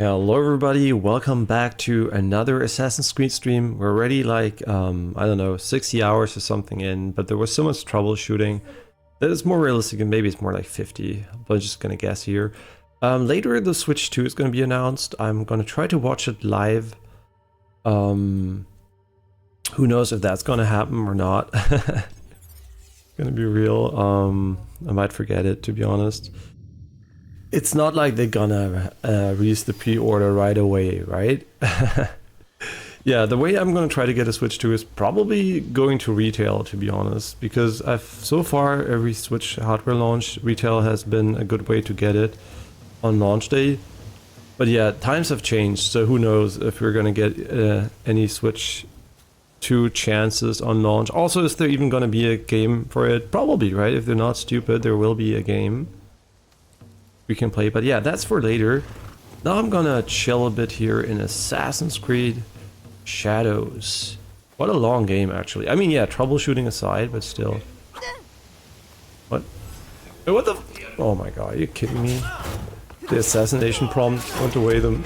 Hello everybody, welcome back to another Assassin's Creed stream. We're already like, I don't know, 60 hours or something in, but there was so much troubleshooting that it's more realistic and maybe it's more like 50, but I'm just gonna guess here. Later the Switch 2 is gonna be announced. I'm gonna try to watch it live. Who knows if that's gonna happen or not. Gonna be real. I might forget it, to be honest. It's not like they're gonna release the pre-order right away, right? Yeah, the way I'm gonna try to get a Switch 2 is probably going to retail, to be honest, because so far every Switch hardware launch, retail has been a good way to get it on launch day. But yeah, times have changed, so who knows if we're gonna get any Switch 2 chances on launch. Also, is there even gonna be a game for it? Probably, right? If they're not stupid, there will be a game we can play, but yeah, that's for later. Now I'm gonna chill a bit here in Assassin's Creed Shadows. What a long game, actually. I mean, yeah, troubleshooting aside, but still. What? Wait, what the? Oh my god, are you kidding me? The assassination prompt went away them.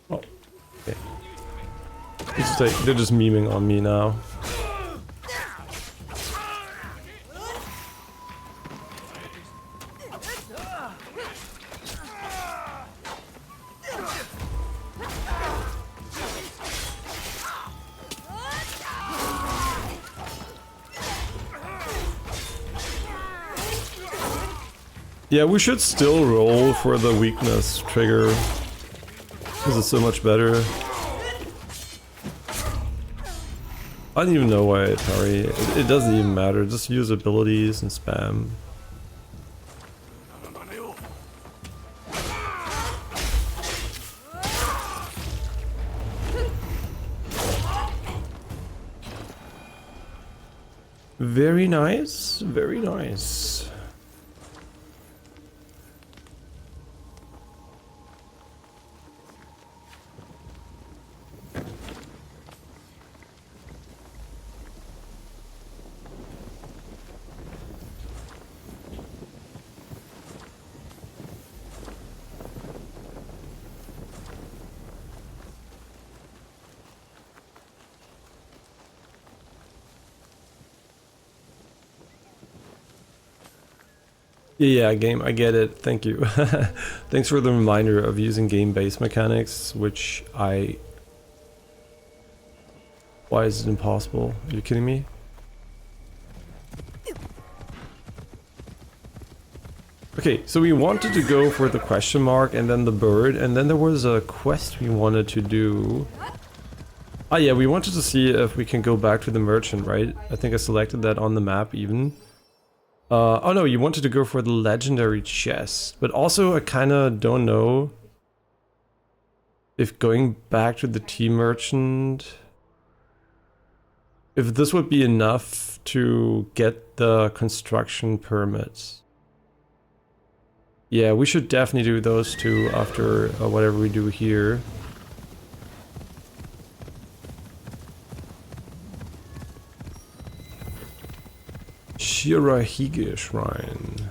Oh, okay. They're just memeing on me now. Yeah, we should still roll for the weakness trigger, because it's so much better. I don't even know why I parry. It doesn't even matter, just use abilities and spam. Very nice, very nice. Yeah, game, I get it. Thank you. Thanks for the reminder of using game-based mechanics, which I... Why is it impossible? Are you kidding me? Okay, so we wanted to go for the question mark and then the bird, and then there was a quest we wanted to do. Ah yeah, we wanted to see if we can go back to the merchant, right? I think I selected that on the map even. Oh no, you wanted to go for the legendary chest, but also I kinda don't know if going back to the tea merchant, if this would be enough to get the construction permits. Yeah, we should definitely do those two after whatever we do here. Shirahige Shrine.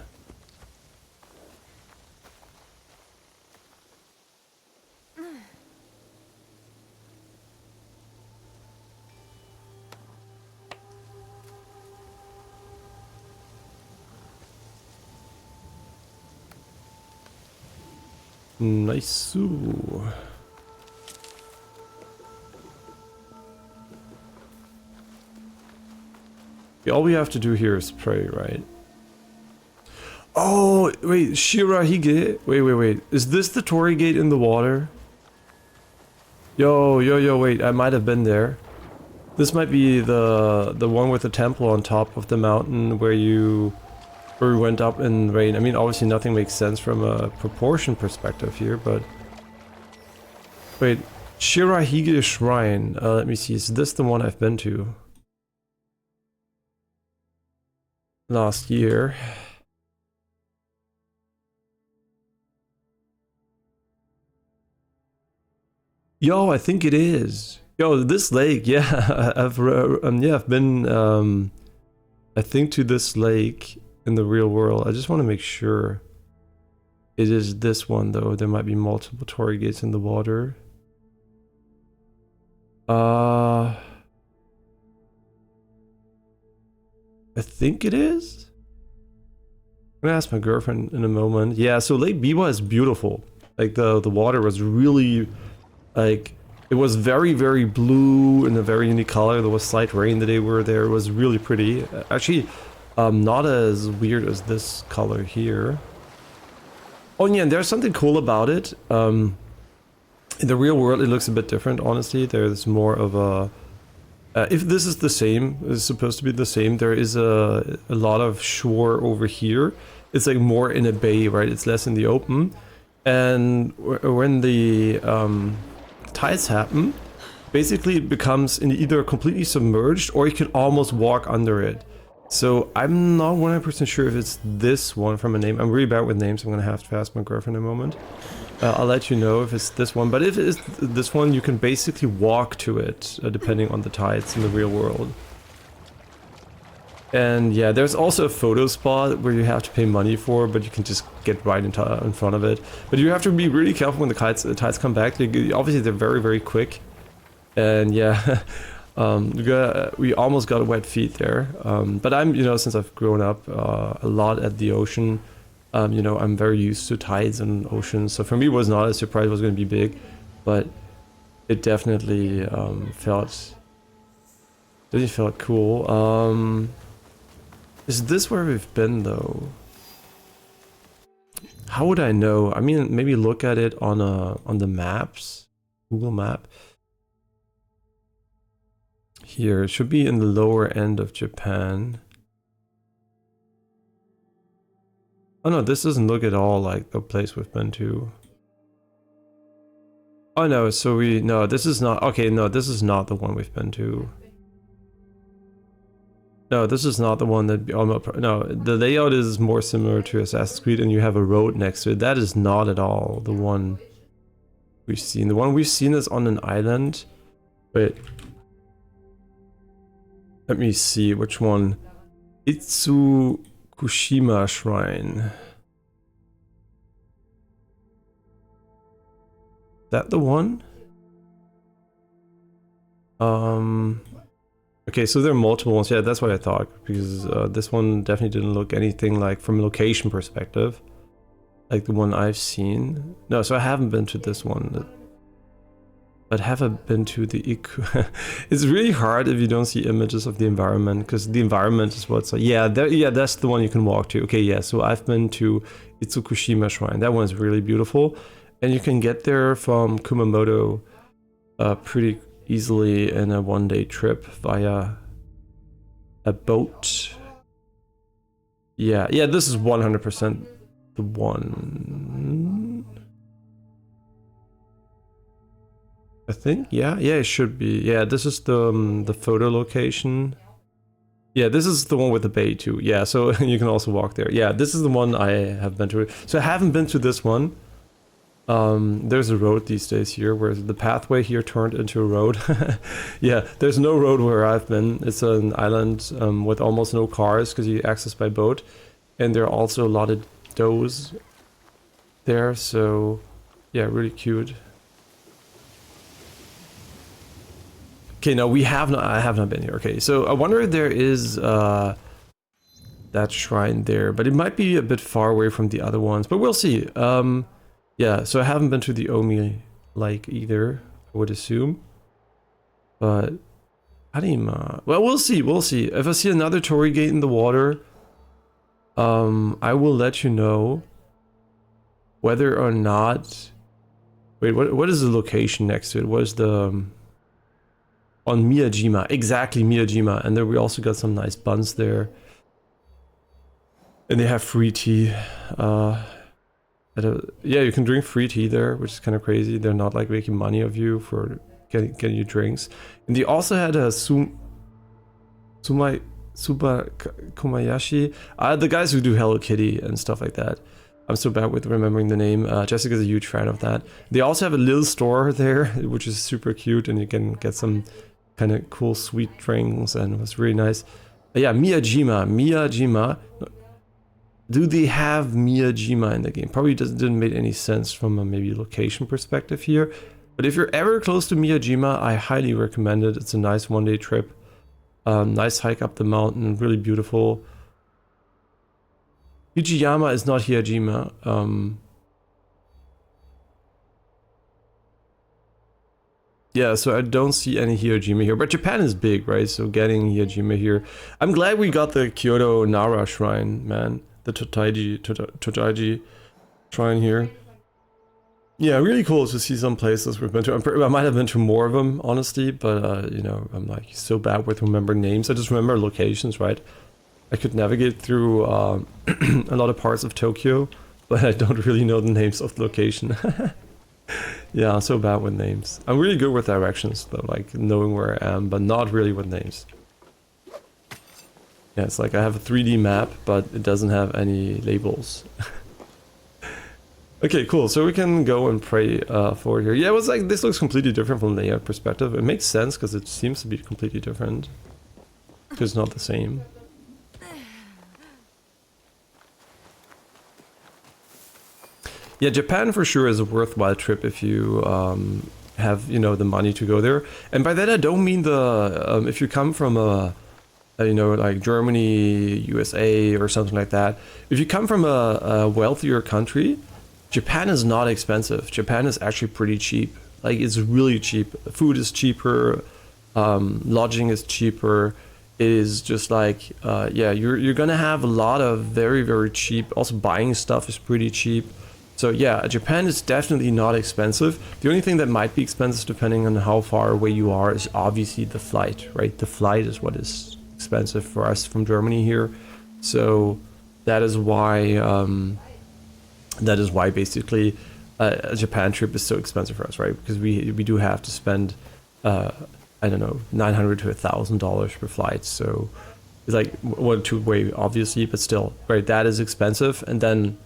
Nice. All we have to do here is pray, right? Oh, wait, Shirahige? Wait. Is this the Torii Gate in the water? Yo, wait, I might have been there. This might be the one with the temple on top of the mountain where we went up in rain. I mean, obviously nothing makes sense from a proportion perspective here, but... Wait, Shirahige Shrine. Let me see, is this the one I've been to? Last year. Yo, I think it is. Yo, this lake, yeah, I've been I think to this lake in the real world. I just want to make sure. It is this one though. There might be multiple torii gates in the water. I think it is. I'm gonna ask my girlfriend in a moment. Yeah, so Lake Biwa is beautiful. Like the water was really like, it was very, very blue in a very unique color. There was slight rain the day we were there. It was really pretty. Actually, not as weird as this color here. Oh yeah, and there's something cool about it. In the real world, it looks a bit different, honestly. There's more of a... if this is the same, it's supposed to be the same, there is a lot of shore over here. It's like more in a bay, right? It's less in the open. And when the tides happen, basically it becomes either completely submerged or you can almost walk under it. So I'm not 100% sure if it's this one from a name. I'm really bad with names. I'm gonna have to ask my girlfriend in a moment. I'll let you know if it's this one. But if it's this one, you can basically walk to it, depending on the tides in the real world. And yeah, there's also a photo spot where you have to pay money for, but you can just get right in front of it. But you have to be really careful when the tides come back. Obviously, they're very, very quick. And yeah, we almost got wet feet there. But I'm, since I've grown up a lot at the ocean, I'm very used to tides and oceans. So for me, it was not a surprise it was going to be big, but it definitely felt cool. Is this where we've been though? How would I know? I mean, maybe look at it on the maps, Google Map. Here, it should be in the lower end of Japan. Oh no, this doesn't look at all like the place we've been to. Oh no, so no, this is not, okay, no, this is not the one we've been to. No, this is not the one that, no, the layout is more similar to Assassin's Creed and you have a road next to it. That is not at all the one we've seen. The one we've seen is on an island. Wait. Let me see, which one? Itsukushima Shrine. Is that the one? Okay, so there are multiple ones. Yeah, that's what I thought, because this one definitely didn't look anything like, from a location perspective, like the one I've seen. No, so I haven't been to this one. But haven't been to the Iku. It's really hard if you don't see images of the environment, because the environment is what's like, yeah, that's the one you can walk to. Okay, yeah, so I've been to Itsukushima Shrine. That one's really beautiful. And you can get there from Kumamoto pretty easily in a one-day trip via a boat. Yeah, this is 100% the one. I think, yeah, it should be. Yeah, this is the photo location. Yeah, this is the one with the bay too. Yeah, so you can also walk there. Yeah, this is the one I have been to. So I haven't been to this one. There's a road these days here where the pathway here turned into a road. Yeah, there's no road where I've been. It's an island with almost no cars because you access by boat. And there are also a lot of does there, so yeah, really cute. Okay, no, I have not been here. Okay, so I wonder if there is that shrine there, but it might be a bit far away from the other ones, but we'll see. Yeah, so I haven't been to the Omi Lake either, I would assume. But Harima, well, we'll see. If I see another torii gate in the water, I will let you know whether or not. Wait, what is the location next to it? What is the on Miyajima, exactly Miyajima, and then we also got some nice buns there, and they have free tea. Yeah, you can drink free tea there, which is kind of crazy. They're not like making money of you for getting you drinks. And they also had a Kumayashi, the guys who do Hello Kitty and stuff like that. I'm so bad with remembering the name. Jessica's a huge fan of that. They also have a little store there, which is super cute, and you can get some kind of cool sweet drinks, and it was really nice. Yeah, Miyajima. do they have Miyajima in the game? Probably didn't make any sense from a maybe location perspective here. But if you're ever close to Miyajima, I highly recommend it. It's a nice one-day trip. Nice hike up the mountain, really beautiful. Fujiyama is not Hiyajima. Yeah, so I don't see any Hiyajima here, but Japan is big, right? So getting Hiyajima here. I'm glad we got the Kyoto Nara shrine, man. The Totaiji shrine here. Yeah, really cool to see some places we've been to. I might have been to more of them, honestly, but you know, I'm like so bad with remembering names. I just remember locations, right? I could navigate through a lot of parts of Tokyo, but I don't really know the names of the location. Yeah, I'm so bad with names. I'm really good with directions though, like knowing where I am, but not really with names. Yeah, it's like I have a 3D map, but it doesn't have any labels. Okay, cool. So we can go and pray forward here. Yeah, it was like, this looks completely different from layout perspective. It makes sense because it seems to be completely different. Because it's not the same. Yeah, Japan for sure is a worthwhile trip if you have, you know, the money to go there. And by that I don't mean the, if you come from you know, like Germany, USA or something like that. If you come from a wealthier country, Japan is not expensive. Japan is actually pretty cheap. Like, it's really cheap. Food is cheaper, lodging is cheaper. It is just like, yeah, you're gonna have a lot of very, very cheap. Also, buying stuff is pretty cheap. So yeah, Japan is definitely not expensive. The only thing that might be expensive, depending on how far away you are, is obviously the flight, right? The flight is what is expensive for us from Germany here. So that is why basically a Japan trip is so expensive for us, right? Because we do have to spend I don't know, $900 to $1,000 per flight. So it's like one two-way, obviously, but still, right? That is expensive, and then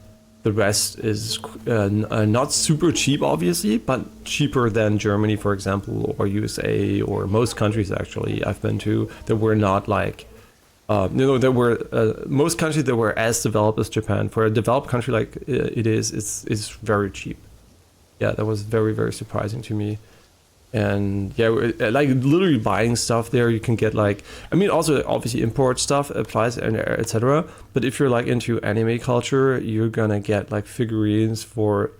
the rest is not super cheap, obviously, but cheaper than Germany, for example, or USA, or most countries actually I've been to that were not like. You know, there were most countries that were as developed as Japan. For a developed country like it is, it's very cheap. Yeah, that was very, very surprising to me. And yeah, like literally buying stuff there, you can get like, I mean, also obviously import stuff applies and etc. But if you're like into anime culture, you're gonna get like figurines for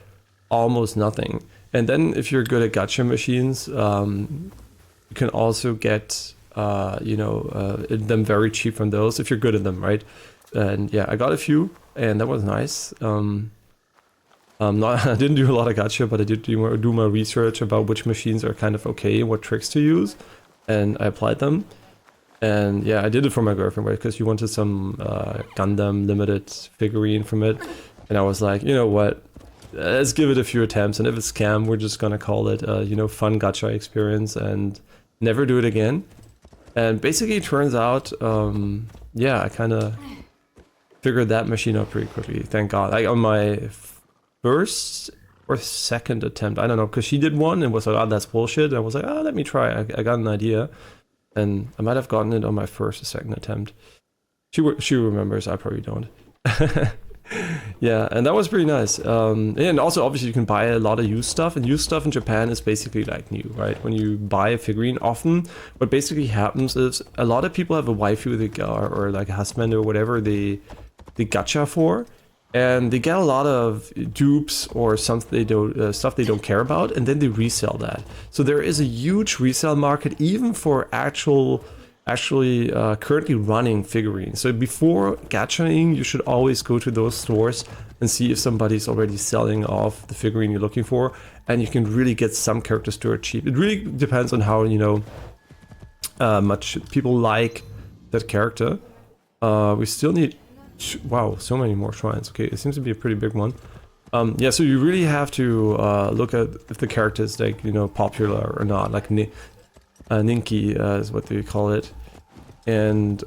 almost nothing. And then if you're good at gacha machines, you can also get you know, them very cheap from those if you're good at them, right? And yeah, I got a few, and that was nice. I didn't do a lot of gacha, but I did do my research about which machines are kind of okay and what tricks to use, and I applied them. And yeah, I did it for my girlfriend, right? Because she wanted some Gundam limited figurine from it, and I was like, you know what? Let's give it a few attempts, and if it's scam, we're just gonna call it, you know, fun gacha experience and never do it again. And basically, it turns out, yeah, I kind of figured that machine out pretty quickly. Thank God. Like on my first or second attempt, I don't know, because she did one and was like, oh, that's bullshit. And I was like, oh, let me try. I got an idea, and I might have gotten it on my first or second attempt. She remembers. I probably don't. Yeah, and that was pretty nice. And also, obviously, you can buy a lot of used stuff, and used stuff in Japan is basically like new, right? When you buy a figurine, often what basically happens is a lot of people have a waifu or like a husband or whatever they gacha for, and they get a lot of dupes or stuff they don't care about, and then they resell that. So there is a huge resale market even for actually currently running figurines. So before gachaing, you should always go to those stores and see if somebody's already selling off the figurine you're looking for, and you can really get some characters dirt cheap. It really depends on how, you know, much people like that character. We still need, wow, so many more shrines. Okay, it seems to be a pretty big one. Yeah, so you really have to look at if the character is, like, you know, popular or not, like Ninki is what they call it. And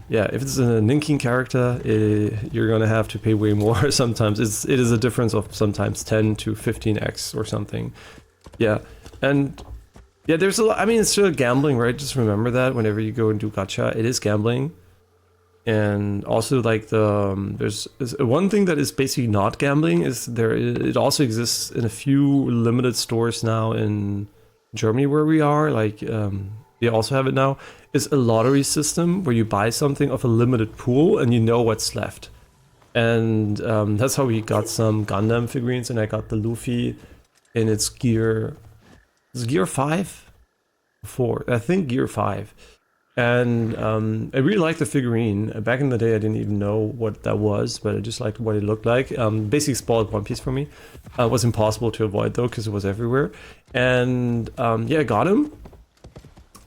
yeah, if it's a Ninkin character, you're gonna have to pay way more sometimes. It is a difference of sometimes 10 to 15x or something. Yeah, and yeah, there's a lot. I mean, it's still gambling, right? Just remember that whenever you go and do gacha, it is gambling. And also like there's one thing that is basically not gambling is it also exists in a few limited stores now in Germany where we are, like they also have it now, is a lottery system where you buy something of a limited pool and you know what's left. And that's how we got some Gundam figurines, and I got the Luffy in its gear 5? 4, I think gear 5. And I really liked the figurine. Back in the day, I didn't even know what that was, but I just liked what it looked like. Basically spoiled One Piece for me. It was impossible to avoid though, because it was everywhere. And yeah, I got him.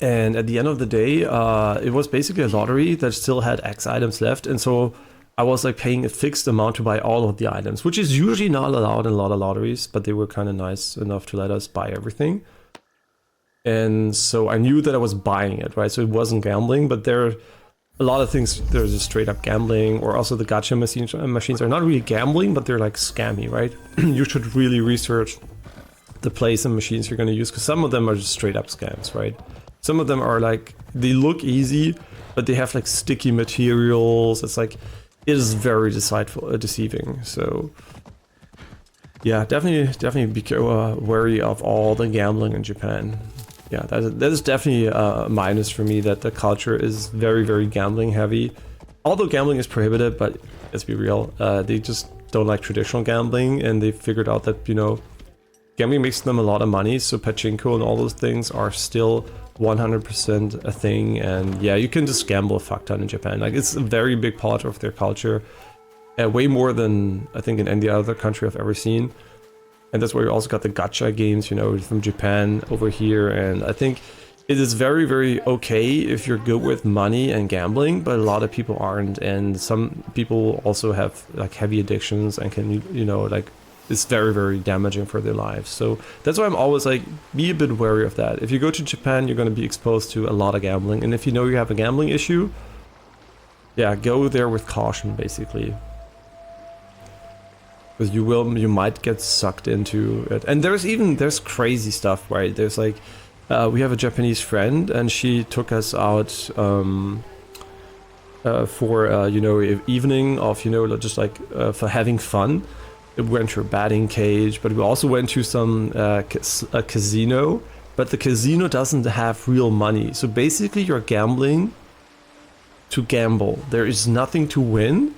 And at the end of the day, it was basically a lottery that still had X items left. And so I was like paying a fixed amount to buy all of the items, which is usually not allowed in a lot of lotteries, but they were kind of nice enough to let us buy everything. And so I knew that I was buying it, right? So it wasn't gambling, but there are a lot of things. There's just straight up gambling, or also the gacha machines are not really gambling, but they're like scammy, right? You should really research the place and machines you're going to use, because some of them are just straight up scams, right? Some of them are like, they look easy, but they have like sticky materials. It's like, it is very deceiving. So yeah, definitely be wary of all the gambling in Japan. Yeah, that is definitely a minus for me, that the culture is very, very gambling heavy. Although gambling is prohibited, but let's be real, they just don't like traditional gambling, and they figured out that, you know, gambling makes them a lot of money, so pachinko and all those things are still 100% a thing. And yeah, you can just gamble a fuck ton in Japan. Like, it's a very big part of their culture, way more than I think in any other country I've ever seen. And that's where you also got the gacha games, you know, from Japan over here. And I think it is very, very okay if you're good with money and gambling, but a lot of people aren't. And some people also have like heavy addictions and can, you know, like, it's very, very damaging for their lives. So that's why I'm always like, be a bit wary of that. If you go to Japan, you're going to be exposed to a lot of gambling. And if you know you have a gambling issue, yeah, go there with caution, basically. Because you might get sucked into it. And there's crazy stuff, right? There's like, we have a Japanese friend, and she took us out for you know, evening of, you know, just like for having fun. We went to a batting cage, but we also went to some a casino. But the casino doesn't have real money, so basically you're gambling to gamble. There is nothing to win,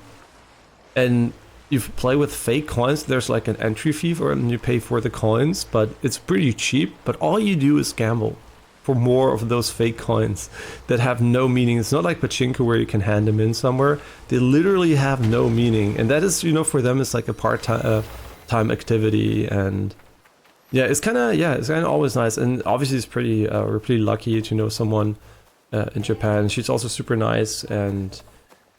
and you play with fake coins. There's like an entry fee for it, and you pay for the coins, but it's pretty cheap. But all you do is gamble for more of those fake coins that have no meaning. It's not like pachinko where you can hand them in somewhere. They literally have no meaning, and that is, you know, for them it's like a part-time activity. And yeah, it's kind of always nice. And obviously it's pretty we're pretty lucky to know someone in Japan. She's also super nice. And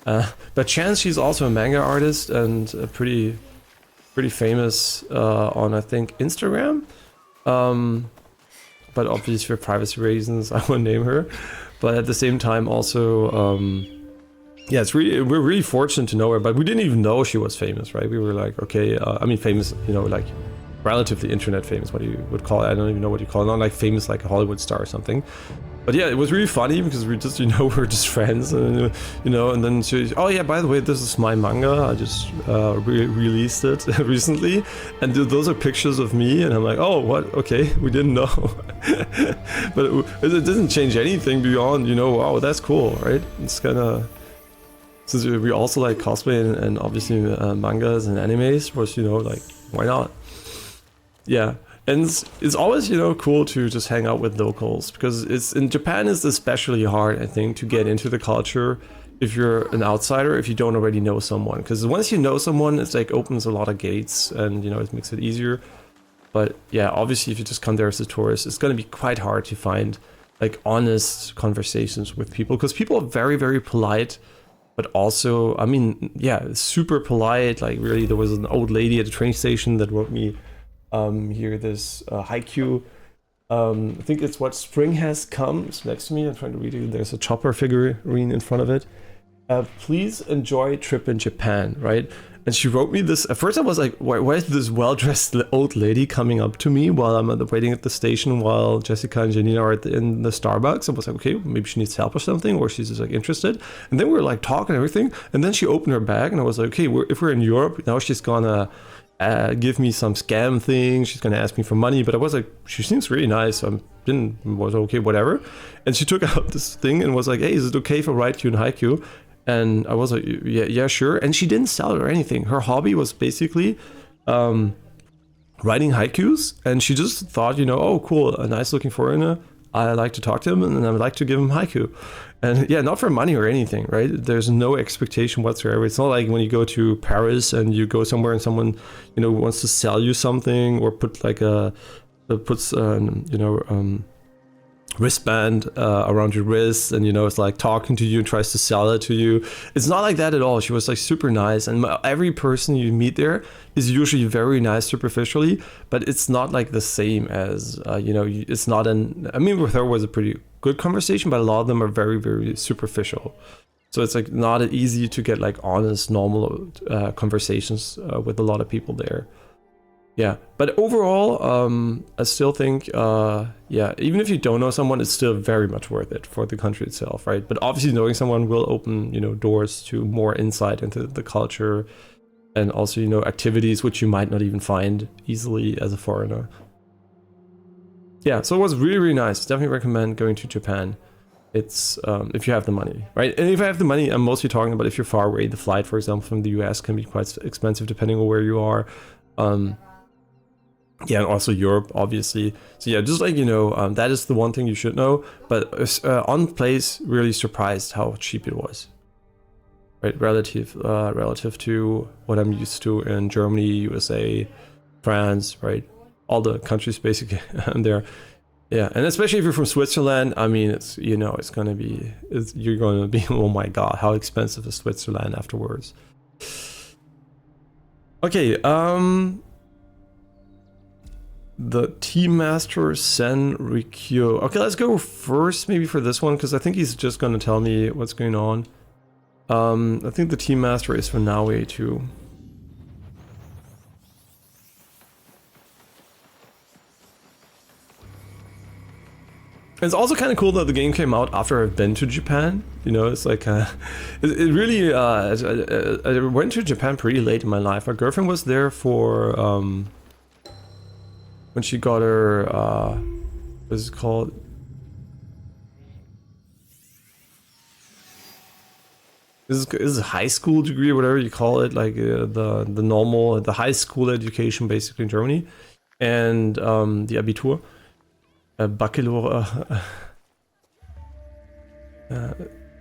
but Chance, she's also a manga artist and pretty famous on, I think, Instagram. But obviously for privacy reasons, I won't name her. But at the same time, also, yeah, we're really fortunate to know her. But we didn't even know she was famous, right? We were like, okay, I mean, famous, you know, like relatively internet famous, what you would call it. I don't even know what you call it. Not like famous, like a Hollywood star or something. But yeah, it was really funny because we just, you know, we're just friends, and you know, and then she, oh yeah, by the way, this is my manga. I just released it recently, and those are pictures of me, and I'm like, oh, what? Okay, we didn't know, but it doesn't change anything beyond, you know, wow, that's cool, right? It's kind of, since we also like cosplay and obviously mangas and animes, was, you know, like, why not? Yeah. And it's always, you know, cool to just hang out with locals, because it's in Japan it's especially hard, I think, to get into the culture if you're an outsider, if you don't already know someone. Because once you know someone, it's like opens a lot of gates, and, you know, it makes it easier. But yeah, obviously if you just come there as a tourist, it's going to be quite hard to find like honest conversations with people, because people are very, very polite. But also, I mean, yeah, super polite. Like, really, there was an old lady at the train station that wrote me here this haiku. I think it's what spring has come. It's next to me. I'm trying to read it. There's a chopper figurine in front of it. Please enjoy trip in Japan, right? And she wrote me this. At first, I was like, why is this well-dressed old lady coming up to me while I'm waiting at the station while Jessica and Janina are in the Starbucks? I was like, okay, maybe she needs help or something, or she's just like interested. And then we were like talking and everything. And then she opened her bag, and I was like, okay, if we're in Europe, now she's gonna give me some scam thing. She's gonna ask me for money. But I was like, she seems really nice. So was okay, whatever. And she took out this thing and was like, hey, is it okay if I write you in haiku? And I was like, yeah, sure. And she didn't sell it or anything. Her hobby was basically writing haikus. And she just thought, oh, cool, a nice looking foreigner. I like to talk to him and I would like to give him haiku. And yeah, not for money or anything, right? There's no expectation whatsoever. It's not like when you go to Paris and you go somewhere and someone, wants to sell you something or put like wristband around your wrist, and it's like talking to you and tries to sell it to you. It's not like that at all. She was like super nice, and every person you meet there is usually very nice superficially, but it's not like the same as it's not with her was a pretty good conversation, but a lot of them are very, very superficial. So it's like not easy to get like honest, normal conversations with a lot of people there. Yeah, but overall, I still think, even if you don't know someone, it's still very much worth it for the country itself, right? But obviously knowing someone will open, doors to more insight into the culture and also, activities which you might not even find easily as a foreigner. Yeah, so it was really, really nice. Definitely recommend going to Japan. It's, if you have the money, right? And if I have the money, I'm mostly talking about if you're far away. The flight, for example, from the US can be quite expensive depending on where you are. Yeah, and also Europe, obviously. So yeah, just like, that is the one thing you should know. But on place, really surprised how cheap it was. Right, relative to what I'm used to in Germany, USA, France, right? All the countries basically there. Yeah, and especially if you're from Switzerland, I mean, it's, it's gonna be, you're gonna be, oh my God, how expensive is Switzerland afterwards. Okay, the Team Master Sen Rikyo. Okay, let's go first maybe for this one, because I think he's just going to tell me what's going on. I think the Team Master is for Naue too. It's also kind of cool that the game came out after I've been to Japan. It's like, it really, I went to Japan pretty late in my life. My girlfriend was there for, when she got her, what is it called? This is a high school degree or whatever you call it, like the normal, the high school education basically in Germany, and the Abitur, Baccalaureate.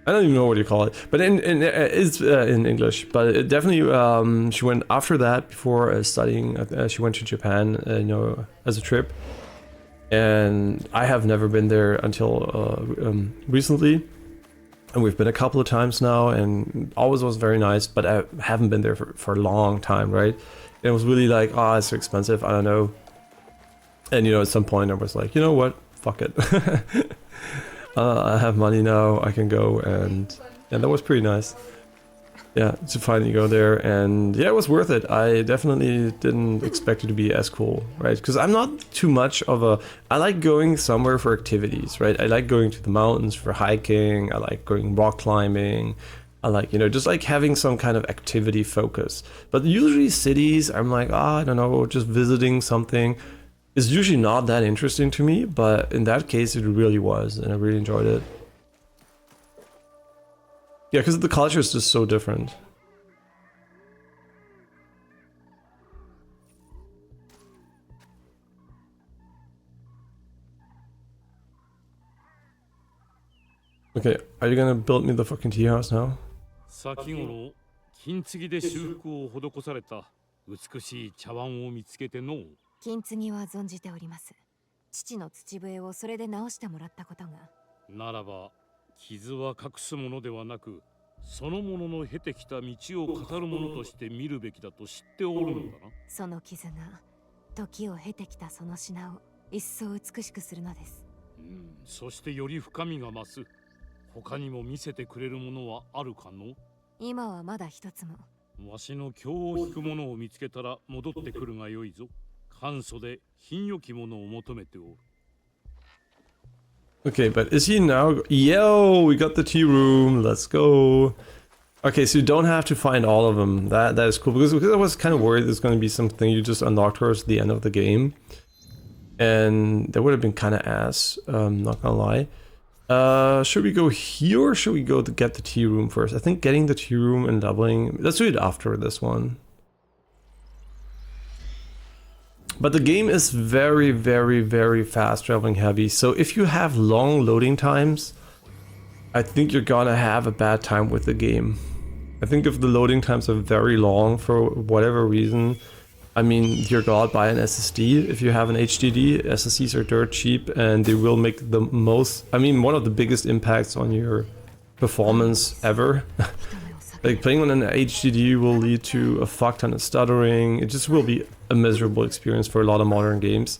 I don't even know what you call it, but it's in English. But it definitely, she went after that before studying. She went to Japan, as a trip, and I have never been there until recently, and we've been a couple of times now, and always was very nice. But I haven't been there for a long time, right? And it was really like, it's so expensive. I don't know. And at some point I was like, you know what? Fuck it. I have money now, I can go, and that was pretty nice. Yeah, to finally go there, and yeah, it was worth it. I definitely didn't expect it to be as cool, right? Because I'm not too much of I like going somewhere for activities, right? I like going to the mountains for hiking, I like going rock climbing, I like, just like having some kind of activity focus. But usually cities, I'm like, I don't know, just visiting something. It's usually not that interesting to me, but in that case it really was, and I really enjoyed it. Yeah, because the culture is just so different. Okay, are you gonna build me the fucking tea house now? 先頃金継ぎで修復を施された美しい茶碗を見つけての。金継ぎは存じております。父の土笛をそれで直してもらったことが。ならば傷は隠すものではなく、そのものの経てきた道を語るものとして見るべきだと知っておるのだな。その傷が時を経てきたその品を一層美しくするのです。そしてより深みが増す。他にも見せてくれるものはあるかの？今はまだ一つも。わしの今日を引くものを見つけたら戻ってくるがよいぞ。簡素で品良きものを求めておる。 Okay, but is he now? Yo, we got the tea room. Let's go. Okay, so you don't have to find all of them. That is cool because I was kind of worried there's going to be something you just unlock towards the end of the game, and that would have been kind of ass. Not gonna lie. Should we go here or should we go to get the tea room first? I think getting the tea room and doubling. Let's do it after this one. But the game is very, very, very fast traveling heavy. So if you have long loading times, I think you're gonna have a bad time with the game. I think if the loading times are very long for whatever reason, I mean, dear God, buy an SSD. If you have an HDD, SSDs are dirt cheap and they will make the most, I mean, one of the biggest impacts on your performance ever. Like playing on an HDD will lead to a fuck ton of stuttering. It just will be a miserable experience for a lot of modern games.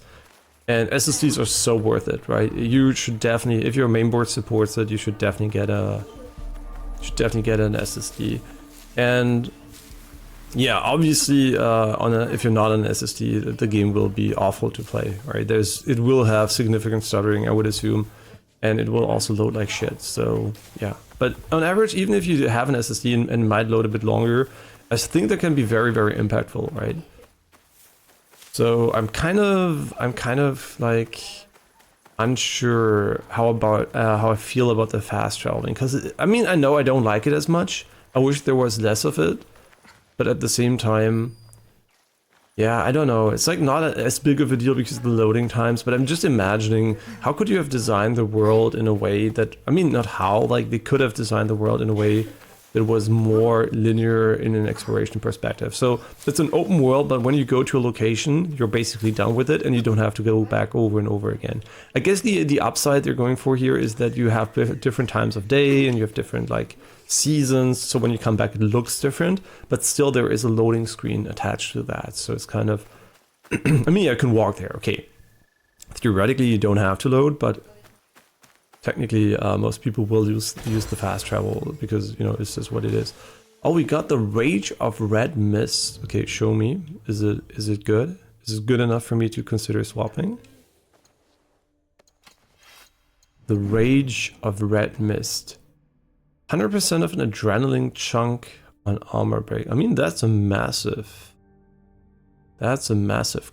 And SSDs are so worth it, right? You should definitely, if your mainboard supports it, you should definitely get an SSD. And yeah, obviously, if you're not on an SSD, the game will be awful to play, right? It will have significant stuttering, I would assume, and it will also load like shit. So yeah, but on average, even if you have an SSD and might load a bit longer, I think that can be very, very impactful, right? So I'm kind of like unsure how I feel about the fast traveling, because I mean, I know I don't like it as much. I wish there was less of it, but at the same time, yeah, I don't know. It's like not as big of a deal because of the loading times, but I'm just imagining how could you have designed the world in a way that, I mean, not how, like they could have designed the world in a way that was more linear in an exploration perspective. So it's an open world, but when you go to a location, you're basically done with it and you don't have to go back over and over again. I guess the upside they're going for here is that you have different times of day and you have different like seasons. So when you come back, it looks different, but still there is a loading screen attached to that. So it's kind of, I mean, I can walk there. Okay. Theoretically, you don't have to load, but technically, most people will use the fast travel because, you know, it's just what it is. Oh, we got the Rage of Red Mist. Okay, show me. Is it good? Is it good enough for me to consider swapping? The Rage of Red Mist. 100% of an adrenaline chunk on armor break. I mean, that's a massive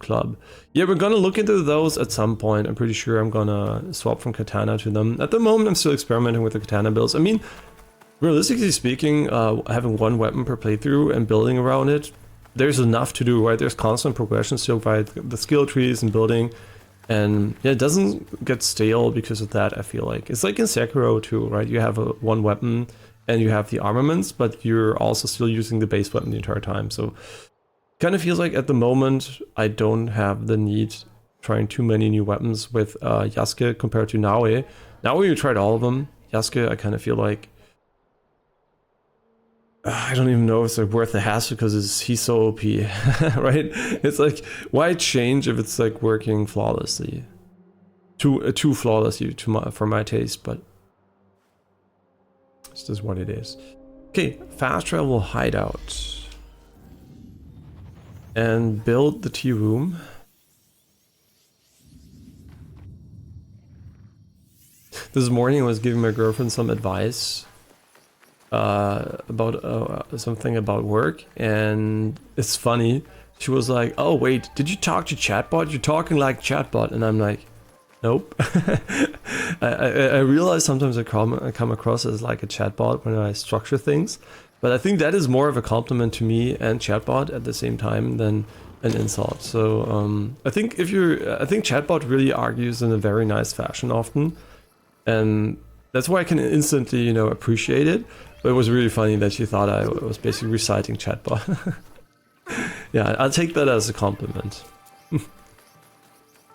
club. Yeah, we're gonna look into those at some point. I'm pretty sure I'm gonna swap from katana to them. At the moment, I'm still experimenting with the katana builds. I mean, realistically speaking, having one weapon per playthrough and building around it, there's enough to do, right? There's constant progression still by the skill trees and building. And yeah, it doesn't get stale because of that, I feel like. It's like in Sekiro too, right? You have one weapon and you have the armaments, but you're also still using the base weapon the entire time. So kind of feels like at the moment I don't have the need trying too many new weapons with Yasuke compared to Naoe. Naoe, you tried all of them. Yasuke, I kind of feel like I don't even know if it's like worth the hassle because he's so OP, right? It's like, why change if it's like working flawlessly? Too flawlessly for my taste, but it's just what it is. Okay, fast travel hideout. And build the tea room. This morning I was giving my girlfriend some advice about something about work, and it's funny. She was like, "Oh wait, did you talk to chatbot? You're talking like chatbot," and I'm like, "Nope." I realize sometimes I come across as like a chatbot when I structure things. But I think that is more of a compliment to me and chatbot at the same time than an insult. So I think I think chatbot really argues in a very nice fashion often, and that's why I can instantly, you know, appreciate it. But it was really funny that she thought I was basically reciting chatbot. Yeah, I'll take that as a compliment.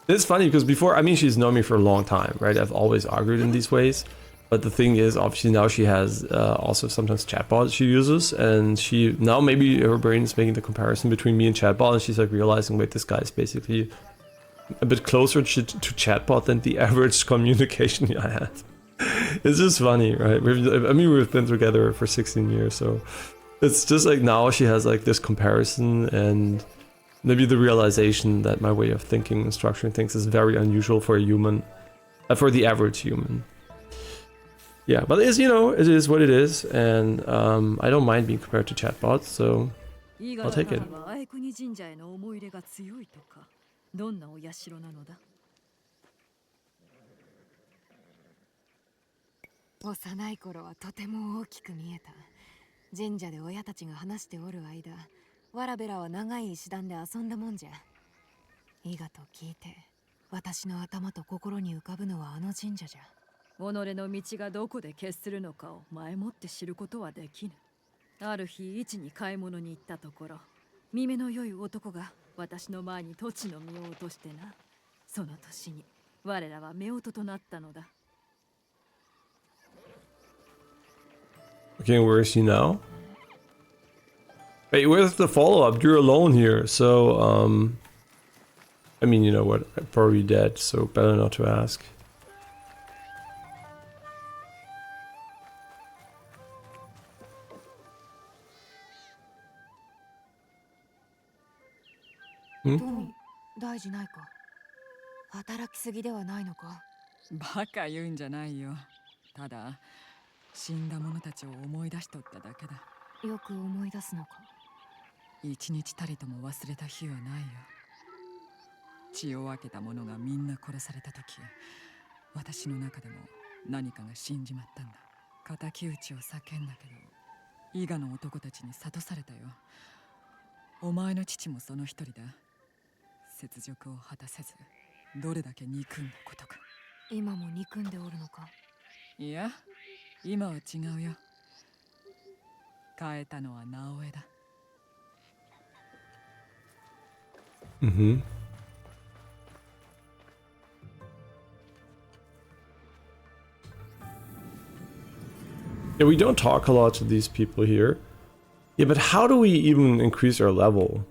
It's funny because before, I mean, she's known me for a long time, right? I've always argued in these ways. But the thing is, obviously now she has also sometimes chatbot she uses, and she now maybe her brain is making the comparison between me and chatbot, and she's like realizing, wait, this guy is basically a bit closer to chatbot than the average communication I have. It's just funny, right? We've been together for 16 years, so It's just like now she has like this comparison and maybe the realization that my way of thinking and structuring things is very unusual for a human, for the average human. Yeah, but it is, you know, it is what it is, and I don't mind being compared to chatbots, so I'll take it. 幼い頃はとても大きく見えた。神社で親たちが話しておる間、わらべらは長い石段で遊んだもんじゃ。伊賀と聞いて、私の頭と心に浮かぶのはあの神社じゃ。己の道がどこで決するのかを前もって知ることはできぬ。ある日、市に買い物に行ったところ、見目の良い男が私の前に土地の実を落としてな。その年に我らは夫婦となったのだ。Okay, where is he now? Wait, where's the follow-up? You're alone here, so, I mean, you know what, I'm probably dead, so better not to ask. Hmm? 大事ないか。働きすぎではないのか。バカ言うんじゃないよ。ただ死んだ者たちを思い出しとっただけだ。よく思い出すのか。一日たりとも忘れた日はないよ。血を分けた者がみんな殺された時、私の中でも何かが死んじまったんだ。敵討ちを叫んだけど、伊賀の男たちに諭されたよ。お前の父もその一人だ。雪辱を果たせず、どれだけ憎んだことか。今も憎んでおるのか。いや、今は違うよ。変えたのは直江だ。Mm-hmm. Yeah, we don't talk a lot to these people here. Yeah, but how do we even increase our level?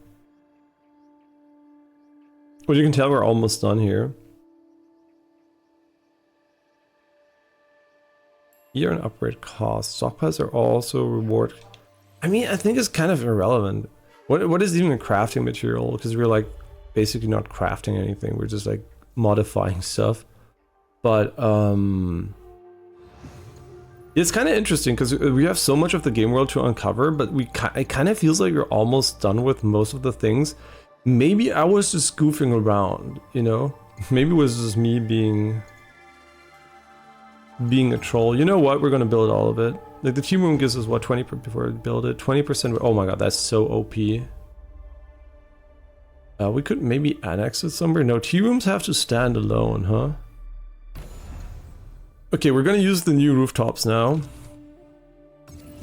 Well, you can tell we're almost done here. Year and upgrade cost. Stockpiles are also reward. I mean, I think it's kind of irrelevant. What is even a crafting material? Because we're like basically not crafting anything. We're just like modifying stuff. But it's kind of interesting because we have so much of the game world to uncover, but it kind of feels like we're almost done with most of the things. Maybe I was just goofing around, you know? Maybe it was just me being a troll. You know what? We're gonna build all of it. Like the team room gives us what, 20 before we build it? 20%. Oh my god, that's so OP. We could maybe annex it somewhere. No, tea rooms have to stand alone, huh? Okay, we're gonna use the new rooftops now.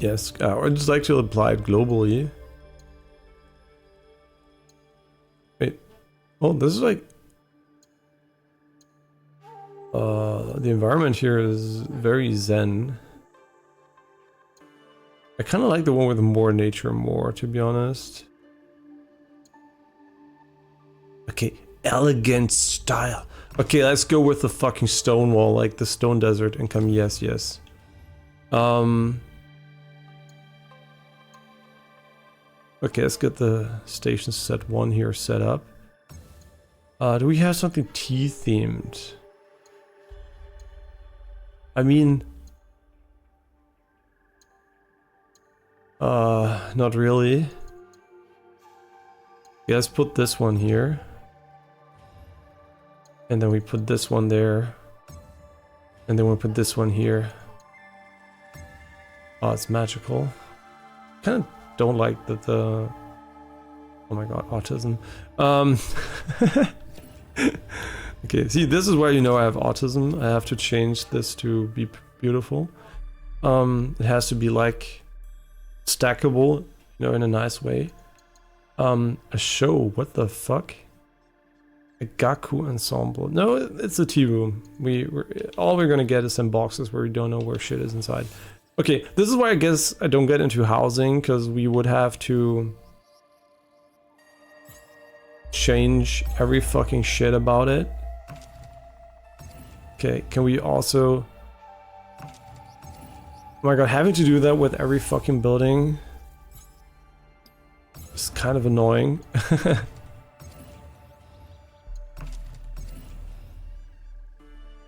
Yes, I'd just like to apply it globally. Wait. Oh, this is like... the environment here is very zen. I kind of like the one with more nature more, to be honest. Okay, elegant style. Okay, let's go with the fucking stone wall, like the stone desert income. Yes, yes. Okay, let's get the station set 1 here set up. Do we have something tea themed? I mean, not really. Yeah, let's put this one here. And then we put this one there. And then we'll put this one here. Oh, it's magical. Kind of don't like that the... Oh my god, autism. Okay, see, this is where you know I have autism. I have to change this to be beautiful. It has to be like stackable, you know, in a nice way. A show, what the fuck? A Gaku ensemble. No, it's a tea room. All we're gonna get is some boxes where we don't know where shit is inside. Okay, this is why I guess I don't get into housing, because we would have to change every fucking shit about it. Okay, can we also... Oh my god, having to do that with every fucking building. It's kind of annoying.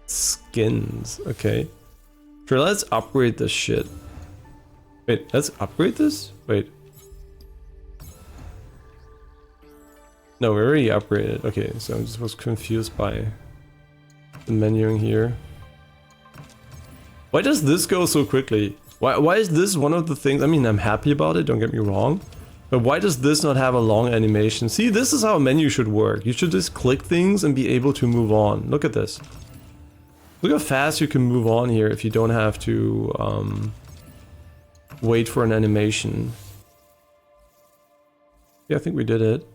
Skins, okay. Sure, let's upgrade this shit. Wait, let's upgrade this? Wait. No, we already upgraded. Okay, so I just was confused by the menuing here. Why does this go so quickly? Why is this one of the things? I mean, I'm happy about it, don't get me wrong. But why does this not have a long animation? See, this is how a menu should work. You should just click things and be able to move on. Look at this. Look how fast you can move on here if you don't have to wait for an animation. Yeah, I think we did it.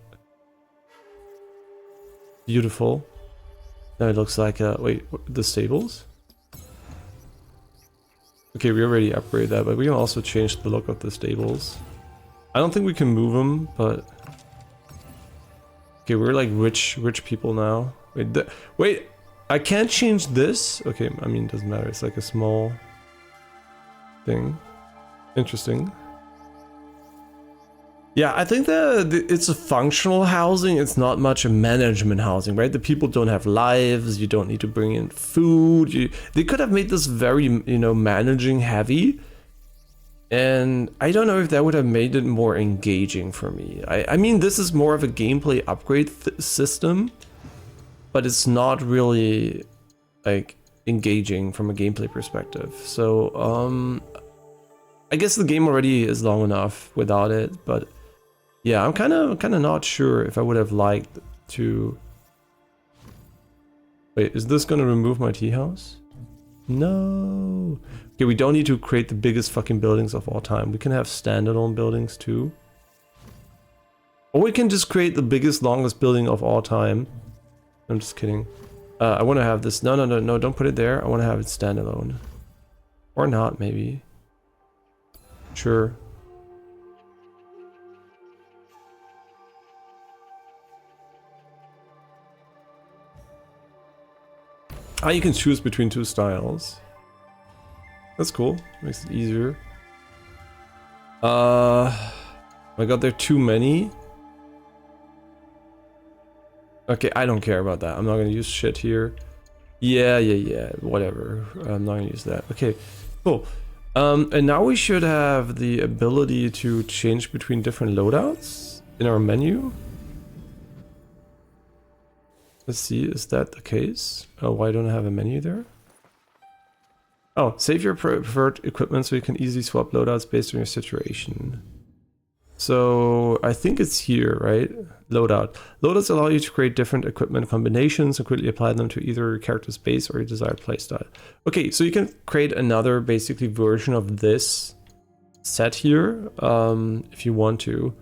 Beautiful. Now it looks like, wait, the stables? Okay, we already upgraded that, but we can also change the look of the stables. I don't think we can move them, but... Okay, we're like rich people now. Wait, I can't change this? Okay, I mean, it doesn't matter. It's like a small thing. Interesting. Yeah, I think that it's a functional housing. It's not much a management housing, right? The people don't have lives. You don't need to bring in food. They could have made this very, you know, managing heavy. And I don't know if that would have made it more engaging for me. I mean, this is more of a gameplay upgrade system, but it's not really like engaging from a gameplay perspective. So I guess the game already is long enough without it, but yeah, I'm kind of not sure if I would have liked to... Wait, is this gonna remove my tea house? No. Okay, we don't need to create the biggest fucking buildings of all time. We can have standalone buildings too. Or we can just create the biggest, longest building of all time. I'm just kidding. I want to have this. No, don't put it there. I want to have it standalone. Or not, maybe. Sure. Ah, you can choose between two styles. That's cool. Makes it easier. Oh my god, there are too many. Okay, I don't care about that. I'm not gonna use shit here. Yeah, whatever. I'm not gonna use that. Okay, cool. And now we should have the ability to change between different loadouts in our menu. Let's see, is that the case? Oh, why don't I have a menu there? Oh, save your preferred equipment so you can easily swap loadouts based on your situation. So I think it's here, right? Loadout. Loadouts allow you to create different equipment combinations and quickly apply them to either your character's base or your desired playstyle. Okay, so you can create another basically version of this set here if you want to.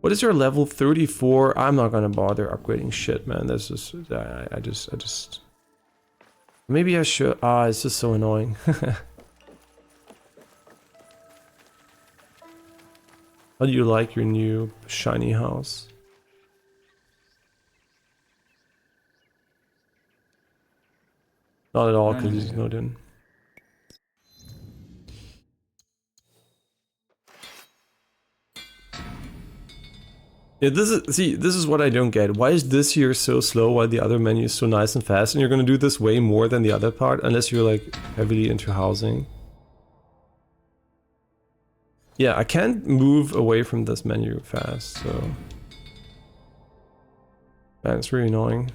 What is your level? 34? I'm not gonna bother upgrading shit, man. That's just I just maybe I should. Ah, it's just so annoying. How do you like your new shiny house? Not at all, because he's not in. Yeah, this is what I don't get. Why is this here so slow while the other menu is so nice and fast? And you're gonna do this way more than the other part, unless you're like heavily into housing. Yeah, I can't move away from this menu fast, so... Man, it's really annoying.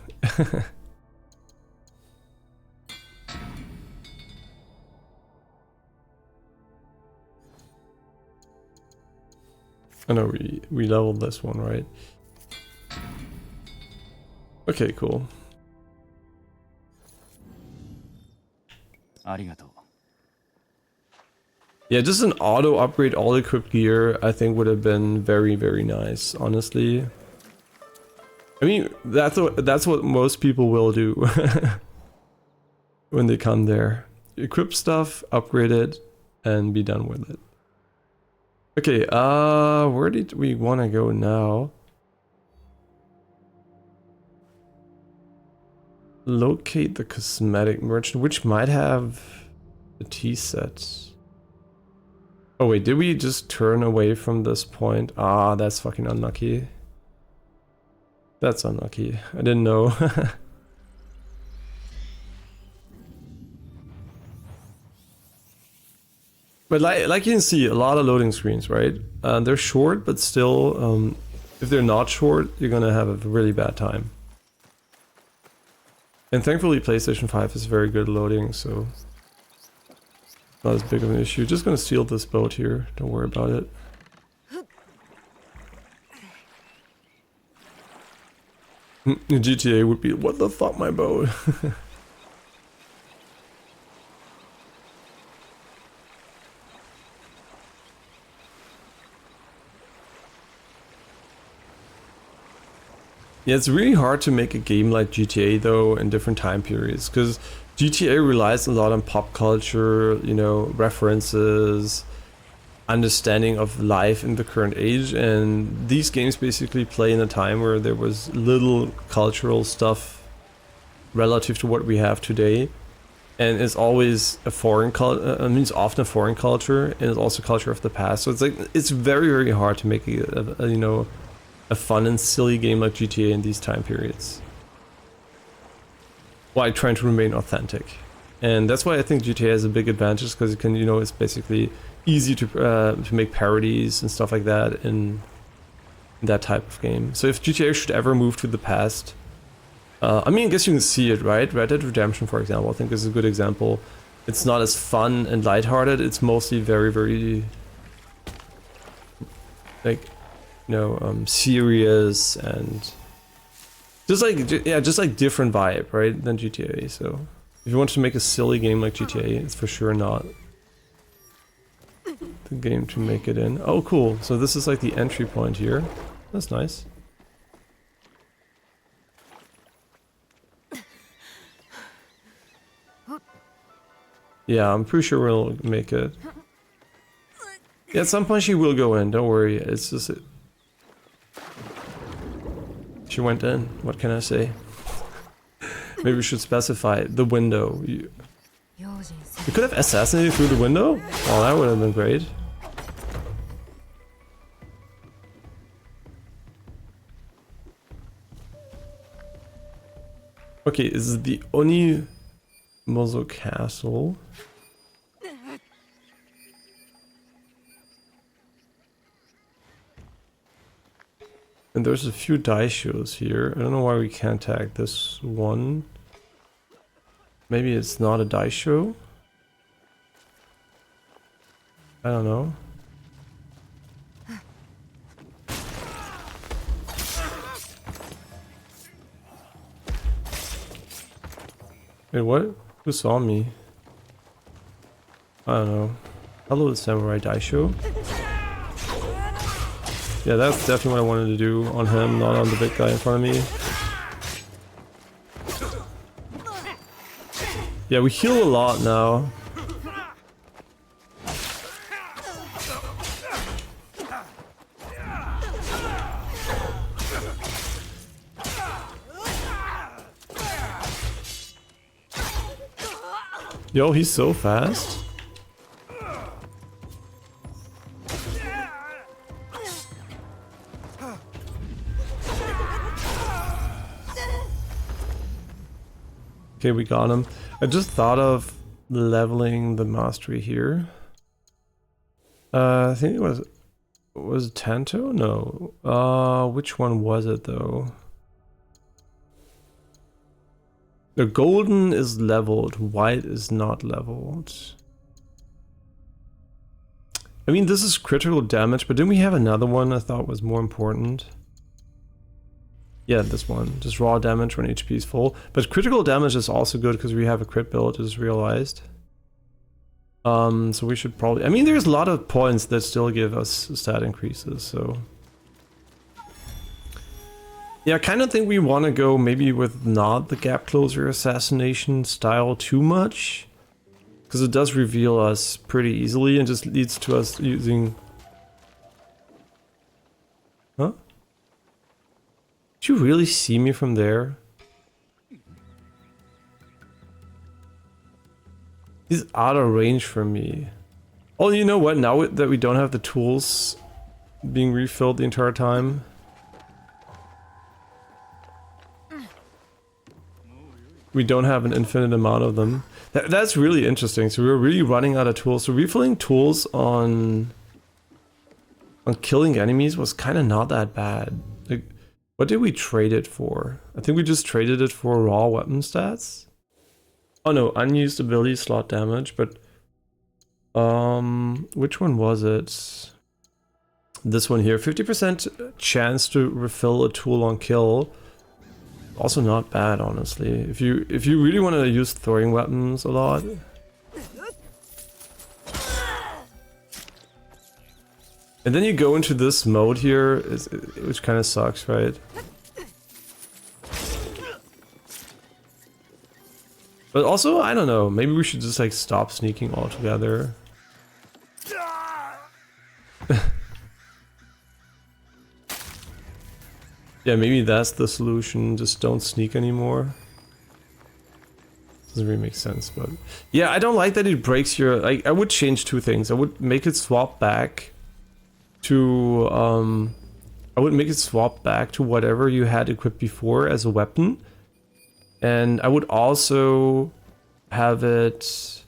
I know we leveled this one, right? Okay, cool. Arigato. Yeah, just an auto upgrade all equipped gear I think would have been very, very nice, honestly. I mean, that's what most people will do when they come there. Equip stuff, upgrade it, and be done with it. Okay, where did we want to go now? Locate the cosmetic merchant, which might have the tea sets. Oh wait, did we just turn away from this point? Ah, that's fucking unlucky. That's unlucky. I didn't know. But like you can see, a lot of loading screens, right? They're short, but still, if they're not short, you're gonna have a really bad time. And thankfully PlayStation 5 is very good loading, so not as big of an issue. Just gonna steal this boat here, don't worry about it. GTA would be, what the fuck, my boat? Yeah, it's really hard to make a game like GTA though in different time periods, because GTA relies a lot on pop culture, you know, references, understanding of life in the current age, and these games basically play in a time where there was little cultural stuff relative to what we have today, and it's always a foreign culture. I mean, it's often a foreign culture, and it's also culture of the past. So it's like it's very, very hard to make a you know, a fun and silly game like GTA in these time periods, while trying to remain authentic. And that's why I think GTA has a big advantage, because it can, you know, it's basically easy to make parodies and stuff like that in that type of game. So if GTA should ever move to the past, I mean, I guess you can see it, right? Red Dead Redemption, for example, I think is a good example. It's not as fun and lighthearted. It's mostly very, very, like, you know, serious and just like, yeah, just like different vibe, right, than GTA. So if you want to make a silly game like GTA, it's for sure not the game to make it in. Oh, cool. So this is like the entry point here. That's nice. Yeah, I'm pretty sure we'll make it. Yeah, at some point she will go in, don't worry. It's just... She went in, what can I say? Maybe we should specify the window. You could have assassinated through the window? Oh, that would have been great. Okay, this is the Onimozo Castle. And there's a few die shows here. I don't know why we can't tag this one. Maybe it's not a die show? I don't know. Wait, what? Who saw me? I don't know. Hello, the Samurai Die Show. Yeah, that's definitely what I wanted to do on him, not on the big guy in front of me. Yeah, we heal a lot now. Yo, he's so fast. Okay, we got him. I just thought of leveling the mastery here. I think it was it Tanto? No. Which one was it though? The golden is leveled, white is not leveled. I mean, this is critical damage, but didn't we have another one I thought was more important? Yeah, this one. Just raw damage when HP is full. But critical damage is also good because we have a crit build, I just realized. So we should probably... I mean, there's a lot of points that still give us stat increases, so... Yeah, I kind of think we want to go maybe with not the gap closer assassination style too much. Because it does reveal us pretty easily and just leads to us using... Huh? Did you really see me from there? He's out of range from me. Oh, you know what? Now that we don't have the tools being refilled the entire time. We don't have an infinite amount of them. That's really interesting. So we're really running out of tools. So refilling tools on killing enemies was kind of not that bad. Like, what did we trade it for? I think we just traded it for raw weapon stats. Oh no, unused ability slot damage, but which one was it? This one here, 50% chance to refill a tool on kill. Also not bad, honestly. If you really want to use throwing weapons a lot. And then you go into this mode here, which kind of sucks, right? But also, I don't know, maybe we should just like stop sneaking altogether. Yeah, maybe that's the solution, just don't sneak anymore. Doesn't really make sense, but... Yeah, I don't like that it breaks your... I would change two things. I would make it swap back to... I would make it swap back to whatever you had equipped before as a weapon. And I would also have it...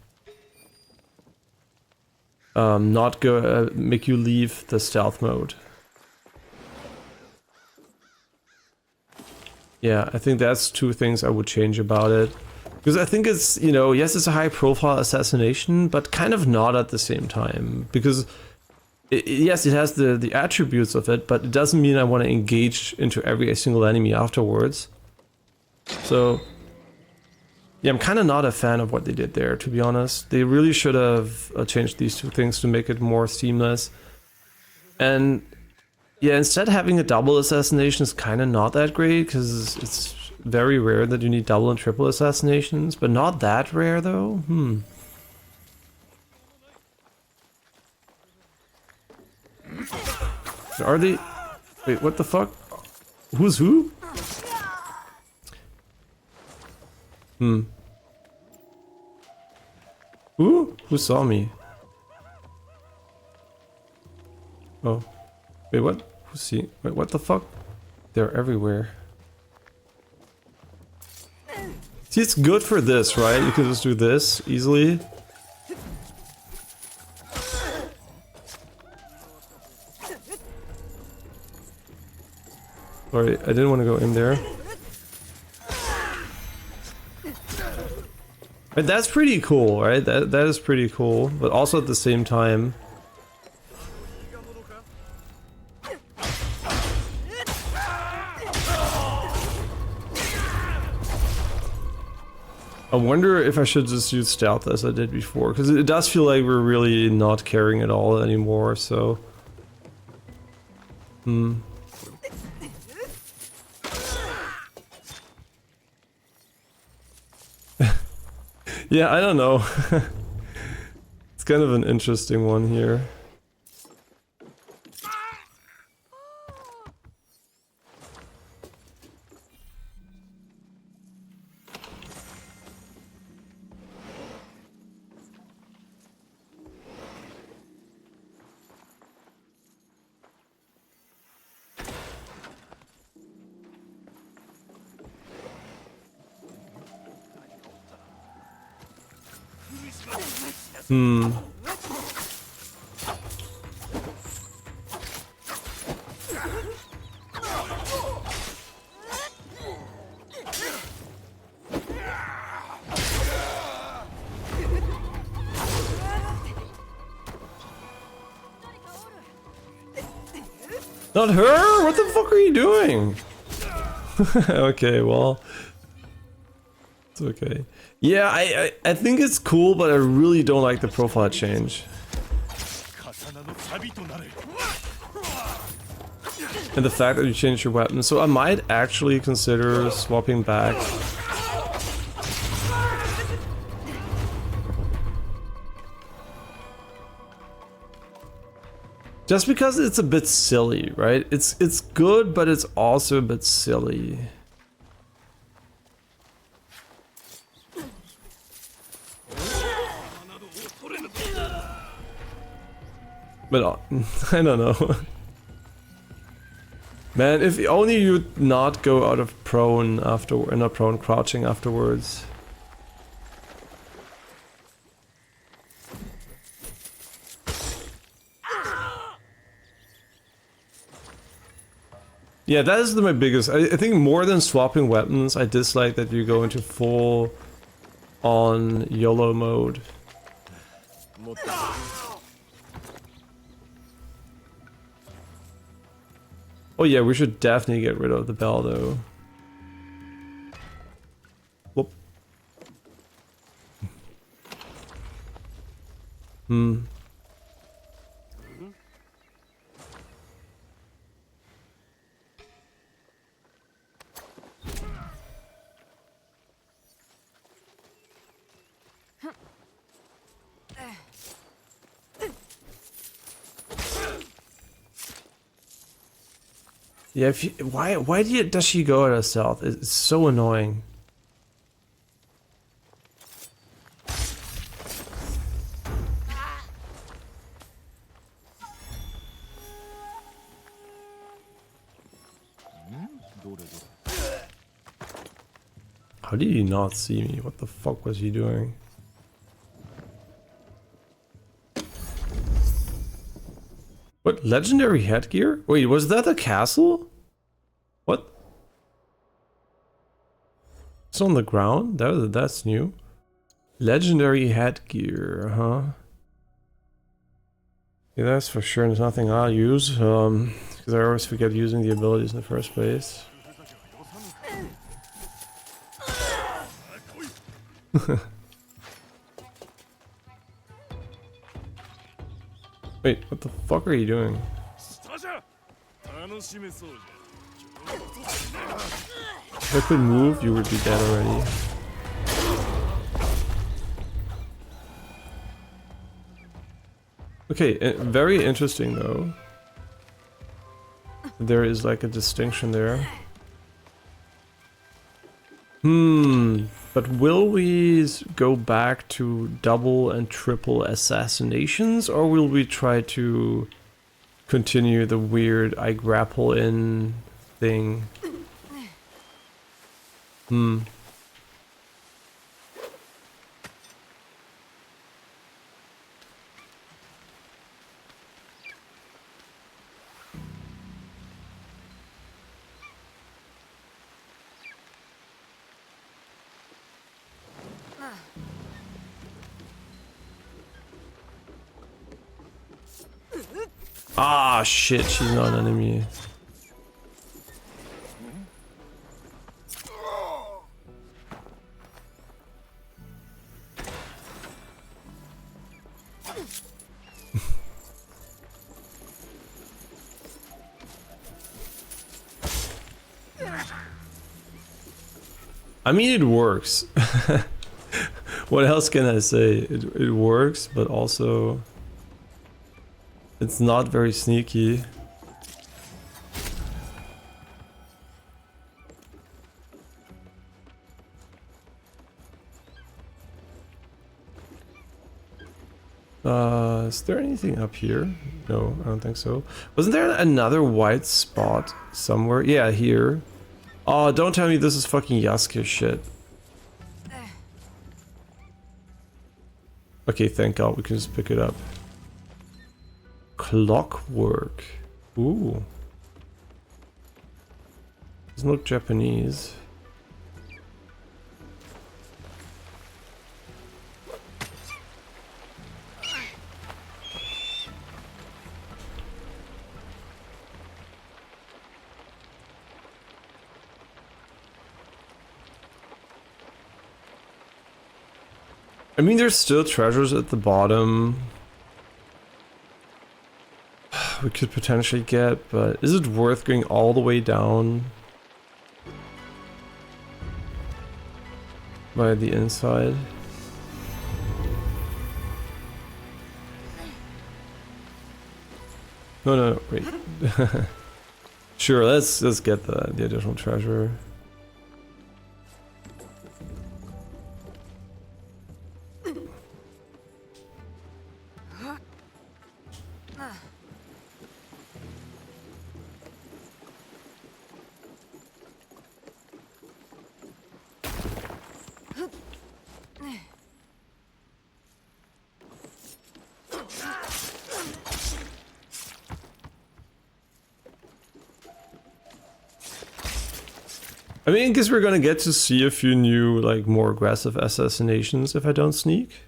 not go... make you leave the stealth mode. Yeah, I think that's two things I would change about it. Because I think it's, you know, yes, it's a high profile assassination, but kind of not at the same time. Because, yes, it has the attributes of it, but it doesn't mean I want to engage into every single enemy afterwards. So, yeah, I'm kind of not a fan of what they did there, to be honest. They really should have changed these two things to make it more seamless. And... yeah, instead having a double assassination is kind of not that great, because it's very rare that you need double and triple assassinations, but not that rare though. Are they... wait, what the fuck? Who's who? Who? Who saw me? Oh. Wait, what? Who's he? Wait, what the fuck? They're everywhere. See, it's good for this, right? You can just do this easily. Sorry, I didn't want to go in there. But that's pretty cool, right? That is pretty cool, but also at the same time... I wonder if I should just use stealth as I did before, because it does feel like we're really not caring at all anymore, so... Yeah, I don't know. It's kind of an interesting one here. Not her? What the fuck are you doing? Okay, well... it's okay. Yeah, I think it's cool, but I really don't like the profile change. And the fact that you changed your weapon. So I might actually consider swapping back. Just because it's a bit silly, right? It's good, but it's also a bit silly. But I don't know. Man, if only you'd not go out of prone after, not prone, crouching afterwards. Yeah, that is my biggest. I think more than swapping weapons, I dislike that you go into full on YOLO mode. Oh yeah, we should definitely get rid of the bell though. Whoop. Hmm. Yeah, if you, why does she go at herself? It's so annoying. How did he not see me? What the fuck was he doing? What, legendary headgear? Wait, was that a castle? What? It's on the ground? That's new. Legendary headgear, huh? Yeah, that's for sure. There's nothing I'll use, because I always forget using the abilities in the first place. Wait, what the fuck are you doing? If I could move, you would be dead already. Okay, very interesting though. There is like a distinction there. But will we go back to double and triple assassinations, or will we try to continue the weird I grapple in thing? Ah, shit, she's not an enemy. I mean, it works. What else can I say? It works, but also it's not very sneaky. Is there anything up here? No, I don't think so. Wasn't there another white spot somewhere? Yeah, here. Oh, don't tell me this is fucking Yasuke shit. Okay, thank God we can just pick it up. Clockwork. Ooh. Doesn't look Japanese. I mean, there's still treasures at the bottom we could potentially get, but is it worth going all the way down by the inside? No, wait. Sure, let's get the additional treasure. I mean, I guess we're gonna get to see a few new, like, more aggressive assassinations if I don't sneak.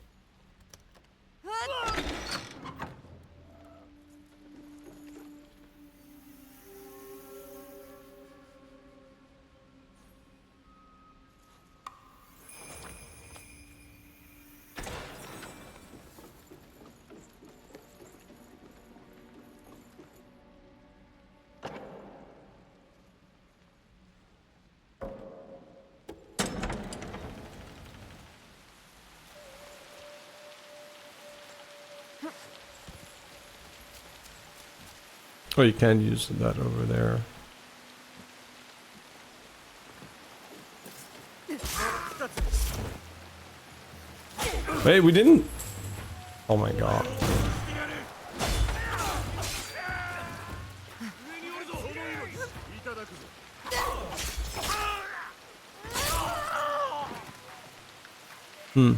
Oh, you can't use that over there. Wait, we didn't... Oh my god. Hmm.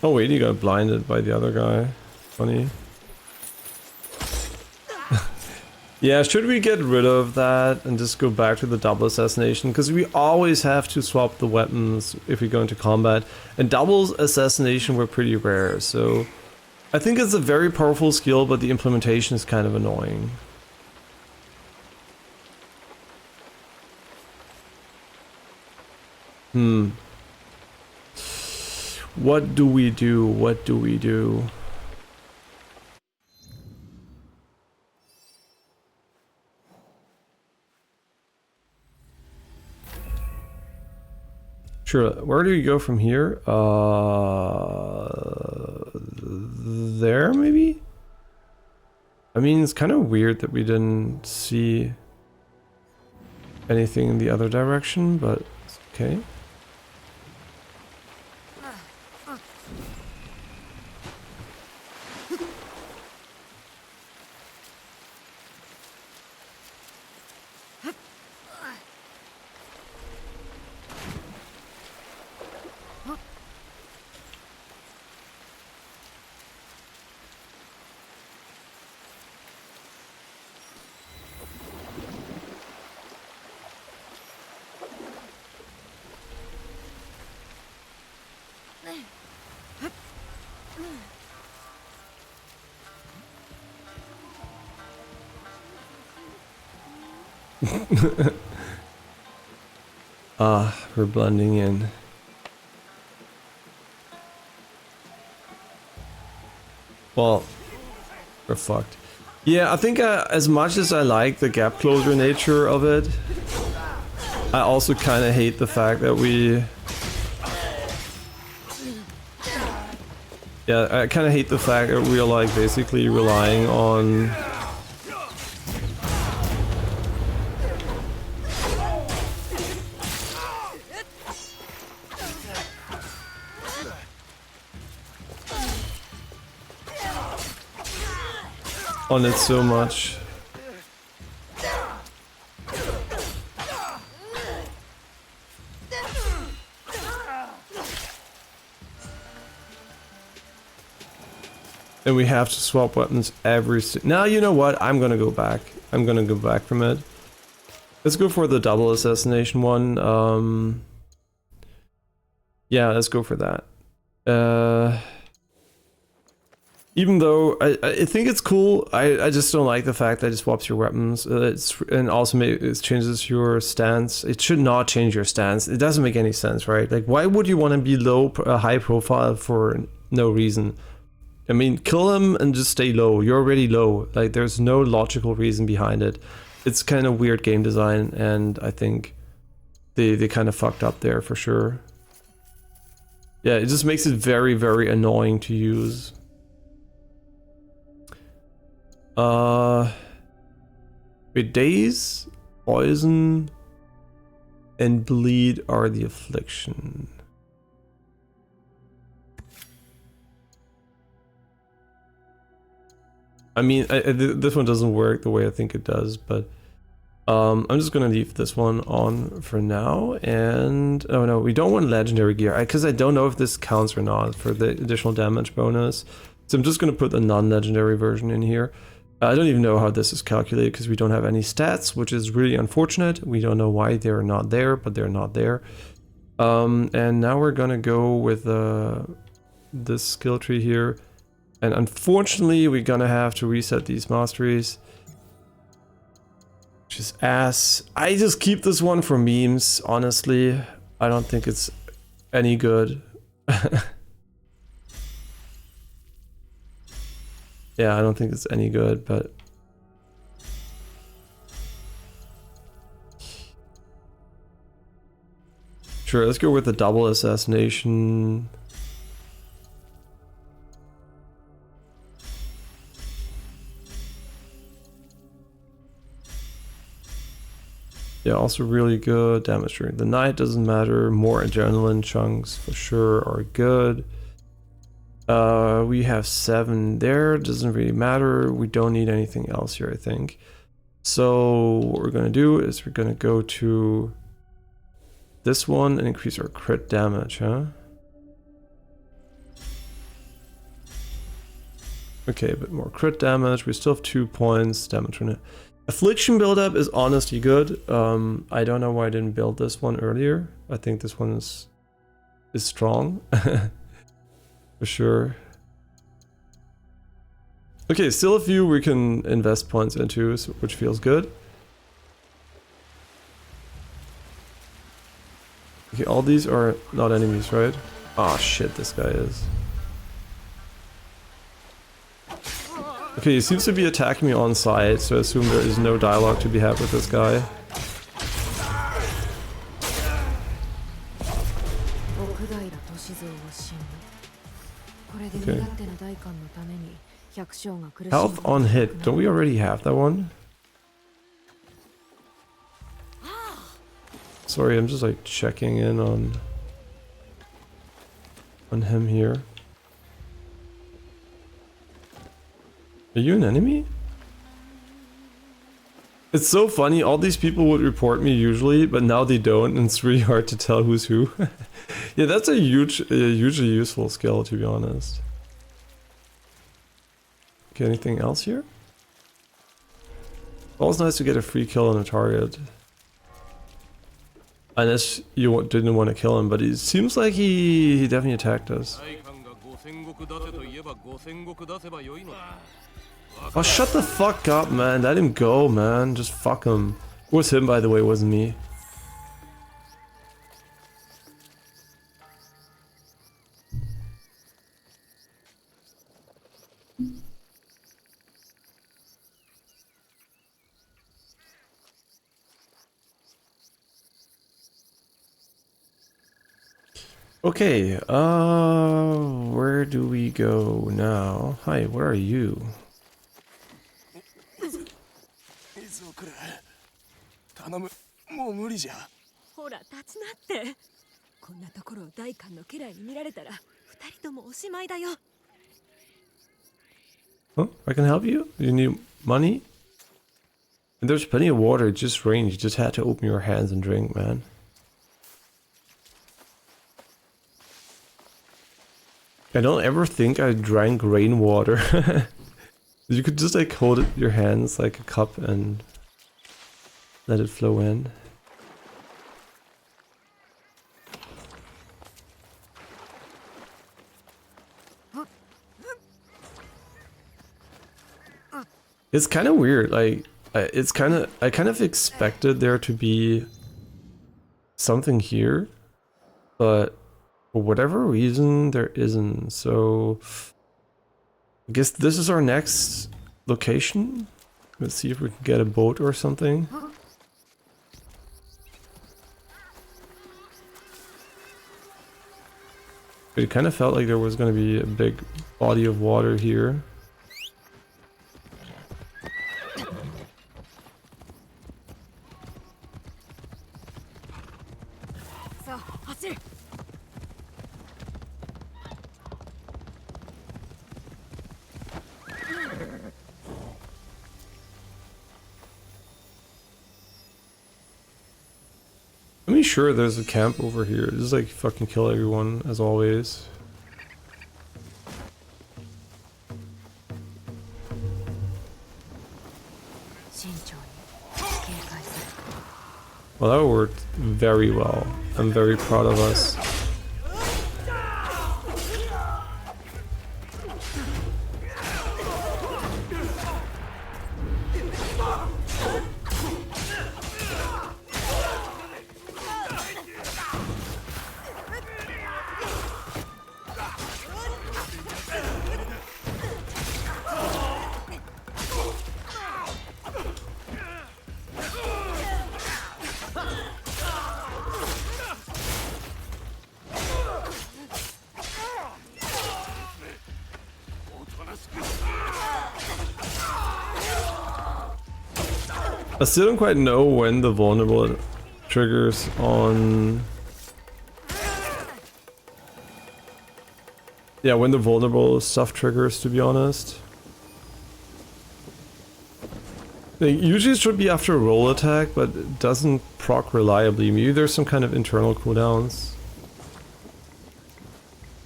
Oh wait, he got blinded by the other guy. Funny. Yeah, should we get rid of that and just go back to the double assassination? Because we always have to swap the weapons if we go into combat. And double assassination were pretty rare, so... I think it's a very powerful skill, but the implementation is kind of annoying. What do we do? What do we do? Sure, where do we go from here? There maybe? I mean, it's kind of weird that we didn't see anything in the other direction, but it's okay. We're blending in. Well, we're fucked. Yeah, I think as much as I like the gap closure nature of it, I also kind of hate the fact that we... Yeah, I kind of hate the fact that we're like basically relying on... on it so much. And we have to swap weapons every... Now, you know what? I'm gonna go back. I'm gonna go back from it. Let's go for the double assassination one. Yeah, let's go for that. Even though I think it's cool, I just don't like the fact that it swaps your weapons. And also it changes your stance. It should not change your stance. It doesn't make any sense, right? Like, why would you want to be high profile for no reason? I mean, kill him and just stay low. You're already low. Like, there's no logical reason behind it. It's kind of weird game design, and I think they kind of fucked up there for sure. Yeah, it just makes it very, very annoying to use. Wait, daze, poison, and bleed are the affliction. I mean, this one doesn't work the way I think it does, but I'm just gonna leave this one on for now. And oh no, we don't want legendary gear because I don't know if this counts or not for the additional damage bonus. So I'm just going to put the non-legendary version in here. I don't even know how this is calculated because we don't have any stats, which is really unfortunate. We don't know why they're not there, but they're not there. And now we're gonna go with this skill tree here. And unfortunately, we're gonna have to reset these masteries. Which is ass. I just keep this one for memes, honestly. I don't think it's any good. Yeah, I don't think it's any good, but... Sure, let's go with the double assassination. Yeah, also really good. Damage during the night doesn't matter. More adrenaline chunks for sure are good. We have 7 there. Doesn't really matter. We don't need anything else here, I think. So what we're gonna do is we're gonna go to this one and increase our crit damage, huh? Okay, a bit more crit damage. We still have 2 points. Damage from it. Affliction buildup is honestly good. I don't know why I didn't build this one earlier. I think this one is strong. For sure. Okay, still a few we can invest points into, which feels good. Okay, all these are not enemies, right? Oh shit, this guy is. Okay, he seems to be attacking me on site, so I assume there is no dialogue to be had with this guy. Okay. Health on hit. Don't we already have that one? Sorry, I'm just like checking in on him here. Are you an enemy? It's so funny, all these people would report me usually, but now they don't, and it's really hard to tell who's who. Yeah, that's a hugely useful skill, to be honest. Okay, anything else here? Always nice to get a free kill on a target. Unless you didn't want to kill him, but it seems like he definitely attacked us. Oh, shut the fuck up, man. Let him go, man. Just fuck him. It was him, by the way, it wasn't me. Okay, where do we go now? Hi, where are you? 頼む、もう無理じゃ。ほら立ちなって。こんなところを大官の家来に見られたら、二人ともおしまいだよ。Oh, I can help you? You need money? And there's plenty of water, just rain. You just had to open your hands and drink, man. I don't ever think I drank rainwater. You could just like hold it in your hands like a cup and let it flow in. It's kind of weird, like I kind of expected there to be something here, but for whatever reason there isn't. So I guess this is our next location. Let's see if we can get a boat or something. It kind of felt like there was going to be a big body of water here. I'm pretty sure there's a camp over here. Just like fucking kill everyone as always. Well, that worked very well. I'm very proud of us. I still don't quite know when the vulnerable triggers on... Yeah, when the vulnerable stuff triggers, to be honest. Usually it should be after a roll attack, but it doesn't proc reliably. Maybe there's some kind of internal cooldowns.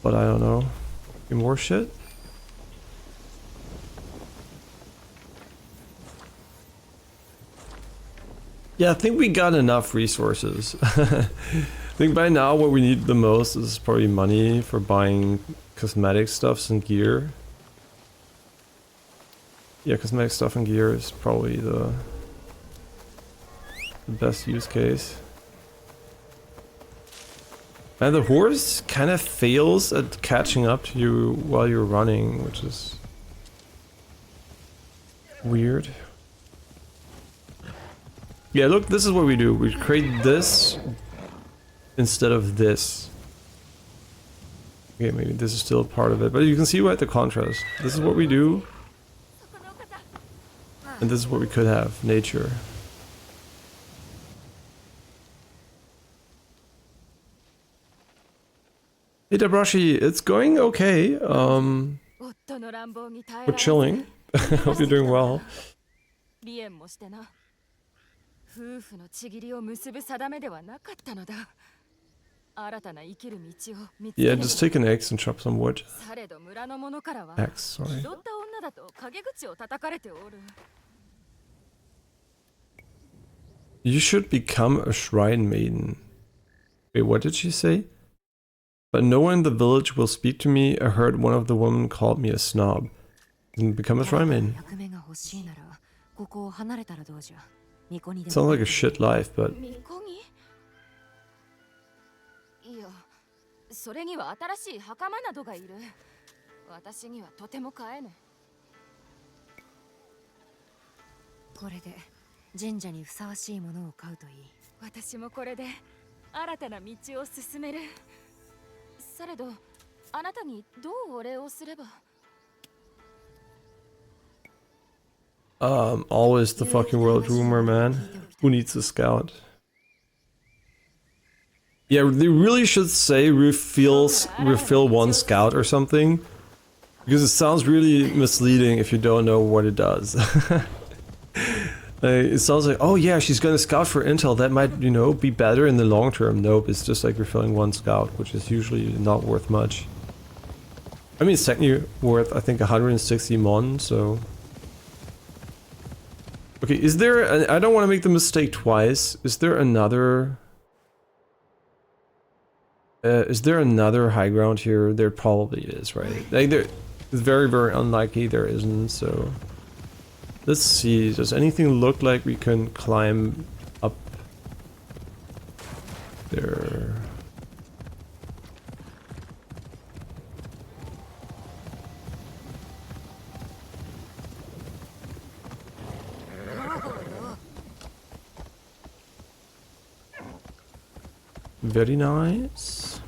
But I don't know. More shit? Yeah, I think we got enough resources. I think by now what we need the most is probably money for buying cosmetic stuffs and gear. Yeah, cosmetic stuff and gear is probably the best use case. And the horse kind of fails at catching up to you while you're running, which is weird. Yeah, look, this is what we do. We create this instead of this. Okay, maybe this is still part of it, but you can see right the contrast. This is what we do, and this is what we could have, nature. Hey Dabrashi, it's going okay. We're chilling. Hope you're doing well. Yeah, just take an axe and chop some wood. Axe, sorry. You should become a shrine maiden. Wait, what did she say? But no one in the village will speak to me. I heard one of the women called me a snob. And become a shrine maiden. Sounds like a shit life, but... always the fucking world rumor, man. Who needs a scout? Yeah, they really should say refill one scout or something. Because it sounds really misleading if you don't know what it does. It sounds like, oh yeah, she's gonna scout for intel, that might, you know, be better in the long term. Nope, it's just like refilling one scout, which is usually not worth much. I mean, it's technically worth, I think, 160 mon, so... Okay, is there... I don't want to make the mistake twice. Is there another... is there another high ground here? There probably is, right? Like, it's very, very unlikely there isn't, so... Let's see, does anything look like we can climb up there? Very nice.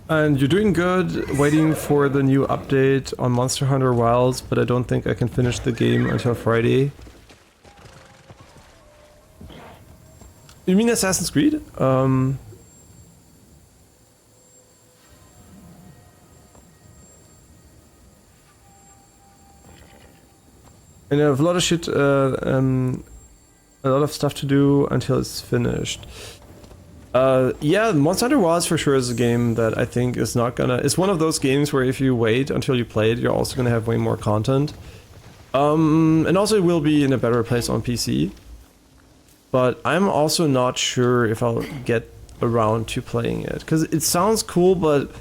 And you're doing good, waiting for the new update on Monster Hunter Wilds, but I don't think I can finish the game until Friday. You mean Assassin's Creed? And I have a lot of shit, a lot of stuff to do until it's finished. Yeah, Monster Hunter Wilds for sure is a game that I think is not gonna... It's one of those games where if you wait until you play it, you're also gonna have way more content. And also it will be in a better place on PC. But I'm also not sure if I'll get around to playing it. Because it sounds cool, but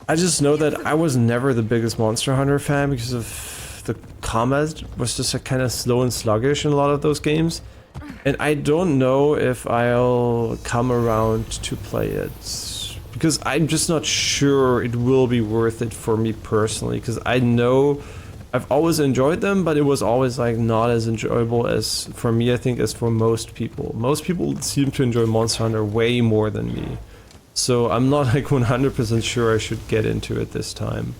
I just know that I was never the biggest Monster Hunter fan because of the combat was just kind of slow and sluggish in a lot of those games. And I don't know if I'll come around to play it. Because I'm just not sure it will be worth it for me personally. Because I know I've always enjoyed them, but it was always like not as enjoyable as for me, I think, as for most people. Most people seem to enjoy Monster Hunter way more than me. So I'm not like 100% sure I should get into it this time.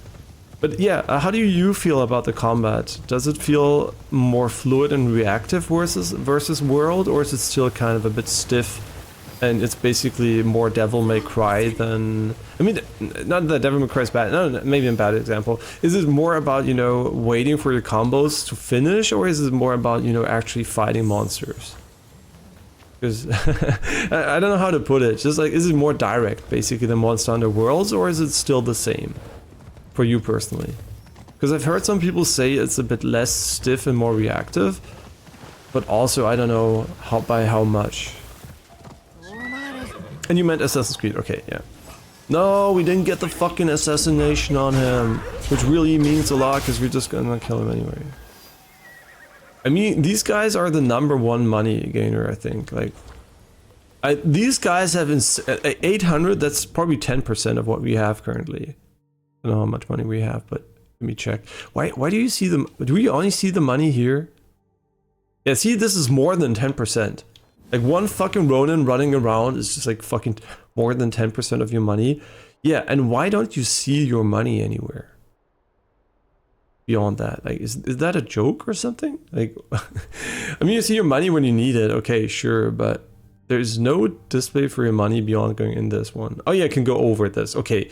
But yeah, how do you feel about the combat? Does it feel more fluid and reactive versus World, or is it still kind of a bit stiff and it's basically more Devil May Cry than... I mean, not that Devil May Cry is bad, no, maybe a bad example. Is it more about, you know, waiting for your combos to finish, or is it more about, you know, actually fighting monsters? Because I don't know how to put it. Just like, is it more direct, basically, than Monster Hunter Worlds, or is it still the same for you personally? Because I've heard some people say it's a bit less stiff and more reactive, but also I don't know by how much. And you meant Assassin's Creed? Okay, yeah. No, we didn't get the fucking assassination on him, which really means a lot because we're just gonna kill him anyway. I mean, these guys are the #1 money gainer, I think. Like, these guys have 800. That's probably 10% of what we have currently. I don't know how much money we have, but let me check. Why do you see them? Do we only see the money here? Yeah, see, this is more than 10%. Like one fucking Ronin running around is just like fucking more than 10% of your money. Yeah, and why don't you see your money anywhere? Beyond that, like, is that a joke or something? Like, I mean, you see your money when you need it, okay, sure, but there's no display for your money beyond going in this one. Oh yeah, I can go over this, okay.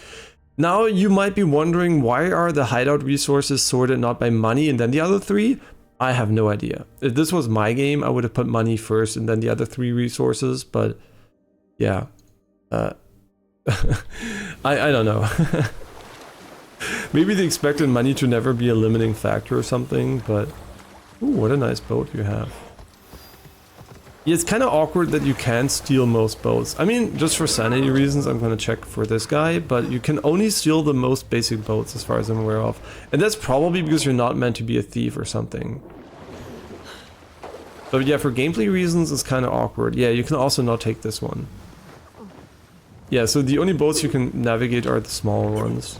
Now you might be wondering, why are the hideout resources sorted not by money and then the other three? I have no idea. If this was my game, I would have put money first and then the other 3 resources, but yeah. I don't know. Maybe they expected money to never be a limiting factor or something, but... Ooh, what a nice boat you have. Yeah, it's kind of awkward that you can't steal most boats. I mean, just for sanity reasons, I'm gonna check for this guy, but you can only steal the most basic boats as far as I'm aware of. And that's probably because you're not meant to be a thief or something. But yeah, for gameplay reasons, it's kind of awkward. Yeah, you can also not take this one. Yeah, so the only boats you can navigate are the smaller ones.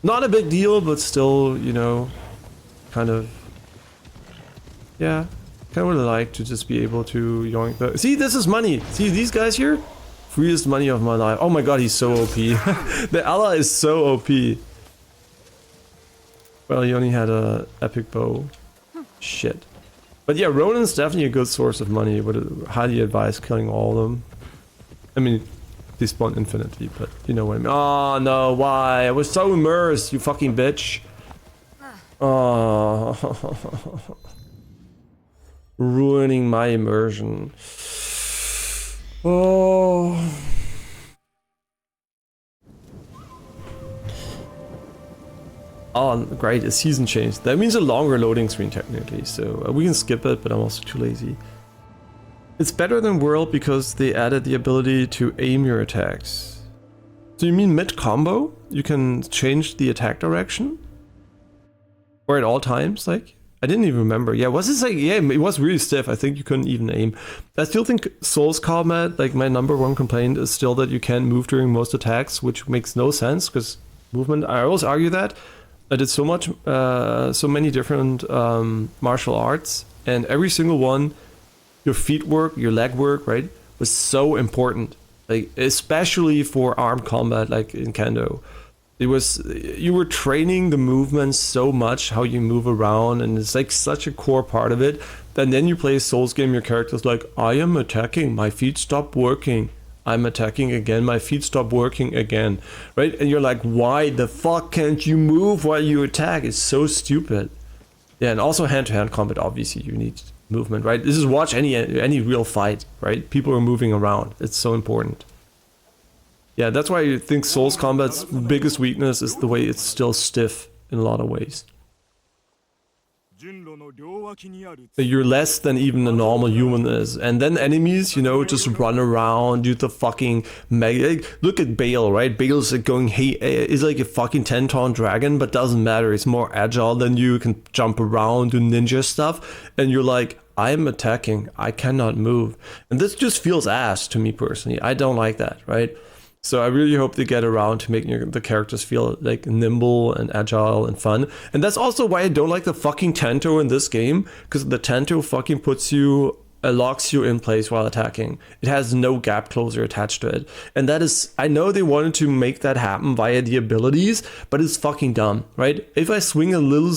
Not a big deal, but still, you know, kind of... Yeah, kind of would like to just be able to yoink the... See, this is money! See, these guys here? Freest money of my life. Oh my god, he's so OP. The ally is so OP. Well, he only had a epic bow. Shit. But yeah, Ronin's definitely a good source of money. Would highly advise killing all of them. I mean, they spawn infinitely, but you know what I mean. Oh no, why? I was so immersed, you fucking bitch. Oh. Ruining my immersion. Oh. Oh, great, a season change. That means a longer loading screen technically, so we can skip it, but I'm also too lazy. It's better than World because they added the ability to aim your attacks. So you mean mid-combo? You can change the attack direction? Or at all times, like? I didn't even remember. Yeah, was this like, yeah, it was really stiff. I think you couldn't even aim. I still think Souls combat, like my #1 complaint is still that you can't move during most attacks, which makes no sense because movement, I always argue that. I did so many different martial arts, and every single one, your feet work, your leg work, right, was so important. Like, especially for armed combat, like in Kendo. It was, you were training the movements so much, how you move around, and it's like such a core part of it. And then you play a Souls game, your character's like, I am attacking, my feet stop working. I'm attacking again, my feet stop working again, right? And you're like, why the fuck can't you move while you attack? It's so stupid. Yeah, and also hand-to-hand combat, obviously, you need movement, right? This is watch any real fight, right? People are moving around. It's so important. Yeah, that's why I think Souls combat's biggest weakness is the way it's still stiff in a lot of ways. You're less than even a normal human is. And then enemies, you know, just run around, do the fucking mega. Look at Bale, right? Bale's like going, hey, is like a fucking 10-ton dragon, but doesn't matter. It's more agile than you, can jump around, do ninja stuff. And you're like, I'm attacking, I cannot move. And this just feels ass to me personally. I don't like that, right? So I really hope they get around to making the characters feel like nimble and agile and fun. And that's also why I don't like the fucking Tanto in this game, because the Tanto fucking puts you, locks you in place while attacking. It has no gap closer attached to it. And that is, I know they wanted to make that happen via the abilities, but it's fucking dumb, right? If I swing a little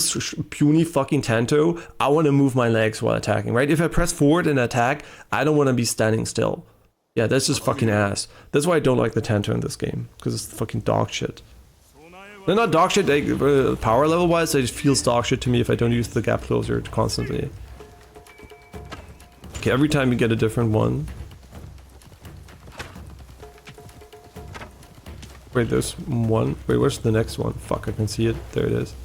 puny fucking Tanto, I want to move my legs while attacking, right? If I press forward and attack, I don't want to be standing still. Yeah, that's just fucking ass. That's why I don't like the Tanto in this game, because it's fucking dog shit. They're not dog shit, like, power level wise, it feels dog shit to me if I don't use the gap closer constantly. Okay, every time you get a different one. Wait, there's one. Wait, where's the next one? Fuck, I can see it. There it is.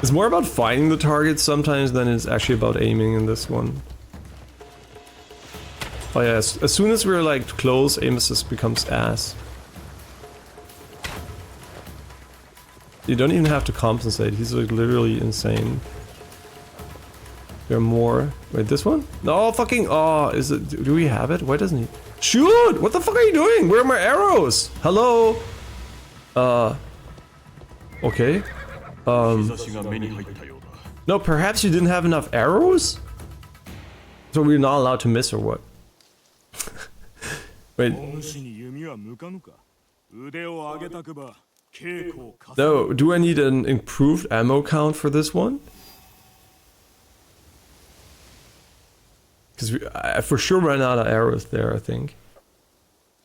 It's more about finding the targets sometimes than it's actually about aiming in this one. Oh yeah, as soon as we're like close, aim assist becomes ass. You don't even have to compensate, he's like literally insane. There are more. Wait, this one? No, fucking, oh, is it, do we have it? Why doesn't he? Shoot! What the fuck are you doing? Where are my arrows? Hello? Okay. No, perhaps you didn't have enough arrows? So we're not allowed to miss or what? Wait. No, do I need an improved ammo count for this one? Because I for sure ran out of arrows there, I think.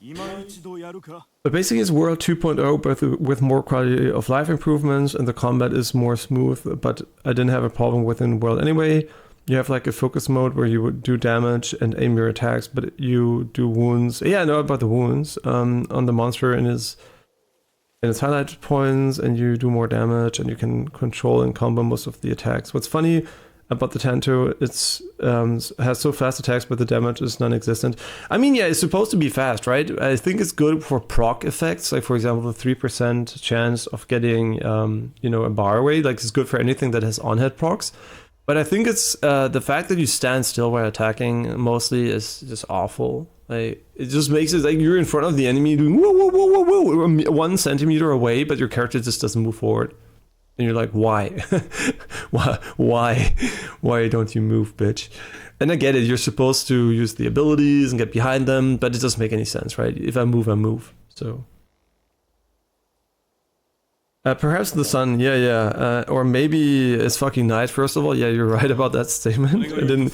But basically it's World 2.0, but with more quality of life improvements, and the combat is more smooth, but I didn't have a problem within World anyway. You have like a focus mode where you would do damage and aim your attacks, but you do wounds. Yeah, I know about the wounds on the monster in its highlight points, and you do more damage, and you can control and combo most of the attacks. What's funny about the Tanto, it's has so fast attacks, but the damage is non-existent. I mean, yeah, it's supposed to be fast, right? I think it's good for proc effects, like for example, the 3% chance of getting, you know, a bar away. Like it's good for anything that has on-hit procs. But I think it's the fact that you stand still while attacking mostly is just awful. Like it just makes it like you're in front of the enemy doing whoa, whoa, whoa, whoa, whoa, 1 centimeter away, but your character just doesn't move forward. And you're like, why? Why don't you move, bitch? And I get it, you're supposed to use the abilities and get behind them, but it doesn't make any sense, right? If I move, so. Perhaps the sun, yeah. Or maybe it's fucking night, first of all. Yeah, you're right about that statement. I didn't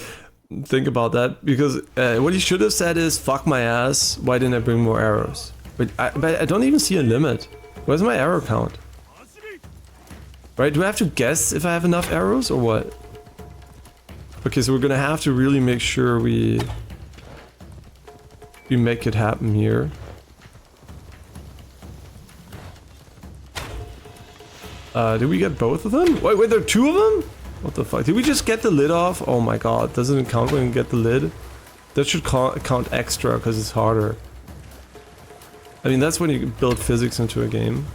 think about that, because what you should have said is, fuck my ass, why didn't I bring more arrows? But I don't even see a limit. Where's my arrow count? Right, do I have to guess if I have enough arrows or what? Okay, so we're gonna have to really make sure we make it happen here. Did we get both of them? Wait, there are 2 of them? What the fuck? Did we just get the lid off? Oh my god, doesn't it count when you get the lid? That should count extra because it's harder. I mean, that's when you build physics into a game.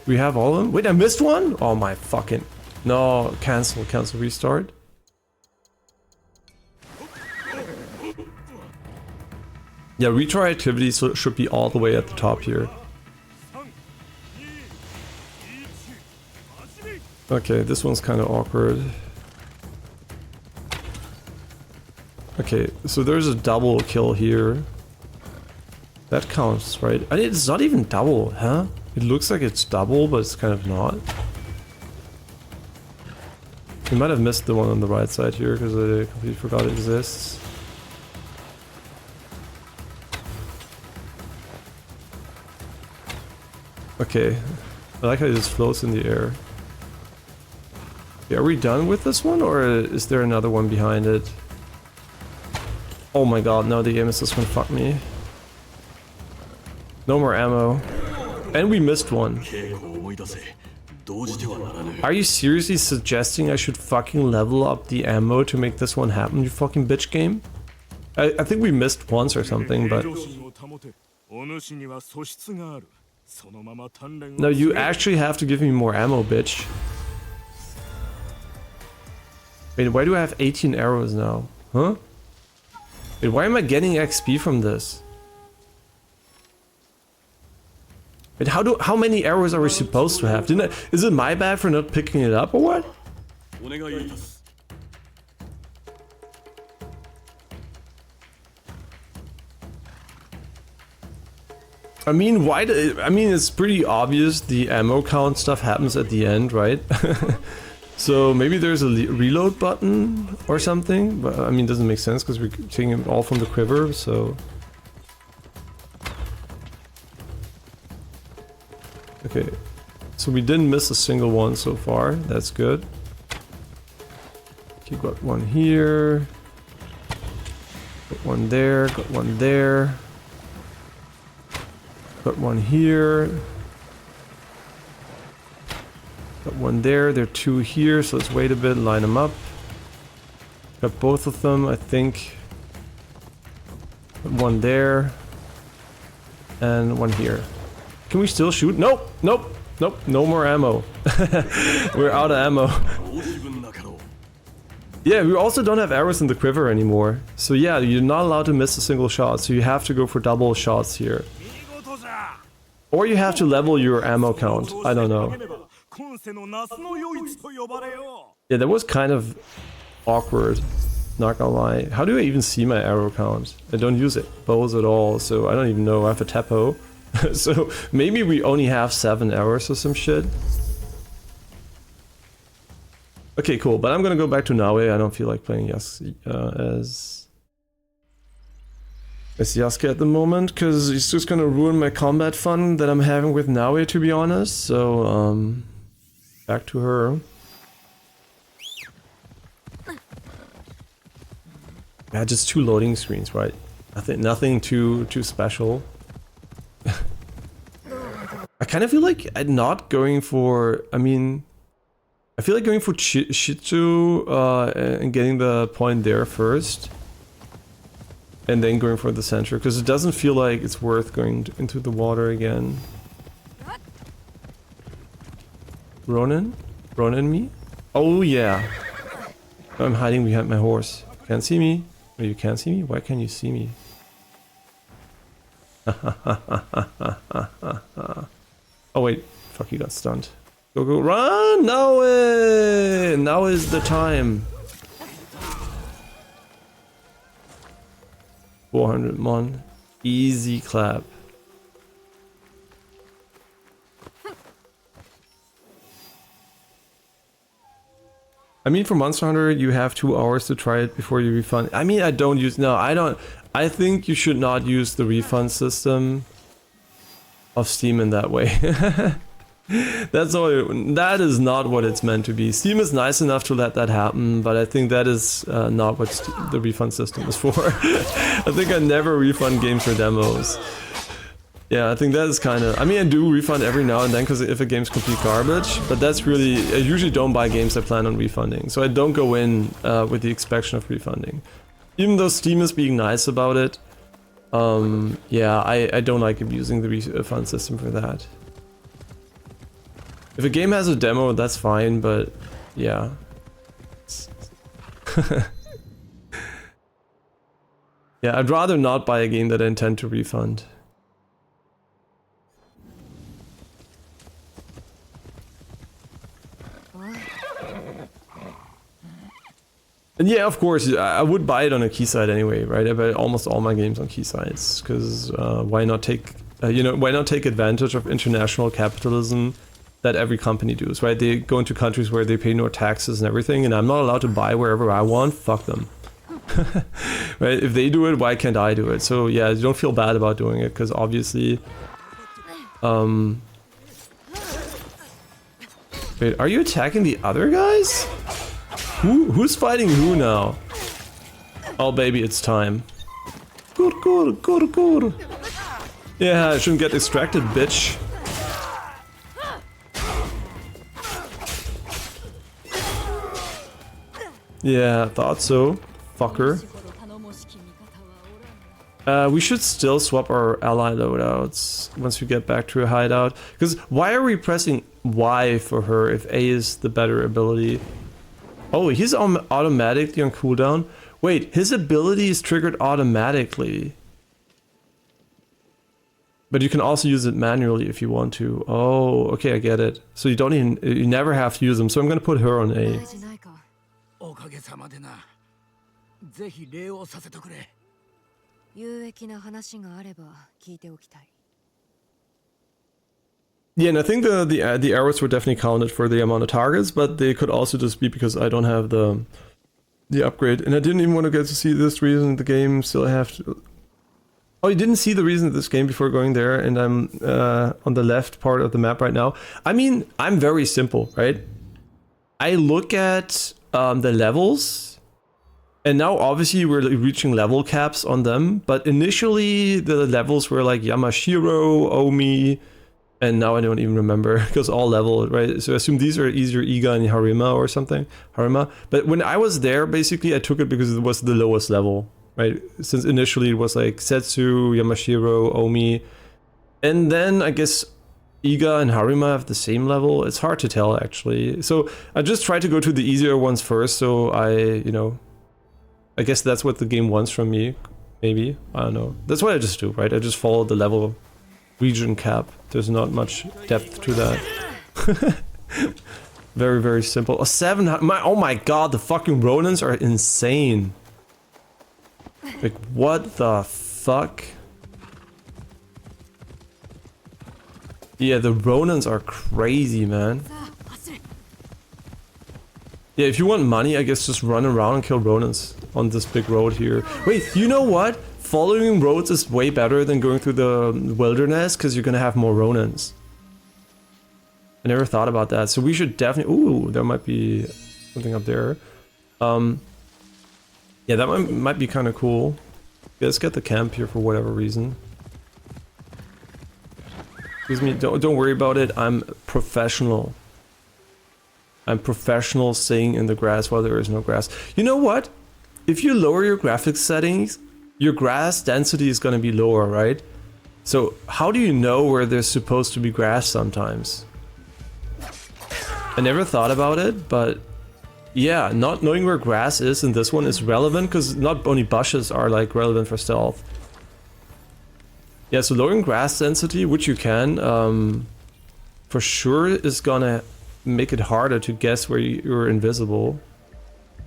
We have all of them? Wait, I missed one? Oh my fucking... No, cancel, restart. Yeah, retry activities should be all the way at the top here. Okay, this one's kind of awkward. Okay, so there's a double kill here. That counts, right? I mean, it's not even double, huh? It looks like it's double, but it's kind of not. We might have missed the one on the right side here, because I completely forgot it exists. Okay, I like how it just floats in the air. Okay, are we done with this one, or is there another one behind it? Oh my god, no, the aim assist gonna fuck me. No more ammo. And we missed one. Are you seriously suggesting I should fucking level up the ammo to make this one happen, you fucking bitch game? I think we missed once or something, but... No, you actually have to give me more ammo, bitch. Wait, why do I have 18 arrows now? Huh? Wait, why am I getting XP from this? Wait, how many arrows are we supposed to have? Is it my bad for not picking it up or what? I mean, I mean, it's pretty obvious the ammo count stuff happens at the end, right? So maybe there's a reload button or something, but I mean, it doesn't make sense because we're taking it all from the quiver, so... Okay, so we didn't miss a single one so far, that's good. Okay, got one here. Got one there, got one there. Got one here. Got one there, there are two here, so let's wait a bit and line them up. Got both of them, I think. Got one there. And one here. Can we still shoot? Nope, nope, nope, no more ammo. We're out of ammo. Yeah, we also don't have arrows in the quiver anymore. So yeah, you're not allowed to miss a single shot, so you have to go for double shots here. Or you have to level your ammo count, I don't know. Yeah, that was kind of awkward, not gonna lie. How do I even see my arrow count? I don't use it bows at all, so I don't even know. I have a tempo. So maybe we only have 7 arrows or some shit. Okay, cool, but I'm gonna go back to Naue. I don't feel like playing as Yasuke at the moment, because he's just gonna ruin my combat fun that I'm having with Naue, to be honest. So, back to her. Yeah, just 2 loading screens, right? Nothing too special. I kind of feel like I'm not going for... I mean... I feel like going for Shitsu and getting the point there first. And then going for the center, because it doesn't feel like it's worth going into the water again. Ronin? Ronin me? Oh yeah. I'm hiding behind my horse. Can't see me. Oh, you can't see me? Why can't you see me? Oh wait. Fuck, you got stunned. Go, go, run! Now Now is the time. 400 mon. Easy clap. I mean, for Monster Hunter, you have 2 hours to try it before you refund. I mean, I don't use... No, I don't... I think you should not use the refund system of Steam in that way. That's all. That is not what it's meant to be. Steam is nice enough to let that happen, but I think that is not what the refund system is for. I think I never refund games for demos. Yeah, I think that is kind of... I mean, I do refund every now and then because if a game's complete garbage, but that's really... I usually don't buy games I plan on refunding, so I don't go in with the expectation of refunding. Even though Steam is being nice about it, yeah, I don't like abusing the refund system for that. If a game has a demo, that's fine, but yeah. Yeah, I'd rather not buy a game that I intend to refund. And yeah, of course, I would buy it on a key site anyway, right? I buy almost all my games on key sites, because why not take, you know, why not take advantage of international capitalism that every company does, right? They go into countries where they pay no taxes and everything, and I'm not allowed to buy wherever I want. Fuck them. Right? If they do it, why can't I do it? So yeah, you don't feel bad about doing it, because obviously... Wait, are you attacking the other guys? Who's fighting who now? Oh baby, it's time. Good. Yeah, I shouldn't get distracted, bitch. Yeah, thought so. Fucker. We should still swap our ally loadouts once we get back to a hideout. Because why are we pressing Y for her if A is the better ability? Oh, he's automatically on cooldown. Wait, his ability is triggered automatically. But you can also use it manually if you want to. Oh, okay, I get it. So you don't even, you never have to use them. So I'm gonna put her on A. おかげさまでな。ぜひ礼をさせてくれ。有益な話があれば聞いておきたい。 Yeah, and I think the arrows were definitely counted for the amount of targets, but they could also just be because I don't have the upgrade. And I didn't even want to get to see this reason in the game, so I have to... Oh, you didn't see the reason of this game before going there, and I'm on the left part of the map right now. I mean, I'm very simple, right? I look at the levels, and now obviously we're reaching level caps on them, but initially the levels were like Yamashiro, Omi, and now I don't even remember, because all level, right? So I assume these are easier Iga and Harima or something, Harima. But when I was there, basically I took it because it was the lowest level, right? Since initially it was like Setsu, Yamashiro, Omi, and then I guess Iga and Harima have the same level. It's hard to tell actually. So I just tried to go to the easier ones first, so I guess that's what the game wants from me, maybe, I don't know. That's what I just do, right? I just follow the level region cap. There's not much depth to that. Very, very simple. A 700. Oh my god, the fucking Ronins are insane. Like, what the fuck? Yeah, the Ronins are crazy, man. Yeah, if you want money, I guess just run around and kill Ronins on this big road here. Wait, you know what? Following roads is way better than going through the wilderness because you're gonna have more Ronins. I never thought about that, so we should definitely... Ooh, there might be something up there. Yeah, that might be kind of cool. Yeah, let's get the camp here for whatever reason. Excuse me, don't worry about it. I'm professional. I'm professional staying in the grass while there is no grass. You know what? If you lower your graphics settings, your grass density is going to be lower, right? So how do you know where there's supposed to be grass sometimes? I never thought about it, but yeah, not knowing where grass is in this one is relevant because not only bushes are like relevant for stealth. Yeah, so lowering grass density, which you can, for sure is gonna make it harder to guess where you're invisible.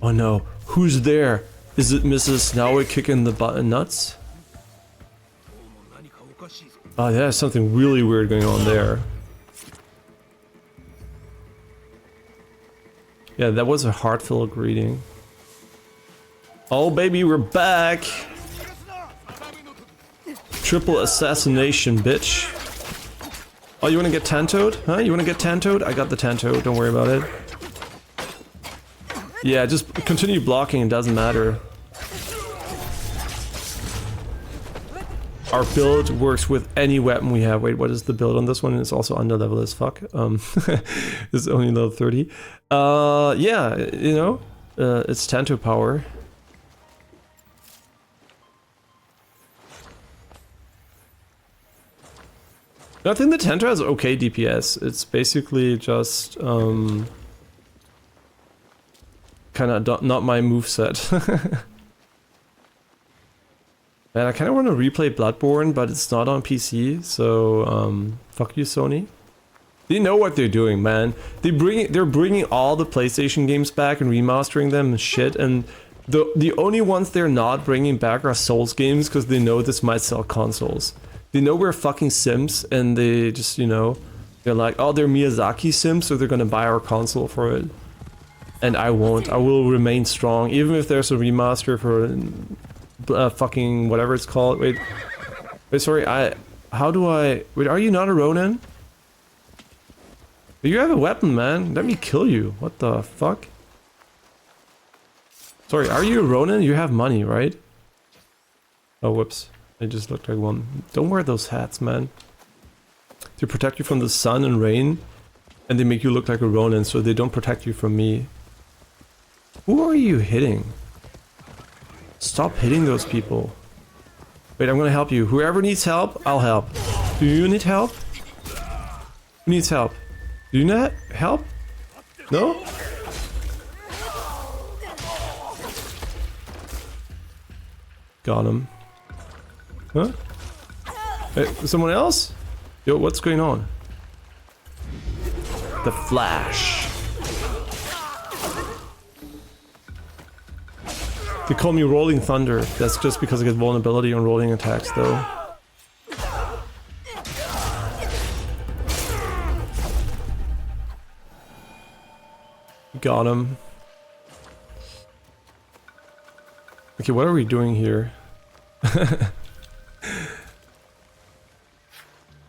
Oh no, who's there? Is it Mrs. Snowy kicking the button nuts? Oh, there's something really weird going on there. Yeah, that was a heartfelt greeting. Oh baby, we're back! Triple assassination, bitch. Oh, you wanna get tantoed? Huh? You wanna get tantoed? I got the tanto, don't worry about it. Yeah, just continue blocking, it doesn't matter. Our build works with any weapon we have. Wait, what is the build on this one? It's also under level as fuck. It's only level 30. Yeah, you know, it's tanto power. I think the Tanto has okay DPS. It's basically just kind of not my moveset. And I kind of want to replay Bloodborne, but it's not on PC, so fuck you, Sony. They know what they're doing, man. They're bringing all the PlayStation games back and remastering them and shit, and the only ones they're not bringing back are Souls games because they know this might sell consoles. They know we're fucking Sims, and they just, you know, they're like, oh, they're Miyazaki Sims, so they're gonna buy our console for it. And I won't. I will remain strong, even if there's a remaster for fucking whatever it's called. Wait, sorry, how do I... Wait, are you not a Ronin? You have a weapon, man. Let me kill you. What the fuck? Sorry, are you a Ronin? You have money, right? Oh, whoops. I just looked like one. Don't wear those hats, man. They protect you from the sun and rain, and they make you look like a Ronin, so they don't protect you from me. Who are you hitting? Stop hitting those people. Wait, I'm gonna help you. Whoever needs help, I'll help. Do you need help? Who needs help? Do you not help? No? Got him. Huh? Hey, someone else? Yo, what's going on? The Flash. They call me Rolling Thunder. That's just because I get vulnerability on rolling attacks, though. Got him. Okay, what are we doing here?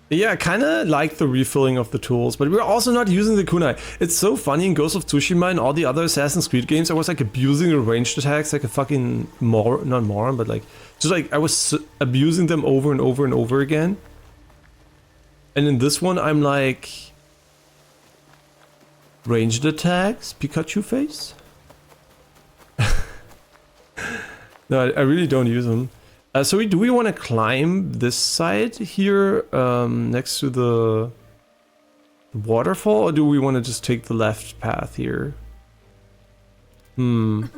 Yeah, I kind of like the refilling of the tools, but we're also not using the kunai. It's so funny in Ghost of Tsushima and all the other Assassin's Creed games, I was like abusing the ranged attacks like a fucking not moron, but like, just like I was abusing them over and over and over again. And in this one, I'm like, ranged attacks, Pikachu face? No, I really don't use them. So do we want to climb this side here next to the waterfall, or do we want to just take the left path here? It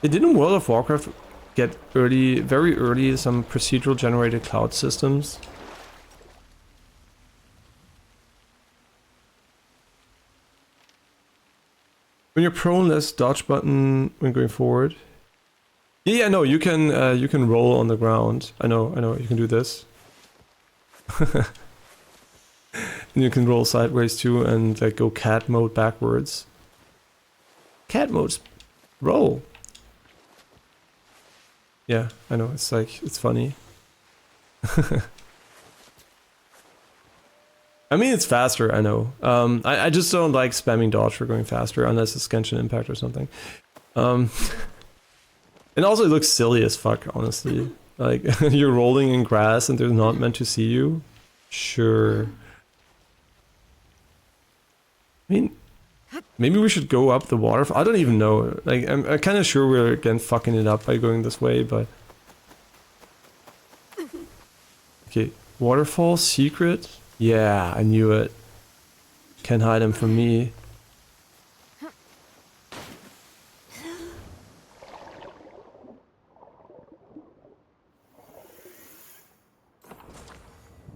didn't World of Warcraft get very early, some procedural generated cloud systems? When you're prone, less dodge button when going forward. Yeah, no, you can roll on the ground. I know, you can do this. And you can roll sideways too and like go cat mode backwards. Cat mode's roll. Yeah, I know, it's like, it's funny. I mean, it's faster, I know. I just don't like spamming dodge for going faster unless it's Genshin Impact or something. And also it looks silly as fuck, honestly. Like, you're rolling in grass and they're not meant to see you? Sure. I mean, maybe we should go up the waterfall. I don't even know. Like, I'm kind of sure we're again fucking it up by going this way, but... Okay, waterfall, secret? Yeah, I knew it. Can't hide them from me.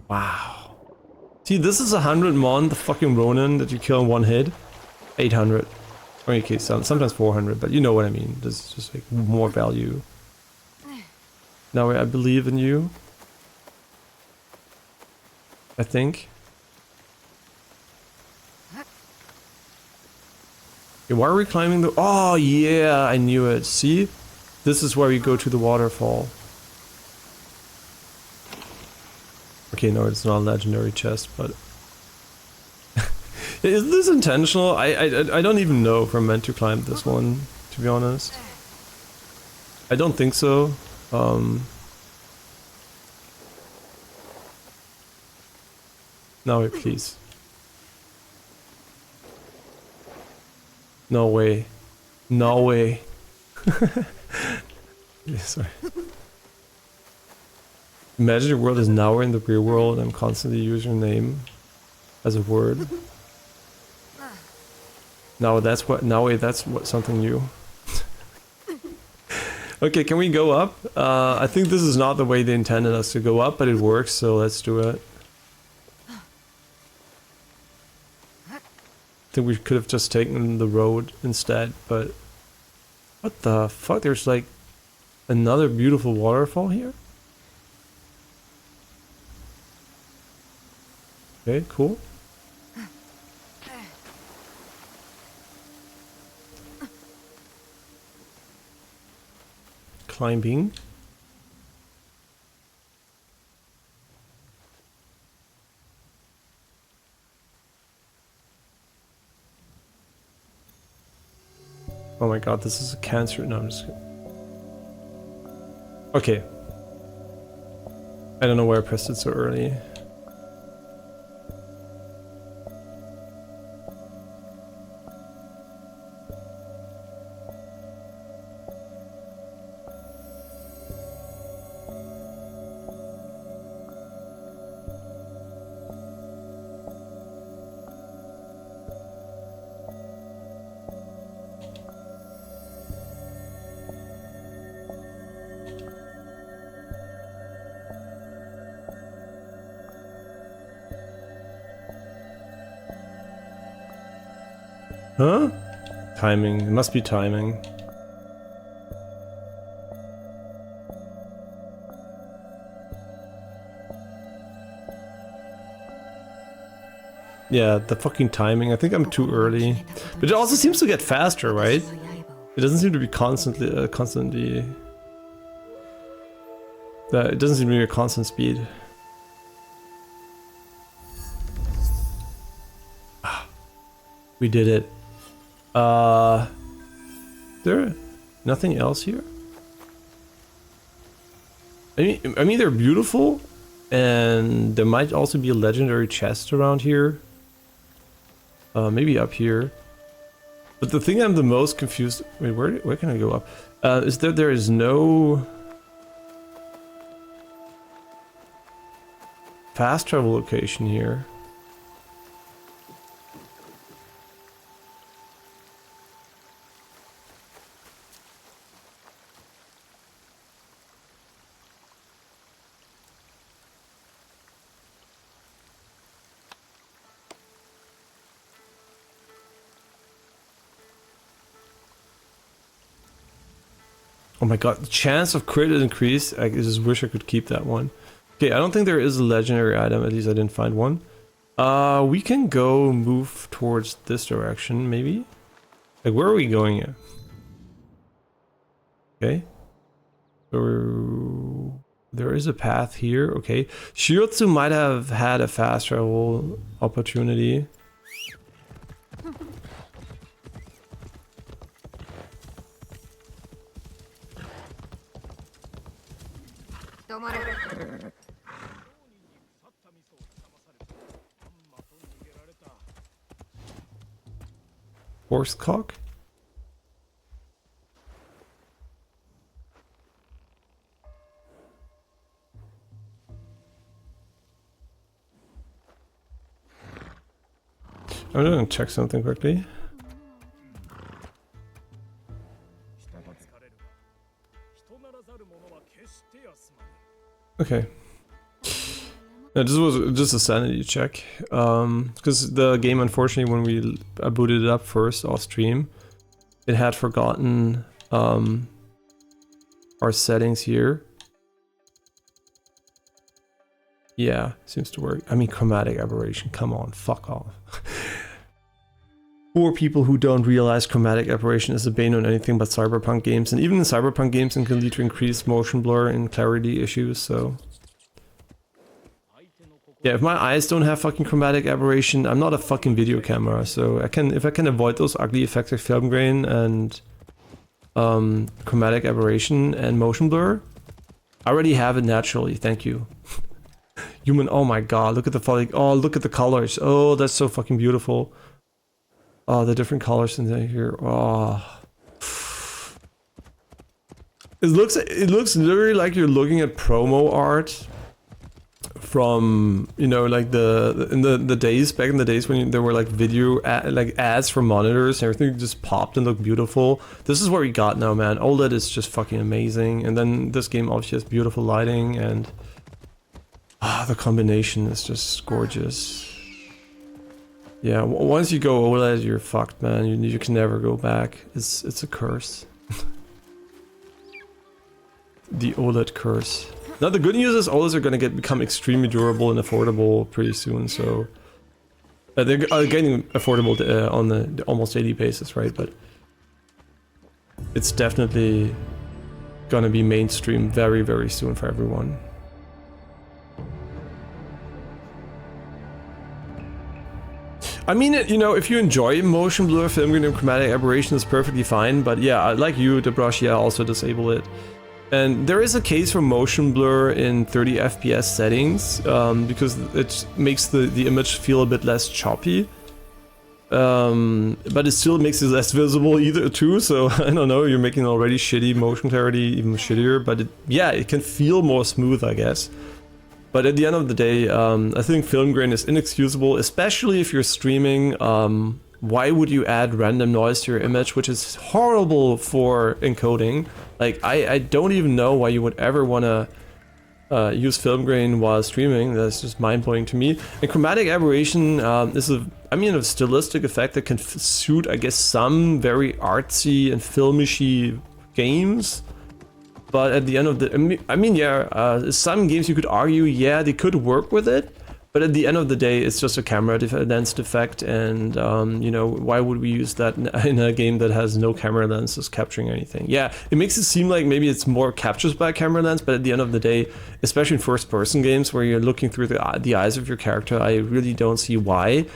Wow. See, this is 100 mon, the fucking Ronin that you kill in one hit. 800. Okay, sometimes 400, but you know what I mean. This is just like more value. Now I believe in you. I think. Okay, why are we climbing the... Oh yeah, I knew it. See? This is where we go to the waterfall. Okay, no, it's not a legendary chest, but... Is this intentional? I don't even know if we're meant to climb this one, to be honest. I don't think so. No, please. No way. No way. Yeah, sorry. Imagine your world is now in the real world and I'm constantly using your name as a word. Now that's what something new. Okay, can we go up? I think this is not the way they intended us to go up, but it works, so let's do it. I think we could have just taken the road instead, but... What the fuck? There's like another beautiful waterfall here? Okay, cool. Climbing. Oh my god, this is a cancer. No, I'm just kidding. Okay. I don't know why I pressed it so early. Huh? Timing. It must be timing. Yeah, the fucking timing. I think I'm too early. But it also seems to get faster, right? It doesn't seem to be constantly, it doesn't seem to be a constant speed. We did it. There nothing else here? I mean they're beautiful, and there might also be a legendary chest around here. Maybe up here. But the thing I'm the most confused. Wait, where can I go up? Is that there is no fast travel location here. Oh my god, the chance of crit increase. I just wish I could keep that one. Okay, I don't think there is a legendary item, at least I didn't find one. We can go move towards this direction, maybe? Like, where are we going here? Okay. So, there is a path here, okay. Shiotsu might have had a fast travel opportunity. Horsecock? I'm gonna check something quickly. Okay. Yeah, this was just a sanity check. Because the game, unfortunately, when we booted it up first off stream, it had forgotten our settings here. Yeah, seems to work. I mean, chromatic aberration, come on, fuck off. For people who don't realize chromatic aberration is a bane on anything but cyberpunk games, and even in cyberpunk games it can lead to increased motion blur and clarity issues, so... Yeah, if my eyes don't have fucking chromatic aberration, I'm not a fucking video camera, so if I can avoid those ugly effects like film grain and chromatic aberration and motion blur, I already have it naturally, thank you. Human, oh my god, look at the folic, oh look at the colors, oh that's so fucking beautiful. Oh, the different colors in here, oh. It looks literally like you're looking at promo art from, you know, like the days back in the days when there were like video like ads for monitors and everything just popped and looked beautiful. This is what we got now, man. OLED is just fucking amazing, and then this game obviously has beautiful lighting, and the combination is just gorgeous. Yeah, once you go OLED, you're fucked, man. You can never go back. It's a curse. The OLED curse. Now the good news is OLEDs are gonna become extremely durable and affordable pretty soon. So they're getting affordable on the almost daily basis, right? But it's definitely gonna be mainstream very, very soon for everyone. I mean, you know, if you enjoy motion blur, film grain, and chromatic aberration, is perfectly fine. But yeah, like you, the brush, yeah, also disable it. And there is a case for motion blur in 30 FPS settings, because it makes the image feel a bit less choppy. But it still makes it less visible either too, so I don't know, you're making already shitty motion clarity even shittier, but yeah, it can feel more smooth, I guess. But at the end of the day, I think film grain is inexcusable, especially if you're streaming. Why would you add random noise to your image, which is horrible for encoding? Like, I don't even know why you would ever want to use film grain while streaming. That's just mind-blowing to me. And chromatic aberration is a stylistic effect that can suit, I guess, some very artsy and filmishy games. But at the end of the, some games you could argue, yeah, they could work with it. But at the end of the day, it's just a camera lens defect, and you know, why would we use that in a game that has no camera lenses capturing anything? Yeah, it makes it seem like maybe it's more captured by a camera lens, but at the end of the day, especially in first-person games where you're looking through the eyes of your character, I really don't see why.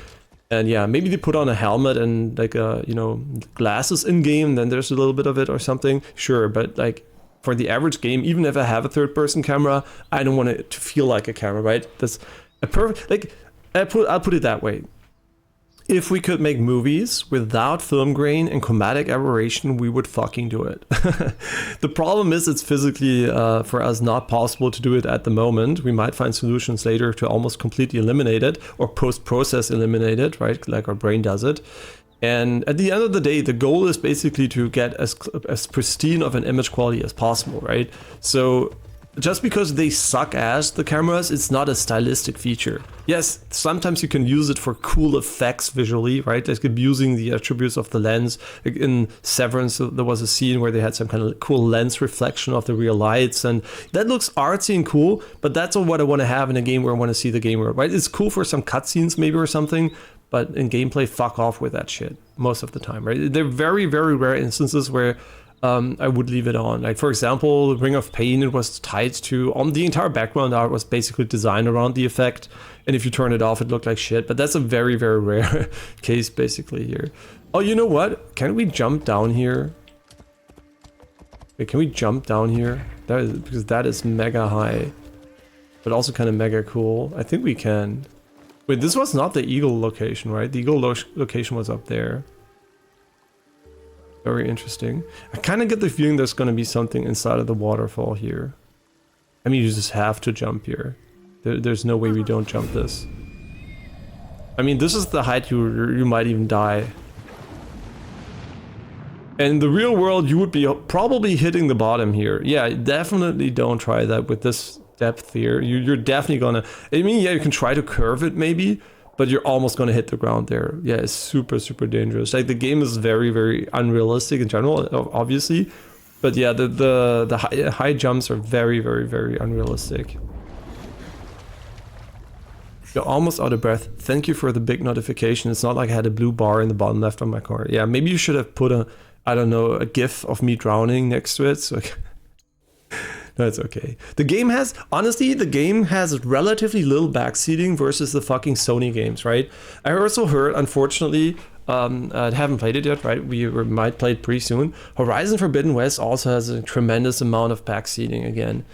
And yeah, maybe they put on a helmet and like you know, glasses in game, then there's a little bit of it or something. Sure, but like for the average game, even if I have a third-person camera, I don't want it to feel like a camera, right? That's a perfect, like, I'll put it that way. If we could make movies without film grain and chromatic aberration, we would fucking do it. The problem is it's physically, for us, not possible to do it at the moment. We might find solutions later to almost completely eliminate it, or post-process eliminate it, right? Like our brain does it. And at the end of the day, the goal is basically to get as pristine of an image quality as possible, right? So just because they suck ass, the cameras, it's not a stylistic feature. Yes, sometimes you can use it for cool effects visually, right? Like abusing the attributes of the lens. Like in Severance, there was a scene where they had some kind of cool lens reflection of the real lights, and that looks artsy and cool, but that's all what I want to have in a game where I want to see the gamer, right? It's cool for some cutscenes maybe or something, but in gameplay, fuck off with that shit most of the time, right? There are very, very rare instances where I would leave it on. Like, for example, Ring of Pain, it was tied to, the entire background art was basically designed around the effect, and if you turn it off, it looked like shit, but that's a very, very rare case, basically, here. Oh, you know what? Can we jump down here? Wait, can we jump down here? Because that is mega high, but also kind of mega cool. I think we can. Wait, this was not the eagle location, right? The eagle location was up there. Very interesting. I kind of get the feeling there's going to be something inside of the waterfall here. I mean, you just have to jump here. There's no way we don't jump this. I mean, this is the height you might even die. And in the real world, you would be probably hitting the bottom here. Yeah, definitely don't try that with this depth here. You're definitely gonna... I mean, yeah, you can try to curve it maybe, but you're almost gonna hit the ground there. Yeah, it's super, super dangerous. Like, the game is very, very unrealistic in general, obviously. But yeah, the high jumps are very, very, very unrealistic. You're almost out of breath. Thank you for the big notification. It's not like I had a blue bar in the bottom left of my car. Yeah, maybe you should have put a, I don't know, a GIF of me drowning next to it. So no, it's okay. The game has, honestly, the game has relatively little backseating versus the fucking Sony games, right? I also heard, unfortunately, I haven't played it yet, right? We might play it pretty soon. Horizon Forbidden West also has a tremendous amount of backseating again.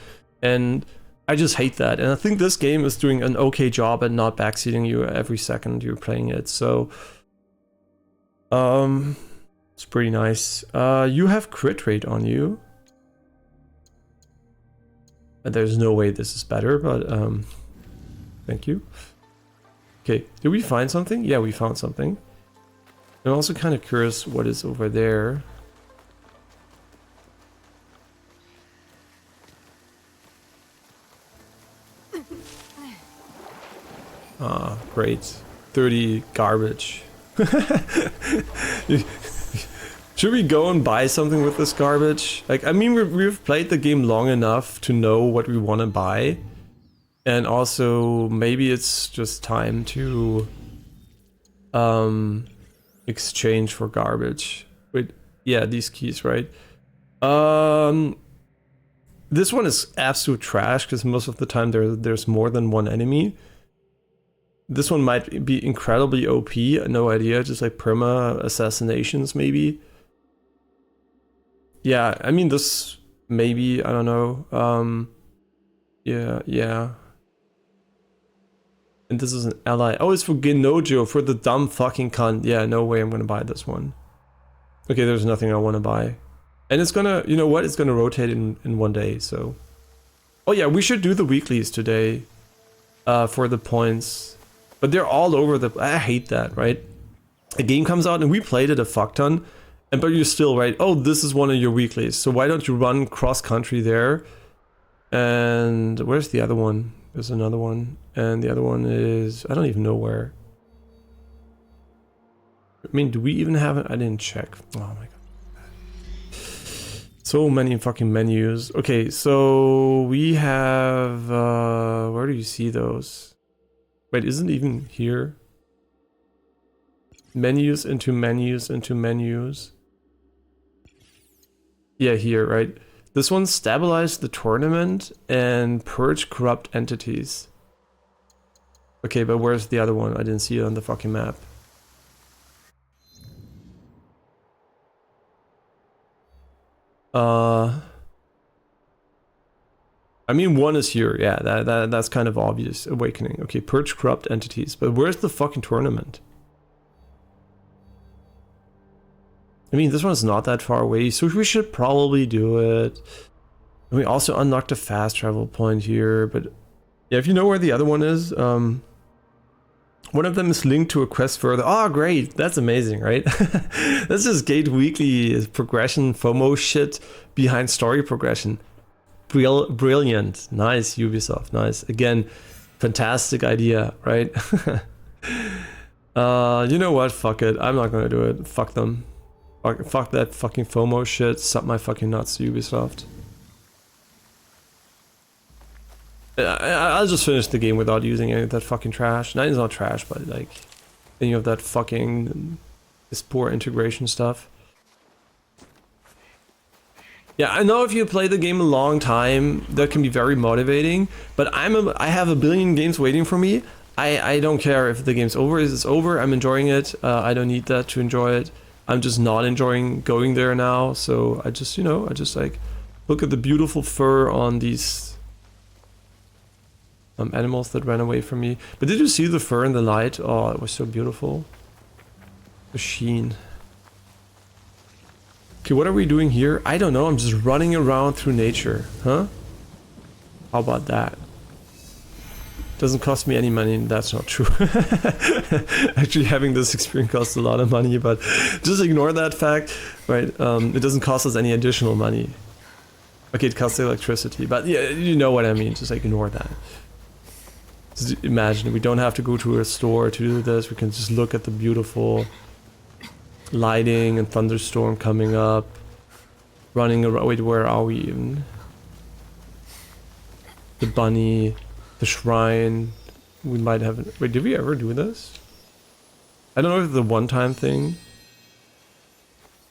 And I just hate that. And I think this game is doing an okay job at not backseating you every second you're playing it. So, it's pretty nice. You have crit rate on you. There's no way this is better, but thank you. Okay, did we find something? Yeah, we found something. I'm also kind of curious what is over there. Ah, great. 30 garbage. Should we go and buy something with this garbage? Like, I mean, we've played the game long enough to know what we want to buy. And also, maybe it's just time to exchange for garbage. Wait, yeah, these keys, right? This one is absolute trash because most of the time there's more than one enemy. This one might be incredibly OP, no idea, just like perma assassinations maybe. Yeah, I mean this maybe, I don't know. Yeah. And this is an ally. Oh, it's for Genojo, for the dumb fucking cunt. Yeah, no way I'm gonna buy this one. Okay, there's nothing I want to buy. And it's gonna, you know what, it's gonna rotate in one day, so. Oh yeah, we should do the weeklies today for the points. But they're all over the... I hate that, right? A game comes out and we played it a fuck ton. But you're still, right, oh, this is one of your weeklies. So why don't you run cross-country there? And where's the other one? There's another one. And the other one is... I don't even know where. I mean, do we even have it? I didn't check. Oh my god. So many fucking menus. Okay, so we have... where do you see those? Wait, isn't it even here? Menus into menus into menus. Yeah, here, right? This one, stabilize the tournament and purge corrupt entities. Okay, but where's the other one? I didn't see it on the fucking map. I mean, one is here. Yeah, that's kind of obvious. Awakening. Okay, purge corrupt entities. But where's the fucking tournament? I mean, this one's not that far away, so we should probably do it. And we also unlocked a fast travel point here, but yeah, if you know where the other one is, one of them is linked to a quest further. Oh, great. That's amazing, right? That's just Gate Weekly progression, FOMO shit behind story progression. Brilliant. Nice, Ubisoft. Nice. Again, fantastic idea, right? You know what? Fuck it. I'm not gonna do it. Fuck them. Fuck that fucking FOMO shit. Suck my fucking nuts, Ubisoft. I'll just finish the game without using any of that fucking trash. No, it's not trash, but like any of that fucking this poor integration stuff. Yeah, I know if you play the game a long time, that can be very motivating. But I have a billion games waiting for me. I don't care if the game's over. It's over. I'm enjoying it. I don't need that to enjoy it. I'm just not enjoying going there now. So I just, you know, I just like look at the beautiful fur on these animals that ran away from me. But did you see the fur in the light? Oh, it was so beautiful. The sheen. Okay, what are we doing here? I don't know. I'm just running around through nature. Huh? How about that? Doesn't cost me any money. That's not true. Actually, having this experience costs a lot of money, but just ignore that fact, right? It doesn't cost us any additional money. Okay, it costs electricity, but yeah, you know what I mean. Just ignore that. Just imagine we don't have to go to a store to do this. We can just look at the beautiful lighting and thunderstorm coming up, running around. Wait, where are we even? The bunny, the shrine. We might have. Wait, did we ever do this? I don't know if it's a one-time thing.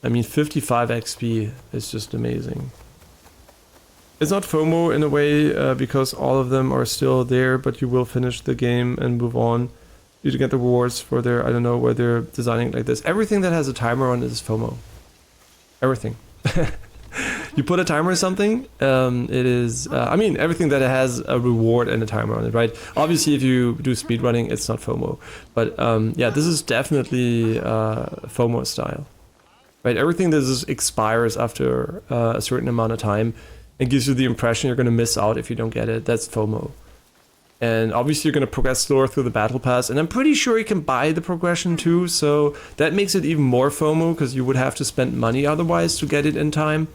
I mean, 55 XP is just amazing. It's not FOMO in a way because all of them are still there, but you will finish the game and move on. You get the rewards for their, I don't know, where they're designing it like this. Everything that has a timer on it is FOMO. Everything. You put a timer on something, it is, I mean, everything that has a reward and a timer on it, right? Obviously, if you do speedrunning, it's not FOMO. But yeah, this is definitely FOMO style. Right? Everything that just expires after a certain amount of time and gives you the impression you're going to miss out if you don't get it, that's FOMO. And obviously you're going to progress slower through the battle pass, and I'm pretty sure you can buy the progression too, so that makes it even more FOMO because you would have to spend money otherwise to get it in time.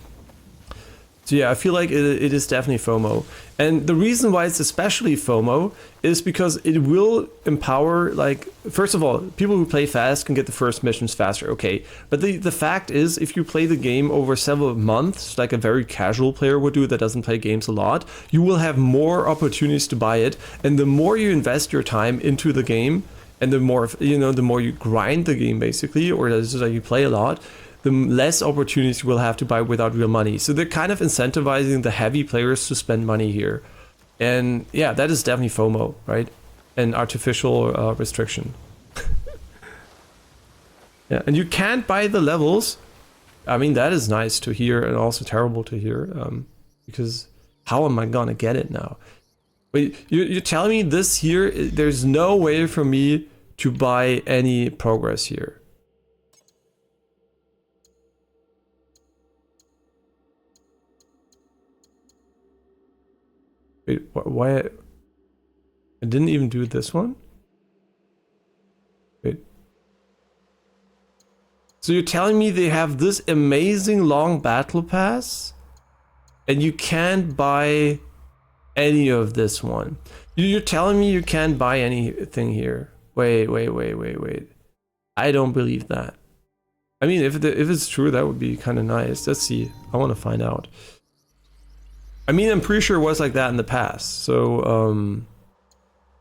So yeah, I feel like it is definitely FOMO. And the reason why it's especially FOMO is because it will empower, like, first of all, people who play fast can get the first missions faster, okay. But the fact is, if you play the game over several months, like a very casual player would do that doesn't play games a lot, you will have more opportunities to buy it. And the more you invest your time into the game, and the more, you know, the more you grind the game basically, or just like you play a lot, the less opportunities you will have to buy without real money. So they're kind of incentivizing the heavy players to spend money here. And yeah, that is definitely FOMO, right? An artificial restriction. Yeah, and you can't buy the levels. I mean, that is nice to hear and also terrible to hear. Because how am I gonna get it now? Wait, you're telling me this here, there's no way for me to buy any progress here? Wait, why? I didn't even do this one? Wait. So you're telling me they have this amazing long battle pass? And you can't buy any of this one. You're telling me you can't buy anything here? Wait. I don't believe that. I mean, if it's true, that would be kind of nice. Let's see. I want to find out. I mean, I'm pretty sure it was like that in the past. So,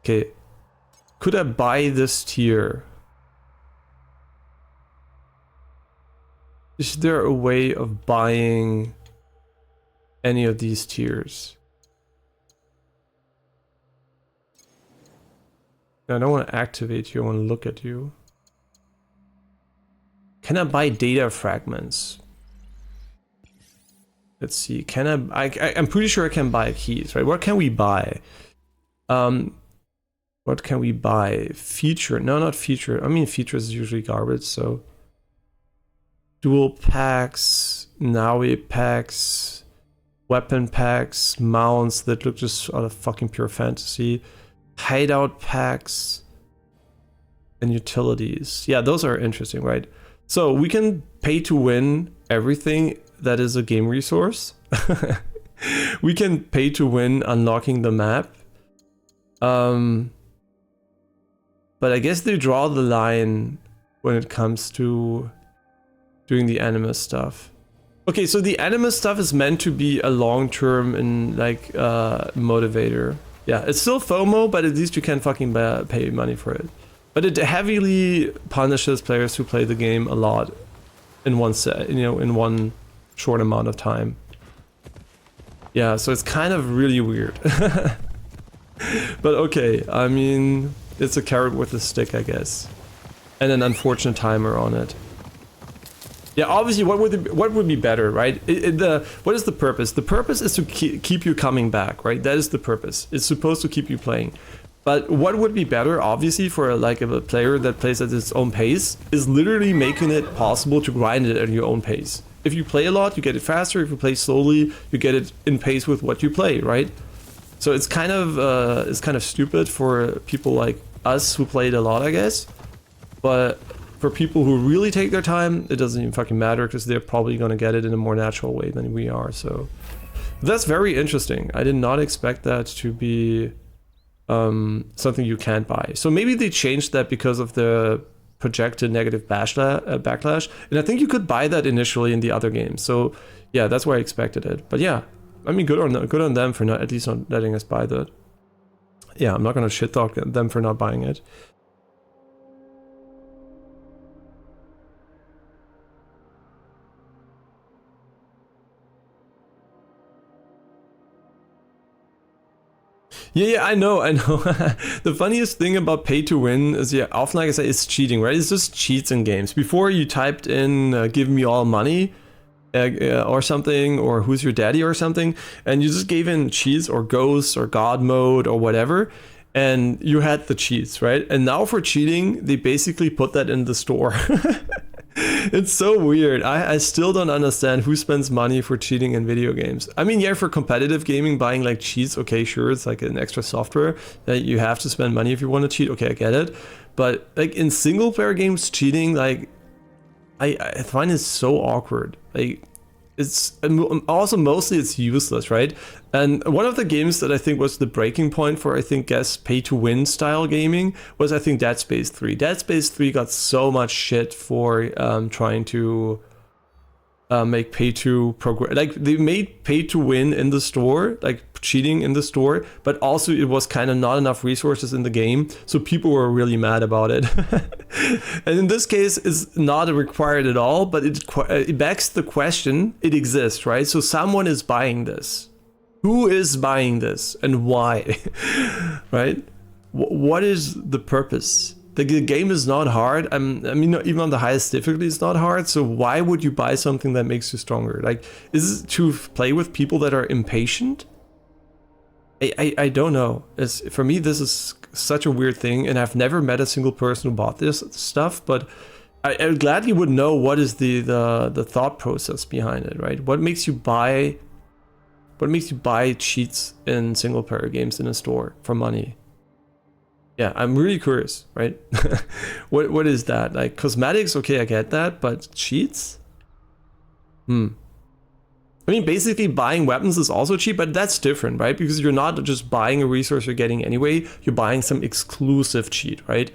okay. Could I buy this tier? Is there a way of buying any of these tiers? I don't want to activate you, I want to look at you. Can I buy data fragments? Let's see, can I'm pretty sure I can buy keys, right? What can we buy? What can we buy? Feature, no, not feature. I mean, features is usually garbage, so. Dual packs, Naui packs, weapon packs, mounts that look just out of fucking pure fantasy. Hideout packs and utilities. Yeah, those are interesting, right? So we can pay to win everything that is a game resource. We can pay to win unlocking the map. But I guess they draw the line when it comes to doing the animus stuff. Okay, so the animus stuff is meant to be a long-term and like motivator. Yeah, it's still FOMO, but at least you can fucking pay money for it. But it heavily punishes players who play the game a lot in one set, you know, in one short amount of time. Yeah, so it's kind of really weird. But okay, I mean, it's a carrot with a stick, I guess, and an unfortunate timer on it. Yeah, obviously, what would be better, right? What is the purpose? The purpose is to keep you coming back, right? That is the purpose. It's supposed to keep you playing. But what would be better, obviously, for like a player that plays at its own pace, is literally making it possible to grind it at your own pace. If you play a lot, you get it faster. If you play slowly, you get it in pace with what you play, right? So it's kind of stupid for people like us who played a lot, I guess. But for people who really take their time, it doesn't even fucking matter because they're probably going to get it in a more natural way than we are. So that's very interesting. I did not expect that to be something you can't buy. So maybe they changed that because of the projected negative backlash. And I think you could buy that initially in the other games. So yeah, that's why I expected it. But yeah, I mean, good on them for not, at least not letting us buy that. Yeah, I'm not going to shit talk them for not buying it. Yeah, I know. The funniest thing about pay to win is, yeah, often, like I said, it's cheating, right? It's just cheats in games. Before you typed in give me all money or something, or who's your daddy or something, and you just gave in cheats or ghosts or god mode or whatever, and you had the cheats, right? And now for cheating, they basically put that in the store. It's so weird. I still don't understand who spends money for cheating in video games. I mean, yeah, for competitive gaming, buying like cheats, okay, sure, it's like an extra software that you have to spend money if you want to cheat. Okay, I get it. But like in single player games, cheating, like I find it so awkward. Like it's also mostly it's useless, right? And one of the games that I think was the breaking point for, I think, pay to win style gaming was, I think, Dead Space 3. Dead Space 3 got so much shit for trying to make pay to progress. Like they made pay to win in the store, like cheating in the store, but also it was kind of not enough resources in the game, so people were really mad about it. And in this case, it's not required at all, but it begs the question. It exists, right? So someone is buying this. Who is buying this and why? Right? What is the purpose? The game is not hard. I mean, even on the highest difficulty, it's not hard. So why would you buy something that makes you stronger? Like, is it to play with people that are impatient? I don't know. For me, this is such a weird thing, and I've never met a single person who bought this stuff. But I gladly would know what is the thought process behind it, right? What makes you buy? What makes you buy cheats in single player games in a store for money? Yeah, I'm really curious, right? What is that? Like cosmetics, okay, I get that, but cheats? I mean, basically buying weapons is also cheap, but that's different, right? Because you're not just buying a resource you're getting anyway, you're buying some exclusive cheat, right?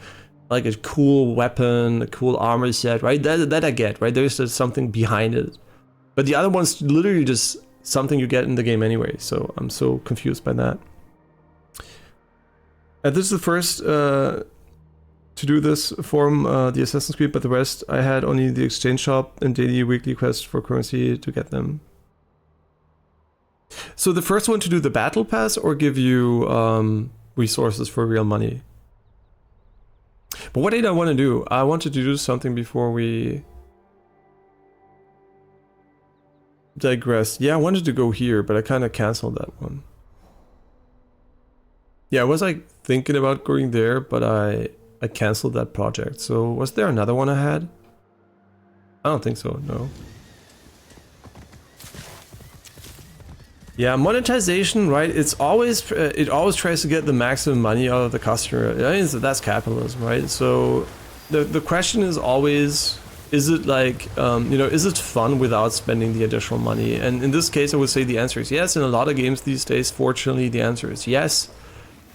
Like a cool weapon, a cool armor set, right? That I get, right? There's just something behind it. But the other one's literally just something you get in the game anyway, so I'm so confused by that. And this is the first to do this from the Assassin's Creed, but the rest I had only the exchange shop and daily weekly quest for currency to get them. So the first one to do the battle pass or give you resources for real money. But what did I want to do? I wanted to do something before we digress. Yeah, I wanted to go here, but I kind of canceled that one. Yeah, I was like thinking about going there, but I canceled that project. So was there another one I had? I don't think so, no. Yeah, monetization, right? It's always it always tries to get the maximum money out of the customer. I mean, that's capitalism, right? So the question is always, is it like is it fun without spending the additional money? And in this case, I would say the answer is yes. In a lot of games these days, fortunately, the answer is yes.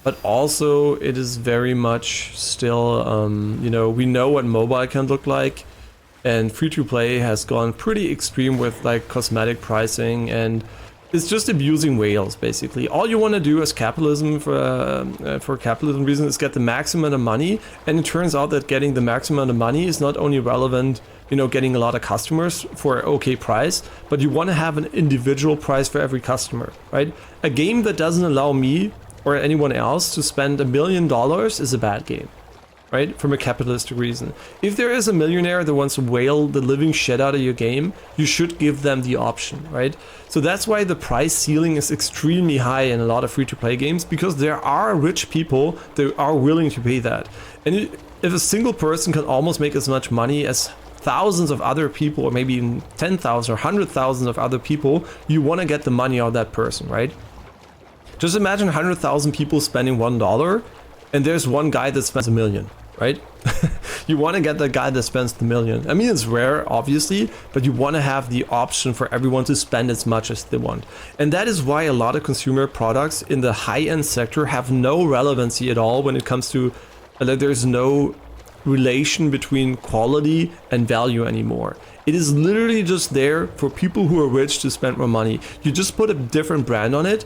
But also, it is very much still, we know what mobile can look like, and free-to-play has gone pretty extreme with like cosmetic pricing, and it's just abusing whales basically. All you want to do as capitalism for capitalism reasons is get the maximum amount of money, and it turns out that getting the maximum amount of money is not only relevant, getting a lot of customers for an okay price, but you want to have an individual price for every customer, right? A game that doesn't allow me or anyone else to spend $1 million is a bad game, right? From a capitalistic reason. If there is a millionaire that wants to whale the living shit out of your game, you should give them the option, right? So that's why the price ceiling is extremely high in a lot of free-to-play games, because there are rich people that are willing to pay that. And if a single person can almost make as much money as thousands of other people, or maybe even 10,000 or 100,000 of other people, you want to get the money out of that person, right? Just imagine 100,000 people spending $1, and there's one guy that spends $1 million, right? You want to get the guy that spends the $1 million. I mean, it's rare, obviously, but you want to have the option for everyone to spend as much as they want. And that is why a lot of consumer products in the high-end sector have no relevancy at all when it comes to, there's no relation between quality and value anymore. It is literally just there for people who are rich to spend more money. You just put a different brand on it,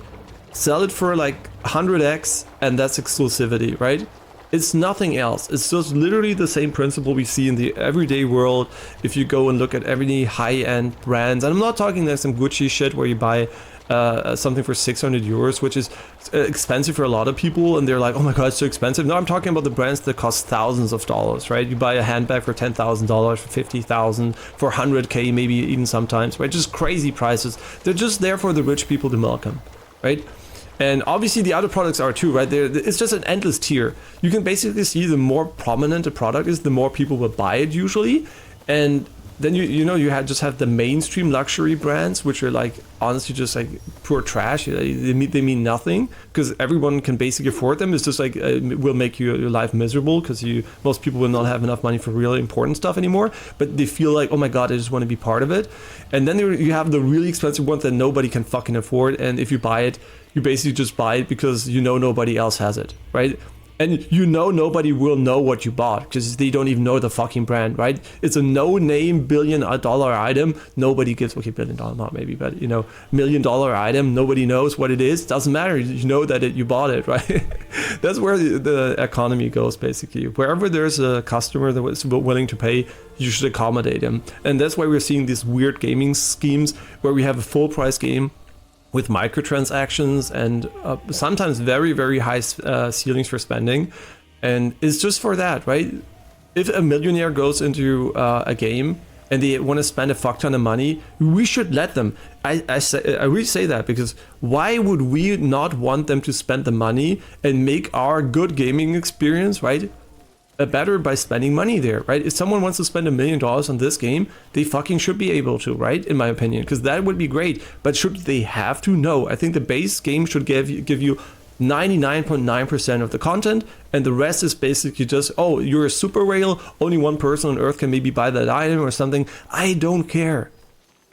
sell it for like 100x, and that's exclusivity, right? It's nothing else. It's just literally the same principle we see in the everyday world. If you go and look at every high-end brands, and I'm not talking like some Gucci shit where you buy something for 600 euros, which is expensive for a lot of people, and they're like, oh my god, it's so expensive. No, I'm talking about the brands that cost thousands of dollars, right? You buy a handbag for $10,000, for 50,000, for 100k, maybe even sometimes, right? Just crazy prices. They're just there for the rich people to milk them, right? And obviously the other products are too, right? It's just an endless tier. You can basically see the more prominent a product is, the more people will buy it usually. And then you just have the mainstream luxury brands, which are like honestly just like pure trash. They mean nothing because everyone can basically afford them. It's just like it will make your life miserable because most people will not have enough money for really important stuff anymore. But they feel like, oh my god, I just want to be part of it. And then you have the really expensive ones that nobody can fucking afford. And if you buy it, you basically just buy it because nobody else has it, right? And nobody will know what you bought because they don't even know the fucking brand, right? It's a no-name $1 billion item. Nobody gives, okay, $1 billion, not maybe, but $1 million item. Nobody knows what it is. Doesn't matter. You know that you bought it, right? That's where the economy goes, basically. Wherever there's a customer that was willing to pay, you should accommodate him. And that's why we're seeing these weird gaming schemes where we have a full price game with microtransactions and sometimes very, very high ceilings for spending. And it's just for that, right? If a millionaire goes into a game and they want to spend a fuck ton of money, we should let them. I really say that because why would we not want them to spend the money and make our good gaming experience, right, better by spending money there, right? If someone wants to spend $1 million on this game, they fucking should be able to, right? In my opinion, because that would be great. But should they have to? No. I think the base game should give you 99.9% of the content, and the rest is basically just, oh, you're a super whale, only one person on Earth can maybe buy that item or something. I don't care.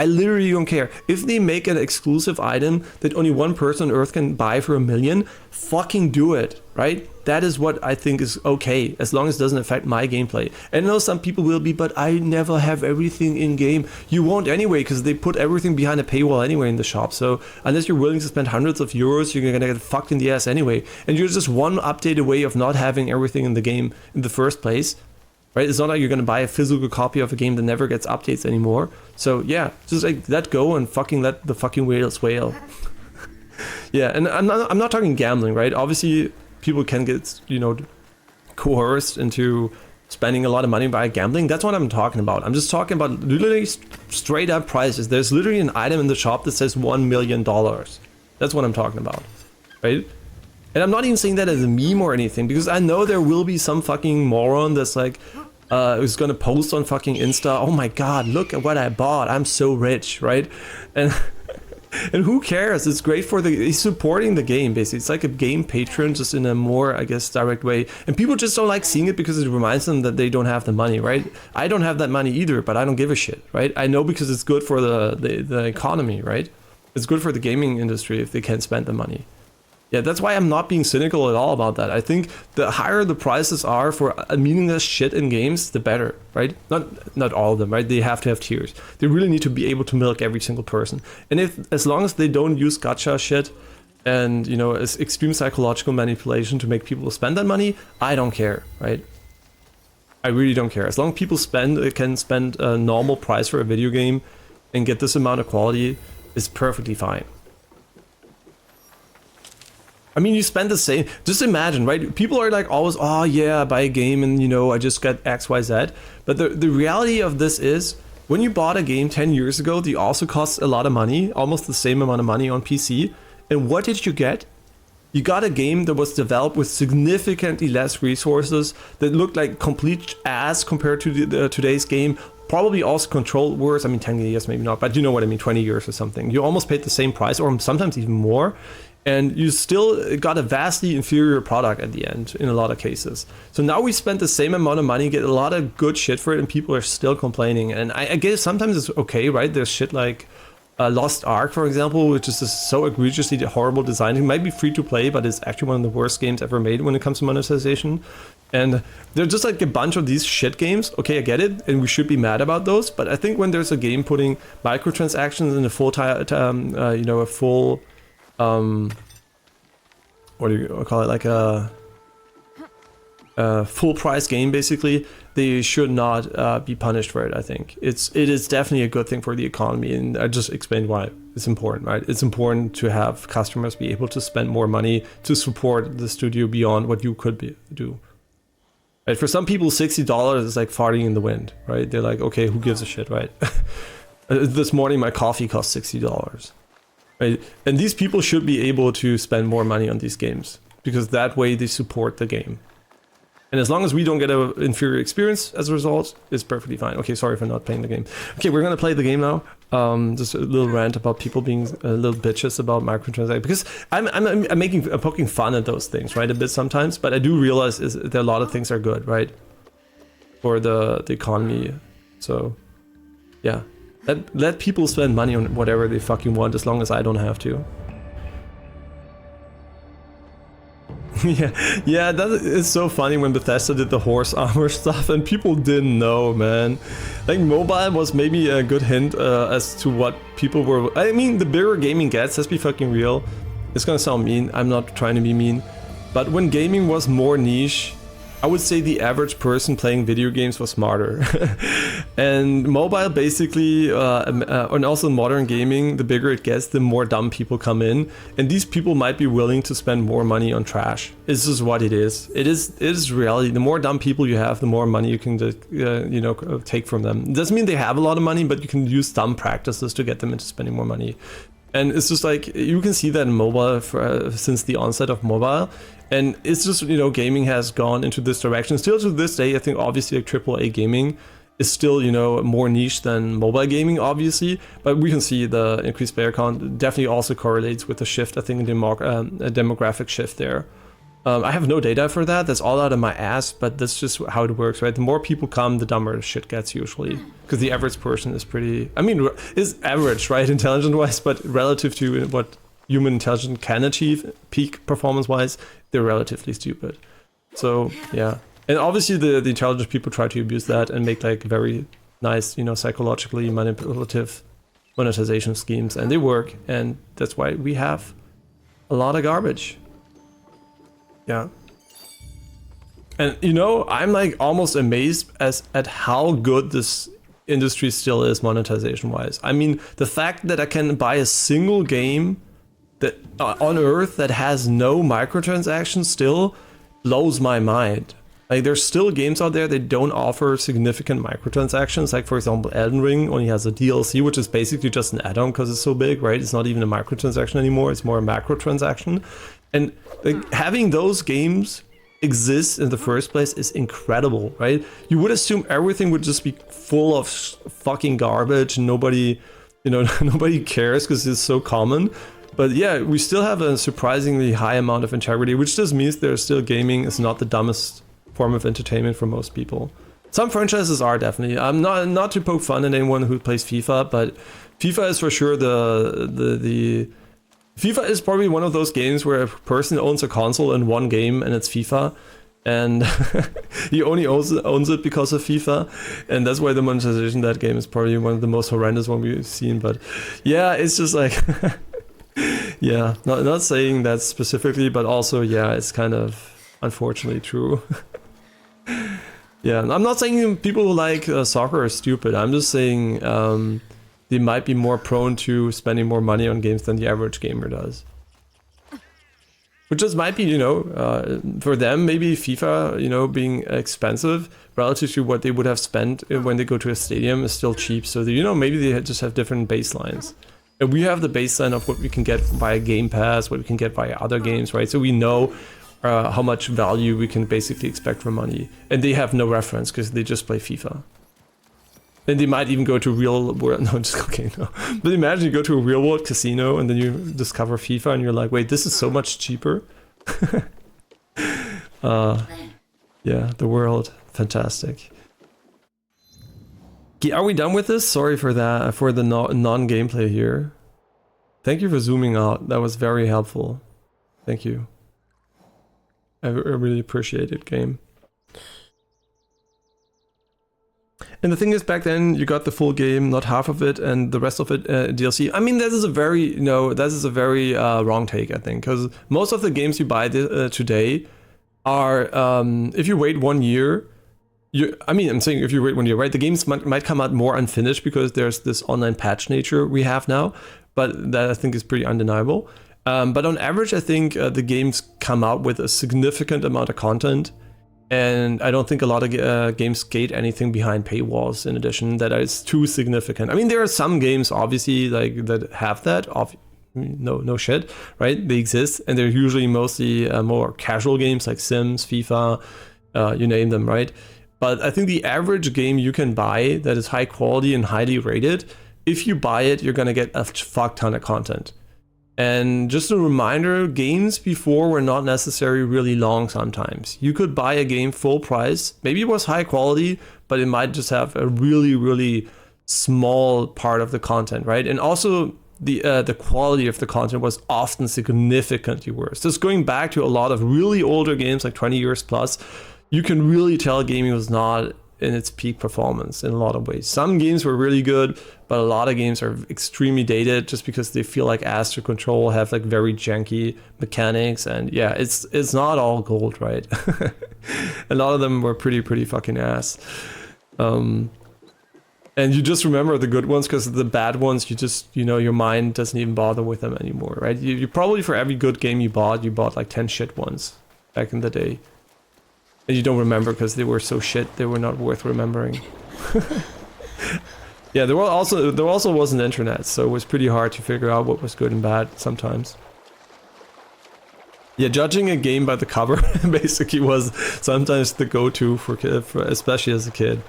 I literally don't care. If they make an exclusive item that only one person on Earth can buy for $1 million, fucking do it, right? That is what I think is okay, as long as it doesn't affect my gameplay. And I know some people will be, but I never have everything in game. You won't anyway, because they put everything behind a paywall anyway in the shop. So unless you're willing to spend hundreds of euros, you're gonna get fucked in the ass anyway. And you're just one update away of not having everything in the game in the first place. Right? It's not like you're gonna buy a physical copy of a game that never gets updates anymore. So yeah, just like let go and fucking let the fucking whales wail. Yeah, and I'm not talking gambling, right? Obviously, people can get, you know, coerced into spending a lot of money by gambling. That's what I'm talking about. I'm just talking about literally straight up prices. There's literally an item in the shop that says $1 million. That's what I'm talking about, right? And I'm not even saying that as a meme or anything, because I know there will be some fucking moron that's like, who's gonna post on fucking Insta, oh my god, look at what I bought, I'm so rich, right? And and who cares? It's great for he's supporting the game, basically. It's like a game patron, just in a more, I guess, direct way. And people just don't like seeing it because it reminds them that they don't have the money, right? I don't have that money either, but I don't give a shit, right? I know because it's good for the economy, right? It's good for the gaming industry if they can spend the money. Yeah, that's why I'm not being cynical at all about that. I think the higher the prices are for a meaningless shit in games, the better, right? Not all of them, right? They have to have tiers. They really need to be able to milk every single person. And as long as they don't use gacha shit and, you know, extreme psychological manipulation to make people spend that money, I don't care, right? I really don't care. As long as people can spend a normal price for a video game and get this amount of quality, it's perfectly fine. I mean, you spend the same, just imagine, right? People are like always, oh yeah, I buy a game and, you know, I just got X, Y, Z. But the reality of this is, when you bought a game 10 years ago, they also cost a lot of money, almost the same amount of money on PC. And what did you get? You got a game that was developed with significantly less resources, that looked like complete ass compared to today's game. Probably also controlled worse. I mean, 10 years maybe not, but you know what I mean, 20 years or something. You almost paid the same price, or sometimes even more. And you still got a vastly inferior product at the end in a lot of cases. So now we spent the same amount of money, get a lot of good shit for it, and people are still complaining. And I guess sometimes it's okay, right? There's shit like Lost Ark, for example, which is just so egregiously horrible design. It might be free to play, but it's actually one of the worst games ever made when it comes to monetization. And they're just like a bunch of these shit games. Okay, I get it, and we should be mad about those. But I think when there's a game putting microtransactions in a full, you know, a full what do you call it, like a full price game, basically, they should not be punished for it. I think it is definitely a good thing for the economy, and I just explained why it's important, right? It's important to have customers be able to spend more money to support the studio beyond what you could do. Right? For some people, $60 is like farting in the wind, right? They're like, okay, who gives a shit, right? This morning my coffee cost $60. Right? And these people should be able to spend more money on these games, because that way they support the game. And as long as we don't get an inferior experience as a result, it's perfectly fine. Okay, sorry for not playing the game. Okay, we're gonna play the game now. Just a little rant about people being little bitches about microtransactions, because I'm poking fun at those things, right, a bit sometimes. But I do realize that a lot of things are good, right, for the economy. So yeah. Let people spend money on whatever they fucking want, as long as I don't have to. yeah, that is so funny when Bethesda did the horse armor stuff and people didn't know, man. Like, mobile was maybe a good hint as to what people were. I mean, the bigger gaming gets, let's be fucking real. It's gonna sound mean, I'm not trying to be mean. But when gaming was more niche, I would say the average person playing video games was smarter. And mobile basically, and also modern gaming, the bigger it gets, the more dumb people come in. And these people might be willing to spend more money on trash. This is what it is. It is reality. The more dumb people you have, the more money you can you know, take from them. It doesn't mean they have a lot of money, but you can use dumb practices to get them into spending more money. And it's just like, you can see that in mobile since the onset of mobile. And it's just, you know, gaming has gone into this direction. Still to this day, I think obviously like AAA gaming is still, you know, more niche than mobile gaming, obviously. But we can see the increased player count definitely also correlates with the shift, I think, in a demographic shift there. I have no data for that. That's all out of my ass, but that's just how it works, right? The more people come, the dumber the shit gets usually. Because the average person is pretty... I mean, is average, right? Intelligent-wise, but relative to what human intelligence can achieve, peak performance-wise, they're relatively stupid. So, yeah. And obviously the intelligent people try to abuse that and make like very nice, you know, psychologically manipulative monetization schemes, and they work, and that's why we have a lot of garbage. Yeah. And you know, I'm like almost amazed at how good this industry still is monetization wise. I mean, the fact that I can buy a single game that on Earth that has no microtransactions still blows my mind. Like, there's still games out there that don't offer significant microtransactions. Like, for example, Elden Ring only has a DLC, which is basically just an add-on because it's so big, right? It's not even a microtransaction anymore. It's more a macro transaction. And like, having those games exist in the first place is incredible, right? You would assume everything would just be full of fucking garbage and nobody, you know, nobody cares because it's so common. But yeah, we still have a surprisingly high amount of integrity, which just means there's still gaming is not the dumbest form of entertainment for most people. Some franchises are definitely. I'm not to poke fun at anyone who plays FIFA, but FIFA is for sure the FIFA is probably one of those games where a person owns a console in one game and it's FIFA, and he only owns it because of FIFA, and that's why the monetization of that game is probably one of the most horrendous one we've seen. But yeah, it's just like yeah, not saying that specifically, but also yeah, it's kind of unfortunately true. Yeah, I'm not saying people who like soccer are stupid. I'm just saying they might be more prone to spending more money on games than the average gamer does. Which just might be, you know, for them, maybe FIFA, you know, being expensive relative to what they would have spent when they go to a stadium is still cheap. So, you know, maybe they just have different baselines. And we have the baseline of what we can get via Game Pass, what we can get via other games, right? So we know how much value we can basically expect for money. And they have no reference because they just play FIFA. And they might even go to real world, no, just okay, no. But imagine you go to a real world casino and then you discover FIFA and you're like, wait, this is so much cheaper. Yeah, the world, fantastic. Are we done with this? Sorry for that, for the non-gameplay here. Thank you for zooming out, that was very helpful. Thank you. I really appreciate it, game. And the thing is, back then you got the full game, not half of it, and the rest of it DLC. I mean, this is a very, you know, that is a very wrong take, I think, because most of the games you buy today are, if you wait 1 year, I'm saying if you wait 1 year, right? The games might come out more unfinished because there's this online patch nature we have now, but that I think is pretty undeniable. But on average, I think the games come out with a significant amount of content. And I don't think a lot of games skate anything behind paywalls in addition that is too significant. I mean, there are some games obviously like that have that. No shit, right? They exist, and they're usually mostly more casual games like Sims, FIFA, you name them, right? But I think the average game you can buy that is high quality and highly rated, if you buy it, you're gonna get a fuck ton of content. And just a reminder, games before were not necessarily really long sometimes. You could buy a game full price, maybe it was high quality, but it might just have a really, really small part of the content, right? And also the quality of the content was often significantly worse. Just going back to a lot of really older games, like 20 years plus, you can really tell gaming was not in its peak performance in a lot of ways. Some games were really good, but a lot of games are extremely dated just because they feel like ass to control, have like very janky mechanics, and yeah, it's not all gold, right? A lot of them were pretty fucking ass. And you just remember the good ones because the bad ones, you just, you know, your mind doesn't even bother with them anymore, right? You probably, for every good game you bought like 10 shit ones back in the day. And you don't remember because they were so shit, they were not worth remembering. Yeah, there also wasn't internet, so it was pretty hard to figure out what was good and bad sometimes. Yeah, judging a game by the cover basically was sometimes the go-to for especially as a kid.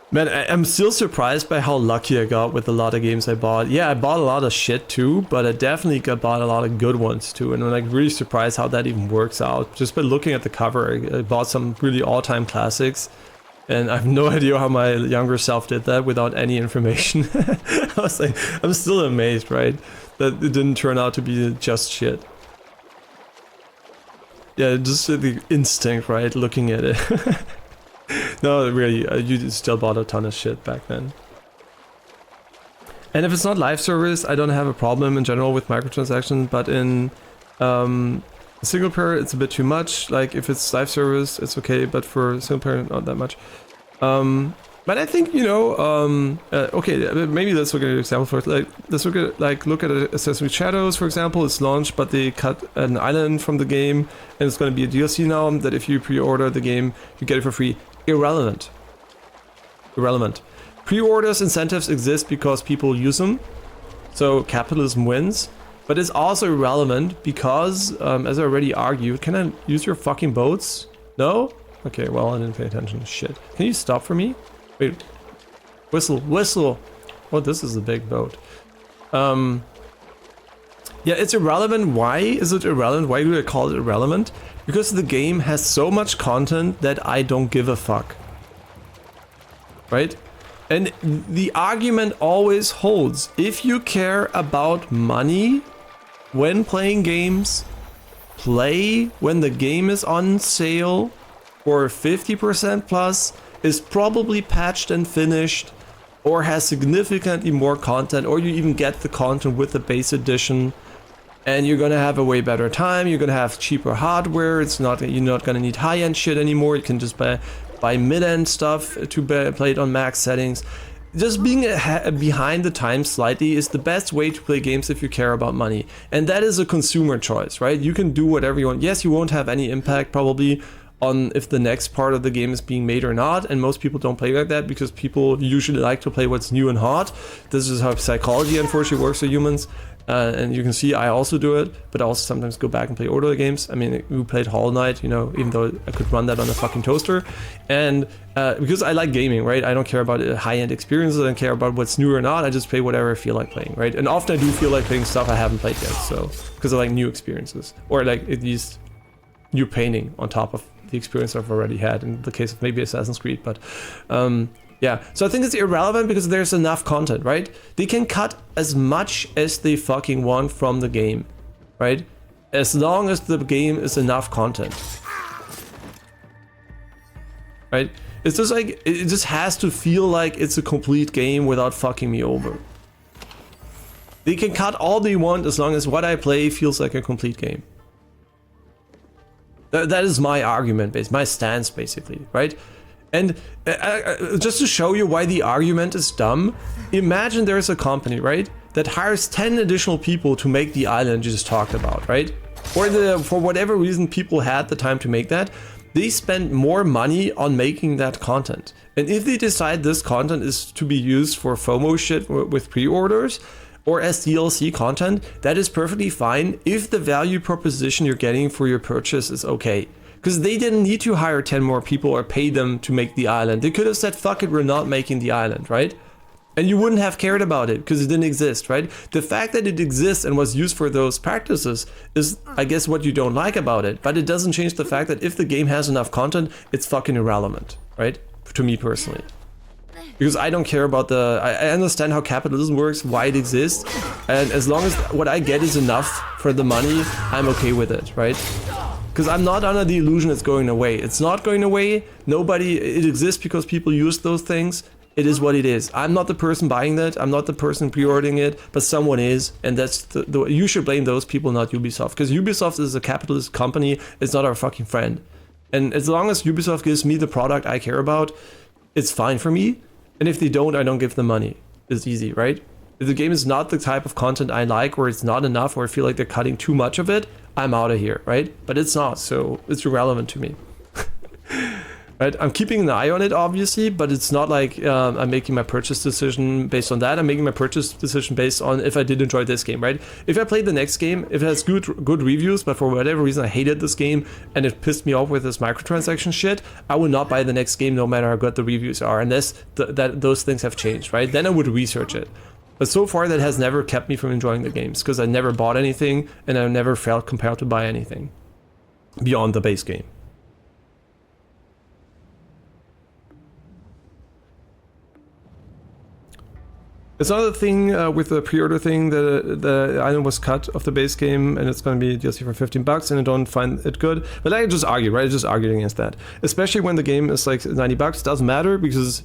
Man, I'm still surprised by how lucky I got with a lot of games I bought. Yeah, I bought a lot of shit too, but I definitely bought a lot of good ones too. And I'm like really surprised how that even works out. Just by looking at the cover, I bought some really all-time classics. And I have no idea how my younger self did that without any information. I was like, I'm still amazed, right? That it didn't turn out to be just shit. Yeah, just the instinct, right? Looking at it. No, really, you still bought a ton of shit back then. And if it's not live service, I don't have a problem in general with microtransactions, but in single player, it's a bit too much. Like, if it's live service, it's okay, but for single player, not that much. But I think, you know, okay, maybe let's look at an example first. Like, let's look at Assassin's Creed Shadows, for example. It's launched, but they cut an island from the game, and it's going to be a DLC now that if you pre-order the game, you get it for free. Irrelevant. Pre-orders incentives exist because people use them, so capitalism wins. But it's also irrelevant because, as I already argued, can I use your fucking boats? No? Okay, well, I didn't pay attention. Shit. Can you stop for me? Wait. Whistle. Oh, this is a big boat. Yeah, it's irrelevant. Why is it irrelevant? Why do I call it irrelevant? Because the game has so much content that I don't give a fuck. Right? And the argument always holds. If you care about money when playing games, play when the game is on sale for 50% plus, is probably patched and finished, or has significantly more content, or you even get the content with the base edition, and you're gonna have a way better time. You're gonna have cheaper hardware. You're not gonna need high-end shit anymore. You can just buy mid-end stuff to play it on max settings. Just being behind the times slightly is the best way to play games if you care about money. And that is a consumer choice, right? You can do whatever you want. Yes, you won't have any impact probably on if the next part of the game is being made or not, and most people don't play like that because people usually like to play what's new and hot. This is how psychology unfortunately works for humans. And you can see I also do it, but I also sometimes go back and play older games. I mean, we played Hollow Knight, you know, even though I could run that on a fucking toaster. And because I like gaming, right? I don't care about high-end experiences. I don't care about what's new or not. I just play whatever I feel like playing, right? And often I do feel like playing stuff I haven't played yet, so because I like new experiences, or like at least new painting on top of the experience I've already had. In the case of maybe Assassin's Creed, but yeah, so I think it's irrelevant because there's enough content, right? They can cut as much as they fucking want from the game, right? As long as the game is enough content, right? It's just like, it just has to feel like it's a complete game without fucking me over. They can cut all they want as long as what I play feels like a complete game. That is my argument, my stance, basically, right? And just to show you why the argument is dumb, imagine there's a company, right, that hires 10 additional people to make the island you just talked about, right? Or for whatever reason people had the time to make that, they spend more money on making that content. And if they decide this content is to be used for FOMO shit with pre-orders, or as DLC content, that is perfectly fine if the value proposition you're getting for your purchase is okay. Because they didn't need to hire 10 more people or pay them to make the island. They could have said, fuck it, we're not making the island, right? And you wouldn't have cared about it because it didn't exist, right? The fact that it exists and was used for those practices is, I guess, what you don't like about it. But it doesn't change the fact that if the game has enough content, it's fucking irrelevant, right? To me personally. Because I don't care about I understand how capitalism works, why it exists. And as long as what I get is enough for the money, I'm okay with it, right? Because I'm not under the illusion it's going away. It's not going away. It exists because people use those things. It is what it is. I'm not the person buying that. I'm not the person pre-ordering it, but someone is. And that's you should blame those people, not Ubisoft. Because Ubisoft is a capitalist company. It's not our fucking friend. And as long as Ubisoft gives me the product I care about, it's fine for me. And if they don't, I don't give them money. It's easy, right? If the game is not the type of content I like, or it's not enough, or I feel like they're cutting too much of it, I'm out of here, right? But it's not, so it's irrelevant to me. Right, I'm keeping an eye on it, obviously, but it's not like I'm making my purchase decision based on that. I'm making my purchase decision based on if I did enjoy this game, right? If I played the next game, if it has good reviews, but for whatever reason I hated this game and it pissed me off with this microtransaction shit, I would not buy the next game no matter how good the reviews are, unless those things have changed, right? Then I would research it. But so far that has never kept me from enjoying the games, because I never bought anything and I never felt compelled to buy anything beyond the base game. It's another thing with the pre-order thing that the item was cut of the base game and it's going to be DLC for $15 and I don't find it good. But I just argue, right? I just argued against that. Especially when the game is like $90. Doesn't matter because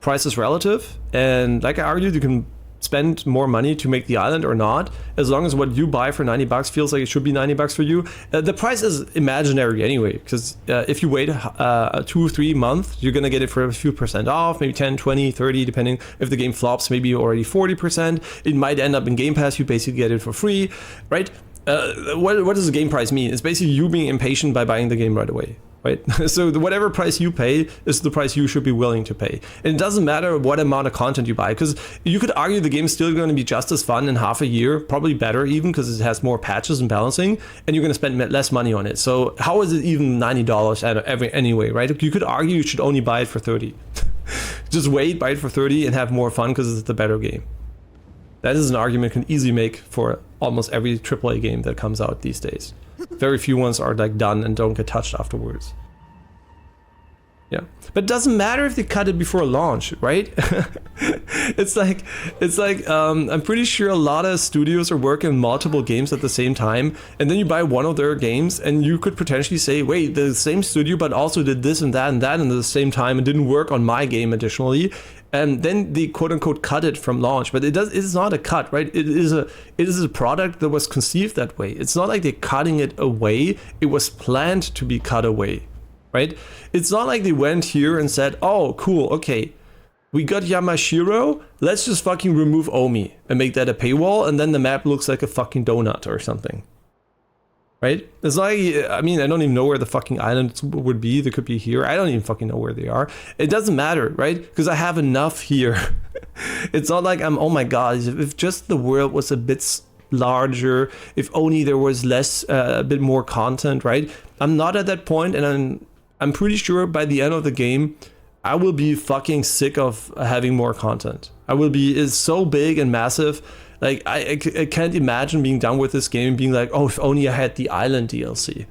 price is relative. And like I argued, you can spend more money to make the island or not, as long as what you buy for $90 feels like it should be $90 for you. The price is imaginary anyway, because if you wait 2 or 3 months, you're gonna get it for a few percent off, maybe 10, 20, 30, depending. If the game flops, maybe already 40%. It might end up in Game Pass, you basically get it for free, right? What does the game price mean? It's basically you being impatient by buying the game right away. Right? So whatever price you pay is the price you should be willing to pay. And it doesn't matter what amount of content you buy, because you could argue the game's still going to be just as fun in half a year, probably better even, because it has more patches and balancing, and you're going to spend less money on it. So how is it even $90 anyway, right? You could argue you should only buy it for $30. Just wait, buy it for $30 and have more fun because it's the better game. That is an argument you can easily make for almost every AAA game that comes out these days. Very few ones are like done and don't get touched afterwards. Yeah, but it doesn't matter if they cut it before launch, right? it's like I'm pretty sure a lot of studios are working on multiple games at the same time, and then you buy one of their games and you could potentially say, wait, the same studio but also did this and that at the same time and didn't work on my game additionally, and then they quote unquote cut it from launch. But it's not a cut, right? It is a product that was conceived that way. It's not like they're cutting it away. It was planned to be cut away. Right? It's not like they went here and said, oh, cool, okay, we got Yamashiro, let's just fucking remove Omi and make that a paywall, and then the map looks like a fucking donut or something. Right? It's like, I mean, I don't even know where the fucking islands would be. They could be here. I don't even fucking know where they are. It doesn't matter, right? Because I have enough here. It's not like I'm, oh my god, if just the world was a bit larger, if only there was less, a bit more content, right? I'm not at that point, and I'm pretty sure by the end of the game, I will be fucking sick of having more content. It's so big and massive. Like, I can't imagine being done with this game and being like, oh, if only I had the island DLC.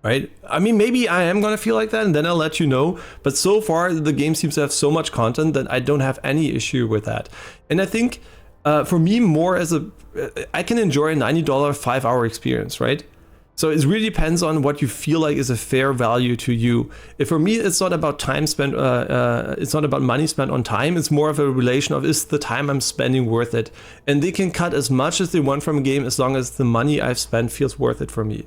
Right? I mean, maybe I am gonna feel like that and then I'll let you know. But so far, the game seems to have so much content that I don't have any issue with that. And I think, for me, more I can enjoy a $90 5-hour experience, right? So it really depends on what you feel like is a fair value to you. If for me, it's not about time spent, it's not about money spent on time. It's more of a relation of, is the time I'm spending worth it? And they can cut as much as they want from a game as long as the money I've spent feels worth it for me.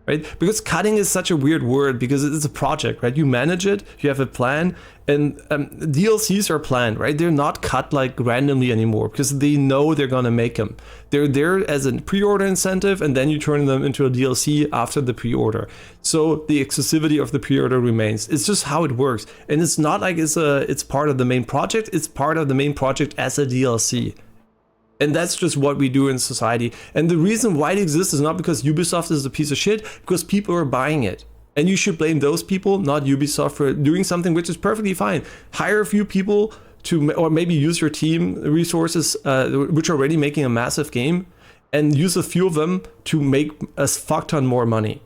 Right? Because cutting is such a weird word because it's a project, right? You manage it, you have a plan, and DLCs are planned, right? They're not cut like randomly anymore because they know they're gonna make them. They're there as a pre-order incentive, and then you turn them into a DLC after the pre-order. So the exclusivity of the pre-order remains. It's just how it works, and it's not like it's part of the main project. It's part of the main project as a DLC. And that's just what we do in society. And the reason why it exists is not because Ubisoft is a piece of shit, because people are buying it. And you should blame those people, not Ubisoft, for doing something which is perfectly fine. Hire a few people or maybe use your team resources, which are already making a massive game, and use a few of them to make a fuck ton more money.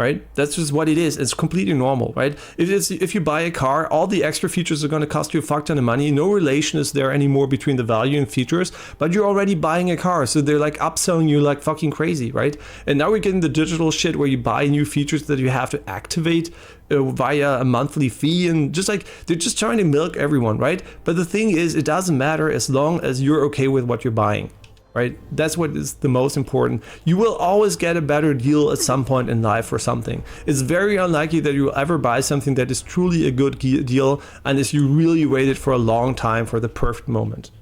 Right? That's just what it is. It's completely normal, right? If you buy a car, all the extra features are going to cost you a fuck ton of money. No relation is there anymore between the value and features, but you're already buying a car. So they're like upselling you like fucking crazy, right? And now we're getting the digital shit where you buy new features that you have to activate via a monthly fee, and just like, they're just trying to milk everyone, right? But the thing is, it doesn't matter as long as you're okay with what you're buying. Right? That's what is the most important. You will always get a better deal at some point in life for something. It's very unlikely that you'll ever buy something that is truly a good deal unless you really waited for a long time for the perfect moment.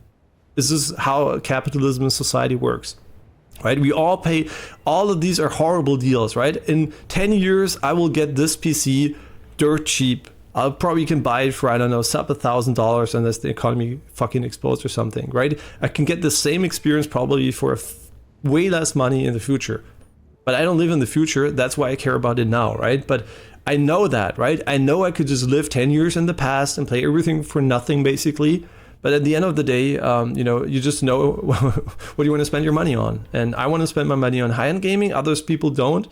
This is how capitalism and society works. right? We all pay, all of these are horrible deals, right? In 10 years, I will get this PC dirt cheap. I'll probably can buy it for, I don't know, sub $1,000 unless the economy fucking explodes or something, right? I can get the same experience probably for way less money in the future. But I don't live in the future. That's why I care about it now, right? But I know that, right? I know I could just live 10 years in the past and play everything for nothing, basically. But at the end of the day, you know, you just know what you want to spend your money on. And I want to spend my money on high-end gaming. Others people don't.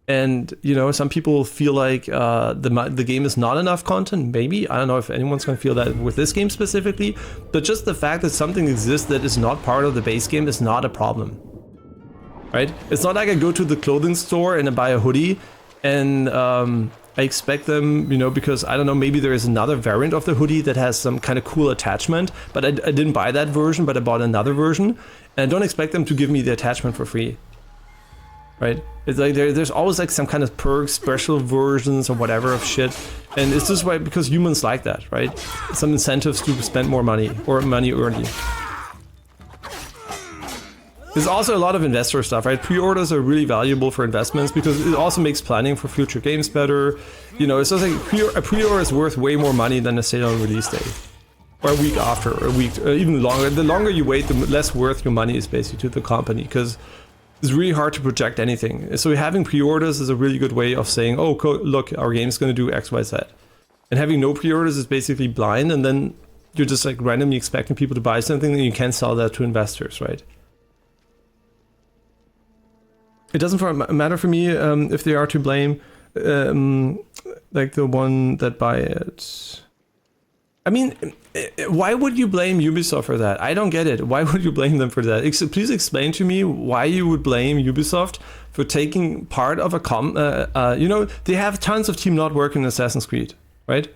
And, you know, some people feel like the game is not enough content. Maybe. I don't know if anyone's going to feel that with this game specifically. But just the fact that something exists that is not part of the base game is not a problem. Right? It's not like I go to the clothing store and I buy a hoodie and I expect them, you know, because I don't know, maybe there is another variant of the hoodie that has some kind of cool attachment, but I didn't buy that version, but I bought another version, and I don't expect them to give me the attachment for free. Right? It's like there's always like some kind of perks, special versions or whatever of shit, and it's just why, because humans like that, right? Some incentives to spend more money or money early. There's also a lot of investor stuff, right? Pre-orders are really valuable for investments because it also makes planning for future games better. You know, it's just like a pre-order is worth way more money than a sale on release day. Or a week after, or a week, or even longer. The longer you wait, the less worth your money is basically to the company because it's really hard to project anything. So having pre-orders is a really good way of saying, oh, look, our game is going to do X, Y, Z. And having no pre-orders is basically blind, and then you're just like randomly expecting people to buy something and you can't sell that to investors, right? It doesn't matter for me if they are to blame, like the one that buy it. I mean, why would you blame Ubisoft for that? I don't get it. Why would you blame them for that? Please explain to me why you would blame Ubisoft for taking part of a you know, they have tons of team not working in Assassin's Creed, right?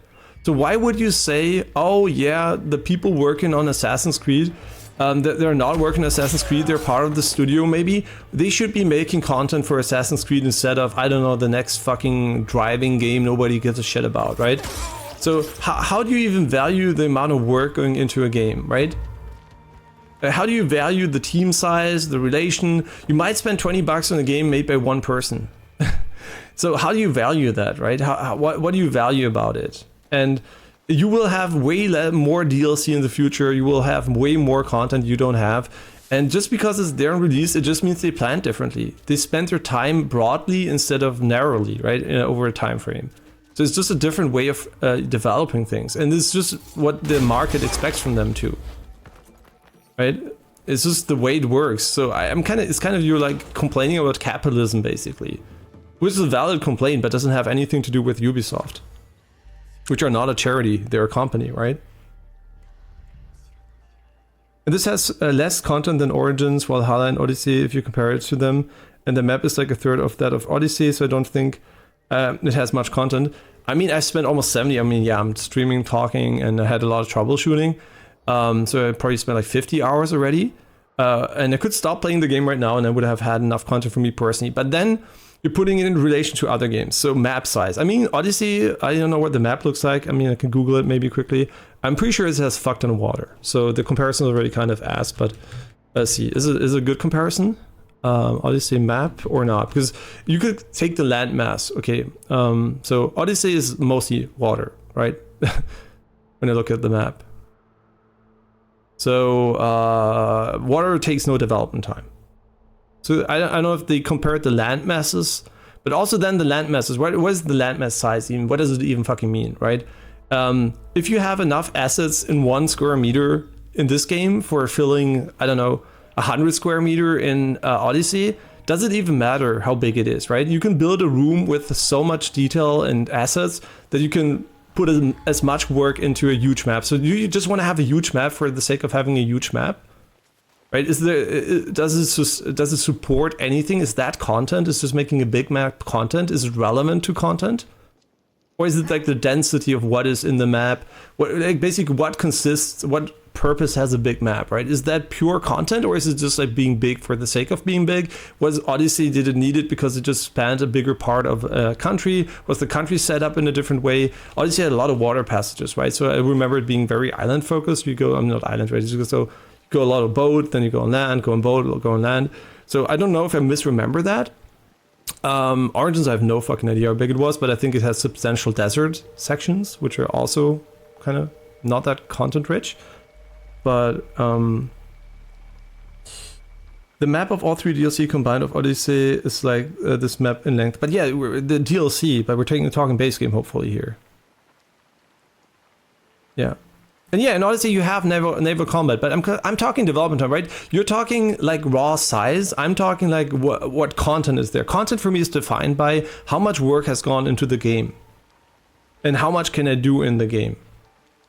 So why would you say, oh yeah, the people working on Assassin's Creed, they're not working on Assassin's Creed, they're part of the studio maybe, they should be making content for Assassin's Creed instead of, I don't know, the next fucking driving game nobody gives a shit about, right? So how do you even value the amount of work going into a game, right? How do you value the team size, the relation? You might spend $20 on a game made by one person. So how do you value that, right? What do you value about it? And you will have way more DLC in the future. You will have way more content you don't have. And just because it's there on release, it just means they plan differently. They spend their time broadly instead of narrowly, right? Over a time frame. So it's just a different way of developing things. And it's just what the market expects from them too. Right? It's just the way it works. So it's kind of you're like complaining about capitalism basically. Which is a valid complaint, but doesn't have anything to do with Ubisoft. Which are not a charity, they're a company, right? And this has less content than Origins, Valhalla, and Odyssey if you compare it to them. And the map is like a third of that of Odyssey, so I don't think it has much content. I mean, I spent almost 70. I mean, yeah, I'm streaming, talking, and I had a lot of troubleshooting. So I probably spent like 50 hours already. And I could stop playing the game right now and I would have had enough content for me personally. But then you're putting it in relation to other games. So map size. I mean, Odyssey, I don't know what the map looks like. I mean, I can Google it maybe quickly. I'm pretty sure it has fucked on water. So the comparison is already kind of ass, but let's see. Is it a good comparison? Odyssey map or not? Because you could take the land mass. Okay. So Odyssey is mostly water, right? When I look at the map. So water takes no development time. So I don't know if they compared the land masses, but also then the land masses, what is the land mass size even? What does it even fucking mean, right? If you have enough assets in 1 square meter in this game for filling, I don't know, 100 square meter in Odyssey, does it even matter how big it is, right? You can build a room with so much detail and assets that you can put as much work into a huge map. So you just want to have a huge map for the sake of having a huge map? Right? Does it support anything? Is that content? Is just making a big map content? Is it relevant to content? Or is it like the density of what is in the map? Basically what purpose has a big map, right? Is that pure content or is it just like being big for the sake of being big? Was Odyssey, did it need it because it just spanned a bigger part of a country? Was the country set up in a different way? Odyssey had a lot of water passages, right? So I remember it being very island focused. I'm not island, right? So you go a lot of boat, then you go on land, go on boat, go on land. So I don't know if I misremember that. Origins, I have no fucking idea how big it was, but I think it has substantial desert sections, which are also kind of not that content rich. But the map of all 3 DLC combined of Odyssey is like this map in length. But yeah, the DLC, but we're talking base game hopefully here. Yeah. And yeah, in Odyssey you have naval combat, but I'm talking development time, right? You're talking like raw size. I'm talking like what content is there. Content for me is defined by how much work has gone into the game and how much can I do in the game.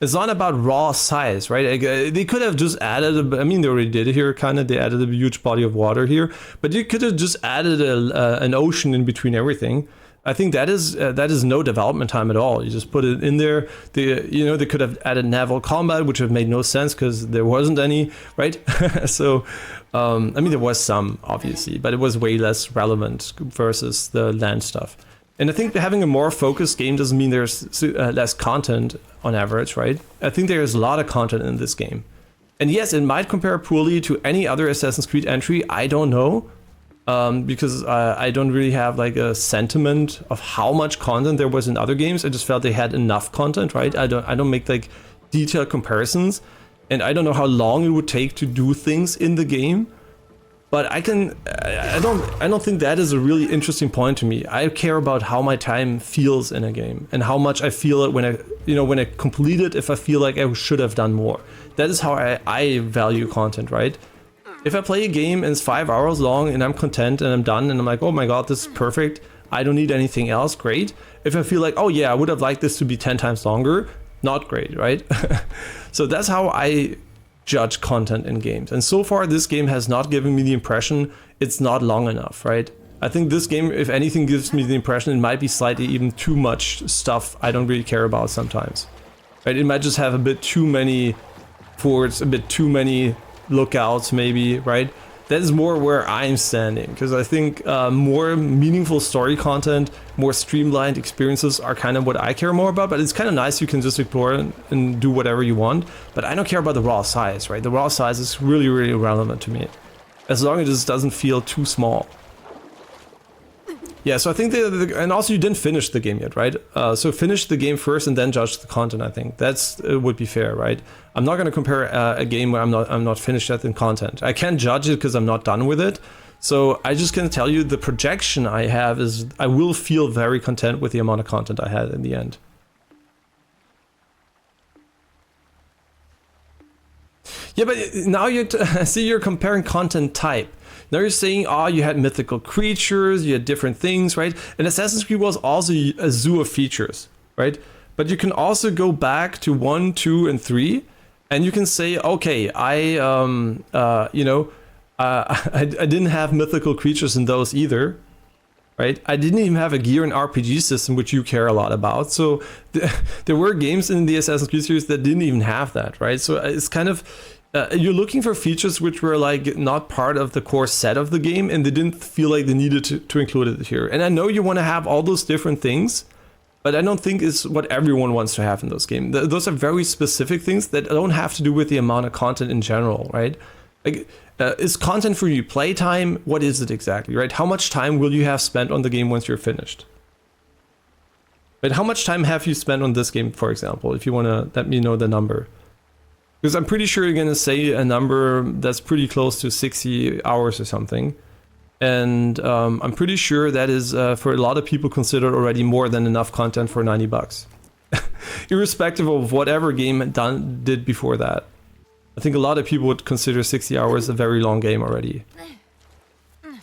It's not about raw size, right? They could have just added, I mean, they already did it here, kind of. They added a huge body of water here, but you could have just added an ocean in between everything. I think that is no development time at all. You just put it in there. They could have added naval combat, which would have made no sense because there wasn't any, right? So, I mean, there was some, obviously, but it was way less relevant versus the land stuff. And I think having a more focused game doesn't mean there's less content on average, right? I think there's a lot of content in this game. And yes, it might compare poorly to any other Assassin's Creed entry. I don't know. Because I don't really have like a sentiment of how much content there was in other games. I just felt they had enough content, right? I don't make like detailed comparisons, and I don't know how long it would take to do things in the game. But I don't think that is a really interesting point to me. I care about how my time feels in a game and how much I feel it when I complete it. If I feel like I should have done more, that is how I value content, right? If I play a game and it's 5 hours long and I'm content and I'm done and I'm like, oh my god, this is perfect, I don't need anything else, great. If I feel like, oh yeah, I would have liked this to be 10 times longer, not great, right? So that's how I judge content in games. And so far, this game has not given me the impression it's not long enough, right? I think this game, if anything, gives me the impression it might be slightly even too much stuff I don't really care about sometimes. Right? It might just have a bit too many forts, a bit too many lookouts maybe, right? That is more where I'm standing, because I think more meaningful story content, more streamlined experiences are kind of what I care more about. But it's kind of nice you can just explore and do whatever you want, but I don't care about the raw size, right? The raw size is really, really relevant to me, as long as it just doesn't feel too small. Yeah, so I think and also you didn't finish the game yet, right? So finish the game first and then judge the content. I think that's would be fair, right? I'm not going to compare a game where I'm not finished yet in content. I can't judge it because I'm not done with it. So I just can tell you the projection I have is I will feel very content with the amount of content I had in the end. Yeah, but now you see you're comparing content type. Now you're saying, oh, you had mythical creatures, you had different things, right? And Assassin's Creed was also a zoo of features, right? But you can also go back to 1, 2, and 3, and you can say, okay, I didn't have mythical creatures in those either, right? I didn't even have a gear and RPG system, which you care a lot about. So there were games in the Assassin's Creed series that didn't even have that, right? So it's kind of... you're looking for features which were like not part of the core set of the game, and they didn't feel like they needed to include it here. And I know you want to have all those different things, but I don't think it's what everyone wants to have in those games. Those are very specific things that don't have to do with the amount of content in general, right? Like, is content for you playtime? What is it exactly, right? How much time will you have spent on the game once you're finished? But how much time have you spent on this game, for example, if you want to let me know the number? Because I'm pretty sure you're going to say a number that's pretty close to 60 hours or something. And I'm pretty sure that is, for a lot of people, considered already more than enough content for $90. Irrespective of whatever game did before that. I think a lot of people would consider 60 hours a very long game already.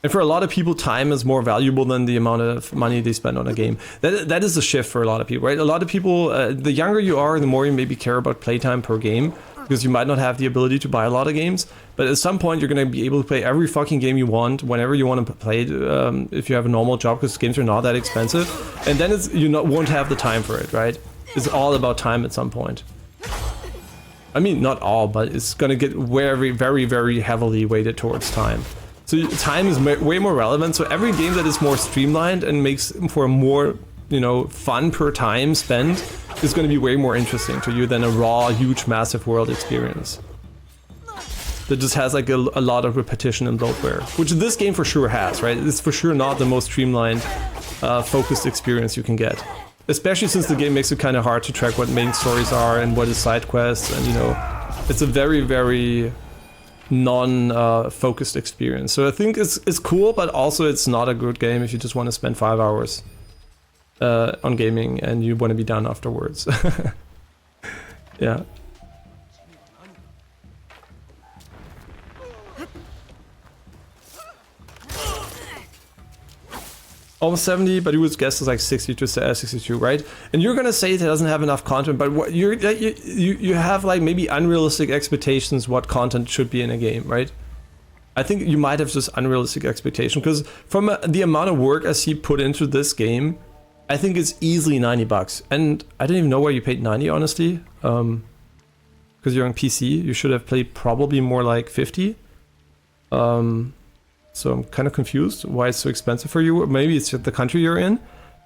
And for a lot of people, time is more valuable than the amount of money they spend on a game. That is a shift for a lot of people, right? A lot of people, the younger you are, the more you maybe care about playtime per game, because you might not have the ability to buy a lot of games. But at some point, you're going to be able to play every fucking game you want, whenever you want to play it, if you have a normal job, because games are not that expensive. And then won't have the time for it, right? It's all about time at some point. I mean, not all, but it's going to get very, very, very heavily weighted towards time. So time is way more relevant. So every game that is more streamlined and makes for a more, fun per time spent is going to be way more interesting to you than a raw, huge, massive world experience. that just has like a lot of repetition and bloatware, which this game for sure has, right? It's for sure not the most streamlined, focused experience you can get. Especially since the game makes it kind of hard to track what main stories are and what is side quests, and you know, it's a very, very non-focused experience. So I think it's cool, but also it's not a good game if you just want to spend 5 hours on gaming and you want to be done afterwards. Yeah. Almost 70, but you would guess it's like 60 to 62, right? And you're gonna say it doesn't have enough content, but what you have like maybe unrealistic expectations what content should be in a game, right? I think you might have just unrealistic expectations because from the amount of work I see put into this game, I think it's easily $90. And I didn't even know why you paid 90, honestly. Because you're on PC, you should have paid probably more like 50. So I'm kind of confused why it's so expensive for you. Maybe it's just the country you're in,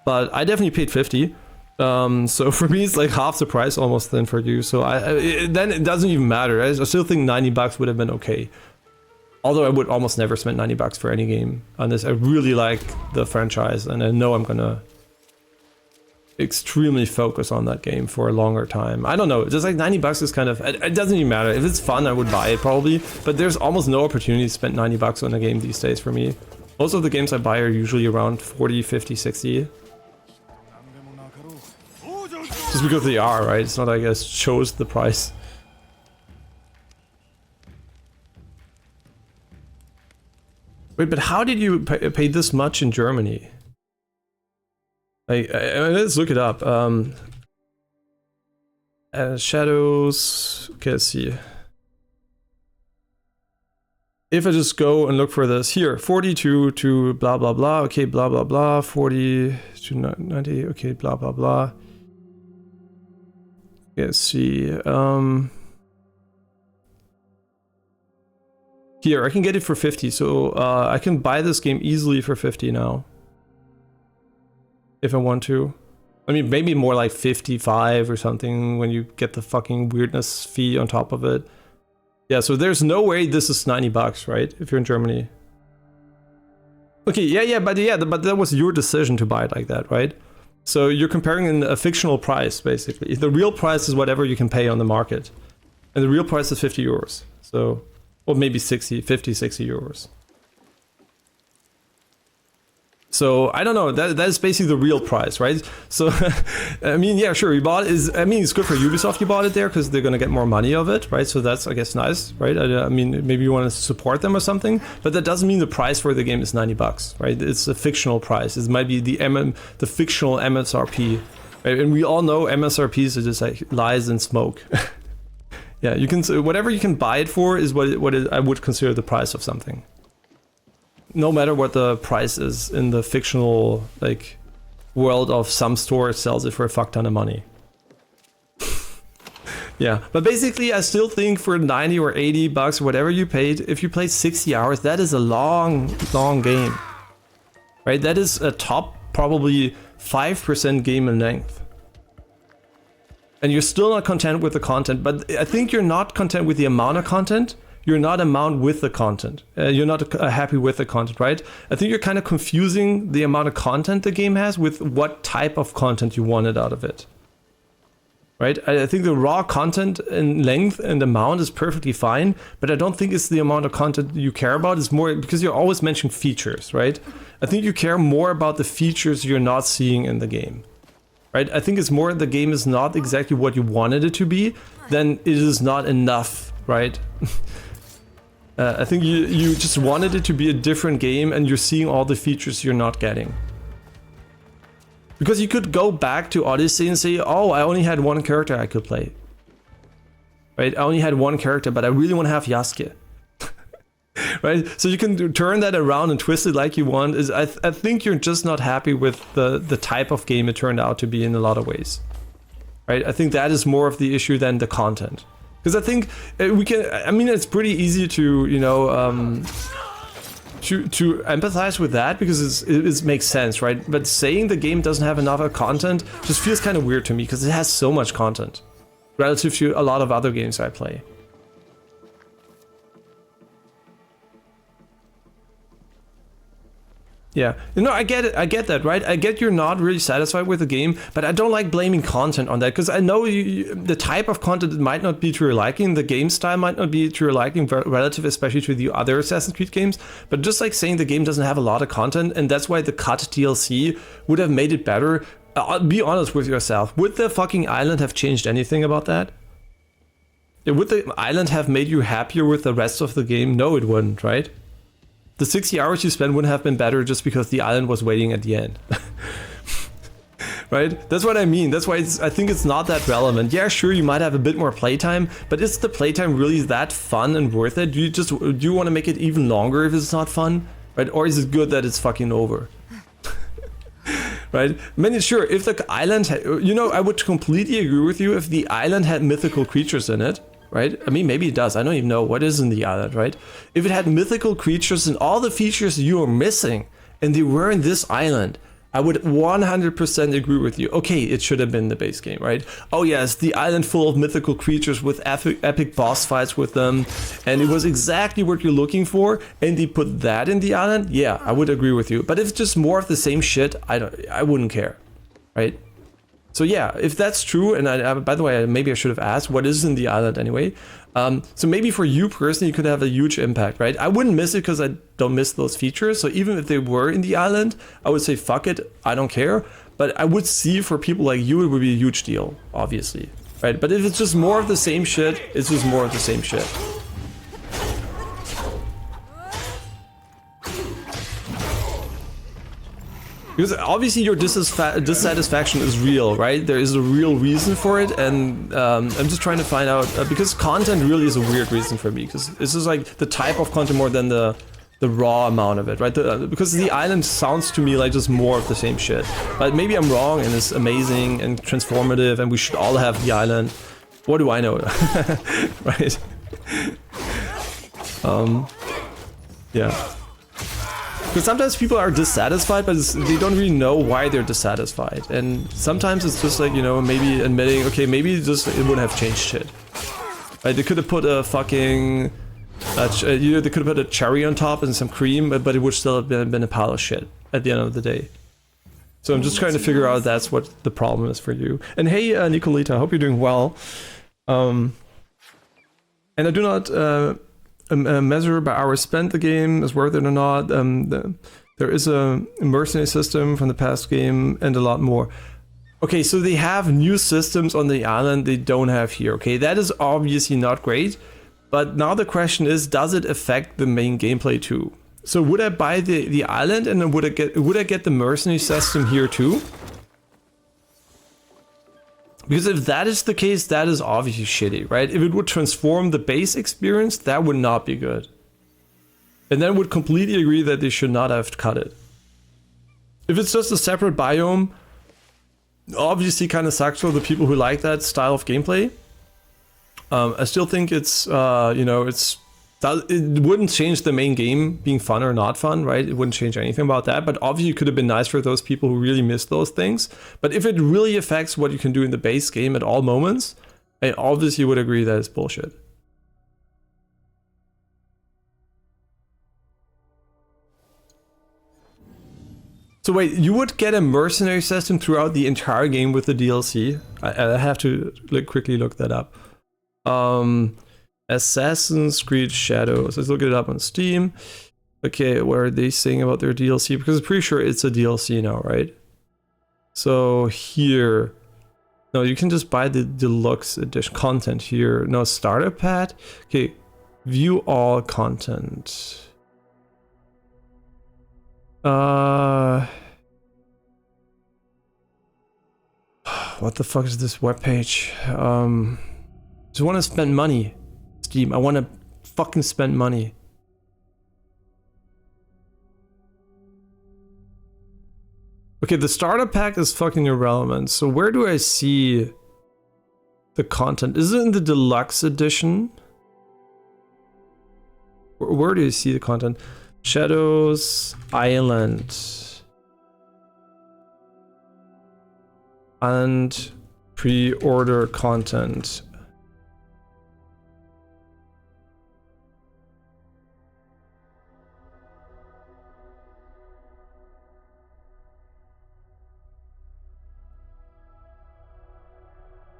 but I definitely paid 50. So for me, it's like half the price almost then for you. So then it doesn't even matter. I still think $90 would have been okay. Although I would almost never spend $90 for any game on this. I really like the franchise, and I know I'm gonna extremely focus on that game for a longer time. I don't know, just like $90 is kind of, it doesn't even matter. If it's fun, I would buy it probably, but there's almost no opportunity to spend $90 on a game these days for me. Most of the games I buy are usually around 40, 50, 60. Just because they are, right? It's not like I chose the price. Wait, but how did you pay this much in Germany? Let's look it up. Shadows. Okay, let's see. If I just go and look for this here, 42 to blah blah blah. Okay, blah blah blah. 40 to 90. Okay, blah blah blah. Okay, let's see. Here, I can get it for 50. So I can buy this game easily for 50 now. If I want to. I mean, maybe more like 55 or something when you get the fucking weirdness fee on top of it. Yeah, so there's no way this is $90, right? If you're in Germany. Okay, yeah, but that was your decision to buy it like that, right? So you're comparing a fictional price, basically. The real price is whatever you can pay on the market. And the real price is 50 euros. So, or maybe 50, 60 euros. So I don't know, that is basically the real price, right? So I mean, yeah, sure, you bought it. I mean, it's good for Ubisoft you bought it there because they're gonna get more money of it, right? So that's, I guess, nice, right? I mean, maybe you want to support them or something, but that doesn't mean the price for the game is $90, right? It's a fictional price. It might be the fictional MSRP, right? And we all know MSRPs are just like lies and smoke. Yeah, you can, whatever you can buy it for is what I would consider the price of something. No matter what the price is in the fictional like world of some store sells it for a fuck ton of money. Yeah, but basically I still think for 90 or 80 bucks, whatever you paid, if you play 60 hours, that is a long game, right? That is a top probably 5% game in length. And you're still not content with the content, but I think you're not content with the amount of content. You're not amount with the content. You're not happy with the content, right? I think you're kind of confusing the amount of content the game has with what type of content you wanted out of it, right? I think the raw content in length and amount is perfectly fine, but I don't think it's the amount of content you care about. It's more because you're always mentioning features, right? I think you care more about the features you're not seeing in the game, right? I think it's more the game is not exactly what you wanted it to be, then it is not enough, right? I think you just wanted it to be a different game and you're seeing all the features you're not getting. Because you could go back to Odyssey and say, oh, I only had one character I could play. Right? I only had one character, but I really want to have Yasuke. Right? So you can turn that around and twist it like you want. I think you're just not happy with the type of game it turned out to be in a lot of ways. Right? I think that is more of the issue than the content. Because I think we can, I mean, it's pretty easy to, you know, to empathize with that because it makes sense, right? But saying the game doesn't have enough content just feels kind of weird to me because it has so much content relative to a lot of other games I play. Yeah, you know, I get it. I get that, right? I get you're not really satisfied with the game, but I don't like blaming content on that because I know the type of content might not be to your liking, the game style might not be to your liking, relative especially to the other Assassin's Creed games. But just like saying the game doesn't have a lot of content, and that's why the cut DLC would have made it better. Be honest with yourself. Would the fucking island have changed anything about that? Would the island have made you happier with the rest of the game? No, it wouldn't, right? The 60 hours you spent wouldn't have been better just because the island was waiting at the end. Right? That's what I mean. That's why I think it's not that relevant. Yeah, sure, you might have a bit more playtime, but is the playtime really that fun and worth it? Do you want to make it even longer if it's not fun? Right? Or is it good that it's fucking over? Right? I mean, sure, if the island you know, I would completely agree with you if the island had mythical creatures in it. Right? I mean, maybe it does. I don't even know what is in the island, right? If it had mythical creatures and all the features you are missing, and they were in this island, I would 100% agree with you. Okay, it should have been the base game, right? Oh yes, the island full of mythical creatures with epic boss fights with them, and it was exactly what you're looking for, and they put that in the island, yeah, I would agree with you. But if it's just more of the same shit, I wouldn't care, right? So yeah, if that's true, and by the way, maybe I should have asked, what is in the island anyway? So maybe for you personally, it could have a huge impact, right? I wouldn't miss it because I don't miss those features. So even if they were in the island, I would say, fuck it, I don't care. But I would see for people like you, it would be a huge deal, obviously, right? But if it's just more of the same shit, it's just more of the same shit. Because obviously your dissatisfaction is real, right? There is a real reason for it, and I'm just trying to find out, because content really is a weird reason for me, because this is like the type of content more than the raw amount of it, right? Because the island sounds to me like just more of the same shit. But maybe I'm wrong, and it's amazing and transformative, and we should all have the island. What do I know? Right? Yeah. Because sometimes people are dissatisfied, but they don't really know why they're dissatisfied. And sometimes it's just like, you know, maybe admitting, okay, maybe just it wouldn't have changed shit. Right? They could have put a fucking, you know, they could have put a cherry on top and some cream, but it would still have been a pile of shit at the end of the day. So I'm just trying to figure out if that's what the problem is for you. And hey, Nicolita, I hope you're doing well. And I do not measure by hours spent the game is worth it or not. There is a mercenary system from the past game and a lot more. Okay, so they have new systems on the island they don't have here. Okay, that is obviously not great. But now the question is, does it affect the main gameplay too? So would I buy the island and then would I get the mercenary system here too? Because if that is the case, that is obviously shitty, right? If it would transform the base experience, that would not be good. And then would completely agree that they should not have cut it. If it's just a separate biome, obviously kind of sucks for the people who like that style of gameplay. I still think it's, you know, it wouldn't change the main game being fun or not fun, right? It wouldn't change anything about that, but obviously it could have been nice for those people who really miss those things. But if it really affects what you can do in the base game at all moments, I obviously would agree that it's bullshit. So wait, you would get a mercenary system throughout the entire game with the DLC? I have to quickly look that up. Assassin's Creed Shadows. Let's look it up on Steam. Okay, what are they saying about their DLC? Because I'm pretty sure it's a DLC now, right? So here, no, you can just buy the deluxe edition content here. No, starter pad. Okay, view all content. What the fuck is this webpage? Just want to spend money. Steam, I want to fucking spend money. Okay, the starter pack is fucking irrelevant. So where do I see the content? Is it in the deluxe edition? Where do you see the content? Shadows Island. And pre-order content.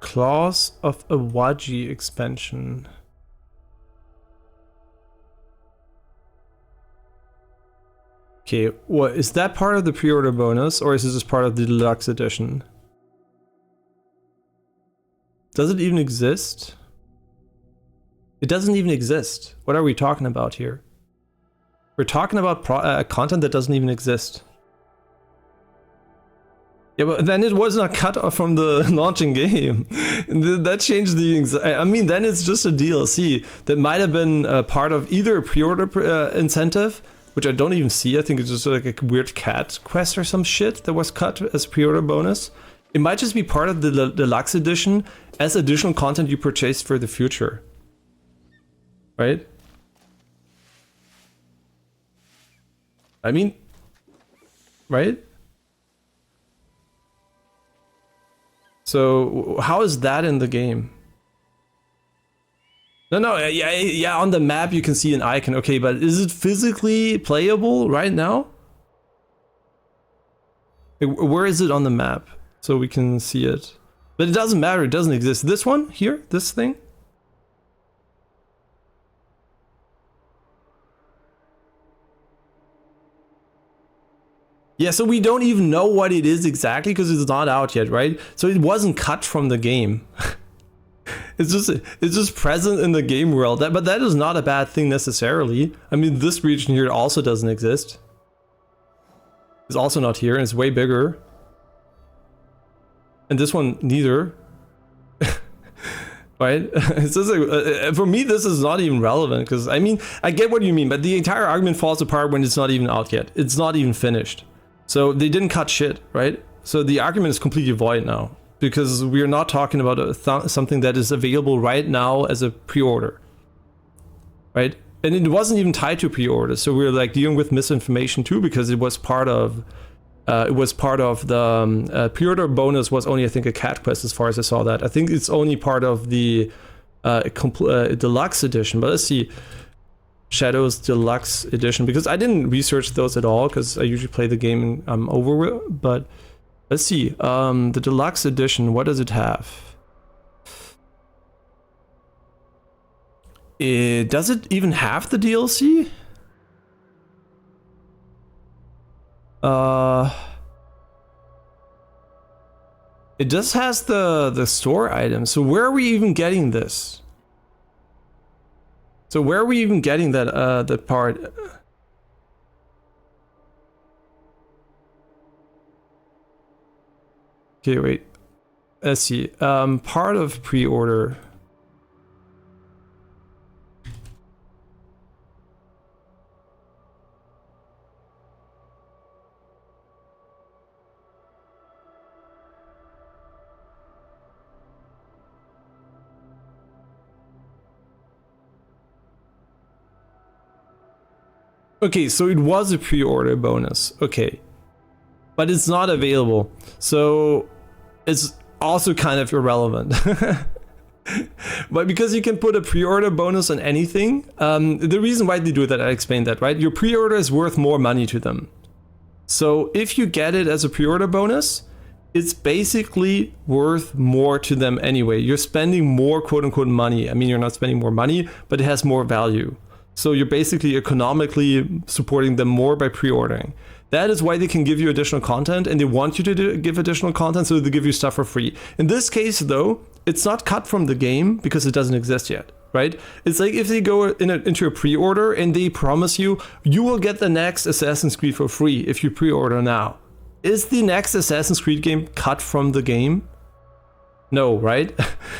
Claws of Awaji expansion. Okay, what is that part of the pre-order bonus, or is this just part of the deluxe edition? Does it even exist? It doesn't even exist. What are we talking about here? We're talking about content that doesn't even exist. Yeah, but then it was not cut off from the launching game. That changed the... I mean, then it's just a DLC that might have been part of either a pre-order incentive, which I don't even see. I think it's just like a weird cat quest or some shit that was cut as pre-order bonus. It might just be part of the deluxe edition as additional content you purchased for the future. Right? I mean... Right? So, how is that in the game? No, yeah, on the map you can see an icon, okay, but is it physically playable right now? Where is it on the map? So we can see it. But it doesn't matter, it doesn't exist. This one here, this thing? Yeah, so we don't even know what it is exactly because it's not out yet, right? So it wasn't cut from the game. It's just present in the game world. But that is not a bad thing necessarily. I mean, this region here also doesn't exist. It's also not here, and it's way bigger. And this one neither. Right? It's just like, for me, this is not even relevant because I mean, I get what you mean, but the entire argument falls apart when it's not even out yet. It's not even finished. So they didn't cut shit, right? So the argument is completely void now because we're not talking about something that is available right now as a pre-order, right? And it wasn't even tied to pre-order, so we're like dealing with misinformation too because it was part of the pre-order bonus was only I think a cat quest as far as I saw that. I think it's only part of the deluxe edition, but let's see. Shadows Deluxe Edition, because I didn't research those at all because I usually play the game and I'm over with, but let's see, the Deluxe Edition, what does it have? Does it even have the DLC? It just has the store items, so where are we even getting this? So where are we even getting that part? Okay, wait. Let's see. Part of pre-order. Okay, so it was a pre-order bonus, okay. But it's not available, so it's also kind of irrelevant. But because you can put a pre-order bonus on anything, the reason why they do that, I explained that, right? Your pre-order is worth more money to them. So if you get it as a pre-order bonus, it's basically worth more to them anyway. You're spending more quote-unquote money. I mean, you're not spending more money, but it has more value. So you're basically economically supporting them more by pre-ordering. That is why they can give you additional content, and they want you to give additional content, so they give you stuff for free. In this case, though, it's not cut from the game because it doesn't exist yet, right? It's like if they go into a pre-order and they promise you will get the next Assassin's Creed for free if you pre-order now. Is the next Assassin's Creed game cut from the game? No, right?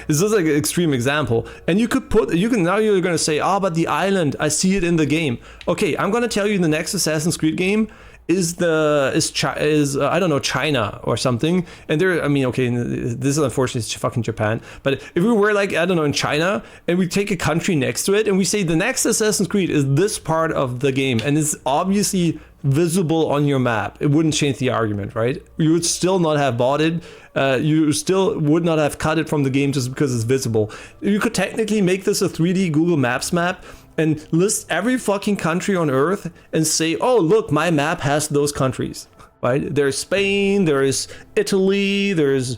It's just like an extreme example. And now you're gonna say, but the island, I see it in the game. Okay, I'm gonna tell you the next Assassin's Creed game is I don't know, China or something. And I mean, okay, this is unfortunately it's fucking Japan. But if we were like, I don't know, in China, and we take a country next to it, and we say the next Assassin's Creed is this part of the game, and it's obviously visible on your map, it wouldn't change the argument, right? You would still not have bought it. You still would not have cut it from the game just because it's visible. You could technically make this a 3D Google Maps map and list every fucking country on Earth and say, oh, look, my map has those countries, right? There's Spain, there's Italy, there's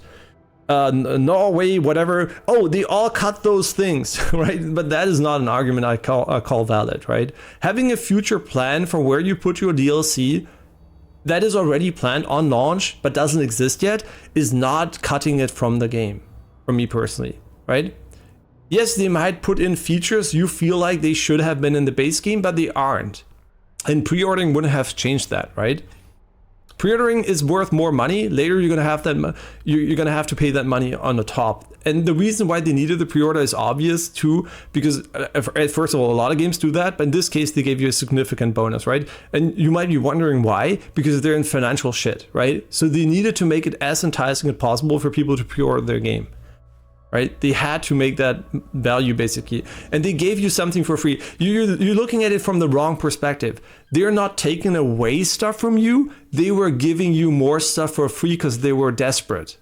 Norway, whatever. Oh, they all cut those things, right? But that is not an argument I call valid, right? Having a future plan for where you put your DLC that is already planned on launch but doesn't exist yet is not cutting it from the game, for me personally, right? Yes, they might put in features you feel like they should have been in the base game, but they aren't. And pre-ordering wouldn't have changed that, right? Pre-ordering is worth more money. Later, you're gonna have that. You're gonna have to pay that money on the top. And the reason why they needed the pre-order is obvious too, because first of all, a lot of games do that, but in this case, they gave you a significant bonus, right? And you might be wondering why, because they're in financial shit, right? So they needed to make it as enticing as possible for people to pre-order their game. Right? They had to make that value basically. And they gave you something for free. You're looking at it from the wrong perspective. They're not taking away stuff from you. They were giving you more stuff for free because they were desperate.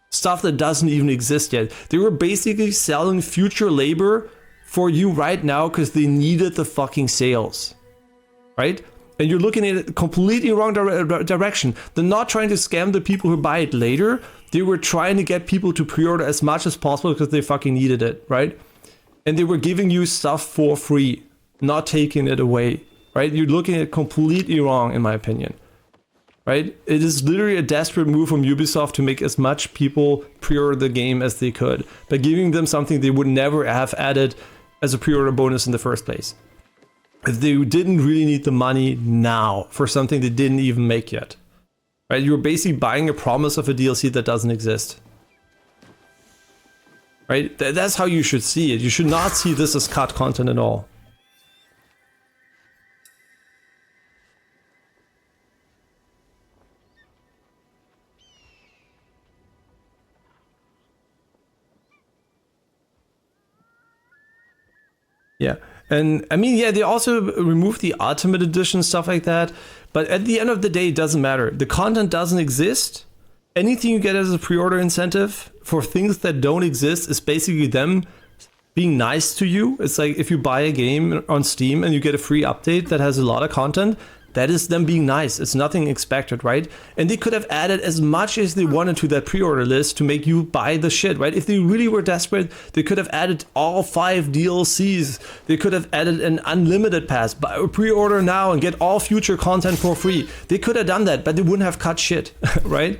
Stuff that doesn't even exist yet. They were basically selling future labor for you right now because they needed the fucking sales. Right? And you're looking at it completely wrong direction. They're not trying to scam the people who buy it later. They were trying to get people to pre-order as much as possible because they fucking needed it, right? And they were giving you stuff for free, not taking it away, right? You're looking at it completely wrong, in my opinion, right? It is literally a desperate move from Ubisoft to make as much people pre-order the game as they could by giving them something they would never have added as a pre-order bonus in the first place. If they didn't really need the money now for something they didn't even make yet. Right, you're basically buying a promise of a DLC that doesn't exist. Right, that's how you should see it. You should not see this as cut content at all. Yeah, and I mean, yeah, they also removed the Ultimate Edition, stuff like that. But at the end of the day, it doesn't matter. The content doesn't exist. Anything you get as a pre-order incentive for things that don't exist is basically them being nice to you. It's like if you buy a game on Steam and you get a free update that has a lot of content, that is them being nice. It's nothing expected, right? And they could have added as much as they wanted to that pre-order list to make you buy the shit, right? If they really were desperate, they could have added all 5 DLCs. They could have added an unlimited pass. Pre-order now and get all future content for free. They could have done that, but they wouldn't have cut shit, right?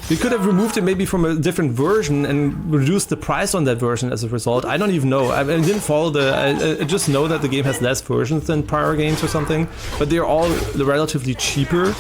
They could have removed it maybe from a different version and reduced the price on that version as a result. I don't even know. I didn't follow I just know that the game has less versions than prior games or something, but they're all relatively cheaper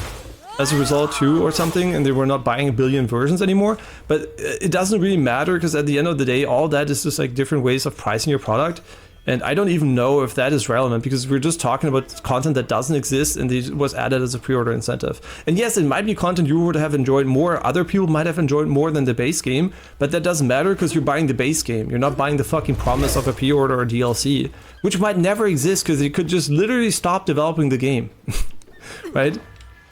as a result too or something, and they were not buying a billion versions anymore. But it doesn't really matter because at the end of the day, all that is just like different ways of pricing your product. And I don't even know if that is relevant because we're just talking about content that doesn't exist and it was added as a pre-order incentive. And yes, it might be content you would have enjoyed more, other people might have enjoyed more than the base game, but that doesn't matter because you're buying the base game. You're not buying the fucking promise of a pre-order or DLC, which might never exist because they could just literally stop developing the game, right?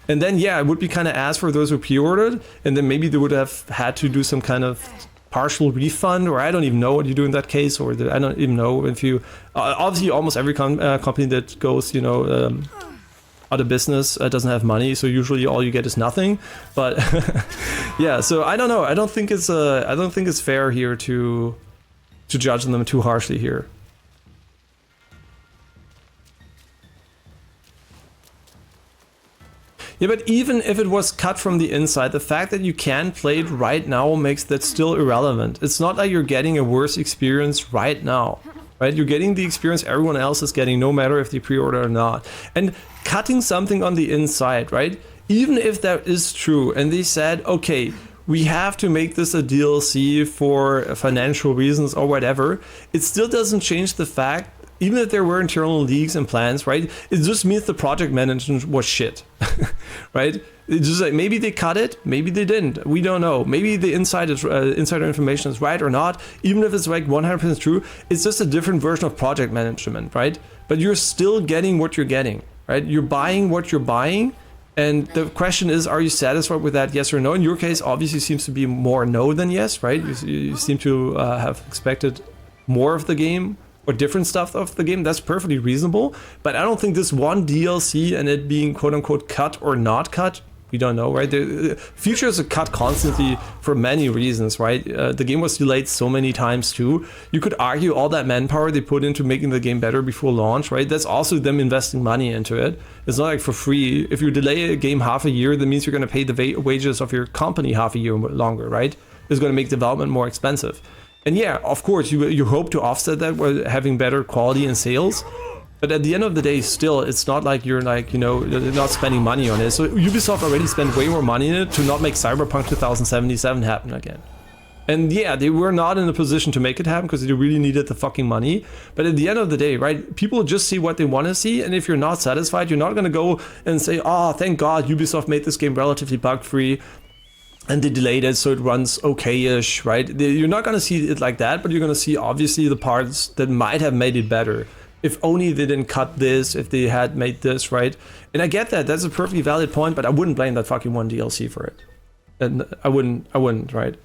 And then, yeah, it would be kind of ass for those who pre-ordered, and then maybe they would have had to do some kind of partial refund, or I don't even know what you do in that case, or I don't even know if you obviously almost every company that goes, you know, out of business doesn't have money, so usually all you get is nothing. But yeah, so I don't know. I don't think it's fair here to judge them too harshly here. Yeah, but even if it was cut from the inside, the fact that you can play it right now makes that still irrelevant. It's not like you're getting a worse experience right now, right? You're getting the experience everyone else is getting, no matter if they pre-order or not. And cutting something on the inside, right? Even if that is true, and they said, okay, we have to make this a DLC for financial reasons or whatever, it still doesn't change the fact, even if there were internal leaks and plans, right? It just means the project management was shit, right? It's just like maybe they cut it, maybe they didn't. We don't know. Maybe the insider information is right or not. Even if it's like 100% true, it's just a different version of project management, right? But you're still getting what you're getting, right? You're buying what you're buying. And the question is, are you satisfied with that, yes or no? In your case, obviously seems to be more no than yes, right? You seem to have expected more of the game, or different stuff of the game. That's perfectly reasonable, but I don't think this one DLC and it being quote unquote cut or not cut We don't know, right? The features are cut constantly for many reasons, right? The game was delayed so many times too. You could argue all that manpower they put into making the game better before launch, right? That's also them investing money into it. It's not like for free. If you delay a game half a year, that means you're going to pay the wages of your company half a year longer, right? It's going to make development more expensive. And yeah, of course, you hope to offset that by having better quality and sales. But at the end of the day, still, it's not like you're like, you know, you're not spending money on it. So Ubisoft already spent way more money in it to not make Cyberpunk 2077 happen again. And yeah, they were not in a position to make it happen because they really needed the fucking money. But at the end of the day, right, people just see what they want to see. And if you're not satisfied, you're not going to go and say, oh, thank God Ubisoft made this game relatively bug-free and they delayed it so it runs okay-ish, right? You're not going to see it like that, but you're going to see obviously the parts that might have made it better. If only they didn't cut this, if they had made this, right? And I get that, that's a perfectly valid point, but I wouldn't blame that fucking one DLC for it. And I wouldn't, right?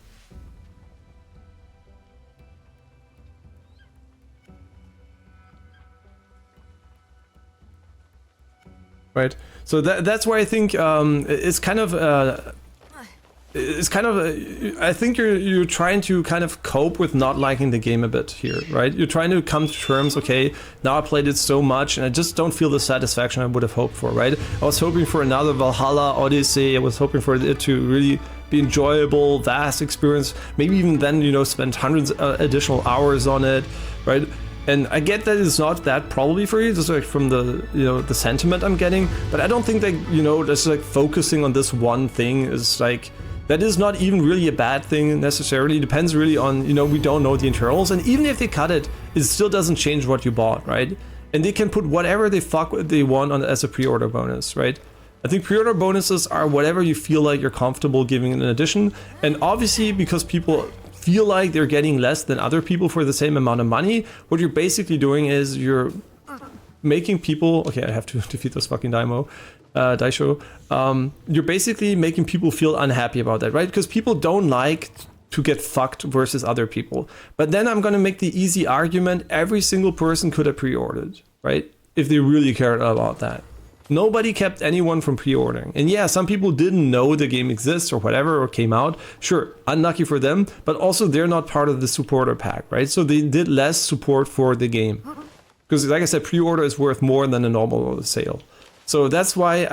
Right, so that's why I think it's kind of I think you're trying to kind of cope with not liking the game a bit here, right? You're trying to come to terms, okay, now I played it so much and I just don't feel the satisfaction I would have hoped for, right? I was hoping for another Valhalla Odyssey, I was hoping for it to really be enjoyable, vast experience, maybe even then, you know, spend hundreds additional hours on it, right? And I get that it's not that probably for you, just like from the, you know, the sentiment I'm getting, but I don't think that, you know, just like focusing on this one thing is like, that is not even really a bad thing necessarily. It depends really on, you know, we don't know the internals. And even if they cut it, it still doesn't change what you bought, right? And they can put whatever they want on as a pre-order bonus, right? I think pre-order bonuses are whatever you feel like you're comfortable giving in addition. And obviously, because people feel like they're getting less than other people for the same amount of money, what you're basically doing is you're making people... Okay, I have to defeat this fucking Daisho. You're basically making people feel unhappy about that, right? Because people don't like to get fucked versus other people. But then I'm gonna make the easy argument, every single person could have pre-ordered, right? If they really cared about that. Nobody kept anyone from pre-ordering. And yeah, some people didn't know the game exists or whatever, or came out. Sure, unlucky for them, but also they're not part of the supporter pack, right? So they did less support for the game. Because like I said, pre-order is worth more than a normal sale. So that's why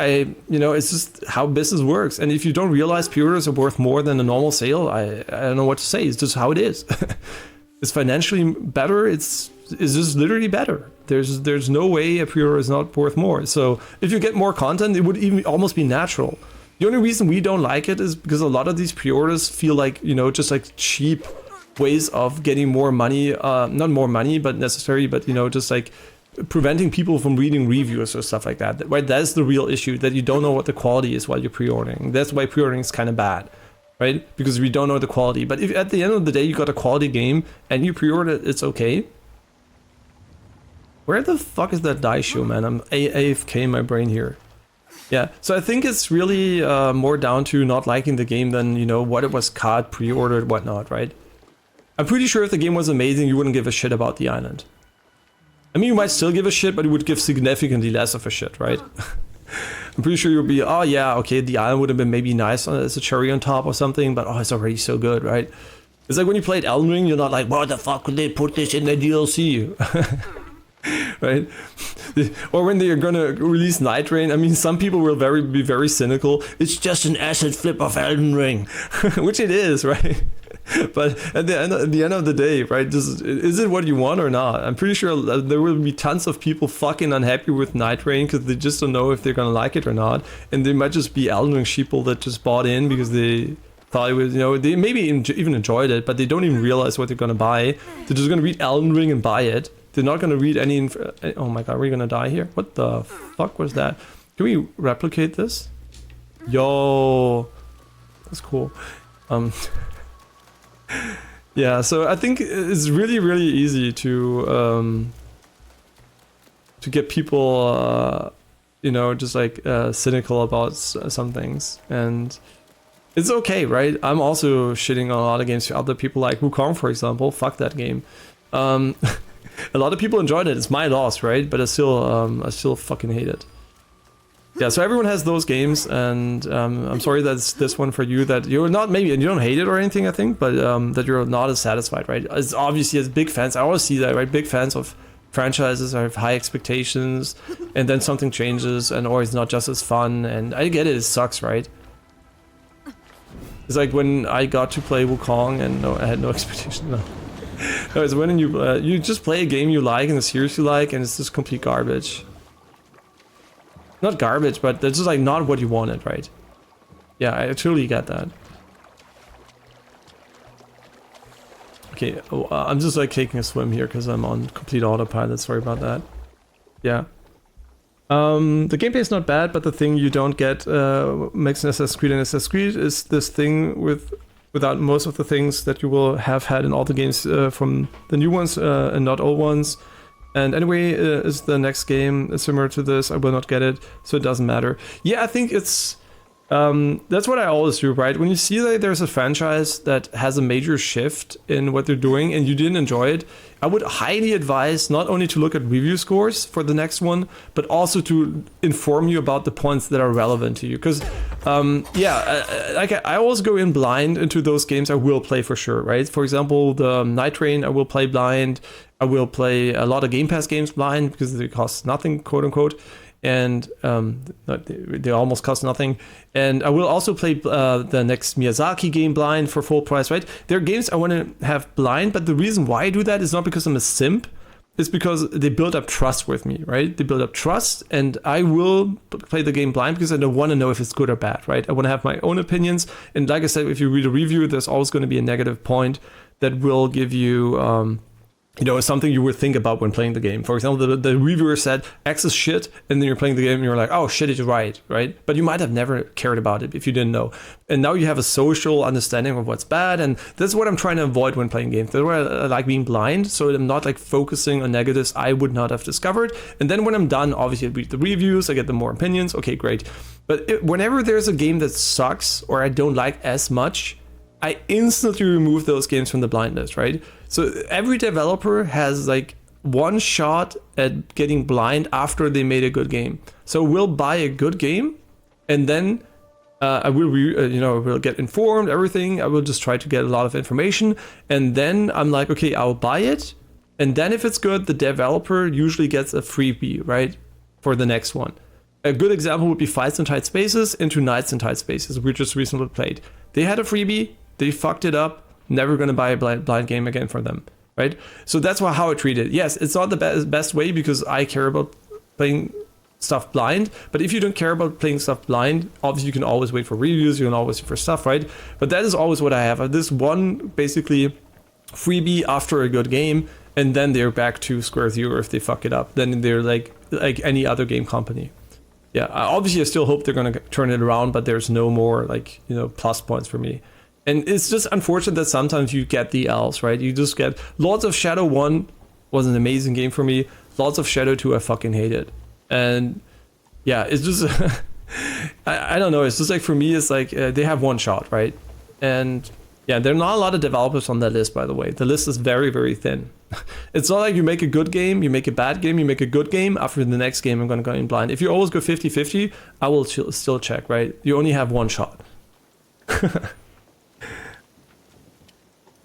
you know, it's just how business works. And if you don't realize pre-orders are worth more than a normal sale, I don't know what to say. It's just how it is. It's financially better. It's just literally better. There's no way a pre-order is not worth more. So if you get more content, it would even almost be natural. The only reason we don't like it is because a lot of these pre-orders feel like, you know, just like cheap ways of getting more money. Not more money, but necessary, but, you know, just like preventing people from reading reviews or stuff like that. Right? That's the real issue, that you don't know what the quality is while you're pre-ordering. That's why pre-ordering is kind of bad, right? Because we don't know the quality. But if at the end of the day you got a quality game and you pre-order it, it's okay. Where the fuck is that Daisho, man? I'm AFK in my brain here. Yeah, so I think it's really more down to not liking the game than, you know, what it was cut, pre-ordered, whatnot, right? I'm pretty sure if the game was amazing, you wouldn't give a shit about the island. I mean, you might still give a shit, but you would give significantly less of a shit, right? I'm pretty sure you'll be, oh yeah, okay, the island would have been maybe nice as a cherry on top or something, but oh, it's already so good, right? It's like when you played Elden Ring, you're not like, why the fuck could they put this in the DLC? Right? Or when they are gonna release Night Rain, I mean, some people will be very cynical. It's just an asset flip of Elden Ring, which it is, right? But at the end of the day, right, is it what you want or not? I'm pretty sure there will be tons of people fucking unhappy with Night Rain because they just don't know if they're gonna like it or not, and they might just be Elden Ring sheeple that just bought in because they thought it was, you know, they maybe even enjoyed it, but they don't even realize what they're gonna buy. They're just gonna read Elden Ring and buy it. They're not gonna read any. Oh my god, we're gonna die here. What the fuck was that? Can we replicate this? Yo, that's cool. Yeah, so I think it's really, really easy to get people, you know, just like cynical about some things, and it's okay, right? I'm also shitting on a lot of games for other people, like Wukong, for example. Fuck that game. A lot of people enjoyed it. It's my loss, right? But I still fucking hate it. Yeah, so everyone has those games, and I'm sorry that's this one for you, that you're not, maybe, and you don't hate it or anything, I think, but that you're not as satisfied, right? As obviously, as big fans, I always see that, right? Big fans of franchises have high expectations, and then something changes, and or it's not just as fun, and I get it, it sucks, right? It's like when I got to play Wukong, and no, I had no expectation, no. No, it's when you just play a game you like, and a series you like, and it's just complete garbage. Not garbage, but it's just like not what you wanted, right? Yeah, I truly get that. Okay, I'm just like taking a swim here because I'm on complete autopilot. Sorry about that. Yeah. The gameplay is not bad, but the thing you don't get makes an Assassin's Creed an Assassin's Creed is this thing without most of the things that you will have had in all the games from the new ones and not old ones. And anyway, is the next game similar to this? I will not get it, so it doesn't matter. Yeah, I think it's... that's what I always do, right? When you see that there's a franchise that has a major shift in what they're doing and you didn't enjoy it, I would highly advise not only to look at review scores for the next one, but also to inform you about the points that are relevant to you. Because, like I always go in blind into those games I will play for sure, right? For example, the Night Train I will play blind. I will play a lot of Game Pass games blind because they cost nothing, quote unquote. And they almost cost nothing. And I will also play the next Miyazaki game blind for full price, right? There are games I want to have blind, but the reason why I do that is not because I'm a simp. It's because they build up trust with me, right? They build up trust, and I will play the game blind because I don't want to know if it's good or bad, right? I want to have my own opinions. And like I said, if you read a review, there's always going to be a negative point that will give you... something you would think about when playing the game. For example, the reviewer said X is shit, and then you're playing the game and you're like, oh, shit is right? But you might have never cared about it if you didn't know. And now you have a social understanding of what's bad, and that's what I'm trying to avoid when playing games. That's why I like being blind, so I'm not like focusing on negatives I would not have discovered. And then when I'm done, obviously I read the reviews, I get the more opinions, okay, great. But whenever there's a game that sucks or I don't like as much, I instantly remove those games from the blind list, right? So every developer has like one shot at getting blind after they made a good game. So we'll buy a good game, and then I will, we'll get informed, everything. I will just try to get a lot of information, and then I'm like, okay, I'll buy it, and then if it's good, the developer usually gets a freebie, right, for the next one. A good example would be Fights in Tight Spaces into Nights in Tight Spaces, we just recently played. They had a freebie. They fucked it up. Never gonna buy a blind game again for them, right? So that's how I treat it. Yes, it's not the best way because I care about playing stuff blind. But if you don't care about playing stuff blind, obviously you can always wait for reviews. You can always wait for stuff, right? But that is always what I have. This one basically freebie after a good game, and then they're back to square zero if they fuck it up. Then they're like any other game company. Yeah, obviously I still hope they're gonna turn it around, but there's no more plus points for me. And it's just unfortunate that sometimes you get the L's, right? You just get Lords of Shadow 1 was an amazing game for me. Lords of Shadow 2 I fucking hated. And yeah, it's just I don't know, it's just like for me it's like they have one shot, right? And yeah, there are not a lot of developers on that list, by the way. The list is very, very thin. It's not like you make a good game, you make a bad game, you make a good game, after the next game I'm gonna go in blind. If you always go 50-50, I will still check, right? You only have one shot.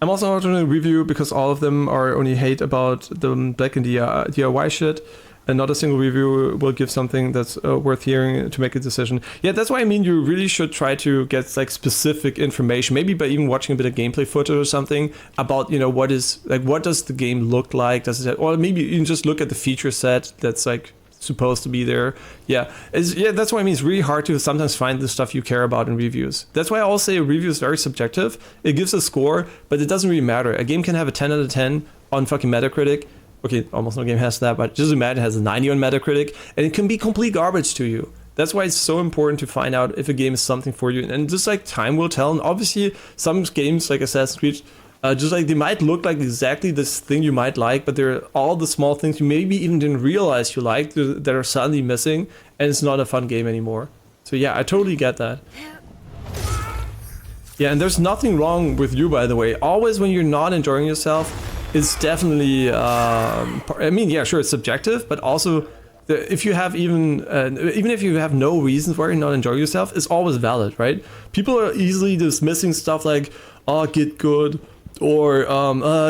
I'm also not doing a review because all of them are only hate about the Black and DIY shit, and not a single review will give something that's worth hearing to make a decision. Yeah, that's why I mean you really should try to get like specific information, maybe by even watching a bit of gameplay footage or something about what does the game look like? Does it, or maybe you can just look at the feature set that's like supposed to be there. Yeah, that's why I mean it's really hard to sometimes find the stuff you care about in reviews. That's why I always say a review is very subjective. It gives a score, but it doesn't really matter. A game can have a 10 out of 10 on fucking Metacritic. Okay, almost no game has that, but just imagine it has a 90 on Metacritic, and it can be complete garbage to you. That's why it's so important to find out if a game is something for you, and just like time will tell. And obviously some games like Assassin's Creed, just like they might look like exactly this thing you might like, but there are all the small things you maybe even didn't realize you liked that are suddenly missing, and it's not a fun game anymore. So yeah, I totally get that. Yeah, and there's nothing wrong with you, by the way. Always when you're not enjoying yourself, it's definitely, I mean, yeah, sure, it's subjective, but also if you have even if you have no reasons why you're not enjoying yourself, it's always valid, right? People are easily dismissing stuff like, oh, get good, or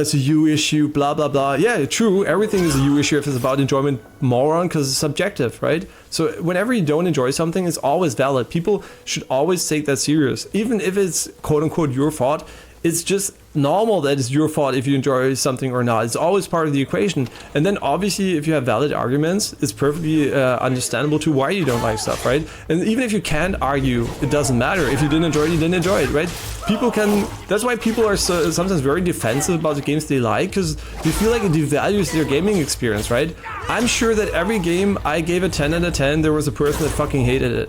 it's a you issue, blah blah blah. Yeah, true, everything is a you issue if it's about enjoyment, moron, because it's subjective, right? So whenever you don't enjoy something, it's always valid. People should always take that serious, even if it's quote unquote your fault. It's just normal that it's your fault if you enjoy something or not. It's always part of the equation. And then obviously if you have valid arguments, it's perfectly understandable to why you don't like stuff, right? And even if you can't argue, it doesn't matter. If you didn't enjoy it, you didn't enjoy it, right? People can, that's why people are sometimes very defensive about the games they like, because they feel like it devalues their gaming experience, right? I'm sure that every game I gave a 10 out of 10, there was a person that fucking hated it.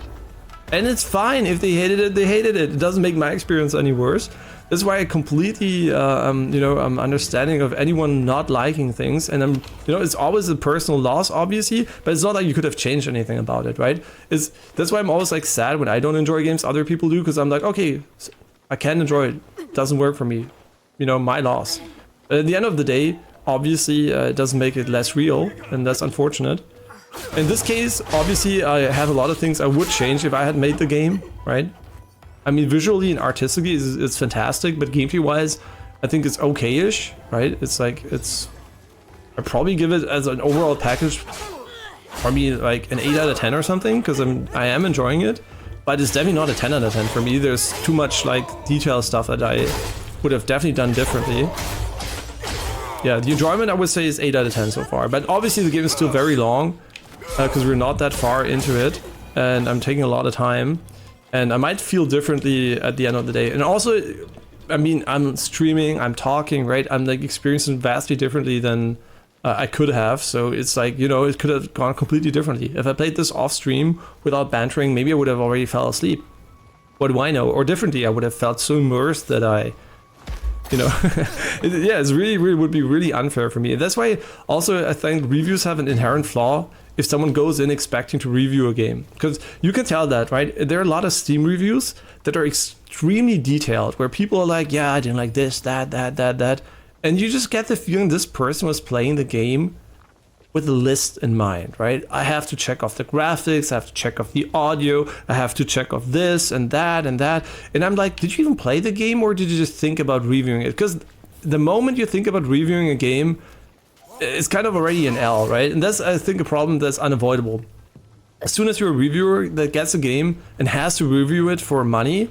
And it's fine, if they hated it, they hated it. It doesn't make my experience any worse. That's why I completely, I'm understanding of anyone not liking things, and it's always a personal loss, obviously, but it's not like you could have changed anything about it, right? That's why I'm always like sad when I don't enjoy games other people do, because I'm like, okay, I can enjoy it. It doesn't work for me, my loss. But at the end of the day, obviously, it doesn't make it less real, and that's unfortunate. In this case, obviously, I have a lot of things I would change if I had made the game, right? I mean, visually and artistically, it's fantastic, but gameplay-wise, I think it's okay-ish, right? I'd probably give it as an overall package, probably like an 8 out of 10 or something, because I am enjoying it, but it's definitely not a 10 out of 10 for me. There's too much like detail stuff that I would have definitely done differently. Yeah, the enjoyment I would say is 8 out of 10 so far, but obviously the game is still very long, because we're not that far into it, and I'm taking a lot of time. And I might feel differently at the end of the day. And also, I mean, I'm streaming, I'm talking, right? I'm like experiencing vastly differently than I could have. So it's like, it could have gone completely differently. If I played this off stream without bantering, maybe I would have already fell asleep. What do I know? Or differently, I would have felt so immersed that yeah, it's really would be really unfair for me. And that's why also I think reviews have an inherent flaw if someone goes in expecting to review a game. Because you can tell that, right? There are a lot of Steam reviews that are extremely detailed, where people are like, yeah, I didn't like this, that. And you just get the feeling this person was playing the game with a list in mind, right? I have to check off the graphics, I have to check off the audio, I have to check off this and that and that. And I'm like, did you even play the game, or did you just think about reviewing it? Because the moment you think about reviewing a game, it's kind of already an L, right? And that's, I think, a problem that's unavoidable. As soon as you're a reviewer that gets a game and has to review it for money,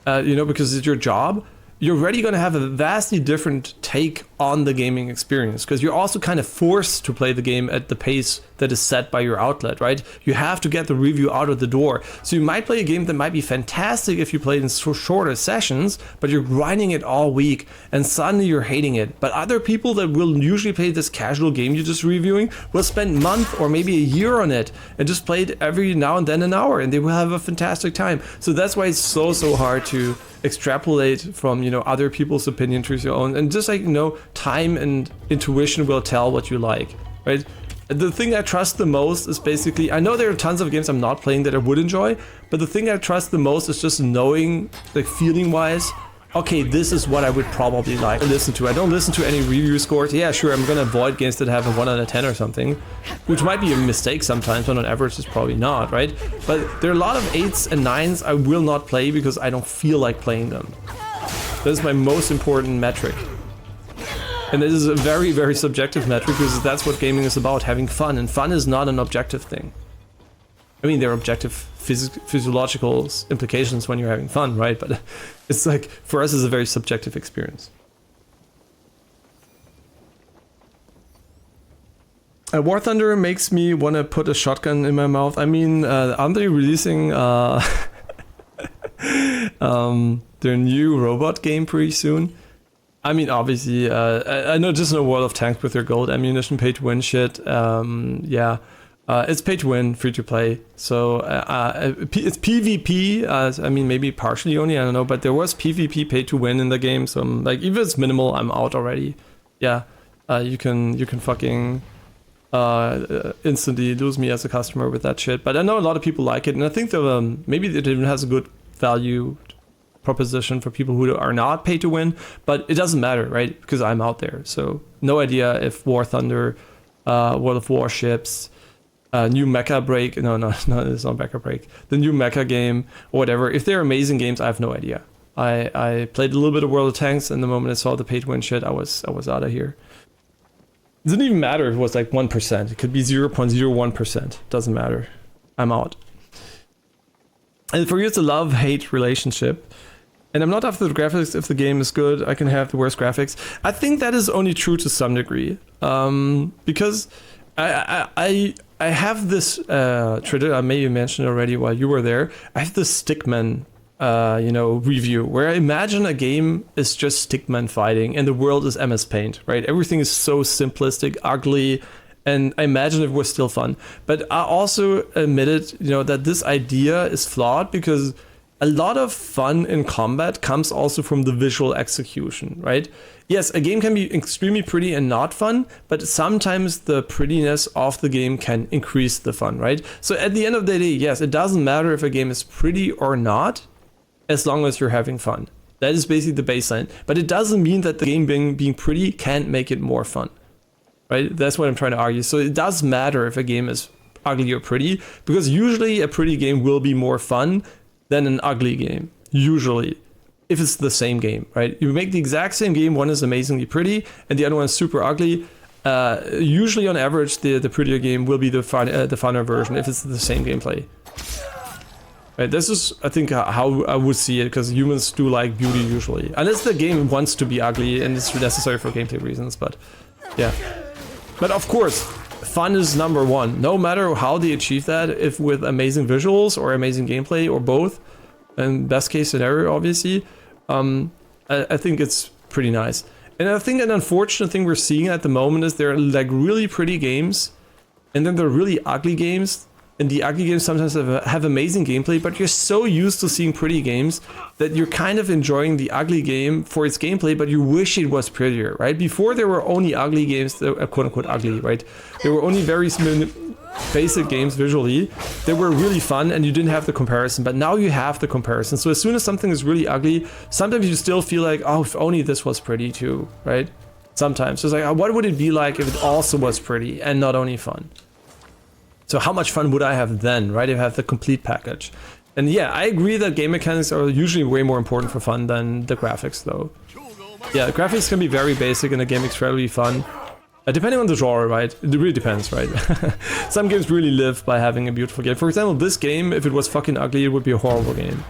because it's your job, you're already going to have a vastly different take on the gaming experience, because you're also kind of forced to play the game at the pace that is set by your outlet, right? You have to get the review out of the door. So you might play a game that might be fantastic if you play it in shorter sessions, but you're grinding it all week and suddenly you're hating it. But other people that will usually play this casual game you're just reviewing will spend a month or maybe a year on it and just play it every now and then an hour, and they will have a fantastic time. So that's why it's so hard to extrapolate from other people's opinion to your own, and just like time and intuition will tell what you like, right? The thing I trust the most is basically, I know there are tons of games I'm not playing that I would enjoy, but the thing I trust the most is just knowing, like feeling wise, okay, this is what I would probably like to listen to. I don't listen to any review scores. Yeah, sure, I'm gonna avoid games that have a 1 out of 10 or something, which might be a mistake sometimes, but on average it's probably not, right? But there are a lot of 8s and 9s I will not play because I don't feel like playing them. That is my most important metric. And this is a very subjective metric, because that's what gaming is about, having fun. And fun is not an objective thing. I mean, there are objective physiological implications when you're having fun, right? But it's like, for us, it's a very subjective experience. War Thunder makes me want to put a shotgun in my mouth. I mean, aren't they releasing their new robot game pretty soon? I mean, obviously, I know just in a World of Tanks with their gold ammunition pay to win shit. Yeah, it's pay to win, free to play. So it's PvP. I mean, maybe partially only. I don't know, but there was PvP pay to win in the game. So I'm like, even if it's minimal, I'm out already. Yeah, you can fucking instantly lose me as a customer with that shit. But I know a lot of people like it, and I think that maybe it even has a good value proposition for people who are not pay to win, but it doesn't matter, right? Because I'm out there. So no idea if War Thunder, World of Warships, new mecha break. No, it's not mecha break. The new mecha game or whatever. If they're amazing games, I have no idea. I played a little bit of World of Tanks, and the moment I saw the pay to win shit, I was out of here. It didn't even matter if it was like 1%. It could be 0.01%. Doesn't matter. I'm out. And for you, it's a love-hate relationship. And I'm not after the graphics. If the game is good, I can have the worst graphics. I think that is only true to some degree. Because I have this tradition, I maybe mentioned already while you were there. I have this Stickman review where I imagine a game is just stickman fighting and the world is MS Paint, right? Everything is so simplistic, ugly, and I imagine it was still fun. But I also admitted, that this idea is flawed because a lot of fun in combat comes also from the visual execution, right? Yes, a game can be extremely pretty and not fun, but sometimes the prettiness of the game can increase the fun, right? So at the end of the day, yes, it doesn't matter if a game is pretty or not, as long as you're having fun. That is basically the baseline. But it doesn't mean that the game being pretty can't make it more fun, right? That's what I'm trying to argue. So it does matter if a game is ugly or pretty, because usually a pretty game will be more fun than an ugly game, usually, if it's the same game, right? You make the exact same game, one is amazingly pretty, and the other one is super ugly. Usually, on average, the prettier game will be the funner version if it's the same gameplay. Right, this is, I think, how I would see it, because humans do like beauty usually. Unless the game wants to be ugly and it's necessary for gameplay reasons, but yeah. But of course, fun is number one. No matter how they achieve that, if with amazing visuals or amazing gameplay or both, and best case scenario, obviously, I think it's pretty nice. And I think an unfortunate thing we're seeing at the moment is there are like really pretty games, and then there are really ugly games. And the ugly games sometimes have amazing gameplay, but you're so used to seeing pretty games that you're kind of enjoying the ugly game for its gameplay, but you wish it was prettier, right? Before there were only ugly games that were quote-unquote ugly, right? There were only very basic games visually that were really fun and you didn't have the comparison, but now you have the comparison. So as soon as something is really ugly, sometimes you still feel like, oh, if only this was pretty too, right? Sometimes. So it's like, what would it be like if it also was pretty and not only fun? So how much fun would I have then, right? If I have the complete package. And yeah, I agree that game mechanics are usually way more important for fun than the graphics though. Yeah, the graphics can be very basic and the game incredibly fun. Depending on the genre, right? It really depends, right? Some games really live by having a beautiful game. For example, this game, if it was fucking ugly, it would be a horrible game.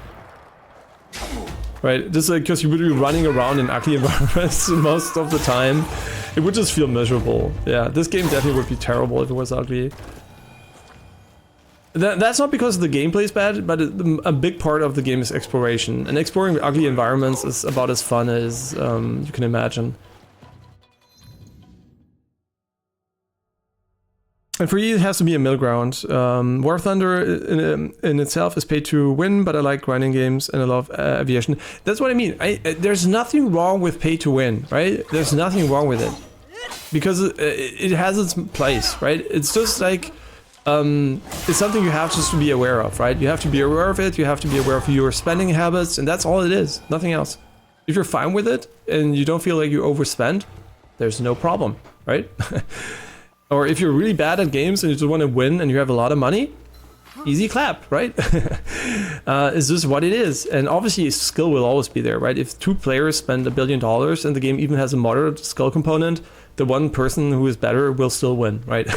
Right? Just like, because you would be running around in ugly environments most of the time. It would just feel miserable. Yeah, this game definitely would be terrible if it was ugly. That's not because the gameplay is bad, but a big part of the game is exploration. And exploring ugly environments is about as fun as you can imagine. And for you, it has to be a middle ground. War Thunder in itself is pay to win, but I like grinding games and I love aviation. That's what I mean. There's nothing wrong with pay to win, right? There's nothing wrong with it. Because it has its place, right? It's just like... it's something you have just to be aware of, right? You have to be aware of it, you have to be aware of your spending habits, and that's all it is, nothing else. If you're fine with it, and you don't feel like you overspend, there's no problem, right? Or if you're really bad at games and you just want to win and you have a lot of money, easy clap, right? It's just what it is. And obviously skill will always be there, right? If two players spend $1 billion and the game even has a moderate skill component, the one person who is better will still win, right?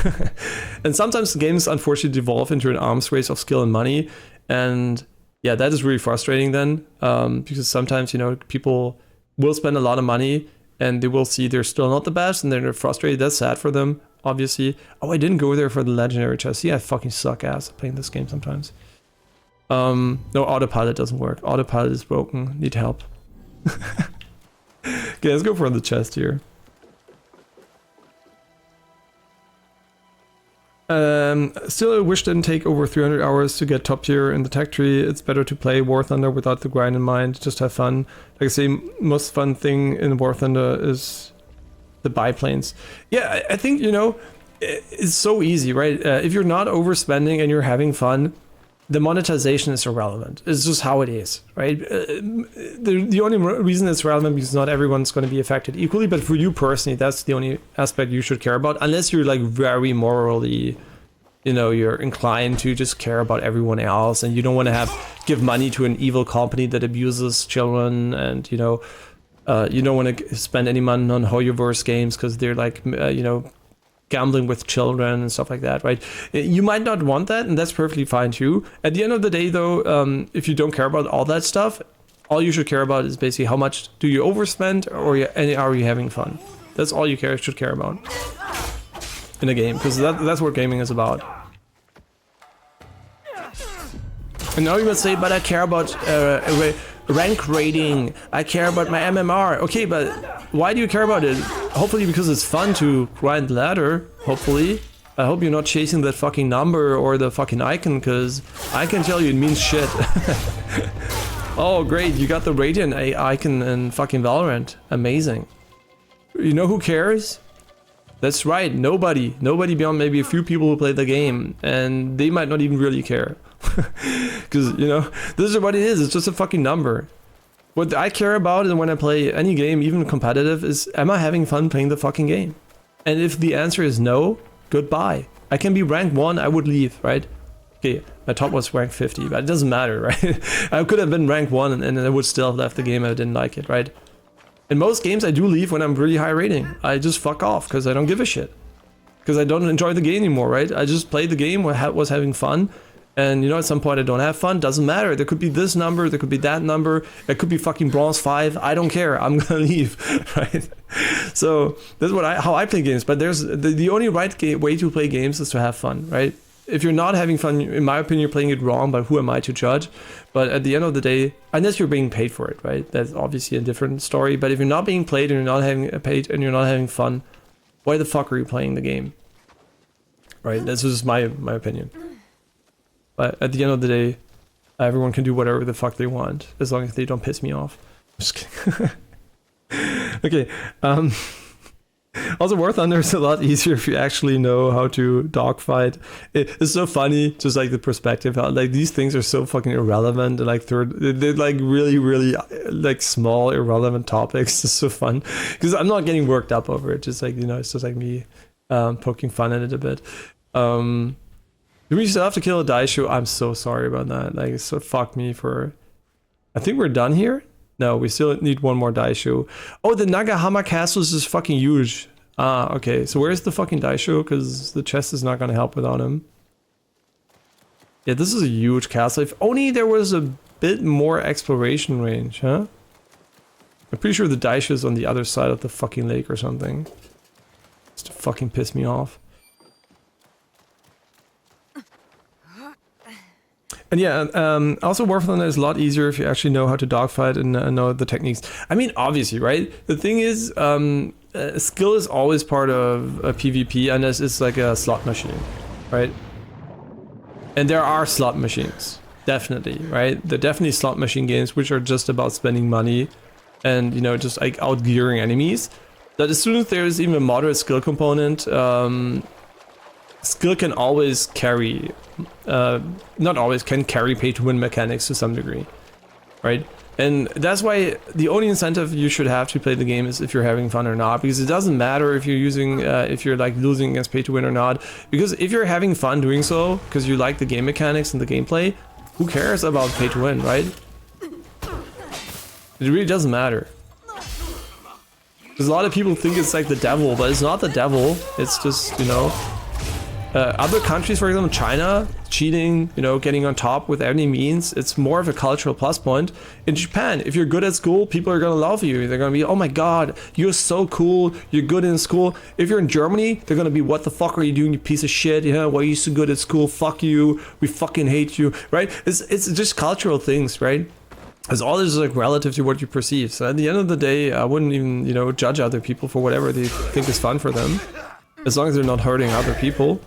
And sometimes the games unfortunately devolve into an arms race of skill and money. And yeah, that is really frustrating then, because sometimes, people will spend a lot of money and they will see they're still not the best and then they're frustrated. That's sad for them, obviously. Oh, I didn't go there for the legendary chest. Yeah, I fucking suck ass at playing this game sometimes. No, autopilot doesn't work. Autopilot is broken. Need help. Okay, let's go for the chest here. Still, I wish didn't take over 300 hours to get top tier in the tech tree. It's better to play War Thunder without the grind in mind, just have fun. Like I say, most fun thing in War Thunder is the biplanes. Yeah, I think, it's so easy, right? If you're not overspending and you're having fun, the monetization is irrelevant. It's just how it is, right? The only reason it's relevant because not everyone's going to be affected equally, but for you personally, that's the only aspect you should care about, unless you're like very morally you know, you're inclined to just care about everyone else, and you don't want to give money to an evil company that abuses children, and you don't want to spend any money on Hoyoverse games because they're like gambling with children and stuff like that, right? You might not want that, and that's perfectly fine too. At the end of the day, though, if you don't care about all that stuff, all you should care about is basically how much do you overspend, and are you having fun? That's all you should care about in a game, because that's what gaming is about. And now you might say, but I care about rank rating, I care about my MMR. Okay, but why do you care about it? Hopefully because it's fun to grind ladder, hopefully. I hope you're not chasing that fucking number or the fucking icon, because I can tell you it means shit. Oh great, you got the Radiant icon in fucking Valorant. Amazing. You know who cares? That's right, nobody. Nobody beyond maybe a few people who play the game, and they might not even really care. Because, this is what it is, it's just a fucking number. What I care about is when I play any game, even competitive, is am I having fun playing the fucking game? And if the answer is no, goodbye. I can be rank 1, I would leave, right? Okay, my top was rank 50, but it doesn't matter, right? I could have been rank 1 and I would still have left the game if I didn't like it, right? In most games I do leave when I'm really high rating. I just fuck off because I don't give a shit. Because I don't enjoy the game anymore, right? I just played the game, was having fun. And at some point I don't have fun, doesn't matter. There could be this number, there could be that number, it could be fucking bronze 5, I don't care, I'm gonna leave, right? So that's how I play games, but there's the only right way to play games is to have fun, right? If you're not having fun, in my opinion, you're playing it wrong, but who am I to judge? But at the end of the day, unless you're being paid for it, right? That's obviously a different story, but if you're not being paid and you're not having paid and you're not having fun, why the fuck are you playing the game? Right, that's just my opinion. But at the end of the day, everyone can do whatever the fuck they want, as long as they don't piss me off. Just kidding. Okay, also War Thunder is a lot easier if you actually know how to dogfight. It's so funny, just like the perspective, how like these things are so fucking irrelevant, and like they're like really, really like small, irrelevant topics. It's so fun, because I'm not getting worked up over it, just like, it's just like me poking fun at it a bit. Do we still have to kill a Daisho? I'm so sorry about that. Like, so fuck me for... I think we're done here? No, we still need one more Daisho. Oh, the Nagahama castle is just fucking huge. Ah, okay. So where's the fucking Daisho? Because the chest is not going to help without him. Yeah, this is a huge castle. If only there was a bit more exploration range, huh? I'm pretty sure the Daisho is on the other side of the fucking lake or something. Just to fucking piss me off. And yeah, also War Thunder is a lot easier if you actually know how to dogfight and know the techniques. I mean, obviously, right? The thing is, skill is always part of a PvP, unless it's like a slot machine, right? And there are slot machines, definitely, right? There are definitely slot machine games which are just about spending money and, just like outgearing enemies. But as soon as there's even a moderate skill component, skill can always carry, not always, can carry pay to win mechanics to some degree, right? And that's why the only incentive you should have to play the game is if you're having fun or not, because it doesn't matter if you're using, if you're like losing against pay to win or not, because if you're having fun doing so, because you like the game mechanics and the gameplay, who cares about pay to win, right? It really doesn't matter. Because a lot of people think it's like the devil, but it's not the devil, it's just, other countries, for example, China, cheating, getting on top with any means, it's more of a cultural plus point. In Japan, if you're good at school, people are gonna love you. They're gonna be, oh my god, you're so cool, you're good in school. If you're in Germany, they're gonna be, what the fuck are you doing, you piece of shit? Why are you so good at school? Fuck you, we fucking hate you, right? It's just cultural things, right? It's all is like relative to what you perceive. So at the end of the day, I wouldn't even, judge other people for whatever they think is fun for them, as long as they're not hurting other people.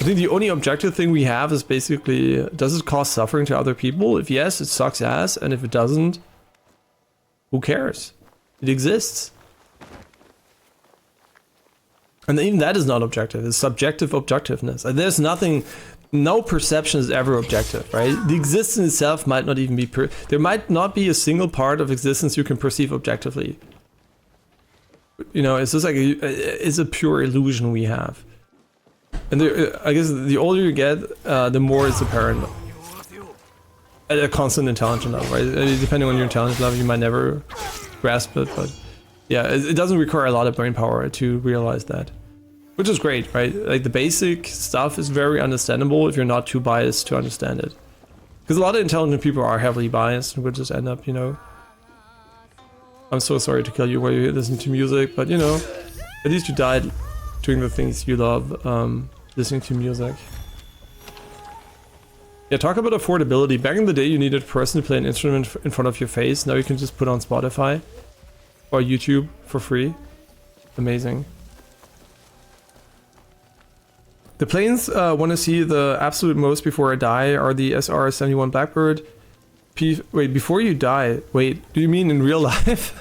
I think the only objective thing we have is basically, does it cause suffering to other people? If yes, it sucks ass, and if it doesn't, who cares? It exists. And even that is not objective, it's subjective objectiveness. And there's nothing, no perception is ever objective, right? The existence itself might not even be, there might not be a single part of existence you can perceive objectively. It's just like, it's a pure illusion we have. And I guess the older you get, the more it's apparent at a constant intelligence level, right? Depending on your intelligence level, you might never grasp it, but yeah, it doesn't require a lot of brain power to realize that. Which is great, right? Like the basic stuff is very understandable if you're not too biased to understand it. Because a lot of intelligent people are heavily biased and would just end up, you know... I'm so sorry to kill you while you listen to music, but you know, at least you died doing the things you love, listening to music. Yeah, talk about affordability. Back in the day you needed a person to play an instrument in front of your face. Now you can just put on Spotify or YouTube for free. Amazing. The planes want to see the absolute most before I die are the SR-71 Blackbird. Wait, before you die? Wait, do you mean in real life?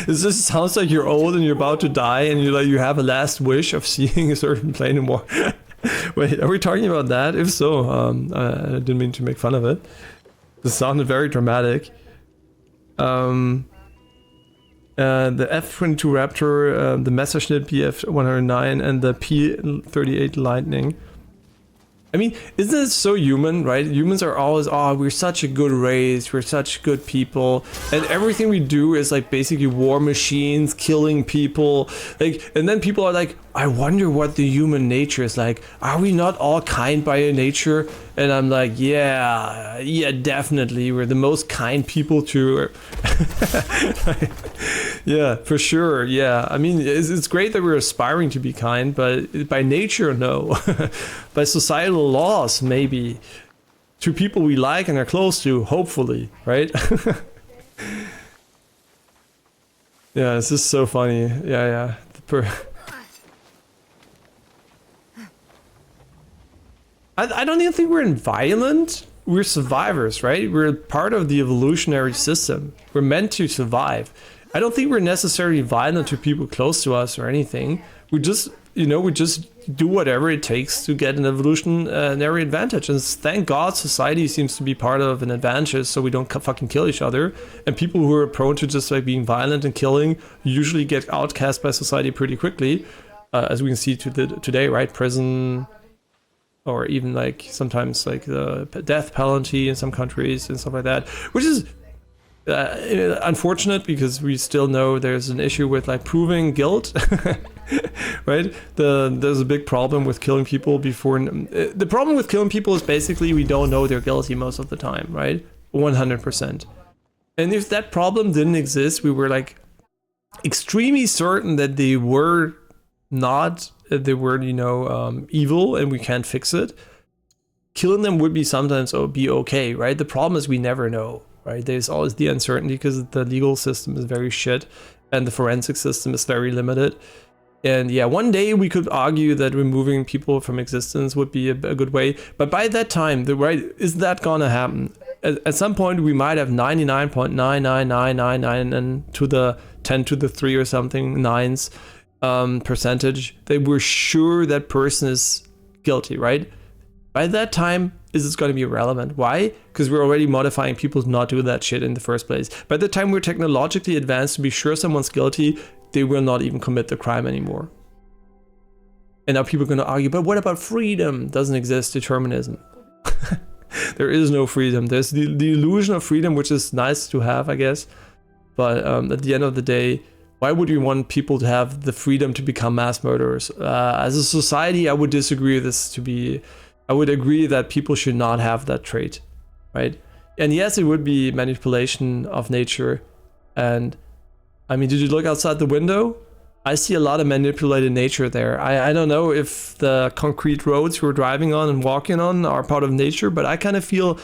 This sounds like you're old and you're about to die and you have a last wish of seeing a certain plane in war. Wait, are we talking about that? If so, I didn't mean to make fun of it. This sounded very dramatic. The F-22 Raptor, the Messerschmitt Bf-109, and the P-38 Lightning. I mean, isn't it so human, right? Humans are always, oh, we're such a good race, we're such good people, and everything we do is like basically war machines, killing people, like, and then people are like, I wonder what the human nature is like. Are we not all kind by nature? And I'm like, yeah, definitely. We're the most kind people to... Yeah, for sure. Yeah, I mean, it's great that we're aspiring to be kind, but by nature, no. By societal laws, maybe. To people we like and are close to, hopefully, right? Yeah, it's just so funny. Yeah. I don't even think we're violent. We're survivors, right? We're part of the evolutionary system. We're meant to survive. I don't think we're necessarily violent to people close to us or anything. We just, you know, we just do whatever it takes to get an evolutionary advantage. And thank God society seems to be part of an advantage so we don't fucking kill each other. And people who are prone to just like being violent and killing usually get outcast by society pretty quickly. As we can see today, right? Prison... or even like sometimes like the death penalty in some countries and stuff like that, which is unfortunate because we still know there's an issue with like proving guilt, right? There's a big problem with killing people before. The problem with killing people is basically we don't know they're guilty most of the time, right? 100%. And if that problem didn't exist, we were like extremely certain that they were not, they were, you know, evil and we can't fix it. Killing them would be sometimes be okay, right? The problem is we never know, right? There's always the uncertainty because the legal system is very shit and the forensic system is very limited. And yeah, one day we could argue that removing people from existence would be a good way. But by that time, is that gonna happen? At some point, we might have 99.99999 and to the 10 to the 3 or something nines percentage that we're sure that person is guilty, right? By that time, is this going to be irrelevant? Why? Because we're already modifying people to not do that shit in the first place. By the time we're technologically advanced to be sure someone's guilty, they will not even commit the crime anymore. And now people are going to argue, but what about freedom? Doesn't exist, determinism. There is no freedom. There's the illusion of freedom, which is nice to have, I guess. But at the end of the day, why would we want people to have the freedom to become mass murderers? As a society, I would disagree with this to be... I would agree that people should not have that trait, right? And yes, it would be manipulation of nature. And I mean, did you look outside the window? I see a lot of manipulated nature there. I don't know if the concrete roads we're driving on and walking on are part of nature, but I kind of feel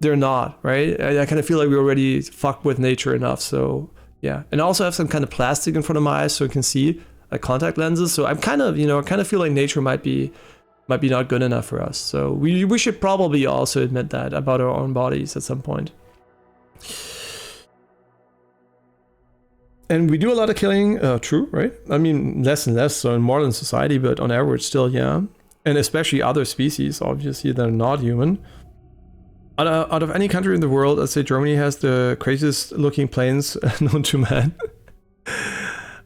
they're not, right? I kind of feel like we already fucked with nature enough, so... yeah, and I also have some kind of plastic in front of my eyes so I can see, like contact lenses. So I'm kind of, you know, I kind of feel like nature might be not good enough for us. So we should probably also admit that about our own bodies at some point. And we do a lot of killing, true, right? I mean, less and less so in modern society, but on average still, yeah. And especially other species, obviously, that are not human. Out of any country in the world, I'd say Germany has the craziest looking planes known to man.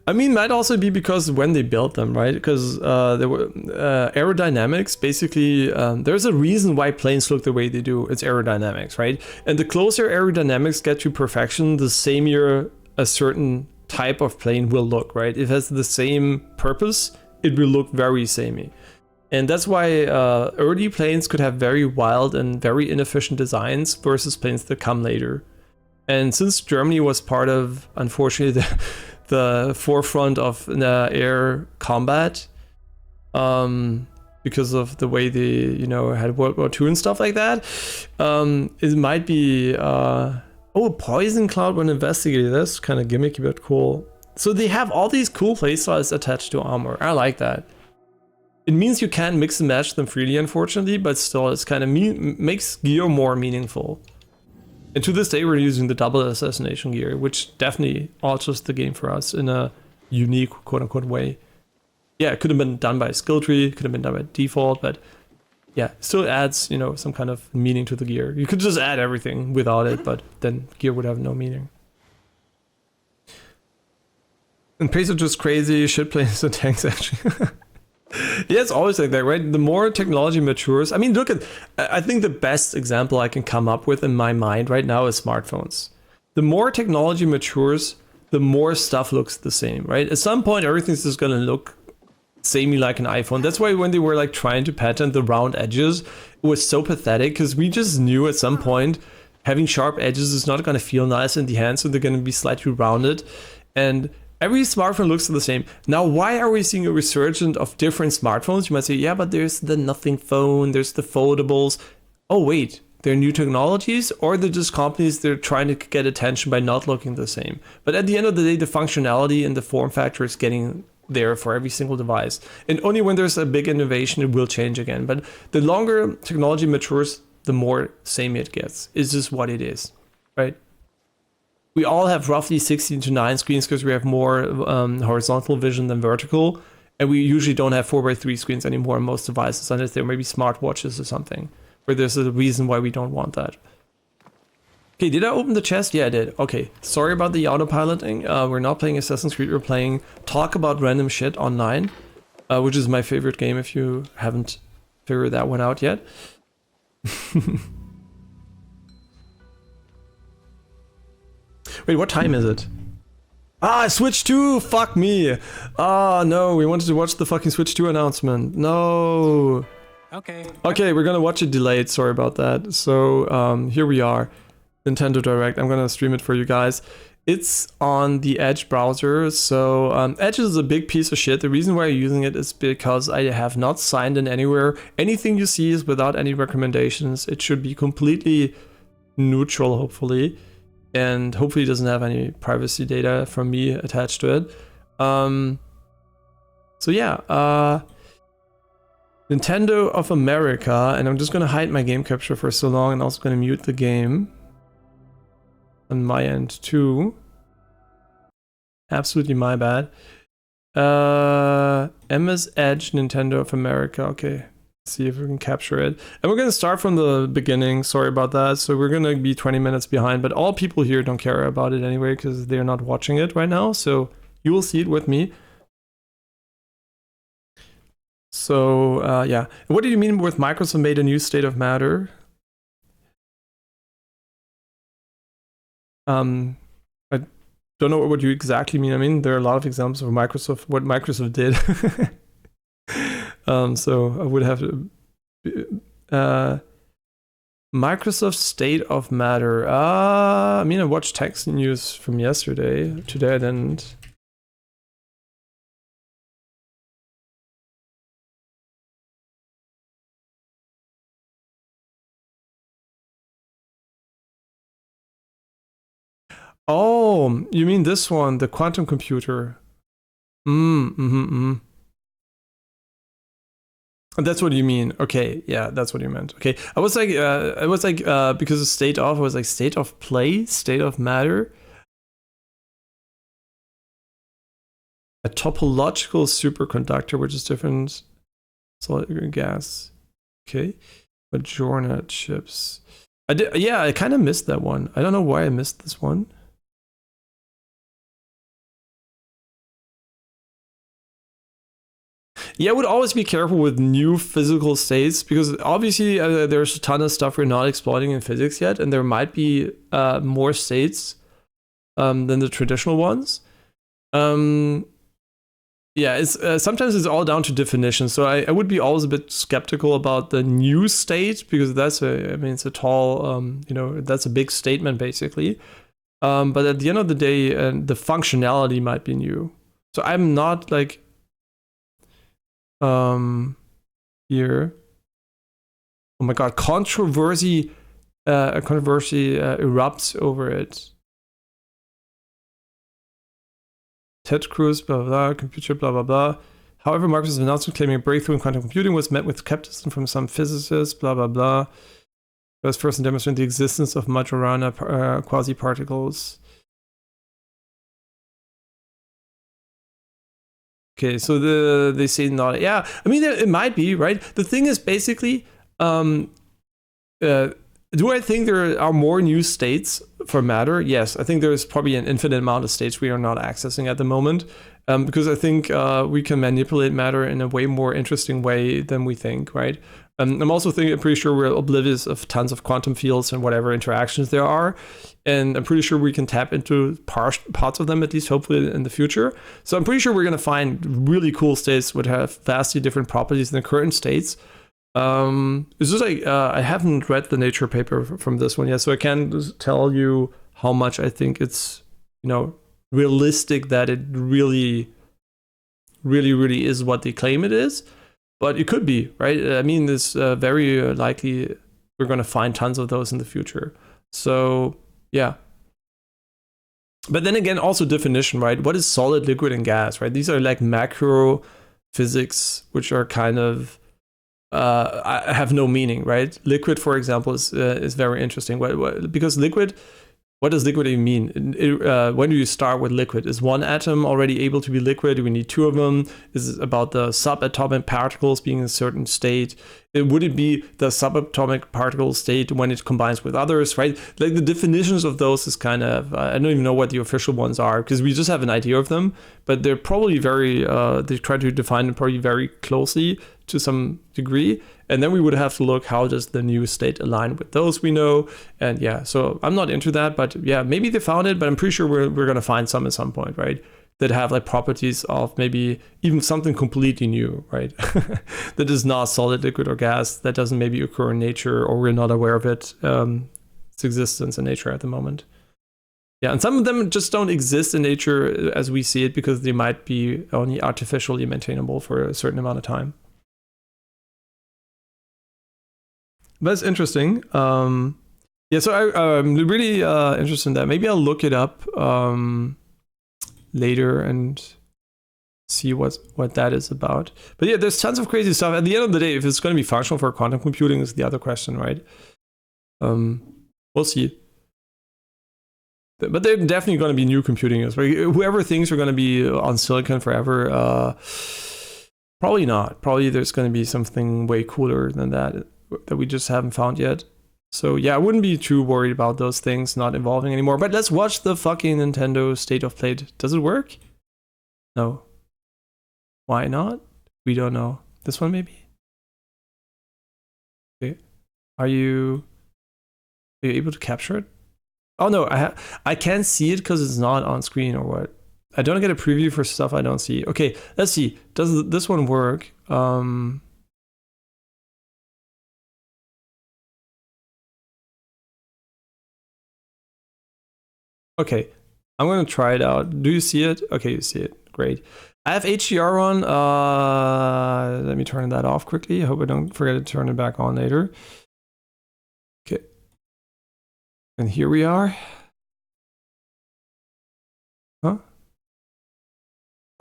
I mean, might also be because when they built them, right? Because there were aerodynamics. Basically, there's a reason why planes look the way they do. It's aerodynamics, right? And the closer aerodynamics get to perfection, the samier a certain type of plane will look, right? If it has the same purpose, it will look very samey. And that's why early planes could have very wild and very inefficient designs versus planes that come later. And since Germany was part of, unfortunately, the forefront of air combat, because of the way they, you know, had World War II and stuff like that, it might be, oh, Poison Cloud when investigating, that's kind of gimmicky but cool. So they have all these cool playstyles attached to armor. I like that. It means you can't mix and match them freely, unfortunately, but still, it's kind of makes gear more meaningful. And to this day, we're using the double assassination gear, which definitely alters the game for us in a unique, quote-unquote, way. Yeah, it could have been done by a skill tree, could have been done by default, but yeah, it still adds, you know, some kind of meaning to the gear. You could just add everything without it, but then gear would have no meaning. And pace are just crazy, shit planes and tanks, actually. Yeah, it's always like that, right? The more technology matures, I mean, look at, I think the best example I can come up with in my mind right now is smartphones. The more technology matures, the more stuff looks the same, right? At some point, everything's just gonna look samey like an iPhone. That's why when they were like trying to patent the round edges, it was so pathetic, because we just knew at some point having sharp edges is not gonna feel nice in the hand, so they're gonna be slightly rounded. And every smartphone looks the same. Now, why are we seeing a resurgence of different smartphones? You might say, yeah, but there's the nothing phone, there's the foldables. Oh, wait, they're new technologies, or they're just companies that are trying to get attention by not looking the same. But at the end of the day, the functionality and the form factor is getting there for every single device. And only when there's a big innovation, it will change again. But the longer technology matures, the more samey it gets. It's just what it is, right? We all have roughly 16 to 9 screens because we have more horizontal vision than vertical. And we usually don't have 4x3 screens anymore on most devices, unless they're maybe smartwatches or something, where there's a reason why we don't want that. Okay, did I open the chest? Yeah, I did. Okay, sorry about the autopiloting. We're not playing Assassin's Creed, we're playing Talk About Random Shit Online, which is my favorite game if you haven't figured that one out yet. Wait, what time is it? Ah, Switch 2! Fuck me! Ah, no, we wanted to watch the fucking Switch 2 announcement. No! Okay, we're gonna watch it delayed, sorry about that. So, here we are. Nintendo Direct, I'm gonna stream it for you guys. It's on the Edge browser, so Edge is a big piece of shit. The reason why I'm using it is because I have not signed in anywhere. Anything you see is without any recommendations. It should be completely neutral, hopefully. And hopefully it doesn't have any privacy data from me attached to it. So yeah, Nintendo of America, and I'm just gonna hide my game capture for so long, and also gonna mute the game on my end too. Absolutely my bad. MS Edge, Nintendo of America. Okay, see if we can capture it. And we're gonna start from the beginning. Sorry about that. So we're gonna be 20 minutes behind, but all people here don't care about it anyway because they're not watching it right now. So you will see it with me. So yeah, what do you mean with Microsoft made a new state of matter? I don't know what you exactly mean. I mean, there are a lot of examples of Microsoft, what Microsoft did. So I would have to, Microsoft State of Matter. I mean, I watched text news from yesterday. Today I didn't. Oh, you mean this one, the quantum computer? That's what you mean. Okay, yeah, that's what you meant. Okay, I was like, because of state of, I was like state of play, state of matter. A topological superconductor, which is different solid gas. Okay, but Jornet chips. Yeah, I kind of missed that one. I don't know why I missed this one. Yeah, I would always be careful with new physical states because obviously there's a ton of stuff we're not exploiting in physics yet, and there might be more states than the traditional ones. Yeah, it's sometimes it's all down to definition. So I would be always a bit skeptical about the new state because that's it's a tall, that's a big statement basically. But at the end of the day, the functionality might be new. So I'm not like here. Oh my god, controversy erupts over it. Ted Cruz, blah, blah, blah, computer, blah, blah, blah. However, Marcus' announcement claiming a breakthrough in quantum computing was met with skepticism from some physicists, blah, blah, blah. It was first demonstrated the existence of Majorana quasi-particles. Okay, so they say not. Yeah, I mean, it might be, right? The thing is basically, do I think there are more new states for matter? Yes, I think there's probably an infinite amount of states we are not accessing at the moment, because I think we can manipulate matter in a way more interesting way than we think, right? I'm also pretty sure we're oblivious of tons of quantum fields and whatever interactions there are, and I'm pretty sure we can tap into parts of them, at least hopefully in the future. So I'm pretty sure we're going to find really cool states which have vastly different properties than the current states. It's just like I haven't read the Nature paper from this one yet, so I can't just tell you how much I think it's realistic that it really is what they claim it is, but it could be, right? I mean, it's very likely we're going to find tons of those in the future. So yeah, but then again, also definition, right? What is solid, liquid, and gas, right? These are like macro physics, which are kind of I have no meaning, right? Liquid, for example, is very interesting. Because liquid, what does liquid even mean? When do you start with liquid? Is one atom already able to be liquid? Do we need two of them? Is it about the subatomic particles being in a certain state? Would it be the subatomic particle state when it combines with others, right? Like the definitions of those is kind of, I don't even know what the official ones are because we just have an idea of them, but they're probably very, they try to define them probably very closely to some degree. And then we would have to look, how does the new state align with those we know? And yeah, so I'm not into that, but yeah, maybe they found it, but I'm pretty sure we're going to find some at some point, right? That have like properties of maybe even something completely new, right? That is not solid, liquid, or gas, that doesn't maybe occur in nature, or we're not aware of its existence in nature at the moment. Yeah, and some of them just don't exist in nature as we see it because they might be only artificially maintainable for a certain amount of time. But it's interesting. Yeah, so I'm really interested in that. Maybe I'll look it up later and see what that is about. But yeah, there's tons of crazy stuff. At the end of the day, if it's going to be functional for quantum computing is the other question, right? We'll see. But they're definitely going to be new computing units. Right? Whoever thinks we're going to be on silicon forever, probably not. Probably there's going to be something way cooler than that we just haven't found yet. So yeah, I wouldn't be too worried about those things not evolving anymore. But let's watch the fucking Nintendo State of Play. Does it work? No. Why not? We don't know. This one maybe? Okay. Are you able to capture it? Oh no, I can't see it because it's not on screen or what? I don't get a preview for stuff I don't see. Okay, let's see. Does this one work? Okay, I'm gonna try it out. Do you see it? Okay, you see it. Great. I have HDR on. Let me turn that off quickly. I hope I don't forget to turn it back on later. Okay. And here we are. Huh?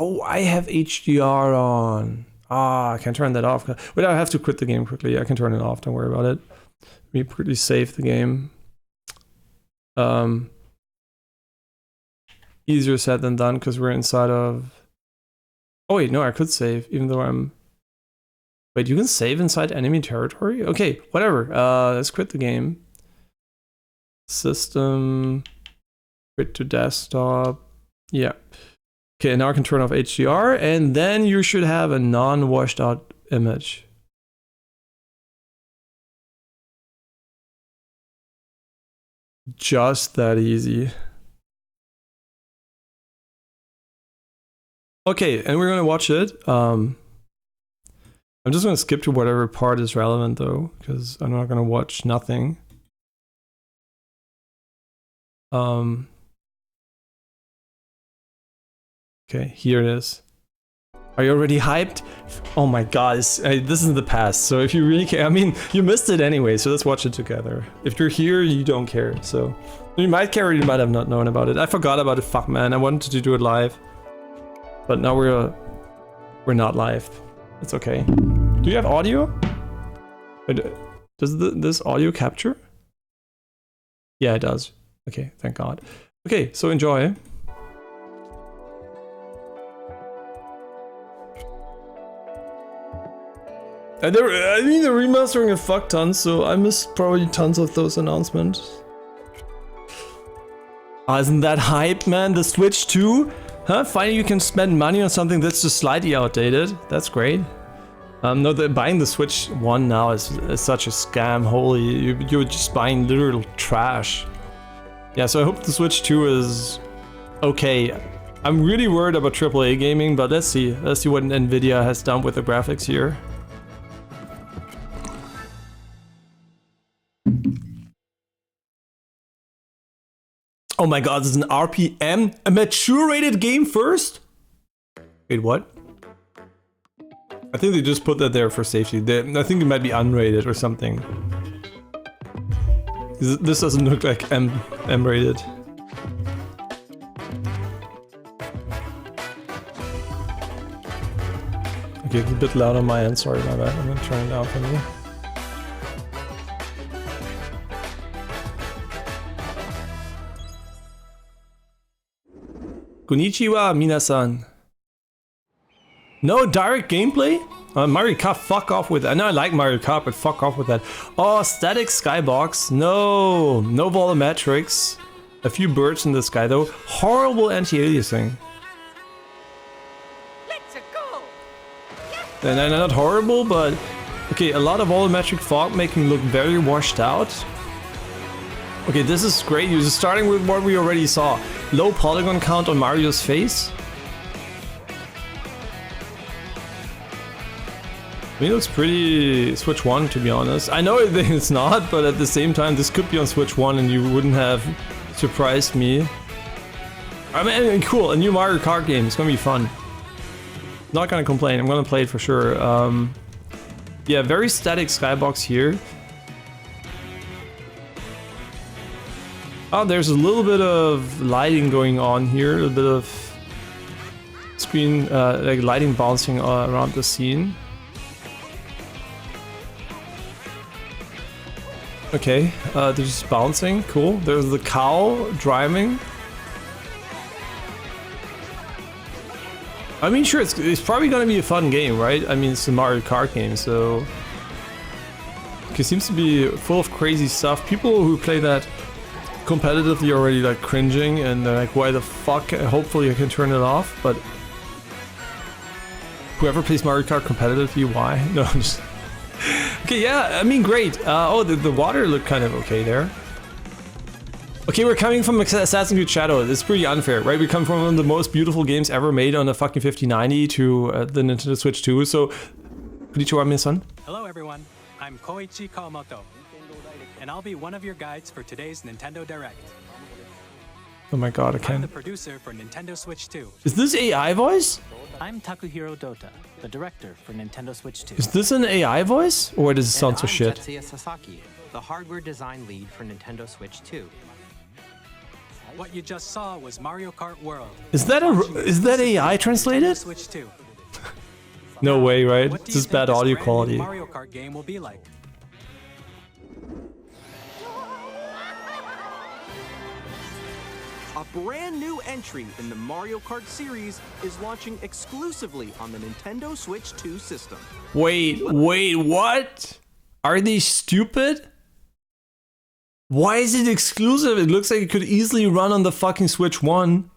Oh, I have HDR on. I can turn that off. Wait, I have to quit the game quickly. I can turn it off. Don't worry about it. Let me quickly save the game. Easier said than done because we're inside of... Oh wait, no, I could save even though I'm... Wait, you can save inside enemy territory? Okay, whatever. Let's quit the game. System, quit to desktop. Yeah. Okay, now I can turn off HDR, and then you should have a non-washed out image. Just that easy. Okay, and we're gonna watch it. I'm just gonna skip to whatever part is relevant though, because I'm not gonna watch nothing. Okay, here it is. Are you already hyped? Oh my god, this is the past, so if you really care, I mean, you missed it anyway, so let's watch it together. If you're here, you don't care, so... You might care or you might have not known about it. I forgot about it, fuck man, I wanted to do it live. But now we're not live. It's okay. Do you have audio? Does this audio capture? Yeah, it does. Okay, thank god. Okay, so enjoy. I mean, they're remastering a fuck ton, so I missed probably tons of those announcements. Isn't that hype, man? The Switch 2? Huh? Finally you can spend money on something that's just slightly outdated. That's great. No, buying the Switch 1 now is such a scam. Holy, you're just buying literal trash. Yeah, so I hope the Switch 2 is okay. I'm really worried about AAA gaming, but let's see. Let's see what Nvidia has done with the graphics here. Oh my god, this is an RPM? A mature rated game first? Wait, what? I think they just put that there for safety. I think it might be unrated or something. This doesn't look like M rated. Okay, it's a bit loud on my end, sorry about that. I'm gonna turn it down for me. Konnichiwa, minasan. No direct gameplay? Mario Kart, fuck off with that. No, I like Mario Kart, but fuck off with that. Oh, static skybox. No, no volumetrics. A few birds in the sky though. Horrible anti-aliasing. Let's go. And not horrible, but okay, a lot of volumetric fog making look very washed out. Okay, this is great. You're starting with what we already saw. Low polygon count on Mario's face. I mean, it looks pretty Switch 1 to be honest. I know it's not, but at the same time, this could be on Switch 1 and you wouldn't have surprised me. I mean, cool, a new Mario Kart game. It's gonna be fun. Not gonna complain. I'm gonna play it for sure. Yeah, very static skybox here. Oh, there's a little bit of lighting going on here, a little bit of screen, like lighting bouncing around the scene. Okay, they're just bouncing, cool. There's the cow driving. I mean, sure, it's probably gonna be a fun game, right? I mean, it's a Mario Kart game, so... It seems to be full of crazy stuff. People who play that competitively already like cringing and they're like, why the fuck? Hopefully I can turn it off, but whoever plays Mario Kart competitively, why? No, I'm just... Okay, yeah, I mean, great. Oh, the water looked kind of okay there. Okay, we're coming from Assassin's Creed Shadow. It's pretty unfair, right? We come from one of the most beautiful games ever made on a fucking 5090 to the Nintendo Switch 2, so... Konnichiwa, Minasan. Hello everyone, I'm Koichi Kawamoto, and I'll be one of your guides for today's Nintendo Direct. Oh my god, I I'm can't... the producer for Nintendo Switch 2. Is this AI voice? I'm Takuhiro Dota, the director for Nintendo Switch 2. Is this an AI voice? Or does it sound so shit? Tetsuya Sasaki, the hardware design lead for Nintendo Switch 2. What you just saw was Mario Kart World. Is that AI translated? Switch 2. No way, right? What do This you is think bad this audio brand new quality. Mario Kart game will be like? A brand new entry in the Mario Kart series is launching exclusively on the Nintendo Switch 2 system. Wait, what? Are they stupid? Why is it exclusive? It looks like it could easily run on the fucking Switch 1.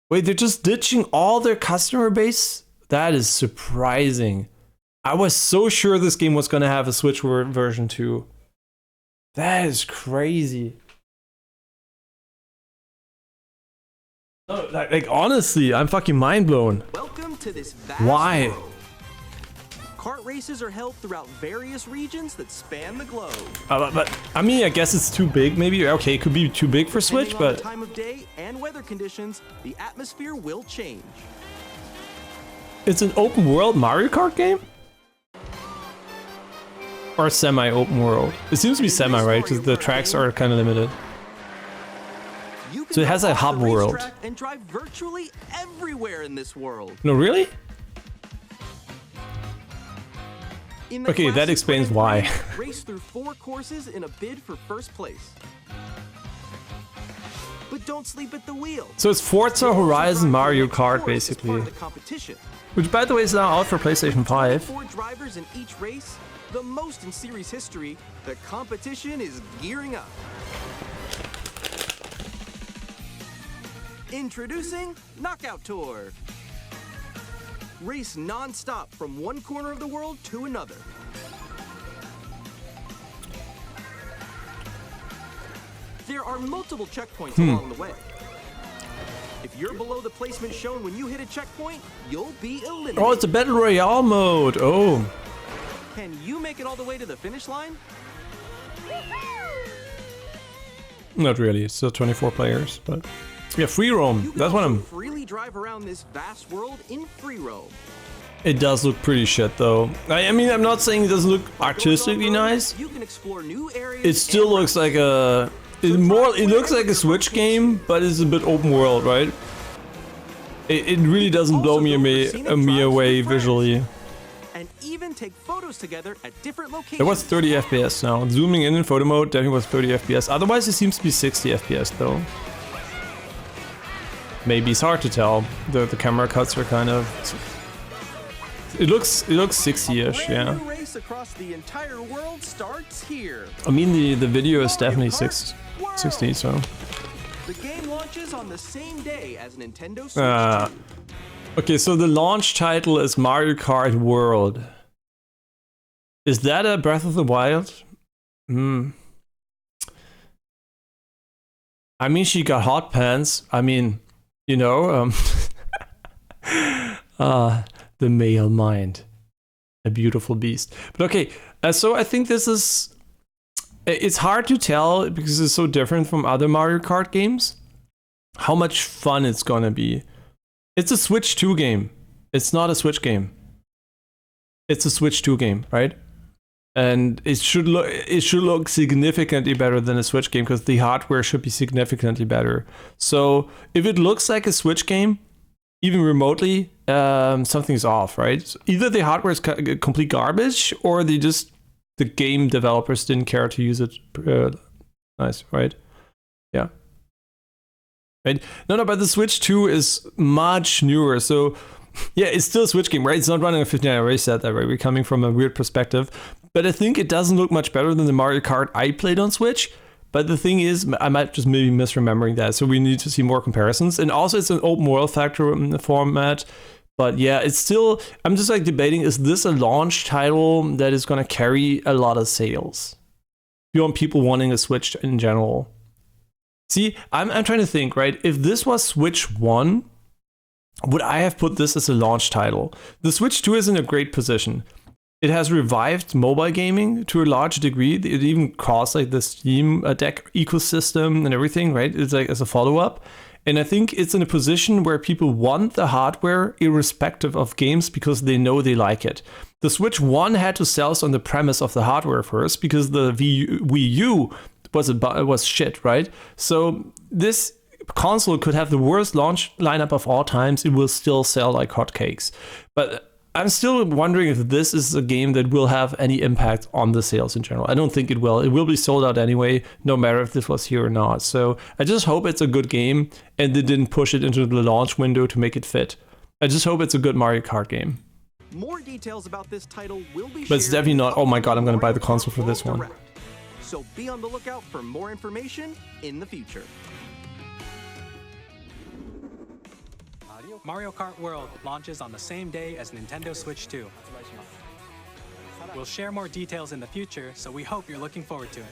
Wait, they're just ditching all their customer base? That is surprising. I was so sure this game was gonna have a Switch version too. That is crazy. No, like honestly, I'm fucking mind blown. Welcome to this vast Why? world. Kart races are held throughout various regions that span the globe. But I mean, I guess it's too big. Maybe okay, it could be too big for Switch, Depending on but the time of day and weather conditions, the atmosphere will change. it's an open world Mario Kart game, or semi-open world. It seems to be semi, right? Because the tracks are kind of limited. You can So it has go a off hub the world. racetrack and drive virtually everywhere in this world. No, really? In the Okay, that classic explains Grand why. Prix, race through 4 courses in a bid for first place. But don't sleep at the wheel. So it's Forza Horizon Mario Kart, basically. The competition. Which, by the way, is now out for PlayStation 5. 4 drivers in each race, the most in series history. The competition is gearing up. Introducing Knockout Tour. Race non-stop from one corner of the world to another. There are multiple checkpoints along the way. If you're below the placement shown when you hit a checkpoint, you'll be eliminated. Oh, it's a Battle Royale mode. Oh. Can you make it all the way to the finish line? Not really. It's still 24 players, but yeah, free roam. You can That's what also I'm. freely drive around this vast world in free roam. It does look pretty shit, though. I mean, I'm not saying it doesn't look artistically nice. You can explore new areas. It still looks like a. It looks like a Switch game, but it's a bit open world, right? It really doesn't blow me away visually. And even take photos together at different locations. It was 30 FPS now. Zooming in photo mode definitely was 30 FPS. Otherwise, it seems to be 60 FPS though. Maybe it's hard to tell. The camera cuts are kind of. It looks 60-ish, yeah. New race across the entire world starts here. I mean, the video is definitely 60, so. The game launches on the same day as Nintendo Switch 2. Okay, so the launch title is Mario Kart World. Is that a Breath of the Wild? I mean, she got hot pants. I mean, you know, the male mind. A beautiful beast. But okay, so I think this is... It's hard to tell because it's so different from other Mario Kart games how much fun it's gonna be. It's a Switch 2 game. It's not a Switch game. It's a Switch 2 game, right? And it should look significantly better than a Switch game because the hardware should be significantly better. So if it looks like a Switch game, even remotely, something's off, right? So either the hardware is complete garbage or the game developers didn't care to use it. Nice, right? Yeah. Right? No, but the Switch 2 is much newer. So, yeah, it's still a Switch game, right? It's not running a 59. I already said that, right? We're coming from a weird perspective. But I think it doesn't look much better than the Mario Kart I played on Switch. But the thing is, I might just maybe misremembering that. So we need to see more comparisons. And also, it's an open world factor in the format. But yeah, it's still, I'm just like debating, is this a launch title that is going to carry a lot of sales? Beyond people wanting a Switch in general. See, I'm trying to think, right? If this was Switch 1, would I have put this as a launch title? The Switch 2 is in a great position. It has revived mobile gaming to a large degree. It even caused like the Steam Deck ecosystem and everything, right? It's like as a follow-up. And I think it's in a position where people want the hardware irrespective of games because they know they like it. The Switch 1 had to sell on the premise of the hardware first because the Wii U was shit, right? So this console could have the worst launch lineup of all times. It will still sell like hotcakes. But I'm still wondering if this is a game that will have any impact on the sales in general. I don't think it will. It will be sold out anyway, no matter if this was here or not. So I just hope it's a good game and they didn't push it into the launch window to make it fit. I just hope it's a good Mario Kart game. More details about this title will be shared. But it's definitely not, oh my god, I'm gonna buy the console for this one. So be on the lookout for more information in the future. Mario Kart World launches on the same day as Nintendo Switch 2. We'll share more details in the future, so we hope you're looking forward to it.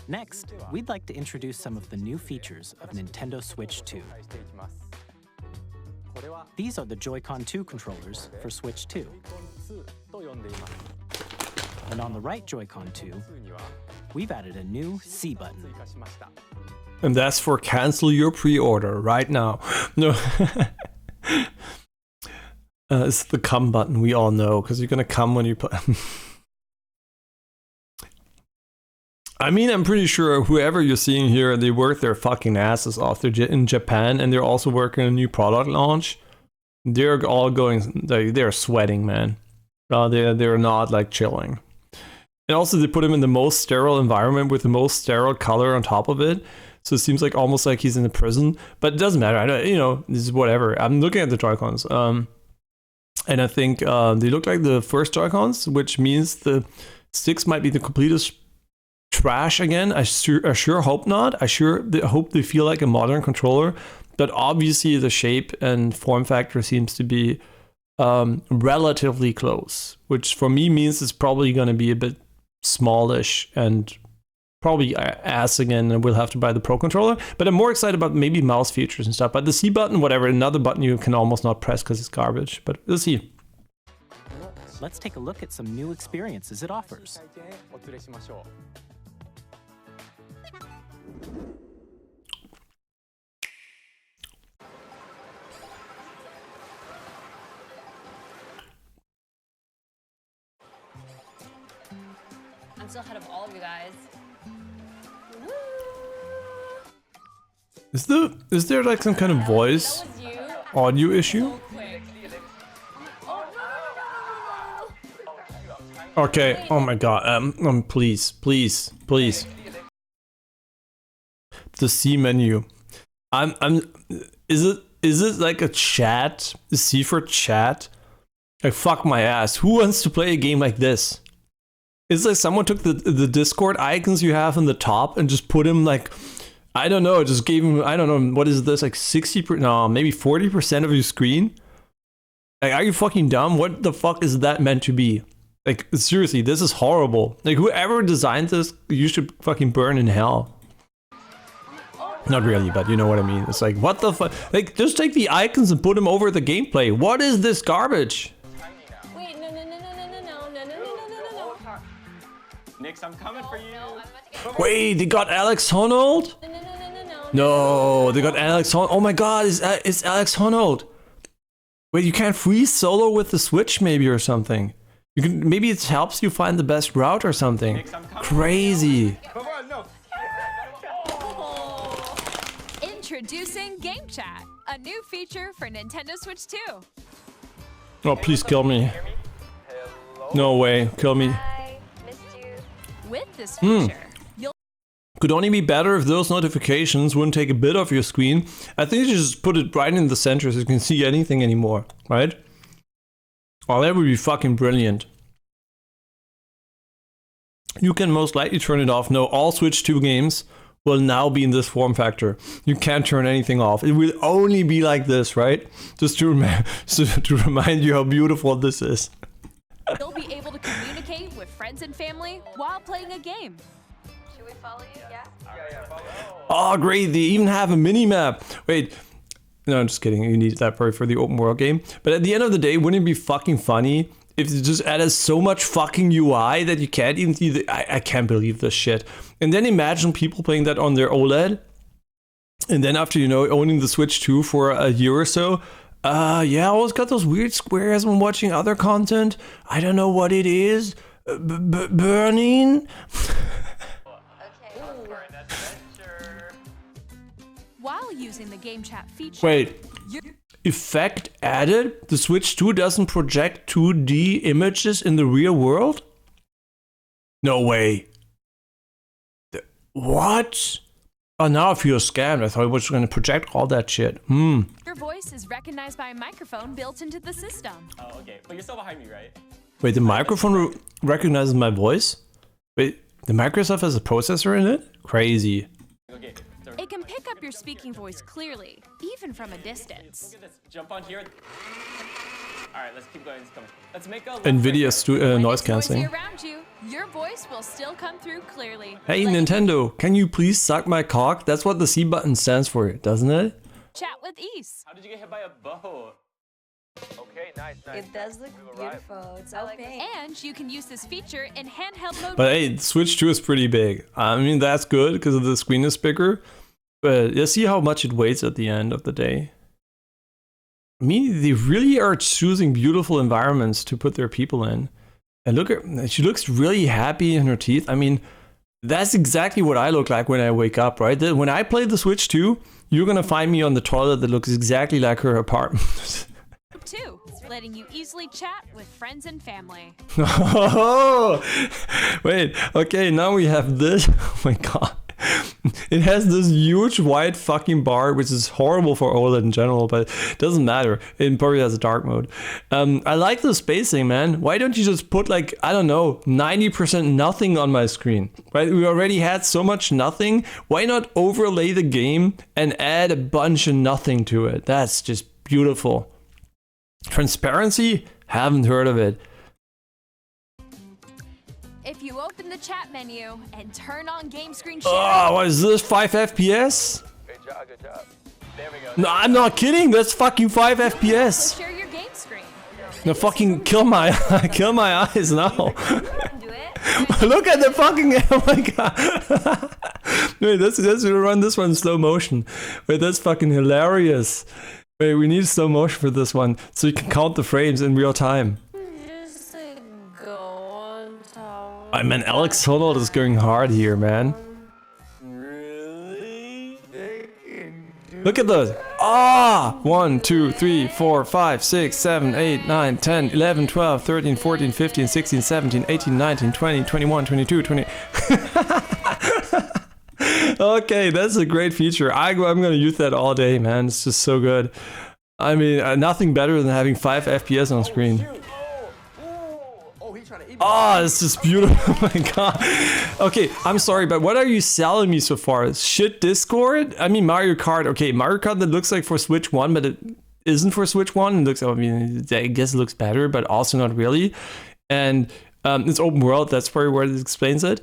Next, we'd like to introduce some of the new features of Nintendo Switch 2. These are the Joy-Con 2 controllers for Switch 2. And on the right Joy-Con 2, we've added a new C button. And that's for cancel your pre-order right now. No. It's the come button, we all know, because you're gonna come when you play. I mean, I'm pretty sure whoever you're seeing here, they work their fucking asses off. They're in Japan and they're also working on a new product launch. They're all going, they're sweating, man. They're not like chilling. And also they put him in the most sterile environment with the most sterile color on top of it. So it seems like almost like he's in a prison, but it doesn't matter. I don't, you know, this is whatever. I'm looking at the Joy-Cons. And I think they look like the first Joy-Cons, which means the sticks might be the completest trash again. I sure hope not. I hope they feel like a modern controller, but obviously the shape and form factor seems to be relatively close, which for me means it's probably going to be a bit smallish and probably ass again, and we'll have to buy the Pro controller. But I'm more excited about maybe mouse features and stuff. But the C button, whatever, another button you can almost not press because it's garbage. But we'll see. Let's take a look at some new experiences it offers. I'm still ahead of all of you guys. Is there like some kind of voice audio issue? Okay. Oh my god. Please. The C menu. Is it like a chat? The C for chat? Like fuck my ass. Who wants to play a game like this? It's like someone took the Discord icons you have in the top and just put him like, I don't know, just gave him, I don't know, what is this, like 60%, no, maybe 40% of your screen? Like, are you fucking dumb? What the fuck is that meant to be? Like, seriously, this is horrible. Like, whoever designed this, you should fucking burn in hell. Not really, but you know what I mean. It's like, what the fuck? Like, just take the icons and put them over the gameplay. What is this garbage? Wait, no. Nix, I'm coming for you. Wait, they got Alex Honnold? No, they got Alex Honnold. Oh my god, it's Alex Honnold. Wait, you can't free solo with the Switch maybe or something. You can, maybe it helps you find the best route or something. Crazy. Introducing Game Chat, a new feature for Nintendo Switch 2. Oh, please kill me. No way, kill me. With this feature, could only be better if those notifications wouldn't take a bit off your screen. I think you just put it right in the center so you can see anything anymore, right? Oh, that would be fucking brilliant. You can most likely turn it off. No, all Switch 2 games will now be in this form factor. You can't turn anything off. It will only be like this, right? Just to remind you how beautiful this is. You'll be able to communicate with friends and family while playing a game. Should we follow you? Yeah? Oh, great. They even have a mini-map. Wait. No, I'm just kidding. You need that probably for the open world game. But at the end of the day, wouldn't it be fucking funny if it just added so much fucking UI that you can't even see the... I can't believe this shit. And then imagine people playing that on their OLED. And then after, you know, owning the Switch 2 for a year or so... yeah, I always got those weird squares when watching other content. I don't know what it is. Burning? While using the Game Chat feature... Wait. Effect added? The Switch 2 doesn't project 2D images in the real world? No way. What? Oh, now I feel scammed. I thought it was going to project all that shit. Your voice is recognized by a microphone built into the system. Oh, okay. But you're still behind me, right? Wait, the microphone recognizes my voice? Wait, the Microsoft has a processor in it? Crazy. Okay. It can pick up your speaking voice clearly, even from a distance. Look at this. Jump on here. All right, let's keep going. Let's make a NVIDIA noise When it's noisy cancelling. around you, your voice will still come through clearly. Hey Let Nintendo, can you please suck my cock? That's what the C button stands for, doesn't it? you chat with ease. How did you get hit by a bow? Okay, nice. It does look beautiful. It's okay. And you can use this feature in handheld mode. But hey, Switch 2 is pretty big. I mean, that's good because the screen is bigger. But you see how much it weighs at the end of the day. I mean, they really are choosing beautiful environments to put their people in. And look at, she looks really happy in her teeth. I mean, that's exactly what I look like when I wake up, right? When I play the Switch 2, you're gonna find me on the toilet that looks exactly like her apartment. 2, letting you easily chat with friends and family. Oh, wait, okay, now we have this. Oh my god. It has this huge white fucking bar, which is horrible for OLED in general, but it doesn't matter. It probably has a dark mode. I like the spacing, man. Why don't you just put like, I don't know, 90% nothing on my screen, right? We already had so much nothing. Why not overlay the game and add a bunch of nothing to it? That's just beautiful. Transparency? Haven't heard of it. If you open the chat menu and turn on game screen share, Oh, what is this? 5 FPS? Good job. There we go. No, I'm not kidding. That's fucking 5 FPS. share your game screen. No, fucking kill my eyes now. Look at the fucking, oh my god. Wait, let's run this one in slow motion. Wait, that's fucking hilarious. Wait, we need slow motion for this one so you can count the frames in real time. I mean, Alex Honnold is going hard here, man. Look at those. Ah! 1, 2, 3, 4, 5, 6, 7, 8, 9, 10, 11, 12, 13, 14, 15, 16, 17, 18, 19, 20, 21, 22, 20. Okay, that's a great feature. I'm going to use that all day, man. It's just so good. I mean, nothing better than having 5 FPS on screen. Oh, it's just beautiful. Oh my god. Okay, I'm sorry, but what are you selling me so far? Shit Discord? I mean, Mario Kart. Okay, Mario Kart that looks like for Switch 1, but it isn't for Switch 1. It looks, I mean, I guess it looks better, but also not really. And it's open world. That's probably where it explains it.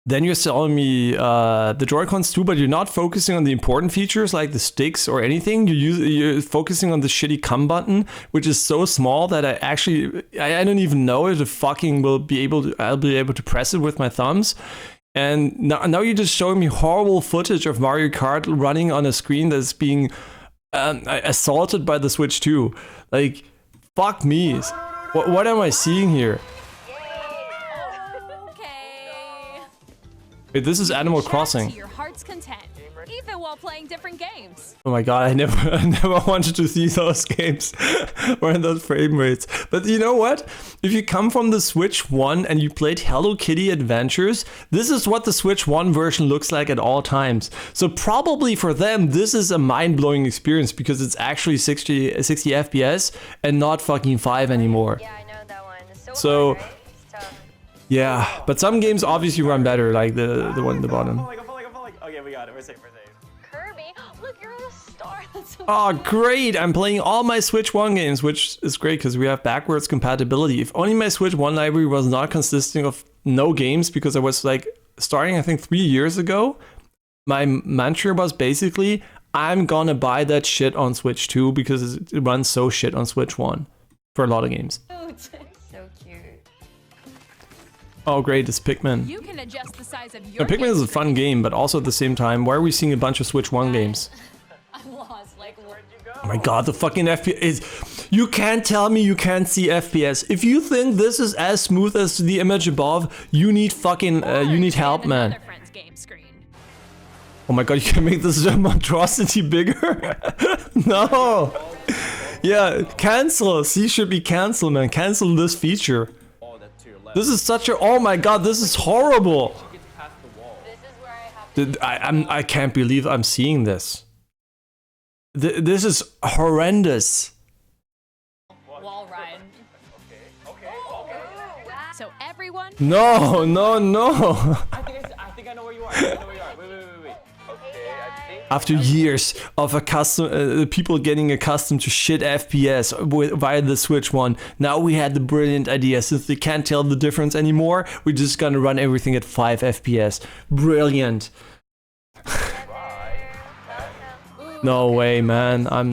Then you're selling me the Joy-Cons too, but you're not focusing on the important features like the sticks or anything. You're focusing on the shitty come button, which is so small that I don't even know if I'll be able to press it with my thumbs. And now you're just showing me horrible footage of Mario Kart running on a screen that's being assaulted by the Switch 2. Like, fuck me. What am I seeing here? Wait, this is Animal Crossing. To your heart's content, even while playing different games. Oh my god, I never wanted to see those games or in those frame rates. But you know what? If you come from the Switch 1 and you played Hello Kitty Adventures, this is what the Switch 1 version looks like at all times. So probably for them, this is a mind-blowing experience because it's actually 60 FPS and not fucking 5 anymore. Yeah, I know that one. It's So hard, right? It's tough. yeah, but some games obviously run better, like the one at the bottom. I'm falling. Okay, we got it. We're safe. Kirby, look, you're a star. That's so Oh, great! I'm playing all my Switch 1 games, which is great because we have backwards compatibility. If only my Switch 1 library was not consisting of no games, because I was like starting, I think 3 years ago, my mantra was basically, I'm gonna buy that shit on Switch 2 because it runs so shit on Switch 1 for a lot of games. cute. So cute. Oh, great! It's Pikmin. You can adjust the size of your Pikmin is a fun game, but also at the same time, why are we seeing a bunch of Switch 1 games? I'm lost. Like, where'd you go? Oh my god, the fucking FPS. You can't tell me you can't see FPS. If you think this is as smooth as the image above, you need fucking, you need help, man. Oh my god, you can make this monstrosity bigger? No. Yeah, cancel. C should be cancelled, man. Cancel this feature. This is such a, oh my god, this is horrible. I can't believe I'm seeing this. This is horrendous. Wall ride. So everyone. No. I think I know where you are. Wait. After years of people getting accustomed to shit FPS via the Switch One, now we had the brilliant idea, since they can't tell the difference anymore, we're just gonna run everything at 5 FPS. Brilliant. No way, man. I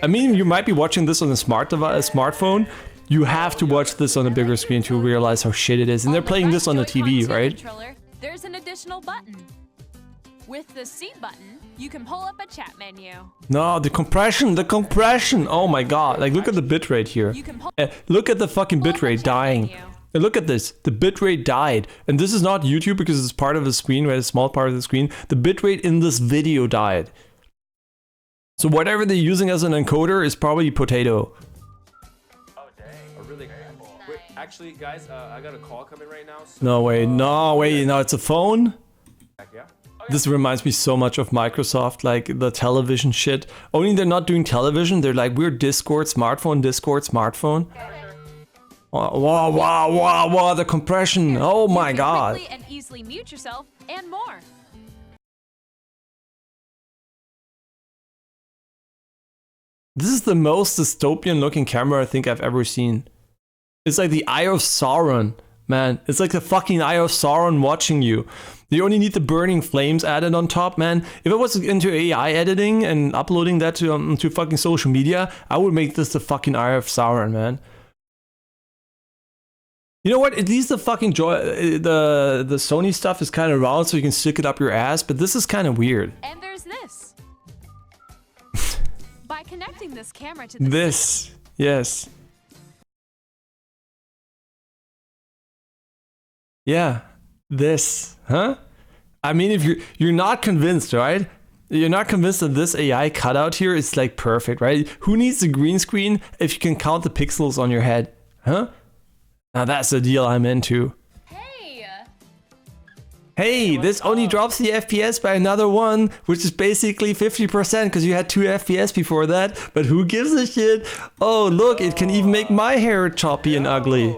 mean, you might be watching this on a smartphone. You have to watch this on a bigger screen to realize how shit it is. And they're playing this on the TV, right? There's an additional button. With the C button, you can pull up a chat menu. No, the compression. Oh my god. Like, look at the bitrate here. Look at the fucking bitrate dying. And look at this. The bitrate died. And this is not YouTube because it's part of the screen, right? A small part of the screen. The bitrate in this video died. So whatever they're using as an encoder is probably potato. Oh dang. Oh, really? Wait, actually, guys, I got a call coming right now. So, No way, no, it's a phone? Yeah. This reminds me so much of Microsoft, like the television shit. Only they're not doing television, they're like, we're Discord, smartphone. Wow, the compression. Oh my god. Quickly and easily mute yourself and more. This is the most dystopian looking camera I think I've ever seen. It's like the Eye of Sauron, man. It's like the fucking Eye of Sauron watching you. You only need the burning flames added on top, man. If I was into AI editing and uploading that to fucking social media, I would make this the fucking Eye of Sauron, man. You know what? At least the fucking the Sony stuff is kind of round, so you can stick it up your ass. But this is kind of weird. And there's this. By connecting this camera to the yes. Yeah, this, huh? I mean, if you're not convinced, right? You're not convinced that this AI cutout here is like perfect, right? Who needs a green screen if you can count the pixels on your head, huh? Now that's the deal I'm into. Hey, this only drops the FPS by another 1, which is basically 50% because you had 2 FPS before that. But who gives a shit? Oh, look, it can even make my hair choppy and ugly.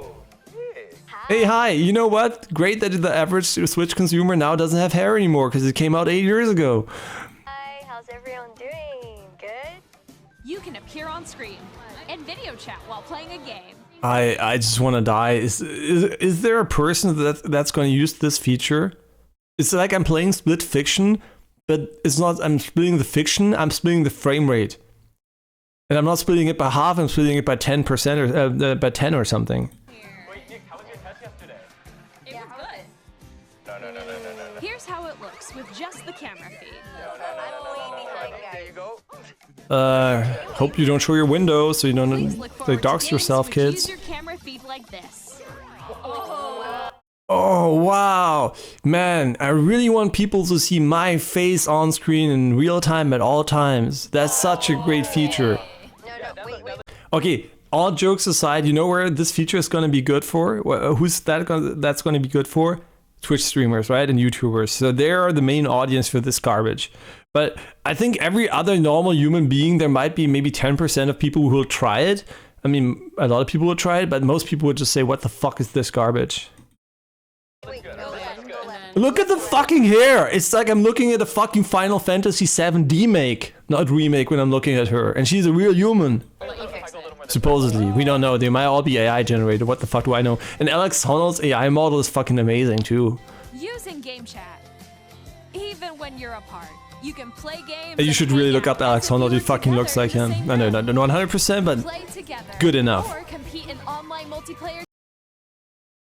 Hey, hi, you know what? Great that the average Switch consumer now doesn't have hair anymore because it came out 8 years ago. Hi, how's everyone doing? Good? You can appear on screen and video chat while playing a game. I just want to die. Is there a person that's going to use this feature? It's like I'm playing split fiction, but it's not, I'm splitting the fiction, I'm splitting the frame rate. And I'm not splitting it by half, I'm splitting it by 10% or by 10 or something. Wait, Nick, how was your test yesterday? It was good. No. Here's how it looks with just the camera feed. There you go. Hope you don't show your window so you don't like dox yourself, kids. Use your camera feed like this. Oh, wow. Man, I really want people to see my face on screen in real time at all times. That's such a great feature. Wait. Okay, all jokes aside, you know where this feature is going to be good for? Who's that's going to be good for? Twitch streamers, right? And YouTubers. So they are the main audience for this garbage. But I think every other normal human being, there might be maybe 10% of people who will try it. I mean, a lot of people will try it, but most people would just say, what the fuck is this garbage? Look at the fucking hair! It's like I'm looking at a fucking Final Fantasy VII not remake when I'm looking at her. And she's a real human. Supposedly. We don't know. They might all be AI generated. What the fuck do I know? And Alex Honnold's AI model is fucking amazing too. Using game chat. Even when you're apart, you can play games. You should really look up Alex Honnold. He fucking looks like him. No, not 100%, but good enough. Or compete in online multiplayer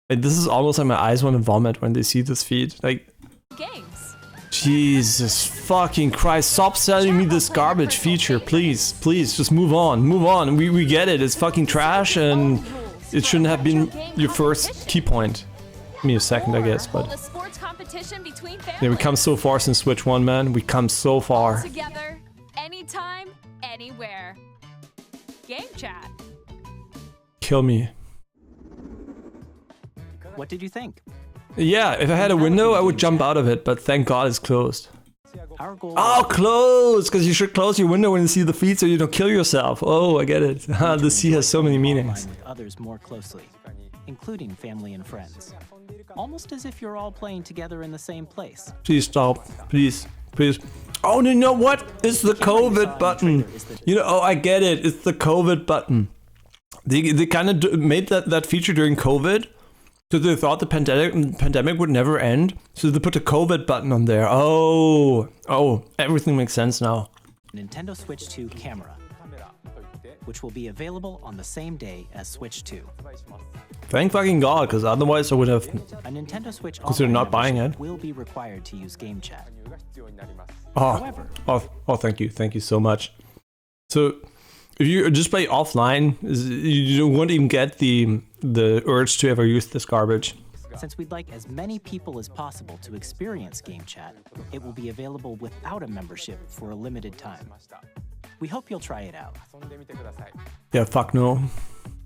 This is almost like my eyes want to vomit when they see this feed. Like, games. Jesus fucking Christ, stop selling me this garbage feature, please. Please, just move on. We get it, it's fucking trash and it shouldn't have been your first key point. Give me a second, I guess, but... Yeah, we come so far since Switch 1, man. We come so far. Together, anytime, anywhere. Game chat. Kill me. What did you think? Yeah, if I had a window, I would jump out of it, but thank God it's closed. Our goal closed! Because you should close your window when you see the feed so you don't kill yourself. Oh, I get it. The C has so many meanings. with others more closely, including family and friends. Almost as if you're all playing together in the same place. Please stop. Please. Oh, you know what? It's the COVID button. You know, oh, I get it. It's the COVID button. They kind of made that feature during COVID. So they thought the pandemic would never end. So they put the COVID button on there. Oh, everything makes sense now. Nintendo Switch 2 camera, which will be available on the same day as Switch 2. Thank fucking God, because otherwise I would have A Nintendo Switch considered not buying it. Will be required to use game chat. Oh, thank you so much. So if you just play offline, you won't even get the urge to ever use this garbage. Since we'd like as many people as possible to experience game chat, it will be available without a membership for a limited time. We hope you'll try it out. Yeah, fuck no.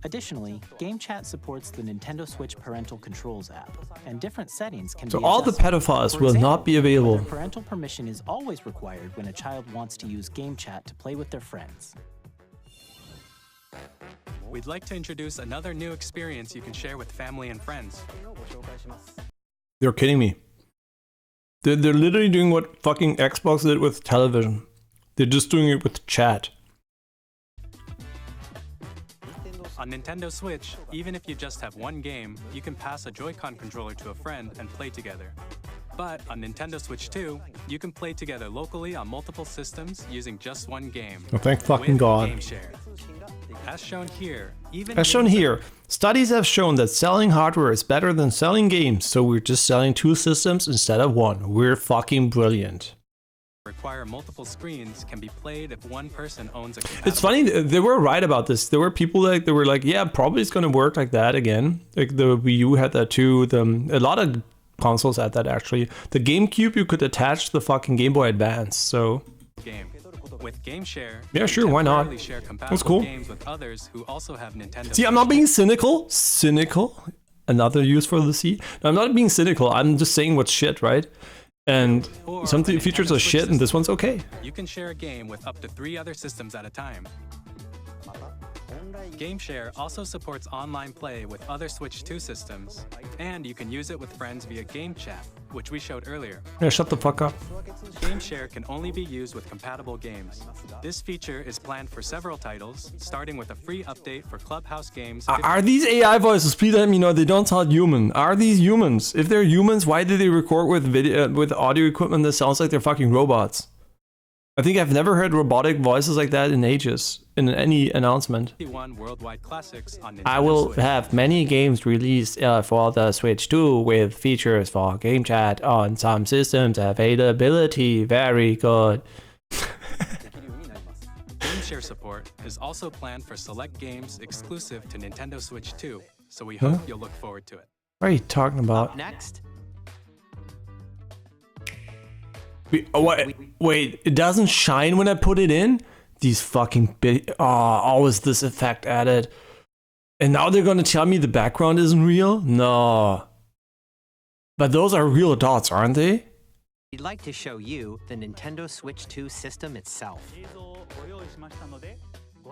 Additionally, Game Chat supports the Nintendo Switch Parental Controls app, and different settings can be So all the adjusted. pedophiles For will example, not be available. Parental permission is always required when a child wants to use Game Chat to play with their friends. We'd like to introduce another new experience you can share with family and friends. They're kidding me. They're literally doing what fucking Xbox did with television. They're just doing it with chat. On Nintendo Switch, even if you just have one game, you can pass a Joy-Con controller to a friend and play together. But on Nintendo Switch 2, you can play together locally on multiple systems using just one game. Oh, thank fucking with God. Game Share. As shown here, As shown here, studies have shown that selling hardware is better than selling games, so we're just selling 2 systems instead of 1. We're fucking brilliant. require multiple screens can be played if one person owns a It's funny, they were right about this. There were people that they were like, yeah, probably it's going to work like that again. Like the Wii U had that too. A lot of consoles had that actually. The GameCube, you could attach the fucking Game Boy Advance, so... game. With Game Share, yeah, sure, why not? share That's cool. games with others who also have Nintendo. See, I'm not being cynical. Another use for the C. No, I'm not being cynical. I'm just saying what's shit, right? And some features are shit, and this one's okay. You can share a game with up to 3 other systems at a time. Game Share also supports online play with other Switch 2 systems, and you can use it with friends via Game Chat, which we showed earlier. Yeah, shut the fuck up. Game Share can only be used with compatible games. This feature is planned for several titles, starting with a free update for Clubhouse games. Are these AI voices? Please let me know. They don't sound human. Are these humans? If they're humans, why did they record with video with audio equipment that sounds like they're fucking robots? I think I've never heard robotic voices like that in ages, in any announcement. Worldwide classics on Nintendo I will Switch. have many games released for the Switch 2 with features for game chat on some systems. Availability very good. Game Share support is also planned for select games exclusive to Nintendo Switch 2, so we hope you'll look forward to it. What are you talking about? Next. Wait, it doesn't shine when I put it in? These fucking always this effect added. And now they're gonna tell me the background isn't real? No. But those are real dots, aren't they? We'd like to show you the Nintendo Switch 2 system itself.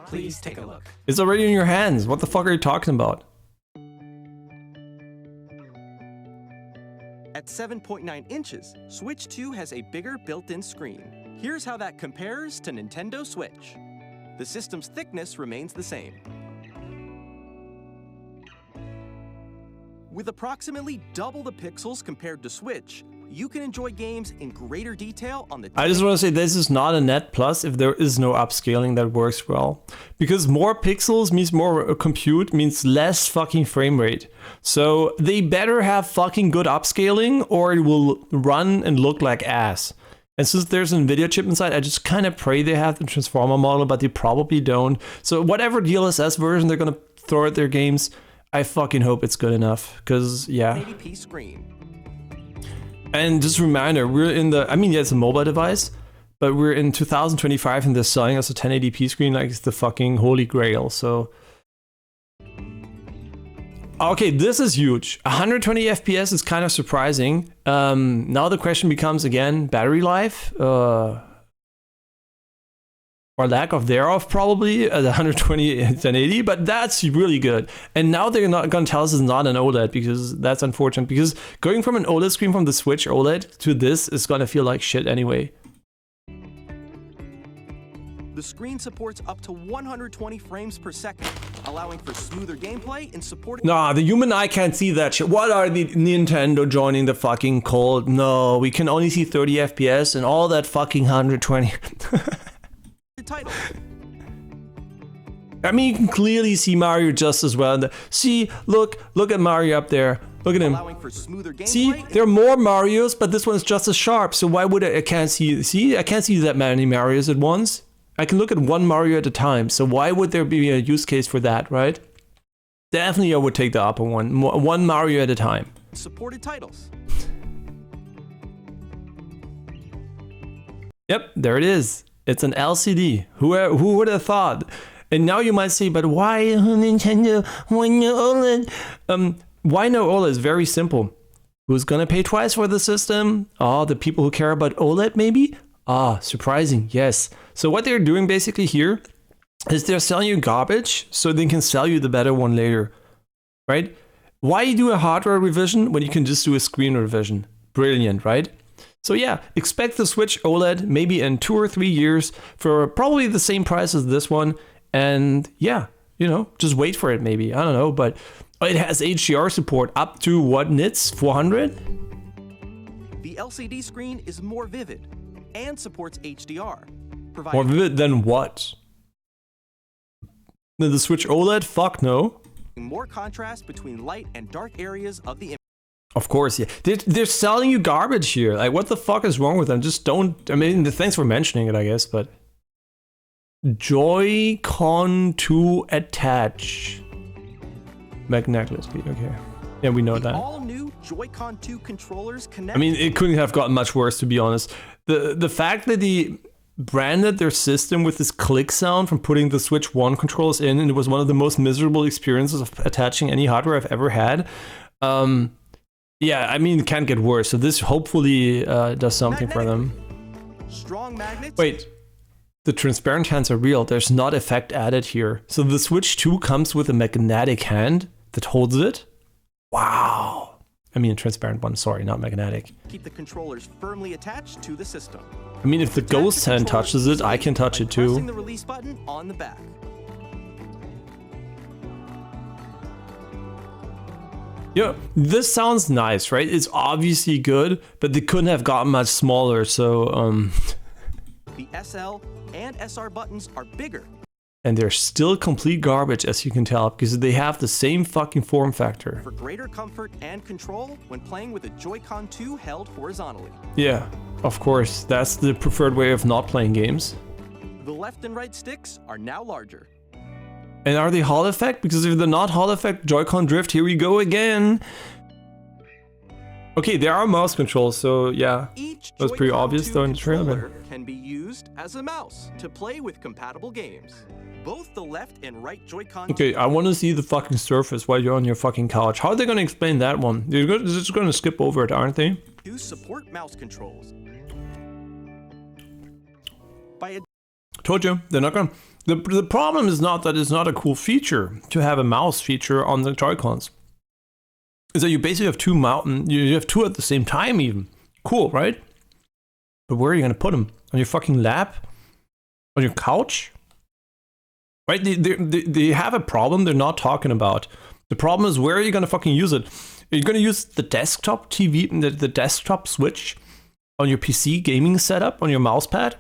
Please take a look. It's already in your hands. What the fuck are you talking about? At 7.9 inches, Switch 2 has a bigger built-in screen. Here's how that compares to Nintendo Switch. The system's thickness remains the same. With approximately double the pixels compared to Switch, you can enjoy games in greater detail on the... I just want to say this is not a net plus if there is no upscaling that works well. Because more pixels means more compute, means less fucking frame rate. So they better have fucking good upscaling or it will run and look like ass. And since there's an NVIDIA chip inside, I just kind of pray they have the Transformer model, but they probably don't. So whatever DLSS version they're going to throw at their games, I fucking hope it's good enough. Because, yeah. 1080p screen. And just a reminder, we're in the, I mean, yeah, it's a mobile device, but we're in 2025 and they're selling us a 1080p screen like it's the fucking holy grail, so. Okay, this is huge. 120 FPS is kind of surprising. Now the question becomes again, battery life, or lack of thereof probably at 120 and 1080, but that's really good. And now they're not going to tell us it's not an OLED because that's unfortunate, because going from an OLED screen from the Switch OLED to this is going to feel like shit anyway. The screen supports up to 120 frames per second, allowing for smoother gameplay and supporting... Nah, the human eye can't see that shit. What are the Nintendo joining the fucking cold? No, we can only see 30 FPS and all that fucking 120. title. I mean, you can clearly see Mario just as well. See, look at Mario up there. Look at him. See, there are more Marios, but this one is just as sharp. So why would I can't see I can't see that many Marios at once. I can look at one Mario at a time. So why would there be a use case for that, right? Definitely I would take the upper one. One Mario at a time. Supported titles. Yep, there it is. It's an LCD. Who would have thought? And now you might say, but why Nintendo? Why no OLED? Why no OLED is very simple. Who's gonna pay twice for the system? Oh, the people who care about OLED maybe? Ah, surprising, yes. So what they're doing basically here is they're selling you garbage so they can sell you the better one later, right? Why do a hardware revision when you can just do a screen revision? Brilliant, right? So yeah, expect the Switch OLED maybe in 2 or 3 years for probably the same price as this one. And yeah, you know, just wait for it maybe. I don't know, but it has HDR support up to what nits? 400? The LCD screen is more vivid and supports HDR. More vivid than what? The Switch OLED? Fuck no. More contrast between light and dark areas of the image. Of course, yeah. They're selling you garbage here. Like, what the fuck is wrong with them? Just don't. I mean, thanks for mentioning it, I guess, but. Joy-Con 2 attach. Magnetic, okay. Yeah, we know that. All new Joy-Con 2 controllers connect. I mean, it couldn't have gotten much worse, to be honest. The fact that they branded their system with this click sound from putting the Switch 1 controllers in, and it was one of the most miserable experiences of attaching any hardware I've ever had. Yeah, I mean, it can't get worse. So this hopefully does something for them. Strong magnets. Wait. The transparent hands are real. There's not effect added here. So the Switch 2 comes with a magnetic hand that holds it. Wow. I mean a transparent one, sorry, not magnetic. Keep the controllers firmly attached to the system. I mean, if the ghost hand touches it, I can touch it too. Pressing the release button on the back. Yeah, this sounds nice, right? It's obviously good, but they couldn't have gotten much smaller, so The SL and SR buttons are bigger. And they're still complete garbage, as you can tell, because they have the same fucking form factor. For greater comfort and control when playing with a Joy-Con 2 held horizontally. Yeah, of course, that's the preferred way of not playing games. The left and right sticks are now larger. And are they Hall effect? Because if they're not Hall effect, Joy-Con drift, here we go again. Okay, there are mouse controls, so yeah, that's pretty obvious though in the trailer. Can be used as a mouse to play with compatible games. Both the left and right Joy-Con. Okay, I want to see the fucking surface while you're on your fucking couch. How are they going to explain that one? They're just going to skip over it, aren't they? To support mouse controls. Told you, they're not going to. The problem is not that it's not a cool feature to have a mouse feature on the Joy-Cons. Is that you basically have you have two at the same time even. Cool, right? But where are you going to put them? On your fucking lap? On your couch? Right? They have a problem they're not talking about. The problem is, where are you going to fucking use it? Are you going to use the desktop TV, the desktop Switch on your PC gaming setup, on your mouse pad?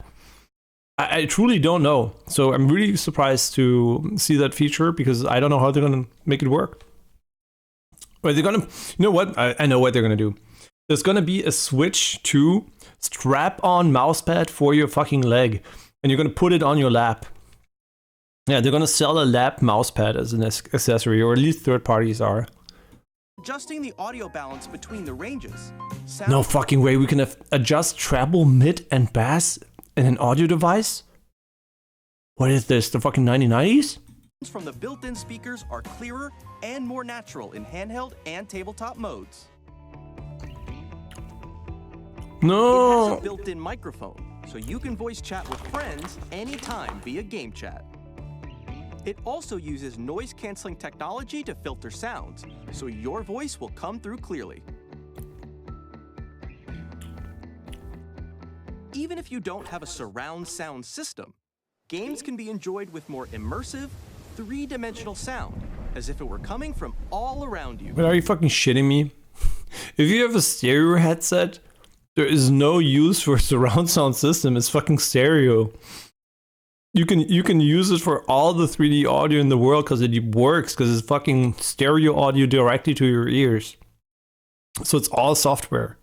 I truly don't know. So I'm really surprised to see that feature because I don't know how they're going to make it work. But they're going to, you know what? I know what they're going to do. There's going to be a Switch 2 strap-on mousepad for your fucking leg. And you're going to put it on your lap. Yeah, they're going to sell a lap mousepad as an accessory, or at least third parties are. Adjusting the audio balance between the ranges. No fucking way we can adjust treble, mid, and bass in an audio device? What is this, the fucking 1990s? From the built-in speakers are clearer and more natural in handheld and tabletop modes. No! It has a built-in microphone, so you can voice chat with friends anytime via game chat. It also uses noise-canceling technology to filter sounds, so your voice will come through clearly. Even if you don't have a surround sound system, games can be enjoyed with more immersive, three-dimensional sound, as if it were coming from all around you. But are you fucking shitting me? If you have a stereo headset, there is no use for a surround sound system. It's fucking stereo. You can use it for all the 3D audio in the world because it works, because it's fucking stereo audio directly to your ears. So it's all software.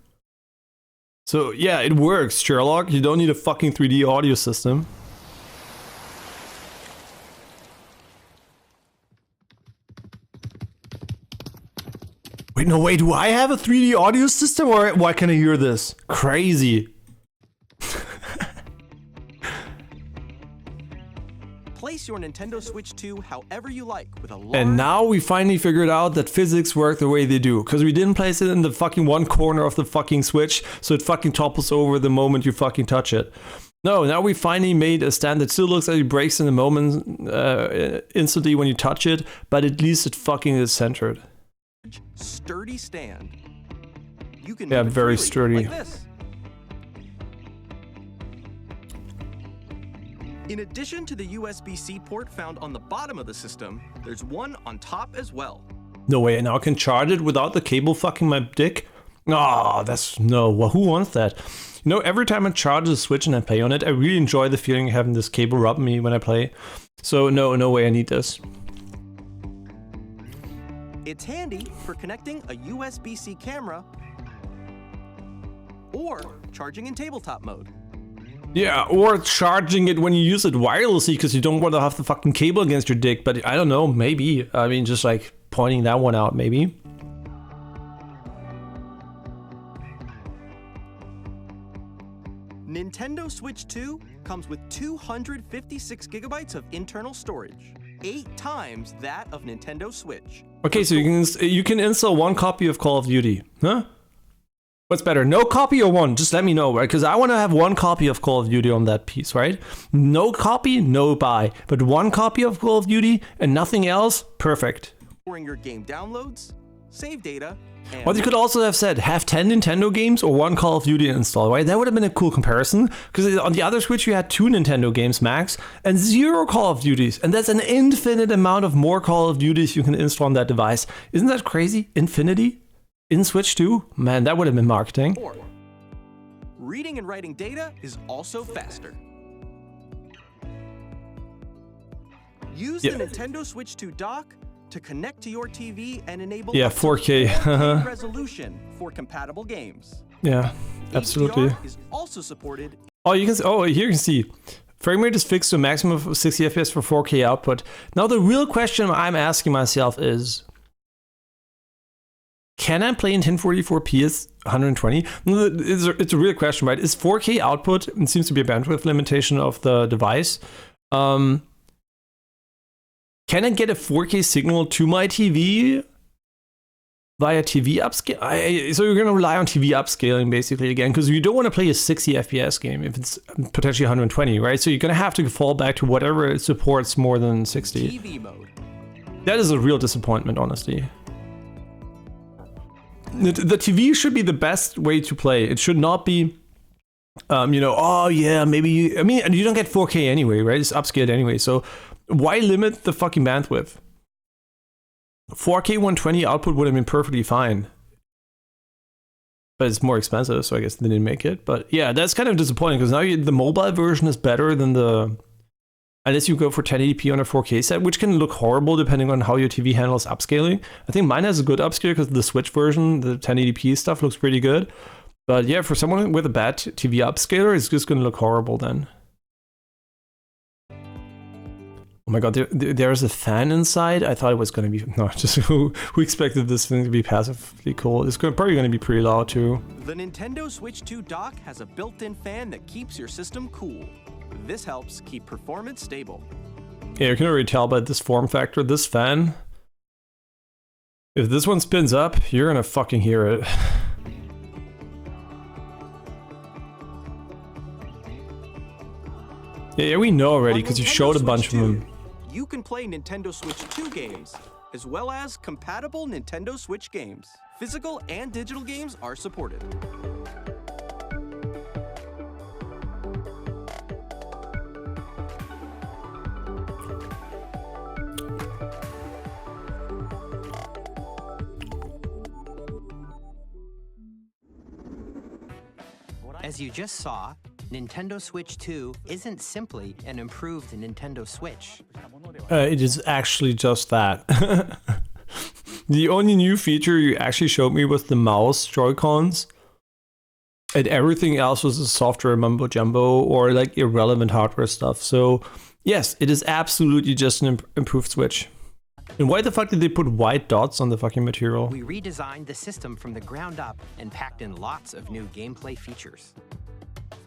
So yeah, it works, Sherlock. You don't need a fucking 3D audio system. Wait, no, wait, do I have a 3D audio system, or why can I hear this? Crazy. Place your Nintendo Switch 2 however you like with a large... And now we finally figured out that physics work the way they do. Because we didn't place it in the fucking one corner of the fucking Switch, so it fucking topples over the moment you fucking touch it. No, now we finally made a stand that still looks like it breaks in the moment instantly when you touch it, but at least it fucking is centered. Sturdy stand. You can move it very freely, sturdy. like this. In addition to the USB-C port found on the bottom of the system, there's one on top as well. No way, now I can charge it without the cable fucking my dick? Ah, that's no. Well, who wants that? You know, every time I charge the Switch and I play on it, I really enjoy the feeling of having this cable rub me when I play. So no way I need this. It's handy for connecting a USB-C camera or charging in tabletop mode. Yeah, or charging it when you use it wirelessly because you don't want to have the fucking cable against your dick, but I don't know, maybe. I mean, just like pointing that one out, maybe. Nintendo Switch 2 comes with 256 gigabytes of internal storage, 8 times that of Nintendo Switch. Okay, so you can install one copy of Call of Duty, huh? What's better, no copy or one? Just let me know, right? Because I want to have one copy of Call of Duty on that piece, right? No copy, no buy. But one copy of Call of Duty and nothing else, perfect. Storing your game downloads, save data, and... Well, you could also have said, have 10 Nintendo games or one Call of Duty install, right? That would have been a cool comparison. Because on the other Switch, you had 2 Nintendo games max and 0 Call of Duties. And that's an infinite amount of more Call of Duties you can install on that device. Isn't that crazy? Infinity? In Switch 2? Man, that would have been marketing. Reading and writing data is also faster. Use the Nintendo Switch 2 dock to connect to your TV and enable 4K resolution for compatible games. Yeah, absolutely. HDR is also supported. Oh, you can. Oh, here you can see. Frame rate is fixed to a maximum of 60 FPS for 4K output. Now the real question I'm asking myself is, can I play in 1040p at 120? It's a real question, right? Is 4K output, it seems to be a bandwidth limitation of the device. Can I get a 4K signal to my TV via TV upscale? So you're going to rely on TV upscaling basically again, because you don't want to play a 60 FPS game if it's potentially 120, right? So you're going to have to fall back to whatever it supports more than 60. TV mode. That is a real disappointment, honestly. The TV should be the best way to play. It should not be, you know, oh yeah, maybe, I mean, you don't get 4K anyway, right? It's upscaled anyway. So why limit the fucking bandwidth? 4K 120 output would have been perfectly fine. But it's more expensive, so I guess they didn't make it. But yeah, that's kind of disappointing because now the mobile version is better than the... Unless you go for 1080p on a 4K set, which can look horrible depending on how your TV handles upscaling. I think mine has a good upscale because the Switch version, the 1080p stuff looks pretty good. But yeah, for someone with a bad TV upscaler, it's just going to look horrible then. Oh my god, there's a fan inside? I thought it was going to be... No, just who expected this thing to be passively cool? It's probably going to be pretty loud too. The Nintendo Switch 2 dock has a built-in fan that keeps your system cool. This helps keep performance stable. Yeah, you can already tell by this form factor, this fan. If this one spins up, you're gonna fucking hear it. Yeah, we know already because you showed a bunch of them. You can play Nintendo Switch 2 games, as well as compatible Nintendo Switch games. Physical and digital games are supported. As you just saw, Nintendo Switch 2 isn't simply an improved Nintendo Switch. It is actually just that. The only new feature you actually showed me was the mouse Joy-Cons. And everything else was a software mumbo jumbo or like irrelevant hardware stuff. So yes, it is absolutely just an improved Switch. And why the fuck did they put white dots on the fucking material? We redesigned the system from the ground up and packed in lots of new gameplay features.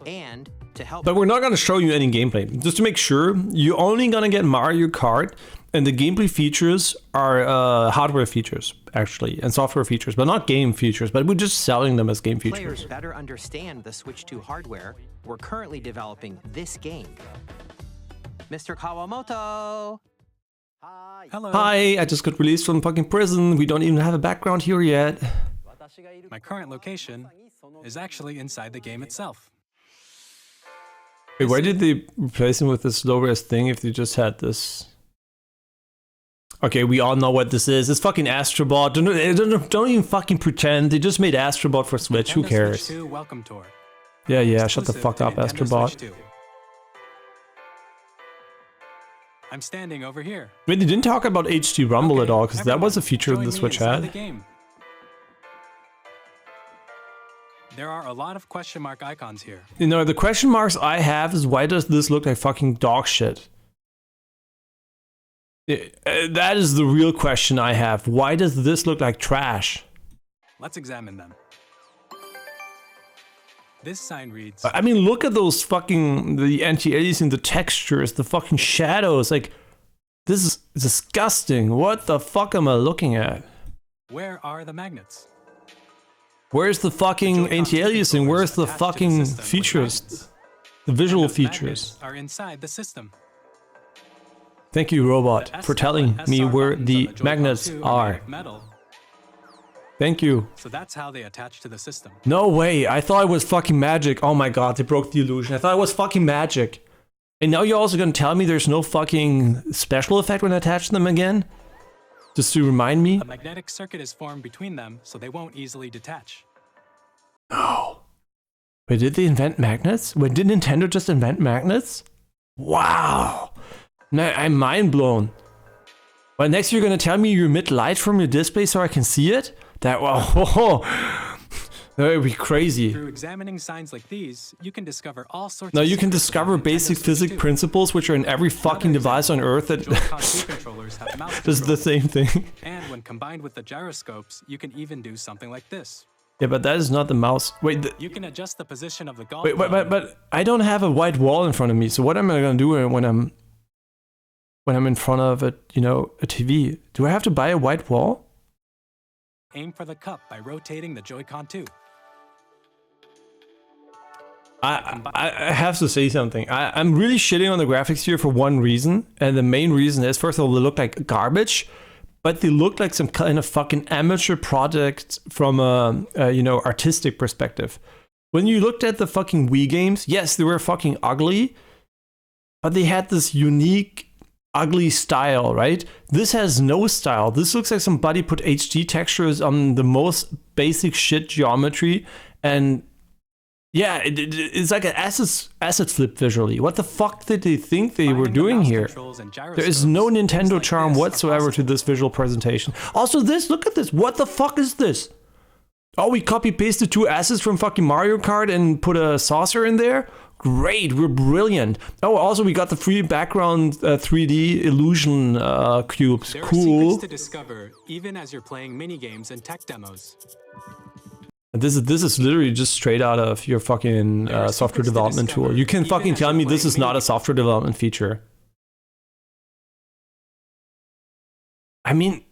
And to help... But we're not gonna show you any gameplay. Just to make sure, you're only gonna get Mario Kart, and the gameplay features are hardware features, actually, and software features, but not game features, but we're just selling them as game features. Players better understand the Switch 2 hardware, we're currently developing this game. Mr. Kawamoto! Hello. Hi, I just got released from fucking prison. We don't even have a background here yet. My current location is actually inside the game itself. Wait, why did they replace him with this low-res thing if they just had this? Okay, we all know what this is. It's fucking Astrobot. Don't even fucking pretend. They just made Astrobot for Switch. Who cares? Switch 2 welcome tour. Yeah, shut the fuck up, Nintendo Astrobot. Switch 2. I'm standing over here. Wait, they didn't talk about HD Rumble at all, because that was a feature Join the me Switch inside the had. game. There are a lot of question mark icons here. You know, the question marks I have is why does this look like fucking dog shit? That is the real question I have. Why does this look like trash? Let's examine them. This sign reads... I mean, look at those fucking, the anti-aliasing, the textures, the fucking shadows. Like, this is disgusting. What the fuck am I looking at? Where are the magnets? Where's the fucking anti-aliasing? Where's the fucking features? The visual features. Are inside the system. Thank you, robot, for telling me where the magnets are. Metal. Thank you. So that's how they attach to the system. No way, I thought it was fucking magic. Oh my god, they broke the illusion. I thought it was fucking magic. And now you're also gonna tell me there's no fucking special effect when I attach them again? Just to remind me? A magnetic circuit is formed between them, so they won't easily detach. No. Wait, did they invent magnets? Wait, did Nintendo just invent magnets? Wow. Now I'm mind blown. But next you're gonna tell me you emit light from your display so I can see it? That would be crazy. Through examining signs like these, you can discover all sorts Now of you can secrets discover about basic Nintendo physics Switch 2. principles which are in every fucking device on earth that Joy-Con 2 controllers have mouse does the controls. same thing. And when combined with the gyroscopes, you can even do something like this. Yeah, but that is not the mouse. Wait, You can adjust the position of the golf wait, ball. but I don't have a white wall in front of me. So what am I gonna do when I'm in front of a TV? Do I have to buy a white wall? Aim for the cup by rotating the Joy-Con 2. I have to say something. I'm really shitting on the graphics here for one reason, and the main reason is, first of all, they look like garbage, but they look like some kind of fucking amateur product from a artistic perspective. When you looked at the fucking Wii games, yes, they were fucking ugly, but they had this unique ugly style, right? This has no style. This looks like somebody put HD textures on the most basic shit geometry, and yeah, it's like an asset flip visually. What the fuck did they think they were doing here? There is no Nintendo charm whatsoever to this visual presentation. Also this, look at this. What the fuck is this? Oh, we copy pasted two assets from fucking Mario Kart and put a saucer in there? Great, we're brilliant. Oh, also we got the free background 3D illusion cubes. There are Cool. secrets to discover, even as you're playing mini games and tech demos. This is literally just straight out of your fucking software development tool. You can fucking tell me this is not a software development feature. I mean,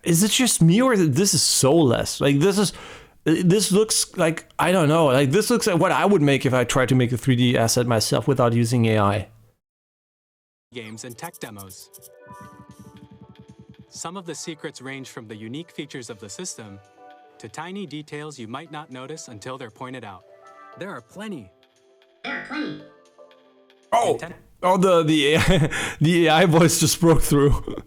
is it just me or this is soulless? Like this looks like, I don't know, like this looks like what I would make if I tried to make a 3D asset myself without using AI. Games and tech demos. Some of the secrets range from the unique features of the system to tiny details you might not notice until they're pointed out. There are plenty. Oh, the AI, the AI voice just broke through.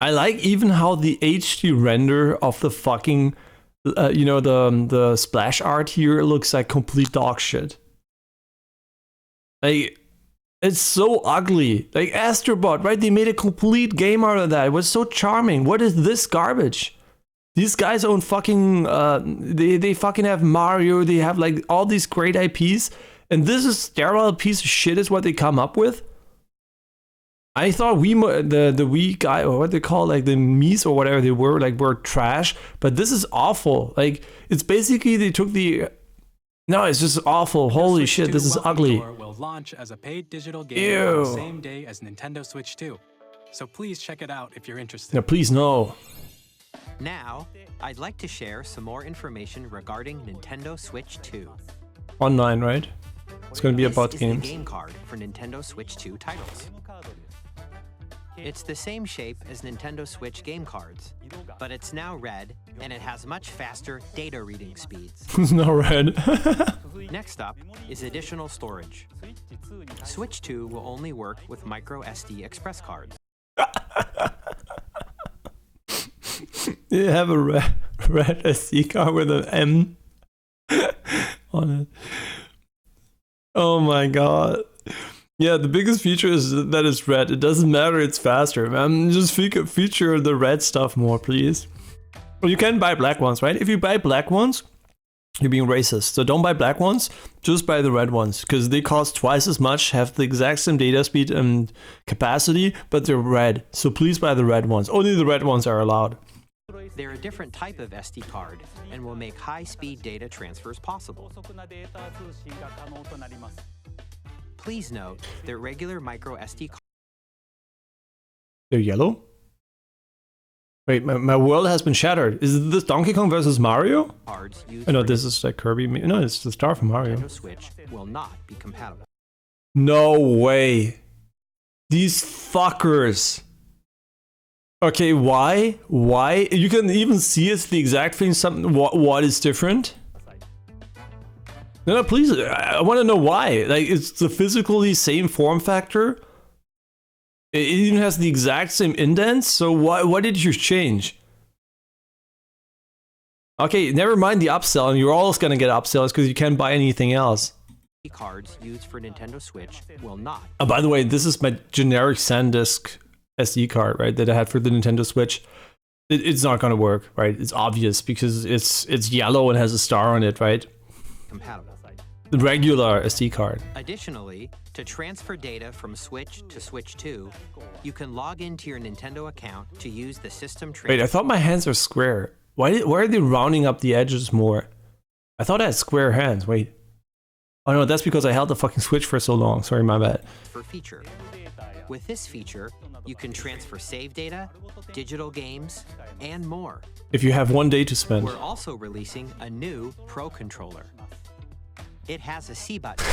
I like even how the HD render of the fucking you know, the splash art here looks like complete dog shit. Like, it's so ugly. Like Astrobot, right? They made a complete game out of that. It was so charming. What is this garbage? These guys own fucking, they fucking have Mario, they have like all these great IPs, and this is sterile piece of shit is what they come up with? I thought the Wii guy, or what they call, like the Miis or whatever they were trash, but this is awful. Like, it's basically, they took the, no, it's just awful. Holy shit, this is ugly. Will launch as a paid digital game on the same day as Nintendo Switch 2. So please check it out if you're interested. Yeah, please no. Now, I'd like to share some more information regarding Nintendo Switch 2. Online, right? It's going to be about This games. is the game card for Nintendo Switch 2 titles. It's the same shape as Nintendo Switch game cards, but it's now red and it has much faster data reading speeds. It's not red. Next up is additional storage. Switch 2 will only work with micro SD express cards. You have a red SD card with an M on it. Oh my god. Yeah, the biggest feature is that it's red. It doesn't matter, it's faster, man. Just feature the red stuff more, please. Well, you can buy black ones, right? If you buy black ones, you're being racist. So don't buy black ones, just buy the red ones, because they cost twice as much, have the exact same data speed and capacity, but they're red. So please buy the red ones. Only the red ones are allowed. They're a different type of SD card and will make high-speed data transfers possible. Please note that regular micro SD cards. They're yellow? Wait, my world has been shattered. Is this Donkey Kong versus Mario? Oh no, this is like Kirby. No, it's the star from Mario. Nintendo Switch will not be compatible. No way. These fuckers. Okay, why? Why? You can even see it's the exact thing. Something. What is different? No, please. I want to know why. Like, it's the physically same form factor. It even has the exact same indents. So what did you change? Okay, never mind the upsell. You're always gonna get upsells because you can't buy anything else. Cards used for Nintendo Switch will not. Oh, by the way, this is my generic SanDisk SD card, right, that I had for the Nintendo Switch. It's not gonna work, right? It's obvious because it's yellow and has a star on it, right? Compatible. The regular SD card. Additionally, to transfer data from Switch to Switch 2, you can log into your Nintendo account to use the system transfer. Wait, I thought my hands are square. Why are they rounding up the edges more? I thought I had square hands. Wait. Oh no, that's because I held the fucking Switch for so long. Sorry, my bad. Feature. With this feature, you can transfer save data, digital games, and more. If you have 1 day to spend. We're also releasing a new Pro Controller. It has a C button.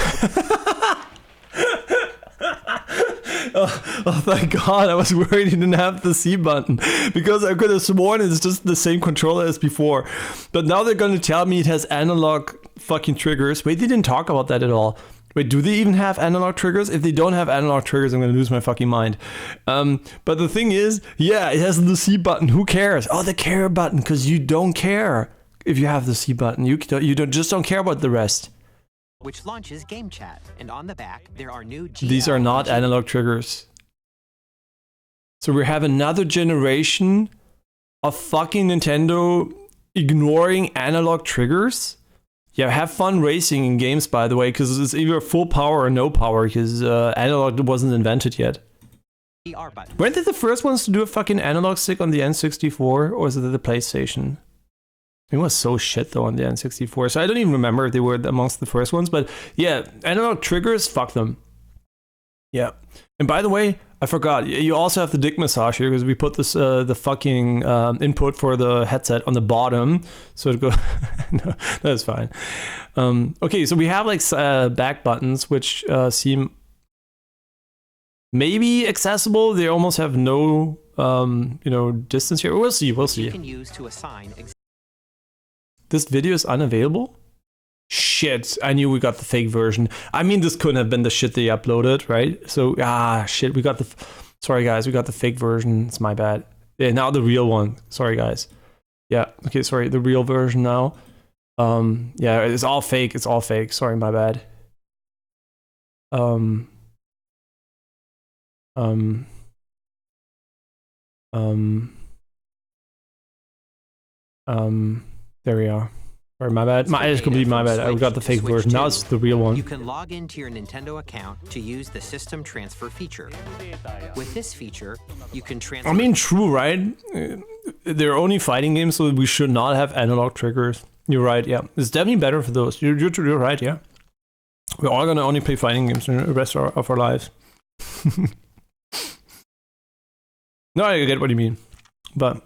Oh, thank God. I was worried he didn't have the C button because I could have sworn it's just the same controller as before. But now they're going to tell me it has analog fucking triggers. Wait, they didn't talk about that at all. Wait, do they even have analog triggers? If they don't have analog triggers, I'm going to lose my fucking mind. But the thing is, yeah, it has the C button. Who cares? Oh, the care button, because you don't care if you have the C button. You just don't care about the rest. Which launches Game Chat, and on the back there are new These are not analog triggers. So we have another generation of fucking Nintendo ignoring analog triggers. Yeah, have fun racing in games, by the way, because it's either full power or no power, because analog wasn't invented yet. Weren't they the first ones to do a fucking analog stick on the N64, or was it the PlayStation? It was so shit though on the N64, so I don't even remember if they were amongst the first ones, but yeah, analog triggers, fuck them. Yeah. And by the way, I forgot, you also have the dick massage here, because we put this the fucking input for the headset on the bottom, so it go. No, that's fine. Okay, so we have like back buttons, which seem maybe accessible. They almost have no distance here. We'll see. You can use to assign. This video is unavailable? Shit, I knew we got the fake version. I mean, this couldn't have been the shit they uploaded, right? So, shit, we got the... Sorry, guys, we got the fake version. It's my bad. Yeah, now the real one. Sorry, guys. Yeah, okay, sorry, the real version now. Yeah, it's all fake, it's all fake. Sorry, my bad. There we are. Or my bad. It's completely my bad. I got the fake version. Now it's the real one. You can log into your Nintendo account to use the system transfer feature. With this feature, you can transfer. I mean, true, right? They're only fighting games, so we should not have analog triggers. You're right, yeah. It's definitely better for those. You're right, yeah. We're all gonna only play fighting games in the rest of our lives. No, I get what you mean. But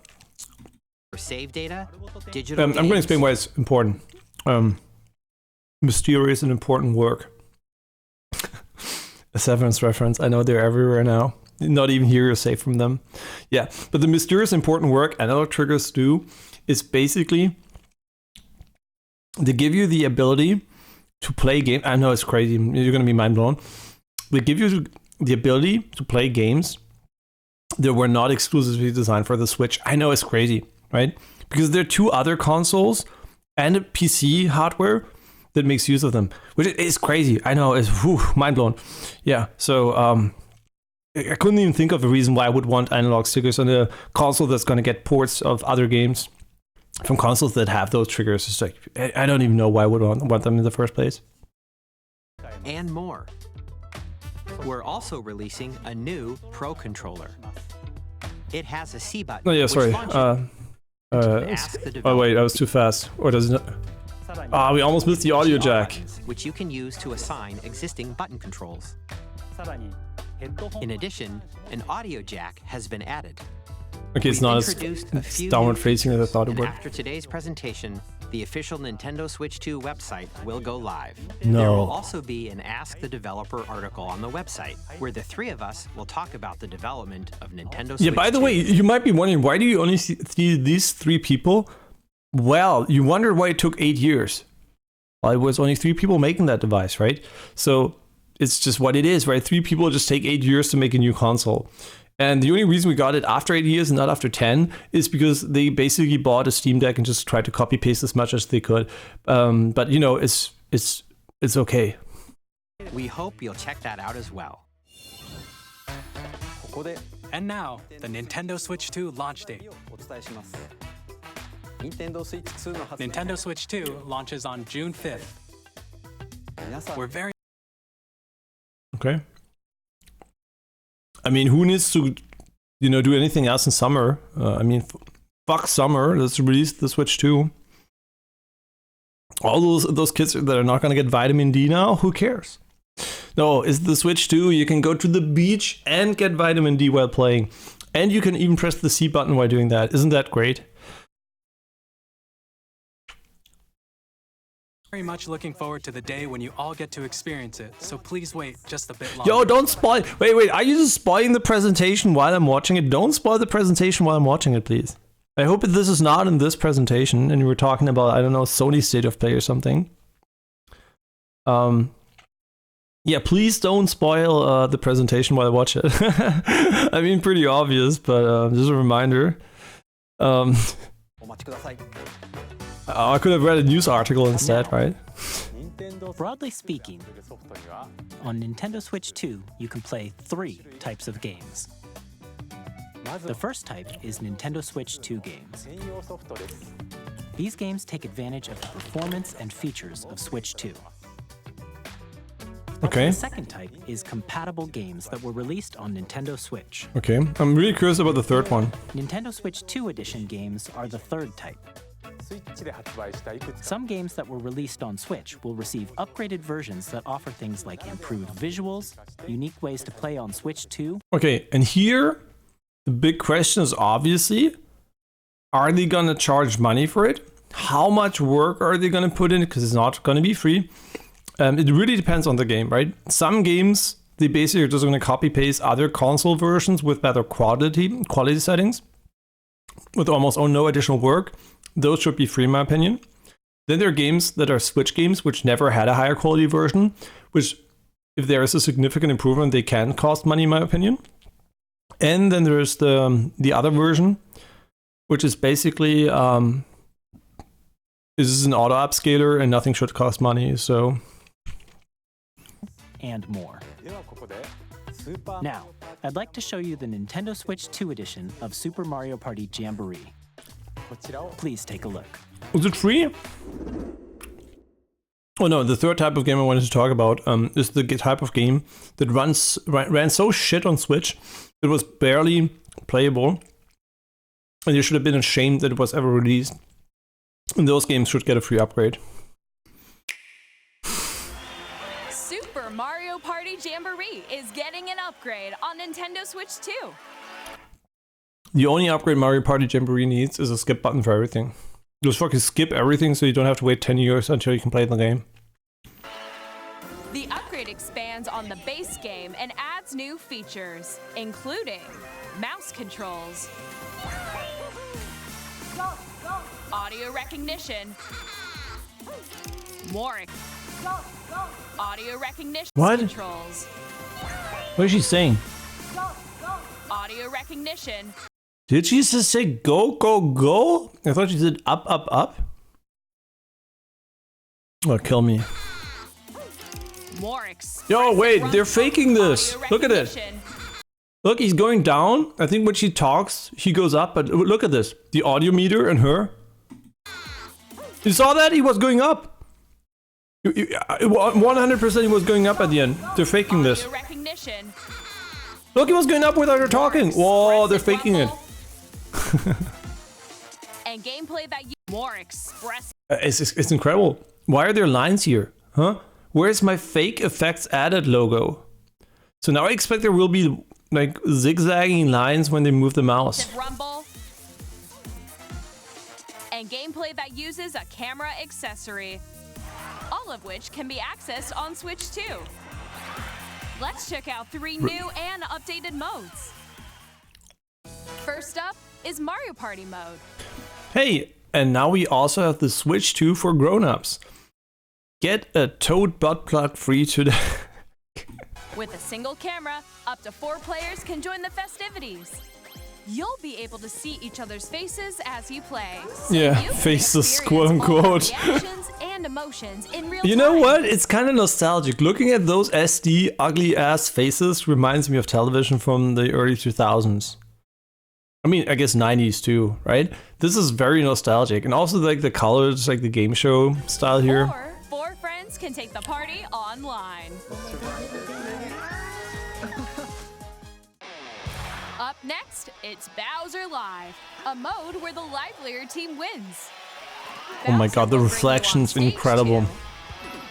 for save data, digital I'm going to explain why it's important. Mysterious and important work. A Severance reference. I know they're everywhere now. Not even here you're safe from them. Yeah, but the mysterious important work analog triggers do is basically they give you the ability to play game. I know it's crazy. You're going to be mind blown. They give you the ability to play games that were not exclusively designed for the Switch. I know it's crazy, right? Because there are two other consoles and a PC hardware that makes use of them, which is crazy. I know, it's mind blown. Yeah, so I couldn't even think of a reason why I would want analog stickers on a console that's going to get ports of other games from consoles that have those triggers. It's like, I don't even know why I would want them in the first place. And more. We're also releasing a new Pro controller. It has a C button. Oh yeah, sorry. Oh wait, I was too fast. Or does it? We almost missed the audio jack. Which you can use to assign existing button controls. In addition, an audio jack has been added. Okay, it's not as downward facing as I thought it would. After today's presentation, the official Nintendo Switch 2 website will go live. No. There will also be an Ask the Developer article on the website, where the three of us will talk about the development of Nintendo Switch 2. Yeah, by the way, you might be wondering, why do you only see these three people? Well, you wonder why it took 8 years. Well, it was only 3 people making that device, right? So it's just what it is, right? 3 people just take 8 years to make a new console. And the only reason we got it after 8 years and not after 10 is because they basically bought a Steam Deck and just tried to copy paste as much as they could. But you know, it's okay. We hope you'll check that out as well. And now, the Nintendo Switch 2 launch date. Nintendo Switch 2 launches on June 5th. We're very... Okay. I mean, who needs to, do anything else in summer? I mean, fuck summer. Let's release the Switch 2. All those kids that are not going to get vitamin D now, who cares? No, it's the Switch 2. You can go to the beach and get vitamin D while playing. And you can even press the C button while doing that. Isn't that great? Very much looking forward to the day when you all get to experience it, so please wait just a bit longer. Yo, don't spoil. Wait, are you just spoiling the presentation while I'm watching it? Don't spoil the presentation while I'm watching it, please. I hope this is not in this presentation and you were talking about, I don't know, Sony State of Play or something. Yeah, please don't spoil the presentation while I watch it. I mean, pretty obvious, but just a reminder. I could have read a news article instead, right? Broadly speaking, on Nintendo Switch 2, you can play 3 types of games. The first type is Nintendo Switch 2 games. These games take advantage of the performance and features of Switch 2. Okay. The second type is compatible games that were released on Nintendo Switch. Okay, I'm really curious about the third one. Nintendo Switch 2 edition games are the third type. Some games that were released on Switch will receive upgraded versions that offer things like improved visuals, unique ways to play on Switch 2. Okay, and here, the big question is obviously, are they gonna charge money for it? How much work are they gonna put in? Because it's not gonna be free. It really depends on the game, right? Some games, they basically are just gonna copy paste other console versions with better quality settings, with almost no additional work. Those should be free, in my opinion. Then there are games that are Switch games, which never had a higher quality version, which, if there is a significant improvement, they can cost money, in my opinion. And then there's the other version, which is basically this is an auto upscaler and nothing should cost money, so. And more. Now, I'd like to show you the Nintendo Switch 2 edition of Super Mario Party Jamboree. Please take a look. Was it free? Oh no, the third type of game I wanted to talk about is the type of game that ran so shit on Switch it was barely playable, and you should have been ashamed that it was ever released. And those games should get a free upgrade. Super Mario Party Jamboree is getting an upgrade on Nintendo Switch 2. The only upgrade Mario Party Jamboree needs is a skip button for everything. Just fucking skip everything so you don't have to wait 10 years until you can play the game. The upgrade expands on the base game and adds new features, including mouse controls, audio recognition, more audio recognition controls. What is she saying? Audio recognition. Did she just say go, go, go? I thought she said up, up, up. Oh, kill me. Yo, wait, they're faking this. Look at it. Look, he's going down. I think when she talks, he goes up, but look at this. The audio meter and her. You saw that? He was going up. 100% he was going up at the end. They're faking this. Look, he was going up without her talking. Whoa, they're faking it. And gameplay that you more express. It's incredible. Why are there lines here? Huh? Where's my fake effects added logo? So now I expect there will be like zigzagging lines when they move the mouse. Rumble. And gameplay that uses a camera accessory. All of which can be accessed on Switch 2. Let's check out 3 new and updated modes. First up is Mario Party mode. Hey, and now we also have the Switch 2 for grown-ups. Get a Toad butt plug free today. With a single camera, up to 4 players can join the festivities. You'll be able to see each other's faces as you play. So yeah, you faces, quote unquote. Reactions and emotions in real You time. know what? It's kind of nostalgic. Looking at those SD ugly ass faces reminds me of television from the early 2000s. I mean, I guess 90s too, right? This is very nostalgic. And also like the colors, like the game show style here. Or 4 friends can take the party online. Up next, it's Bowser Live, a mode where the livelier team wins. Oh my god, the reflection's incredible.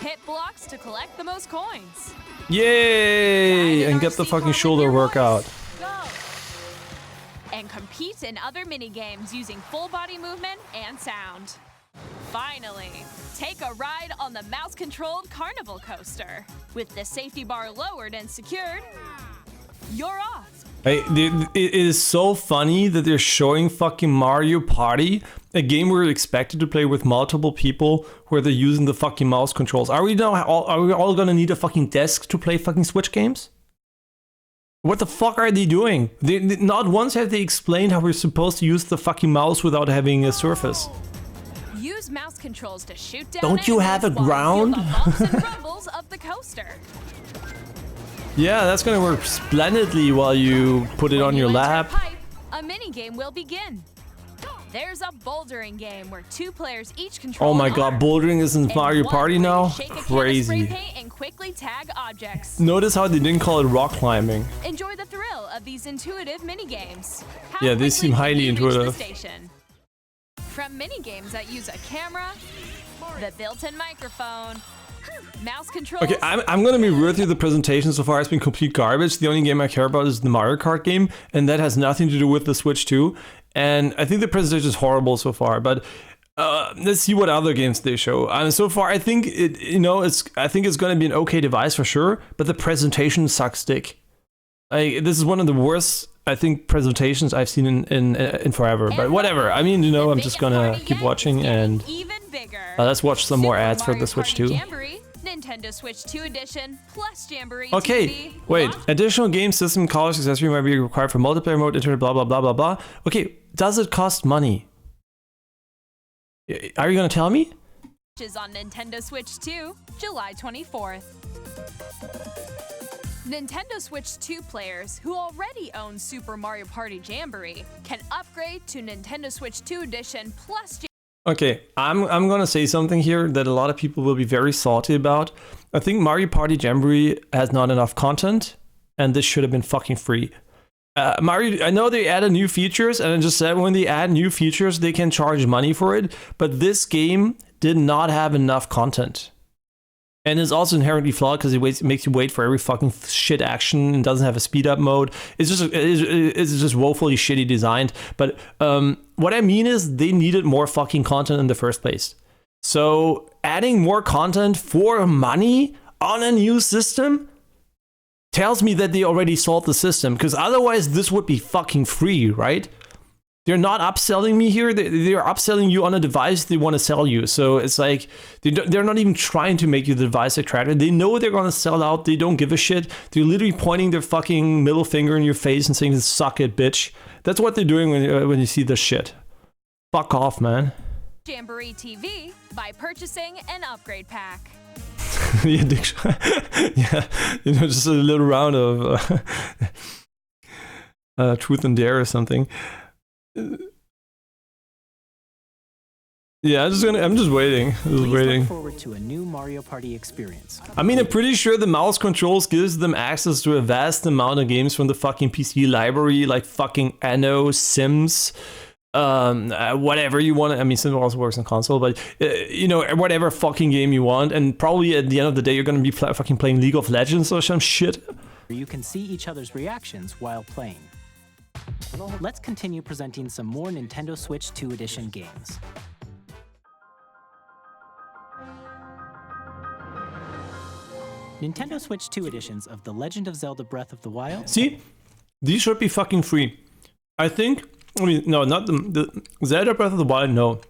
Hit blocks to collect the most coins. Yay! And get the fucking shoulder workout. And compete in other mini-games using full body movement and sound. Finally, take a ride on the mouse-controlled carnival coaster. With the safety bar lowered and secured, you're off. Hey, it is so funny that they're showing fucking Mario Party, a game we're expected to play with multiple people where they're using the fucking mouse controls. Are we all gonna need a fucking desk to play fucking Switch games? What the fuck are they doing? Not once have they explained how we're supposed to use the fucking mouse without having a surface. Use mouse controls to shoot down. Don't you have a ground? Bumps and rumbles of the coaster. Yeah, that's gonna work splendidly while you put it on your lap. A mini game will begin. There's a bouldering game where 2 players each control. Oh my god, bouldering is in Mario Party now? Shake a can of Crazy. spray paint and quickly tag objects. Notice how they didn't call it rock climbing. Enjoy the thrill of these intuitive mini games. Yeah, they seem highly intuitive. From mini games that use a camera, the built-in microphone, mouse controls. Okay, I'm gonna be real with you. The presentation so far has been complete garbage. The only game I care about is the Mario Kart game, and that has nothing to do with the Switch 2. And I think the presentation is horrible so far. But let's see what other games they show. So far, I think it's gonna be an okay device for sure. But the presentation sucks dick. This is one of the worst, I think, presentations I've seen in forever. But whatever. I mean, I'm just gonna keep watching and let's watch some more ads for the Switch 2. Nintendo Switch 2 Edition plus Jamboree Okay, TV. wait. Additional game system colors accessory might be required for multiplayer mode, internet, blah, blah, blah, blah, blah. Okay, does it cost money? Are you gonna tell me? Is on Nintendo Switch 2, July 24th. Nintendo Switch 2 players who already own Super Mario Party Jamboree can upgrade to Nintendo Switch 2 Edition plus Okay, I'm gonna say something here that a lot of people will be very salty about. I think Mario Party Jamboree has not enough content, and this should have been fucking free. Mario, I know they added new features, and I just said when they add new features, they can charge money for it, but this game did not have enough content. And it's also inherently flawed because it makes you wait for every fucking shit action and doesn't have a speed up mode. It's just woefully shitty designed. But what I mean is they needed more fucking content in the first place. So adding more content for money on a new system tells me that they already solved the system, because otherwise this would be fucking free, right? They're not upselling me here. They're upselling you on a device they want to sell you. So it's like they're not even trying to make you the device attractive. They know they're going to sell out. They don't give a shit. They're literally pointing their fucking middle finger in your face and saying, suck it, bitch. That's what they're doing when you see this shit. Fuck off, man. Jamboree TV by purchasing an upgrade pack. Yeah, just a little round of truth and dare or something. Yeah, I'm just waiting. Look forward to a new Mario Party experience. I mean, I'm pretty sure the mouse controls gives them access to a vast amount of games from the fucking PC library, like fucking Anno, Sims, whatever you want. I mean, Sims also works on console, but whatever fucking game you want. And probably at the end of the day, you're gonna be fucking playing League of Legends or some shit. You can see each other's reactions while playing. Let's continue presenting some more Nintendo Switch 2 Edition games. Nintendo Switch 2 editions of The Legend of Zelda Breath of the Wild. See? These should be fucking free. I mean, no, not the Zelda Breath of the Wild, no.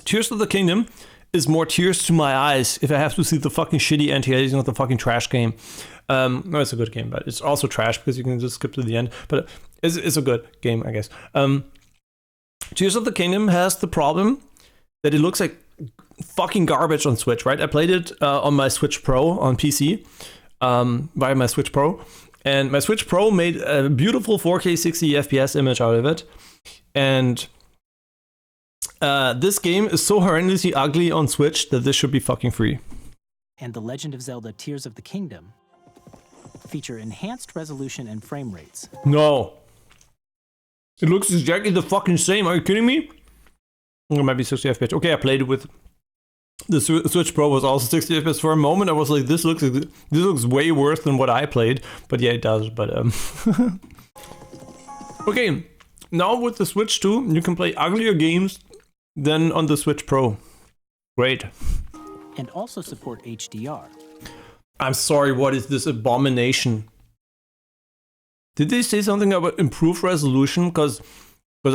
Tears of the Kingdom is more tears to my eyes if I have to see the fucking shitty anti-aliasing of the fucking trash game. No, it's a good game, but it's also trash because you can just skip to the end. But it's a good game, I guess. Tears of the Kingdom has the problem that it looks like fucking garbage on Switch, right? I played it on my Switch Pro on PC, via my Switch Pro. And my Switch Pro made a beautiful 4K 60 FPS image out of it. And this game is so horrendously ugly on Switch that this should be fucking free. And The Legend of Zelda Tears of the Kingdom feature enhanced resolution and frame rates. No. It looks exactly the fucking same. Are you kidding me? It might be 60 FPS. Okay, I played it with the Switch Pro was also 60 FPS. For a moment, I was like, this looks way worse than what I played. But yeah, it does. But okay, now with the Switch 2, you can play uglier games than on the Switch Pro. Great. And also support HDR. I'm sorry, what is this abomination? Did they say something about improved resolution? Because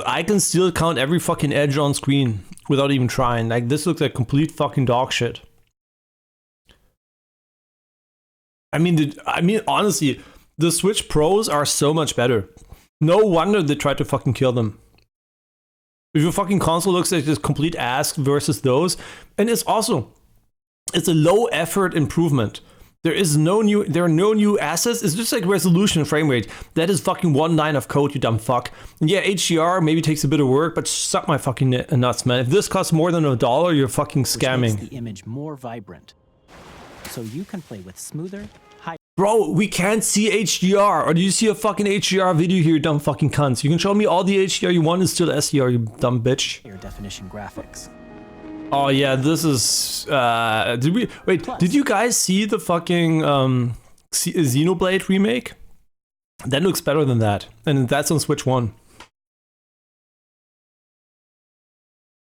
I can still count every fucking edge on screen without even trying. Like, this looks like complete fucking dog shit. I mean, honestly, the Switch Pros are so much better. No wonder they tried to fucking kill them. If your fucking console looks like this complete ass versus those, and it's a low effort improvement. There are no new assets. It's just like resolution and frame rate. That is fucking one line of code, you dumb fuck. And yeah, HDR maybe takes a bit of work, but suck my fucking nuts, man. If this costs more than $1, you're fucking scamming. Which makes the image more vibrant, so you can play with smoother, high. Bro, we can't see HDR. Or do you see a fucking HDR video here, you dumb fucking cunts? You can show me all the HDR you want, it's still SDR, you dumb bitch. Higher definition graphics. Oh yeah, this is. Did you guys see the fucking Xenoblade remake? That looks better than that, and that's on Switch 1.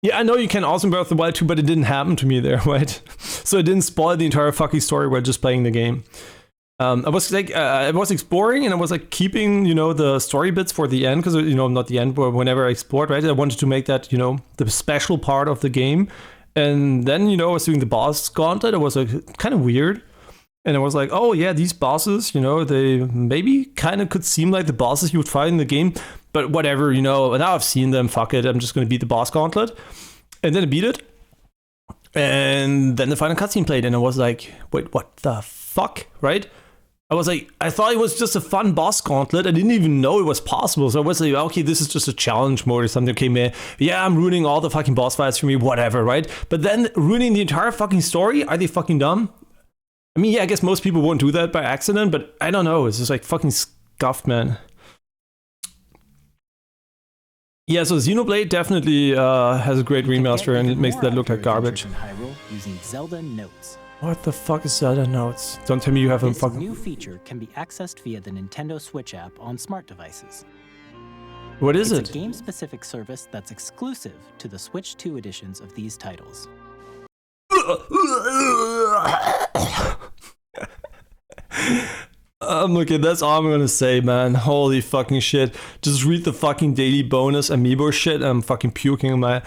Yeah, I know you can also Breath of the Wild 2, but it didn't happen to me there, right? So it didn't spoil the entire fucking story while just playing the game. I was exploring and I was like keeping, the story bits for the end, because, not the end, but whenever I explored, right? I wanted to make that, the special part of the game. And then, you know, I was doing the boss gauntlet. It was like kind of weird. And I was like, oh yeah, these bosses, you know, they maybe kind of could seem like the bosses you would fight in the game, but whatever, you know, now I've seen them, fuck it, I'm just going to beat the boss gauntlet. And then I beat it. And then the final cutscene played, and I was like, wait, what the fuck, right? I was like, I thought it was just a fun boss gauntlet. I didn't even know it was possible. So I was like, okay, this is just a challenge mode or something. Okay, man, yeah, I'm ruining all the fucking boss fights for me, whatever, right? But then ruining the entire fucking story? Are they fucking dumb? I mean, yeah, I guess most people won't do that by accident, but I don't know. It's just like fucking scuffed, man. Yeah, so Xenoblade definitely has a great remaster, and it makes that look like garbage. Using Zelda Notes. What the fuck is Zelda Notes? Don't tell me you have a fucking... This new feature can be accessed via the Nintendo Switch app on smart devices. What is it? It's a game-specific service that's exclusive to the Switch 2 editions of these titles. Okay, that's all I'm gonna say, man. Holy fucking shit. Just read the fucking daily bonus amiibo shit. I'm fucking puking on my...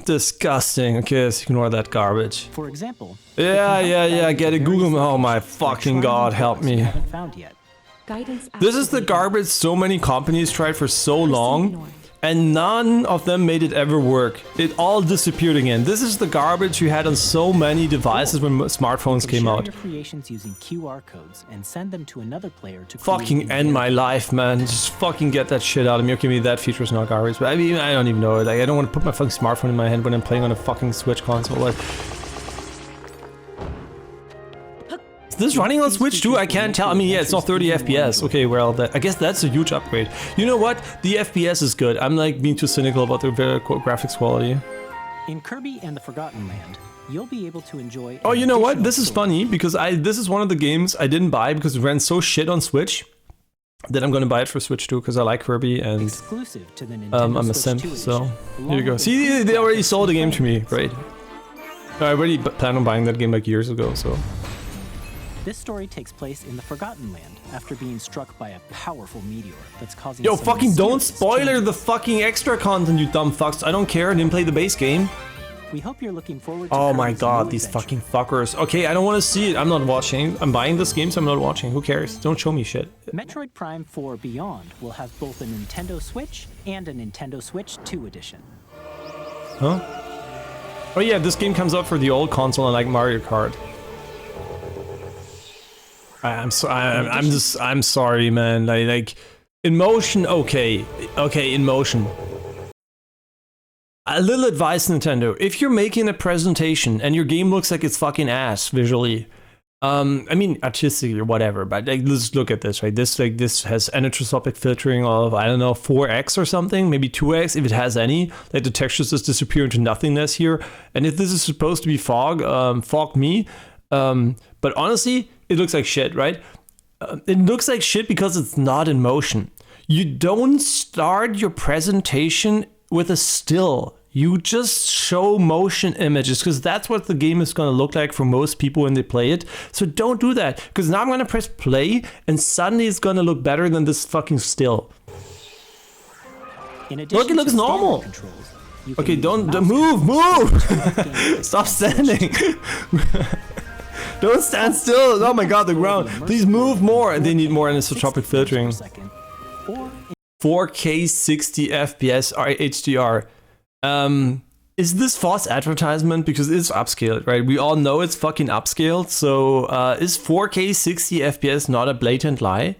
disgusting. Okay, let's ignore that garbage. For example... Yeah, get it. Google... Oh my fucking god, help me. Found yet. This is the garbage so many companies tried for so long, and none of them made it ever work. It all disappeared again. This is the garbage you had on so many devices when smartphones came out. Share your creations using QR codes and send them to another player to fucking end my life, man. Just fucking get that shit out of me. Okay, maybe that feature is not garbage, but I mean, I don't even know. Like, I don't want to put my fucking smartphone in my hand when I'm playing on a fucking Switch console. Like, is this running on Switch too? I can't tell. I mean, yeah, it's not 30 FPS. Okay, well, I guess that's a huge upgrade. You know what? The FPS is good. I'm like being too cynical about the graphics quality. In Kirby and the Forgotten Land, you'll be able to enjoy... Oh, you know what? This is funny because this is one of the games I didn't buy because it ran so shit on Switch that I'm gonna buy it for Switch too because I like Kirby and exclusive to the Nintendo I'm a simp, so here you go. See, they already sold the game to me, right? I already planned on buying that game like years ago, so... This story takes place in the Forgotten Land after being struck by a powerful meteor that's causing... Yo, fucking don't spoiler the fucking extra content, you dumb fucks. I don't care, I didn't play the base game. We hope you're looking forward to... Oh my god, these fucking fuckers. Okay, I don't want to see it. I'm not watching. I'm buying this game, so I'm not watching. Who cares? Don't show me shit. Metroid Prime 4 Beyond will have both a Nintendo Switch and a Nintendo Switch 2 edition. Huh? Oh yeah, this game comes out for the old console and like Mario Kart. I'm sorry, man. Like, in motion, okay, in motion. A little advice, Nintendo: if you're making a presentation and your game looks like it's fucking ass visually, I mean artistically or whatever, but like, let's look at this, right? This has anisotropic filtering of, I don't know, 4x or something, maybe 2x if it has any. Like the textures just disappear into nothingness here. And if this is supposed to be fog, fog me. But honestly, it looks like shit, right? It looks like shit because it's not in motion. You don't start your presentation with a still. You just show motion images because that's what the game is going to look like for most people when they play it. So don't do that, because now I'm going to press play and suddenly it's going to look better than this fucking still. Look, it looks normal. Okay, don't move! Stop standing! Don't stand still! Oh my god, the ground! Please move more! They need more anisotropic filtering. 4K 60 FPS HDR. Is this false advertisement? Because it's upscaled, right? We all know it's fucking upscaled, so is 4K 60 FPS not a blatant lie?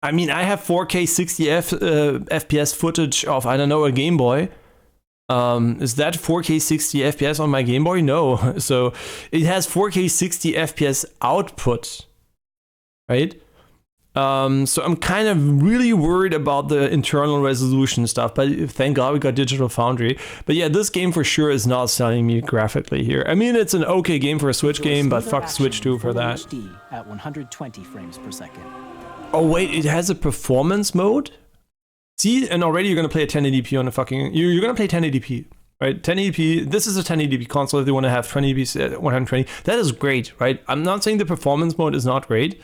I mean, I have 4K 60 FPS footage of, I don't know, a Game Boy. Is that 4K 60 FPS on my Game Boy? No. So it has 4K 60 FPS output, right? So I'm kind of really worried about the internal resolution stuff, but thank God we got Digital Foundry. But yeah, this game for sure is not selling me graphically here. I mean, it's an okay game for a Switch game, but fuck Switch 2 for that. HD at 120 frames per second. Oh wait, it has a performance mode? See, and already you're gonna play a 1080p on a fucking... You're gonna play 1080p, right? 1080p, this is a 1080p console if they want to have 2080p 120. That is great, right? I'm not saying the performance mode is not great.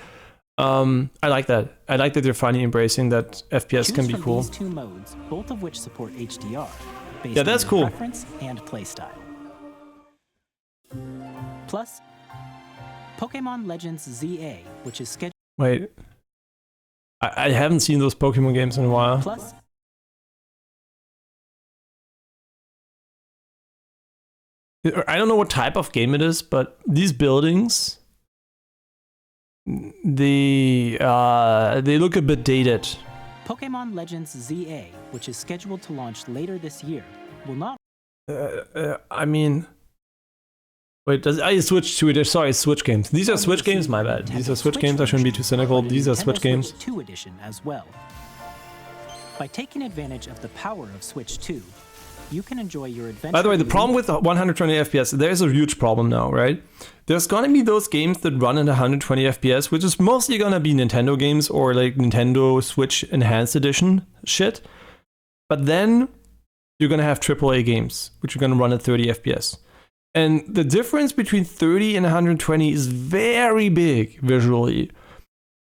I like that. I like that they're finally embracing that FPS can be from cool. These two modes, both of which support HDR, based Yeah, that's on your cool. preference and playstyle. Plus, Pokemon Legends ZA, which is scheduled. Wait. I haven't seen those Pokemon games in a while. Plus, I don't know what type of game it is, but these buildings, they look a bit dated. Pokemon Legends ZA, which is scheduled to launch later this year, will not. I mean, wait, I switched to it? Sorry, Switch games. These are Switch games. My bad. These are Switch games. I shouldn't be too cynical. These are Switch games. Switch 2 edition as well. By taking advantage of the power of Switch 2, you can enjoy your adventure. By the way, the problem with 120 FPS, there's a huge problem now, right? There's gonna be those games that run at 120 FPS, which is mostly gonna be Nintendo games or like Nintendo Switch Enhanced Edition shit. But then you're gonna have AAA games, which are gonna run at 30 FPS. And the difference between 30 and 120 is very big visually.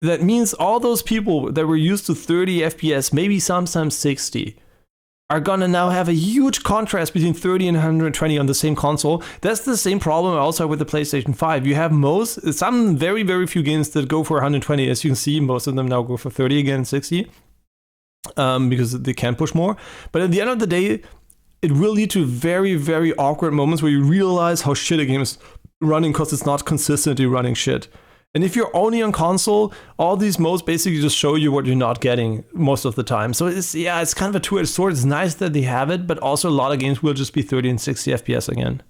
That means all those people that were used to 30 FPS, maybe sometimes 60, are gonna now have a huge contrast between 30 and 120 on the same console. That's the same problem also with the PlayStation 5. You have some very, very few games that go for 120. As you can see, most of them now go for 30 again, 60, because they can push more. But at the end of the day, it will lead to very, very awkward moments where you realize how shit a game is running because it's not consistently running shit. And if you're only on console, all these modes basically just show you what you're not getting most of the time. So it's kind of a two-edged sword. It's nice that they have it, but also a lot of games will just be 30 and 60 FPS again.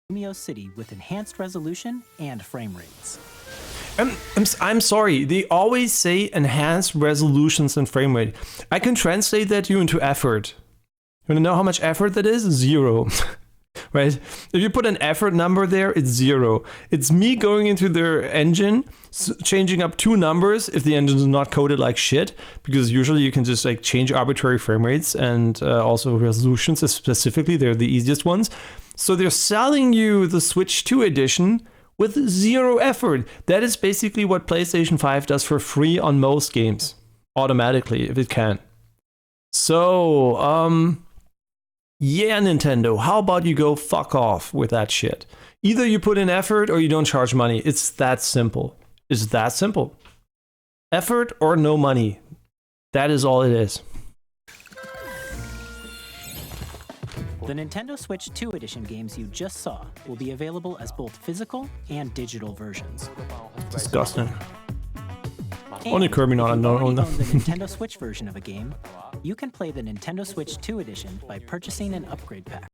Romeo City with enhanced resolution and frame rates. I'm sorry, they always say enhanced resolutions and frame rate. I can translate that to you into effort. You wanna know how much effort that is? 0. Right? If you put an effort number there, it's 0. It's me going into their engine, changing up 2 numbers if the engine is not coded like shit, because usually you can just like change arbitrary frame rates and also resolutions specifically. They're the easiest ones. So they're selling you the Switch 2 edition with 0 effort. That is basically what PlayStation 5 does for free on most games, automatically, if it can. So, yeah, Nintendo, how about you go fuck off with that shit? Either you put in effort or you don't charge money. It's that simple. It's that simple. Effort or no money. That is all it is. The Nintendo Switch 2 edition games you just saw will be available as both physical and digital versions. Disgusting. And Only Kirby not if you already unknown. own the Nintendo Switch version of a game, you can play the Nintendo Switch 2 edition by purchasing an upgrade pack.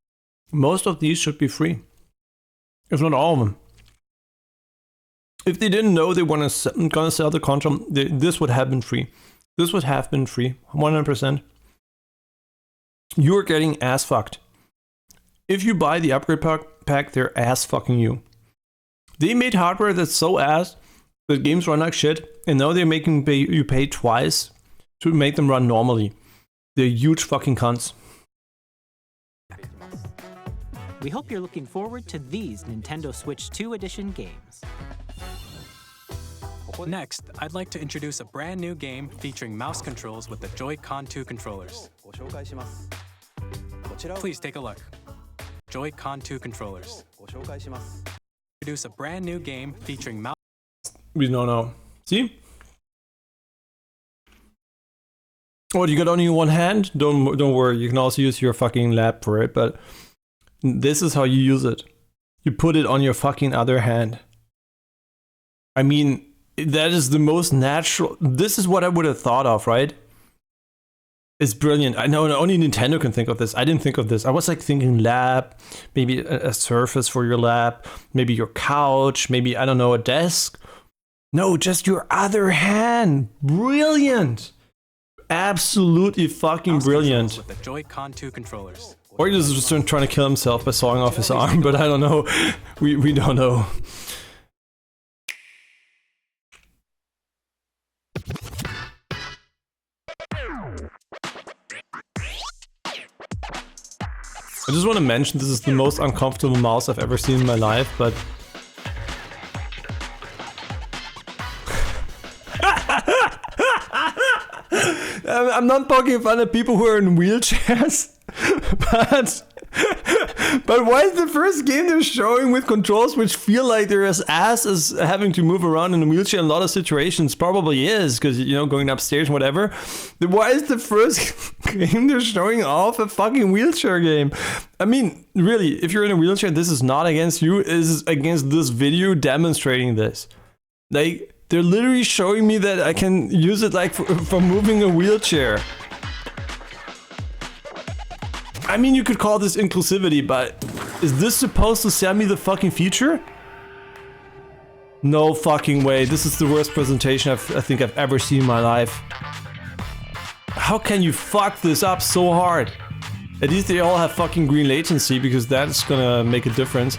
Most of these should be free. If not all of them. If they didn't know they were gonna sell the console, this would have been free. This would have been free, 100%. You're getting ass fucked. If you buy the upgrade pack, they're ass fucking you. They made hardware that's so ass that games run like shit, and now they're making you pay twice to make them run normally. They're huge fucking cunts. We hope you're looking forward to these Nintendo Switch 2 edition games. Next, I'd like to introduce a brand new game featuring mouse controls with the Joy-Con 2 controllers. Please take a look. Joy-Con 2 controllers. Introduce a brand new game featuring mouse. We don't know. See? Oh, you got only one hand? Don't worry. You can also use your fucking lap for it. But this is how you use it. You put it on your fucking other hand. I mean, that is the most natural. This is what I would have thought of, right? It's brilliant. I know only Nintendo can think of this. I didn't think of this. I was like thinking lap, maybe a surface for your lap, maybe your couch, maybe, I don't know, a desk. No, just your other hand. Brilliant. Absolutely fucking brilliant. With the Joy-Con 2 controllers. Or he's just trying to kill himself by sawing off his arm, but I don't know. We don't know. I just want to mention this is the most uncomfortable mouse I've ever seen in my life, but I'm not poking fun at people who are in wheelchairs, but why is the first game they're showing with controls which feel like they're as ass as having to move around in a wheelchair in a lot of situations? Probably is, because, you know, going upstairs and whatever. Why is the first game they're showing off a fucking wheelchair game? I mean, really, if you're in a wheelchair, this is not against you, it is against this video demonstrating this. Like, they're literally showing me that I can use it like for moving a wheelchair. I mean, you could call this inclusivity, but is this supposed to sell me the fucking future? No fucking way. This is the worst presentation I think I've ever seen in my life. How can you fuck this up so hard? At least they all have fucking green latency, because that's gonna make a difference.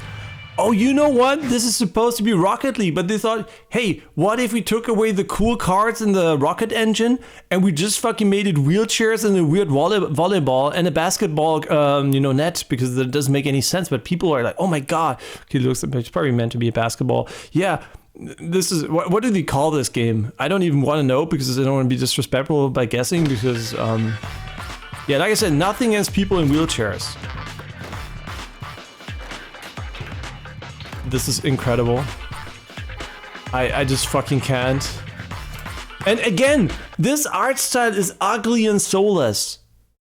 Oh, you know what? This is supposed to be Rocket League, but they thought, hey, what if we took away the cool cards in the Rocket engine and we just fucking made it wheelchairs and a weird volleyball and a basketball, you know, net, because that doesn't make any sense. But people are like, oh my god, okay, it's probably meant to be a basketball. Yeah, this is what do they call this game? I don't even want to know, because I don't want to be disrespectful by guessing, because yeah, like I said, nothing against people in wheelchairs. This is incredible. I just fucking can't. And again, this art style is ugly and soulless.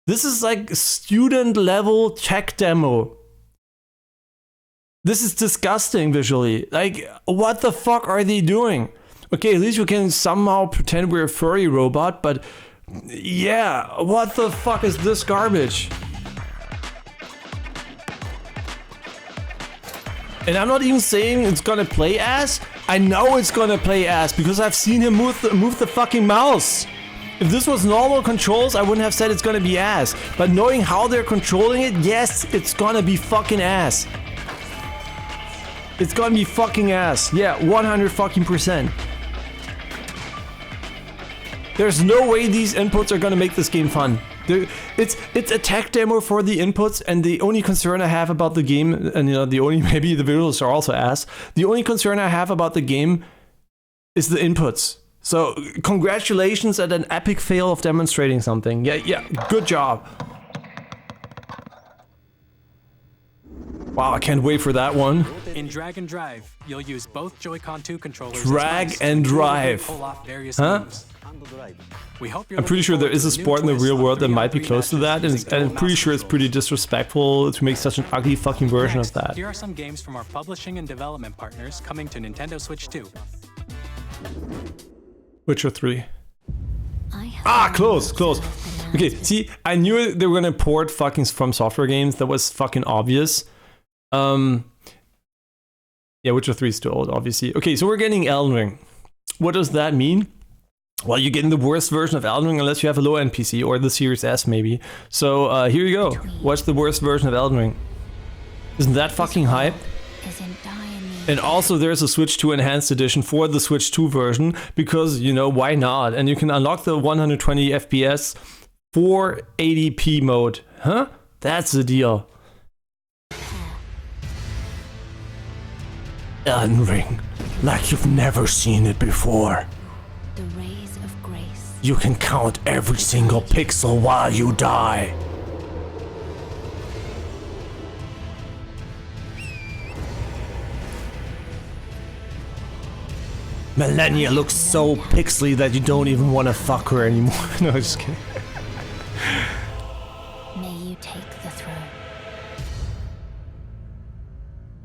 This is like student level tech demo. This is disgusting visually. Like, what the fuck are they doing? Okay, at least we can somehow pretend we're a furry robot, but yeah, what the fuck is this garbage? And I'm not even saying it's gonna play ass. I know it's gonna play ass because I've seen him move the fucking mouse. If this was normal controls, I wouldn't have said it's gonna be ass. But knowing how they're controlling it, yes, it's gonna be fucking ass. It's gonna be fucking ass. Yeah, 100%. There's no way these inputs are gonna make this game fun. It's a tech demo for the inputs, and the only concern I have about the game, and you know, maybe the visuals are also ass. The only concern I have about the game is the inputs. So congratulations at an epic fail of demonstrating something. Yeah, good job. Wow, I can't wait for that one. In Drag and Drive, you'll use both Joy-Con 2 controllers. Drag and Drive. Huh? I'm pretty sure there is a sport in the real world that might be close to that, and I'm pretty sure it's pretty disrespectful to make such an ugly fucking version of that. Here are some games from our publishing and development partners coming to Nintendo Switch 2. Witcher 3. Close. Okay, see, I knew they were gonna port fucking From Software games. That was fucking obvious. Yeah, Witcher 3 is too old, obviously. Okay, so we're getting Elden Ring. What does that mean? Well, you're getting the worst version of Elden Ring unless you have a low-end PC, or the Series S maybe. So here you go. What's the worst version of Elden Ring? Isn't that fucking hype? And also there's a Switch 2 Enhanced Edition for the Switch 2 version, because, you know, why not? And you can unlock the 120 FPS 480p mode. Huh? That's the deal. Elden Ring, like you've never seen it before. The rays of grace. You can count every single pixel while you die. Millennia looks so pixely that you don't even want to fuck her anymore. No, just kidding. May you take the throne.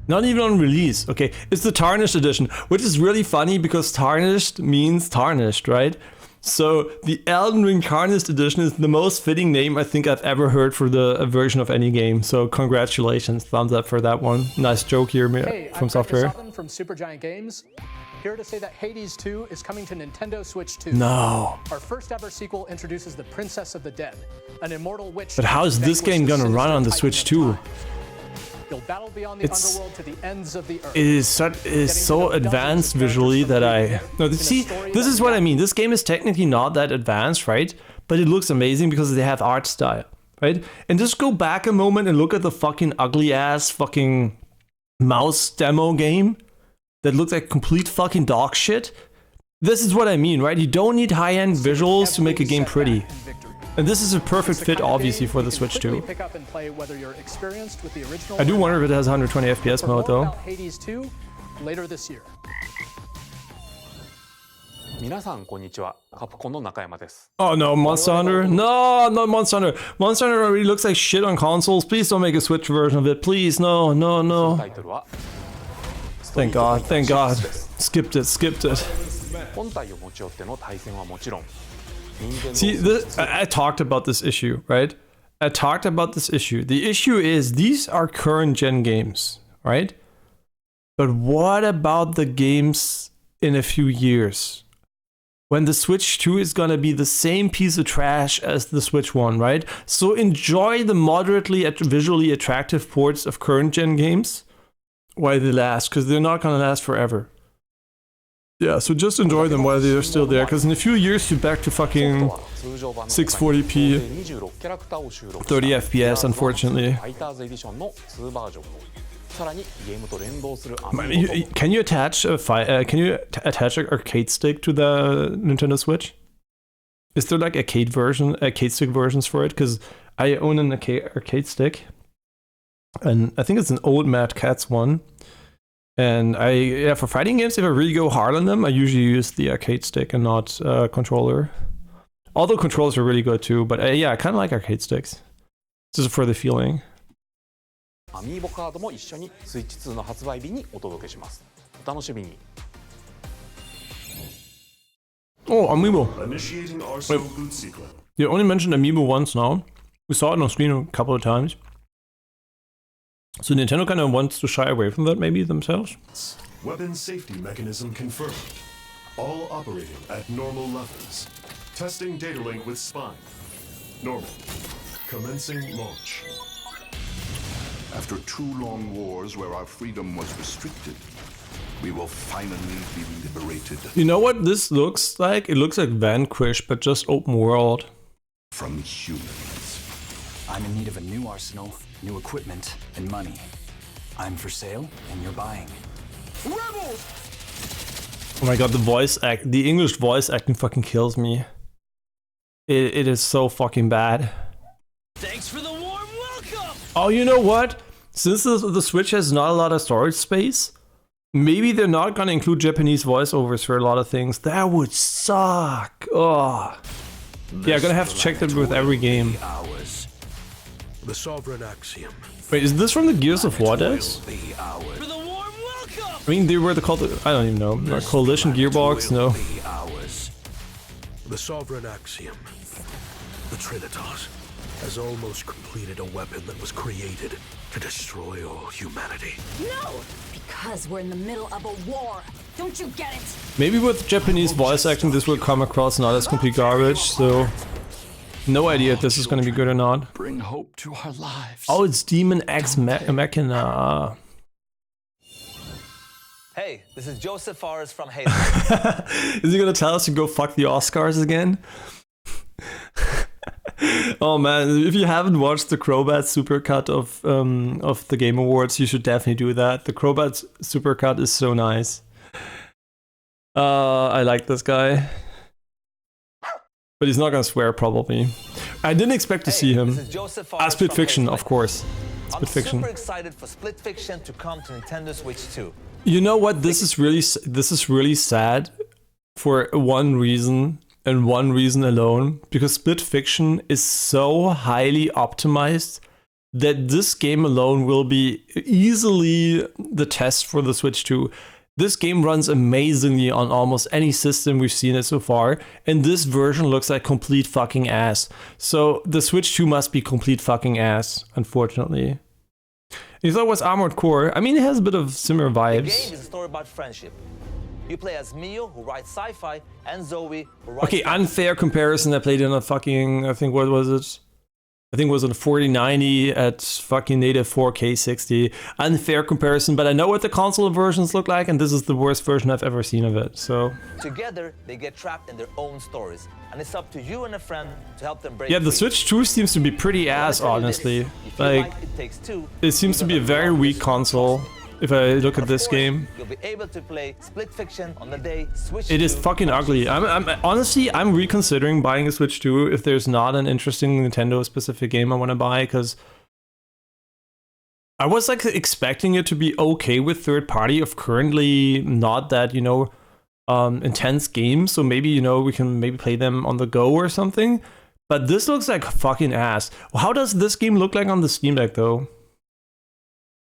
Not even on release. Okay, it's the Tarnished Edition, which is really funny because tarnished means tarnished, right? So the Elden Ring Tarnished Edition is the most fitting name I think I've ever heard for a version of any game. So congratulations, thumbs up for that one. Nice joke here from Software. From Supergiant Games. Here to say that Hades 2 is coming to Nintendo Switch 2. No. Our first ever sequel introduces the Princess of the Dead, an immortal witch. But how is this game gonna run on the Switch 2? You'll battle beyond the underworld to the ends of the earth. It is so advanced visually that see, this is what I mean. This game is technically not that advanced, right? But it looks amazing because they have art style, right? And just go back a moment and look at the fucking ugly ass fucking mouse demo game that looks like complete fucking dog shit. This is what I mean, right? You don't need high-end visuals to make a game pretty. And this is a perfect fit, obviously, for the Switch 2. Pick up and play whether you're experienced with the original. I do wonder if it has 120 FPS mode, though. Hades 2 later this year. 皆さんこんにちは。カプコンの中山です。 Oh no, Monster Hunter? No, not Monster Hunter. Monster Hunter already looks like shit on consoles. Please don't make a Switch version of it. Please, no, no, no. Thank God, thank God. Skipped it, skipped it. 本体を持ち寄っての対戦はもちろん。 See, I talked about this issue, right? I talked about this issue. The issue is these are current gen games, right? But what about the games in a few years? When the Switch 2 is gonna be the same piece of trash as the Switch 1, right? So enjoy the moderately visually attractive ports of current gen games while they last, because they're not gonna last forever. Yeah, so just enjoy them while they're still there, because in a few years you're back to fucking 640p, 30 FPS, unfortunately. Can you attach a arcade stick to the Nintendo Switch? Is there like arcade stick versions for it? Because I own an arcade stick, and I think it's an old Mad Catz one. And for fighting games, if I really go hard on them, I usually use the arcade stick and not controller. Although controllers are really good too, but yeah, I kind of like arcade sticks. Just for the feeling. アミーボカードも一緒にスイッチ2の発売日にお届けします。お楽しみに。 Oh, Amiibo. Initiating Arsenal boot sequence. You only mentioned Amiibo once now. We saw it on screen a couple of times. So Nintendo kind of wants to shy away from that, maybe themselves. Weapon safety mechanism confirmed. All operating at normal levels. Testing data link with spine. Normal. Commencing launch. After 2 long wars where our freedom was restricted, we will finally be liberated. You know what this looks like? It looks like Vanquish, but just open world. From humans. I'm in need of a new arsenal, new equipment, and money. I'm for sale, and you're buying. Rebels! Oh my god, the English voice acting fucking kills me. It is so fucking bad. Thanks for the warm welcome! Oh, you know what? Since the Switch has not a lot of storage space, maybe they're not gonna include Japanese voiceovers for a lot of things. That would suck. Oh. Yeah, I'm gonna have to check that with every game. The sovereign axiom. Wait, is this from the Gears of War days? For the warm welcome! I mean, they were called, I don't even know, Coalition Gearbox, no. The sovereign axiom. The Trinitas has almost completed a weapon that was created to destroy all humanity. No! Because we're in the middle of a war. Don't you get it? Maybe with Japanese voice acting this will come across not as complete garbage, so no idea if this is going to be good or not. Bring hope to our lives. Oh, it's Demon X Machina. Hey, this is Joseph Fares from Hayes. Is he going to tell us to go fuck the Oscars again? Oh man, if you haven't watched the Crobat supercut of the Game Awards, you should definitely do that. The Crobat supercut is so nice. I like this guy. But he's not gonna swear, probably. I didn't expect to see him. Split Fiction, of course. Split Fiction. I'm super excited for Split Fiction to come to Nintendo Switch 2. You know what? This is really sad for one reason. And one reason alone, because Split Fiction is so highly optimized that this game alone will be easily the test for the Switch 2. This game runs amazingly on almost any system we've seen it so far, and this version looks like complete fucking ass. So the Switch 2 must be complete fucking ass, unfortunately. You thought it was Armored Core? I mean, it has a bit of similar vibes. The game is a story about friendship. You play as Mio, who writes sci-fi, and Zoe, who writes... Okay, unfair comparison. I played in a fucking, I think, what was it? I think it was on 4090 at fucking native 4K 60. Unfair comparison, but I know what the console versions look like, and this is the worst version I've ever seen of it, so... Together, they get trapped in their own stories, and it's up to you and a friend to help them break Yeah, the free. Switch 2 seems to be pretty ass, honestly. Like, it seems to be a very weak console. if I look at this game. You'll be able to play Split Fiction on the day Switch It is 2 fucking ugly. I'm honestly, I'm reconsidering buying a Switch 2 if there's not an interesting Nintendo specific game I want to buy, because I was like expecting it to be okay with third party of currently not that, you know, intense games. So maybe, you know, we can maybe play them on the go or something. But this looks like fucking ass. How does this game look like on the Steam Deck though?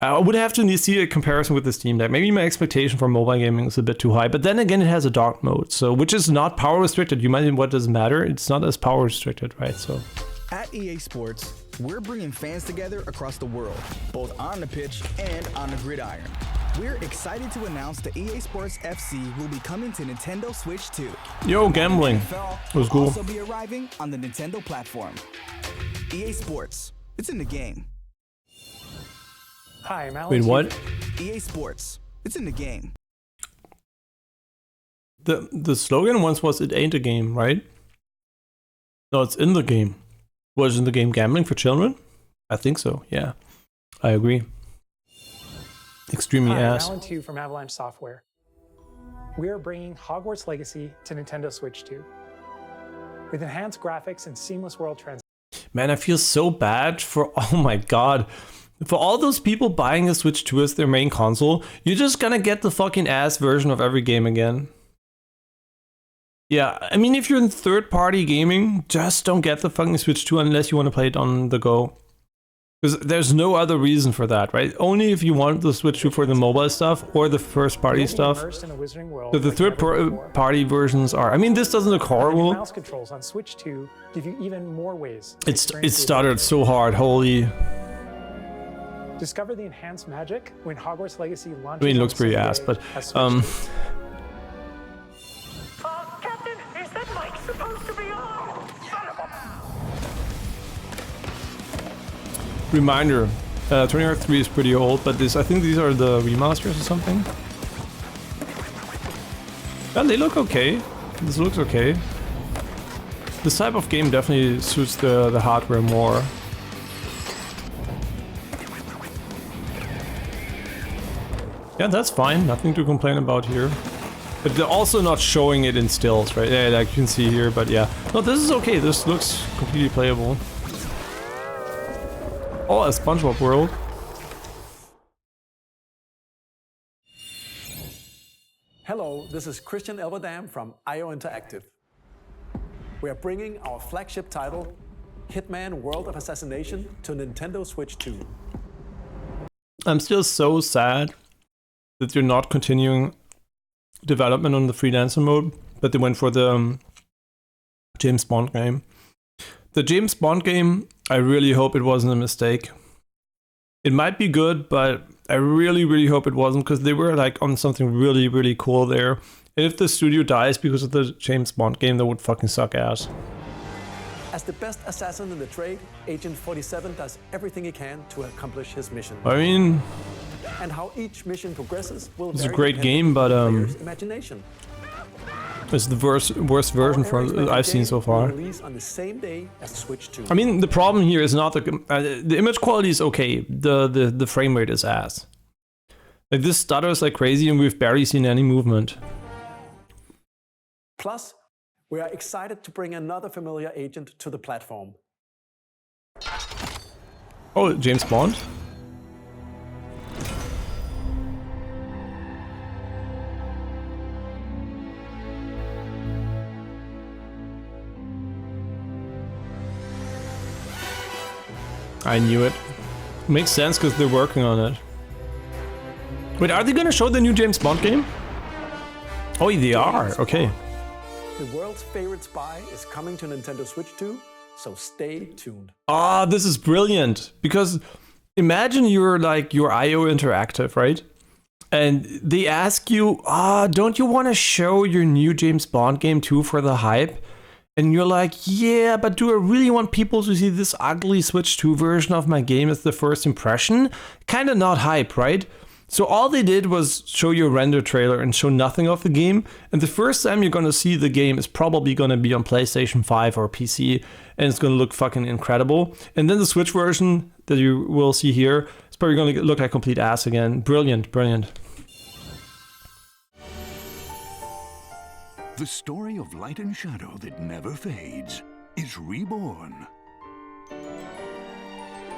I would have to see a comparison with the Steam Deck. Maybe my expectation for mobile gaming is a bit too high, but then again, it has a dark mode, so which is not power restricted. You might think, what does it matter? It's not as power restricted, right? So at EA Sports, we're bringing fans together across the world, both on the pitch and on the gridiron. We're excited to announce the EA Sports FC will be coming to Nintendo Switch 2. Yo, gambling. NFL It was cool. will also be arriving on the Nintendo platform. EA Sports, it's in the game. Hi, I'm Alan. Wait, what? EA Sports, it's in the game. The slogan once was, "It ain't a game," right? No, it's in the game. Was in the game gambling for children? I think so. Yeah, I agree. Extremely Hi, ass. I'm Alan 2 from Avalanche Software. We are bringing Hogwarts Legacy to Nintendo Switch 2. With enhanced graphics and seamless world transition. Man, I feel so bad for, oh my god, for all those people buying a Switch 2 as their main console. You're just gonna get the fucking ass version of every game again. Yeah, I mean, if you're in third-party gaming, just don't get the fucking Switch 2 unless you want to play it on the go. Because there's no other reason for that, right? Only if you want the Switch 2 for the mobile stuff or the first-party stuff. So the third-party versions are... I mean, this doesn't look horrible. Mouse controls on Switch 2 give you even more ways. It stuttered so hard, holy... Discover the enhanced magic when Hogwarts Legacy launches. I mean, it looks pretty ass, but Captain, is that mic supposed to be on? Reminder, Tony Hawk 3 is pretty old, but I think these are the remasters or something. Yeah, they look okay. This looks okay. This type of game definitely suits the hardware more. Yeah, that's fine. Nothing to complain about here. But they're also not showing it in stills, right? Yeah, like you can see here, but yeah. No, this is okay. This looks completely playable. Oh, a SpongeBob world. Hello, this is Christian Elverdam from IO Interactive. We are bringing our flagship title, Hitman World of Assassination, to Nintendo Switch 2. I'm still so sad that you're not continuing development on the freelancer mode, but they went for the James Bond game. The James Bond game, I really hope it wasn't a mistake. It might be good, but I really, really hope it wasn't, because they were like on something really, really cool there. And if the studio dies because of the James Bond game, that would fucking suck ass. As the best assassin in the trade, Agent 47 does everything he can to accomplish his mission. I mean, and how each mission progresses will it's a vary great game, but imagination. It's the worst version I've seen so far. Release on the same day as Switch 2. I mean, the problem here is not the image quality is okay. The frame rate is ass. Like, this stutters like crazy, and we've barely seen any movement. Plus, we are excited to bring another familiar agent to the platform. Oh, James Bond? I knew it. Makes sense because they're working on it. Wait, are they gonna show the new James Bond game? Oh, they are. Okay. The world's favorite spy is coming to Nintendo Switch 2, so stay tuned. Ah, this is brilliant, because imagine you're like your IO Interactive, right? And they ask you, don't you want to show your new James Bond game too for the hype? And you're like, yeah, but do I really want people to see this ugly Switch 2 version of my game as the first impression? Kinda not hype, right? So all they did was show you a render trailer and show nothing of the game. And the first time you're gonna see the game is probably gonna be on PlayStation 5 or PC, and it's gonna look fucking incredible. And then the Switch version that you will see here is probably gonna look like complete ass again. Brilliant, brilliant. The story of light and shadow that never fades is reborn.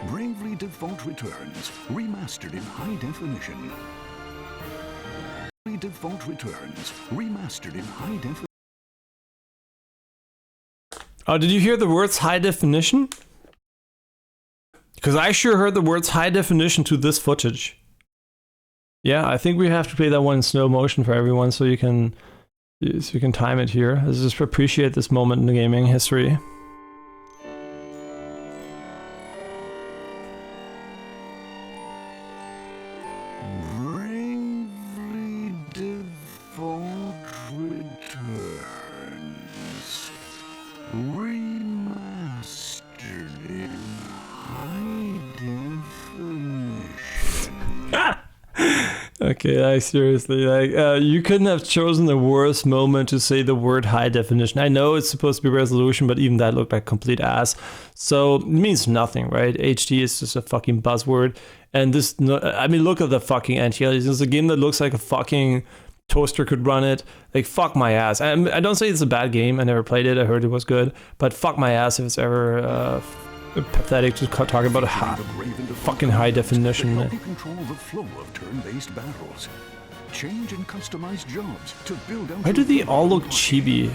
Bravely Default returns, remastered in high definition. Bravely Default returns, remastered in high definition. Oh, did you hear the words high definition? Because I sure heard the words high definition to this footage. Yeah, I think we have to play that one in slow motion for everyone so you can time it here. Let's just appreciate this moment in the gaming history. Okay, like seriously, like you couldn't have chosen the worst moment to say the word high definition. I know it's supposed to be resolution, but even that looked like complete ass. So it means nothing, right? HD is just a fucking buzzword. And this, I mean, look at the fucking anti-aliasing. It's a game that looks like a fucking toaster could run it. Like, fuck my ass. I don't say it's a bad game. I never played it. I heard it was good. But fuck my ass if it's ever pathetic to talk about fucking high definition. Help you control the flow of turn-based battles. Change and customize jobs to build out. Why do they all look chibi?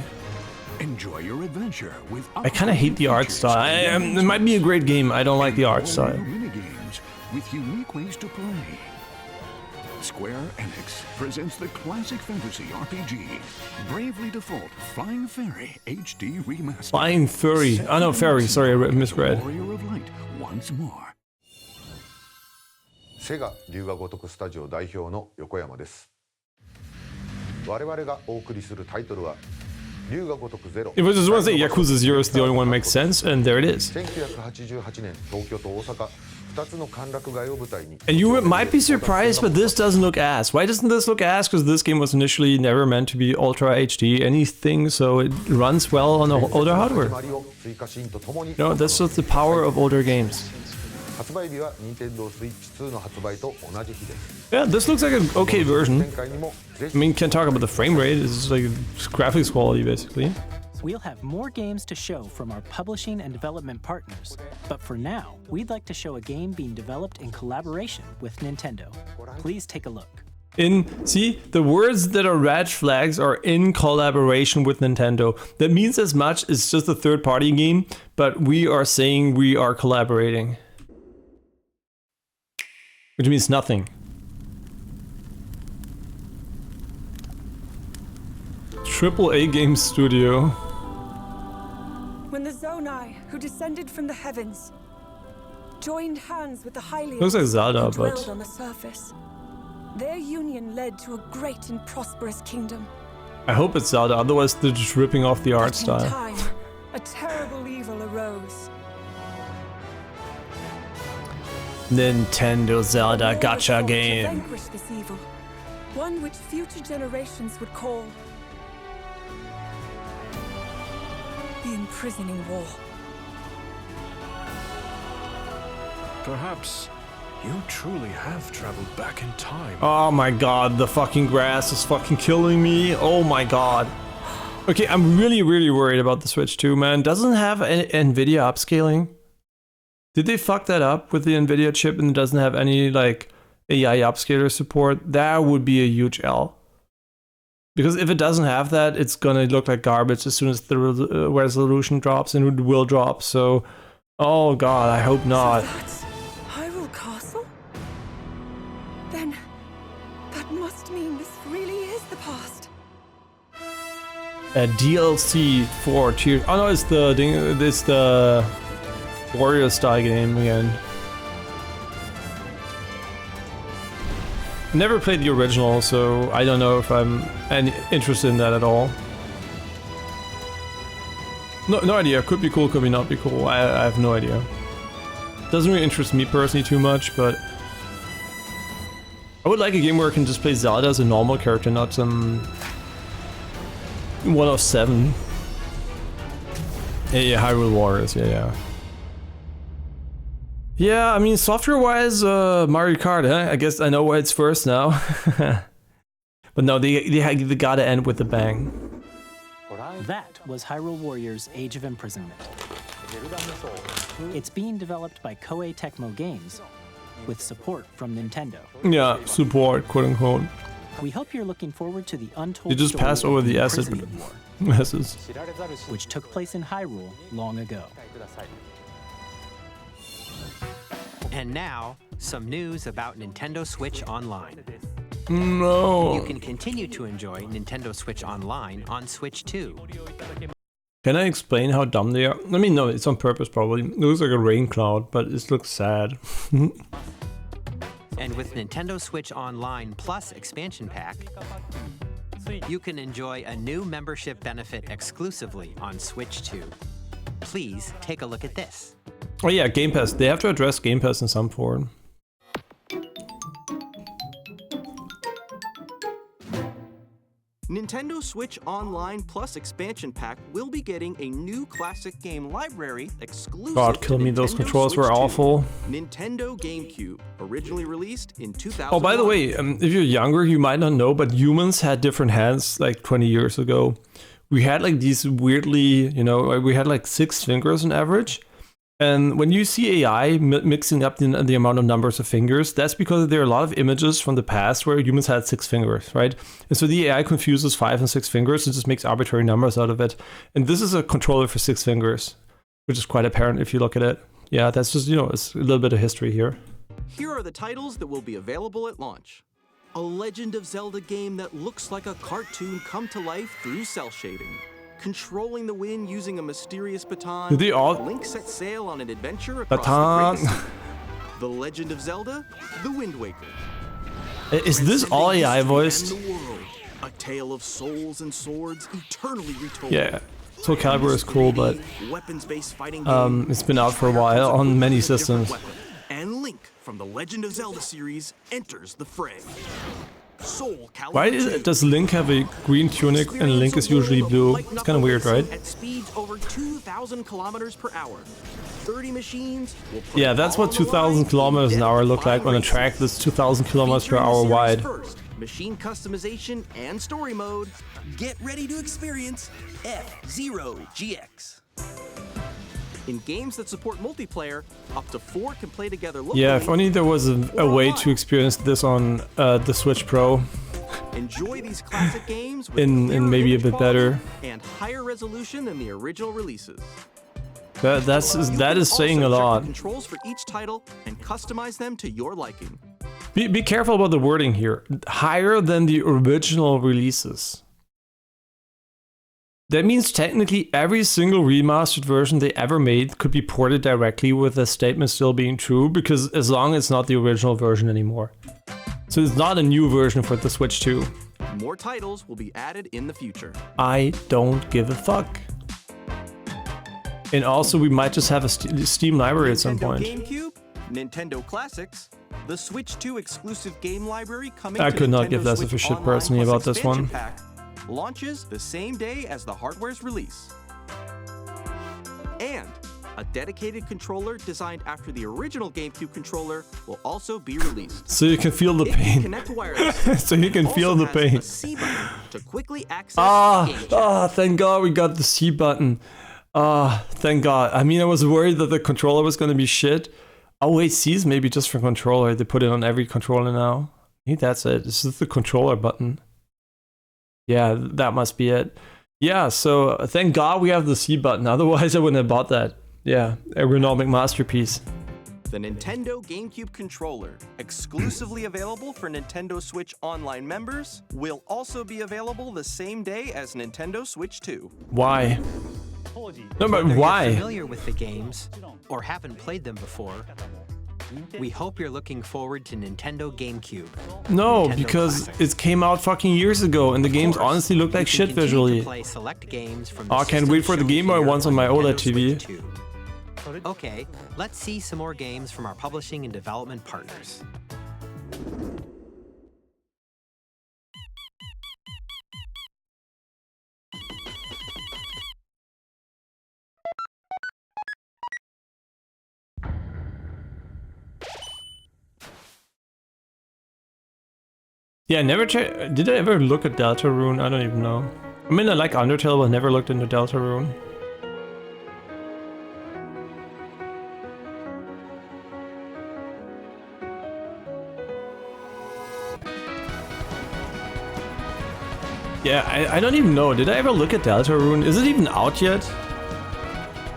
Enjoy your adventure with I kind of hate the art style. It might be a great game. I don't like the art style. Minigames with unique ways to play. Square Enix presents the classic fantasy RPG, Bravely Default Flying Fairy HD Remastered. Flying Furry. Oh no, Fairy. Sorry, I misread. Warrior of Light once more. セガ龍が如くスタジオ代表の横山です。我々がお送りするタイトルは龍が如くゼロ。If I just want to say Yakuza 0 is the only one that makes sense, and there it is. 1988年東京と大阪2つの歓楽街を舞台に。And you might be surprised, but this doesn't look ass. Why doesn't this look ass? Because this game was initially never meant to be Ultra HD anything, so it runs well on the older hardware. No, that's just the power of older games. 発売日は Nintendo Switch 2の発売と同じ日です。 Yeah, this looks like an okay version. I mean, can't talk about the frame rate. It's like graphics quality, basically. We'll have more games to show from our publishing and development partners, but for now, we'd like to show a game being developed in collaboration with Nintendo. Please take a look. See, the words that are red flags are in collaboration with Nintendo. That means as much as just a third-party game, but we are saying we are collaborating. Which means nothing. AAA game studio. When the Zonai, who descended from the heavens, joined hands with the Hylians, Looks like Zelda, who dwelled but on the surface, their union led to a great and prosperous kingdom. I hope it's Zelda, otherwise they're just ripping off the art In style. time, a terrible evil arose. Nintendo Zelda gacha To game. vanquish this evil, one which future generations would call the imprisoning war. Perhaps you truly have traveled back in time. Oh my god, the fucking grass is fucking killing me. Oh my god. Okay, I'm really worried about the Switch 2, man. Doesn't have NVIDIA upscaling. Did they fuck that up with the NVIDIA chip and it doesn't have any like AI upscaler support? That would be a huge L. Because if it doesn't have that, it's gonna look like garbage as soon as the resolution drops, and it will drop. So, oh god, I hope not. So that's Hyrule Castle? Then that must mean this really is the past. A DLC for Tears. Oh no, it's the Warrior style game again. Never played the original, so I don't know if I'm interested in that at all. No idea. Could be cool, could be not be cool. I have no idea. Doesn't really interest me personally too much, but I would like a game where I can just play Zelda as a normal character, not some one of 7. Yeah, Hyrule Warriors, yeah. Yeah, I mean, software-wise, Mario Kart, huh? I guess I know why it's first now. But no, they gotta end with a bang. That was Hyrule Warriors Age of Imprisonment. It's being developed by Koei Tecmo Games, with support from Nintendo. Yeah, support, quote-unquote. We hope you're looking forward to the untold You just story passed over of the acid Imprisonment War, messes. which took place in Hyrule long ago. And now, some news about Nintendo Switch Online. No. You can continue to enjoy Nintendo Switch Online on Switch 2. Can I explain how dumb they are? I mean, no, it's on purpose probably. It looks like a rain cloud, but it looks sad. And with Nintendo Switch Online Plus expansion pack, you can enjoy a new membership benefit exclusively on Switch 2. Please take a look at this. Oh yeah, Game Pass. They have to address Game Pass in some form. Nintendo Switch Online Plus expansion pack will be getting a new classic game library exclusive God, kill me, those Nintendo controls Switch were 2. awful. Nintendo GameCube, originally released in 2001. Oh, by the way, if you're younger, you might not know, but humans had different hands like 20 years ago. We had like these weirdly, you know, we had like 6 fingers on average. And when you see AI mixing up the amount of numbers of fingers, that's because there are a lot of images from the past where humans had 6 fingers, right? And so the AI confuses 5 and 6 fingers and just makes arbitrary numbers out of it. And this is a controller for 6 fingers, which is quite apparent if you look at it. Yeah, that's just, you know, it's a little bit of history here. Here are the titles that will be available at launch. A Legend of Zelda game that looks like a cartoon come to life through cell shading. Controlling the wind using a mysterious baton, Did they all- Link sets sail on an adventure across Baton. the Great Sea. The Legend of Zelda, The Wind Waker. Is this all AI voiced? And the world, a tale of souls and swords eternally retold. Yeah, Soul Calibur is cool, but weapons-based fighting game. it's been out for a while on many systems. And Link from the Legend of Zelda series enters the fray. Soul Calibur Why 2. does Link have a green tunic and Link is usually blue? It's kind of weird, right? At speeds over 2,000 kilometers per hour. 30 machines will put Yeah, that's what 2,000 kilometers an hour look like on a track that's 2,000 kilometers per hour wide. First, machine customization and story mode. Get ready to experience F-Zero GX. In games that support multiplayer, up to 4 can play together locally. Yeah, if only there was a way to experience this on the Switch Pro. Enjoy these classic games with in maybe a bit better. and higher resolution than the original releases. That is saying a Also, check lot. the controls for each title and customize them to your liking. Be careful about the wording here. Higher than the original releases. That means technically every single remastered version they ever made could be ported directly with the statement still being true, because as long as it's not the original version anymore. So it's not a new version for the Switch 2. More titles will be added in the future. I don't give a fuck. And also we might just have a Steam library at some point. GameCube, Nintendo Classics, the Switch 2 exclusive game library coming I to could not Nintendo give less Switch of a shit Online personally Plus about this expansion one. pack, launches the same day as the hardware's release. And a dedicated controller designed after the original GameCube controller will also be released. So you can feel the It can pain. connect wirelessly. So you can It feel also the has pain. a C button to quickly access Thank God we got the C button. Thank God. I mean, I was worried that the controller was going to be shit. Oh wait, C is maybe just for controller. They put it on every controller now. Maybe that's it. This is the controller button. Yeah, that must be it. Yeah, so thank God we have the C button. Otherwise, I wouldn't have bought that. Yeah, ergonomic masterpiece. The Nintendo GameCube controller, exclusively available for Nintendo Switch Online members, will also be available the same day as Nintendo Switch 2. Why? No, but Whether you're why? familiar with the games or haven't played them before, we hope you're looking forward to Nintendo GameCube. No, Nintendo because Classics. it came out fucking years ago, and the games course, honestly look like you shit can continue visually. to play select games from the Oh, I can't system wait for the shown Game Boy here once on my Nintendo OLED TV. Switch 2. Okay, let's see some more games from our publishing and development partners. Yeah, did I ever look at Deltarune? I don't even know. I mean, I like Undertale, but never looked into Deltarune. Yeah, I don't even know. Did I ever look at Deltarune? Is it even out yet?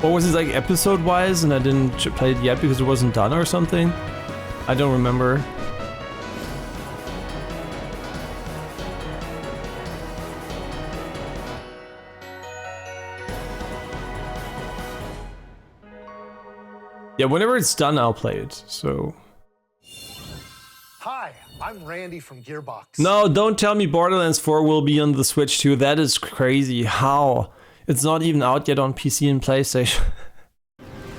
Or was it like episode-wise and I didn't play it yet because it wasn't done or something? I don't remember. Yeah, whenever it's done, I'll play it, so... Hi, I'm Randy from Gearbox. No, don't tell me Borderlands 4 will be on the Switch too. That is crazy. How? It's not even out yet on PC and PlayStation.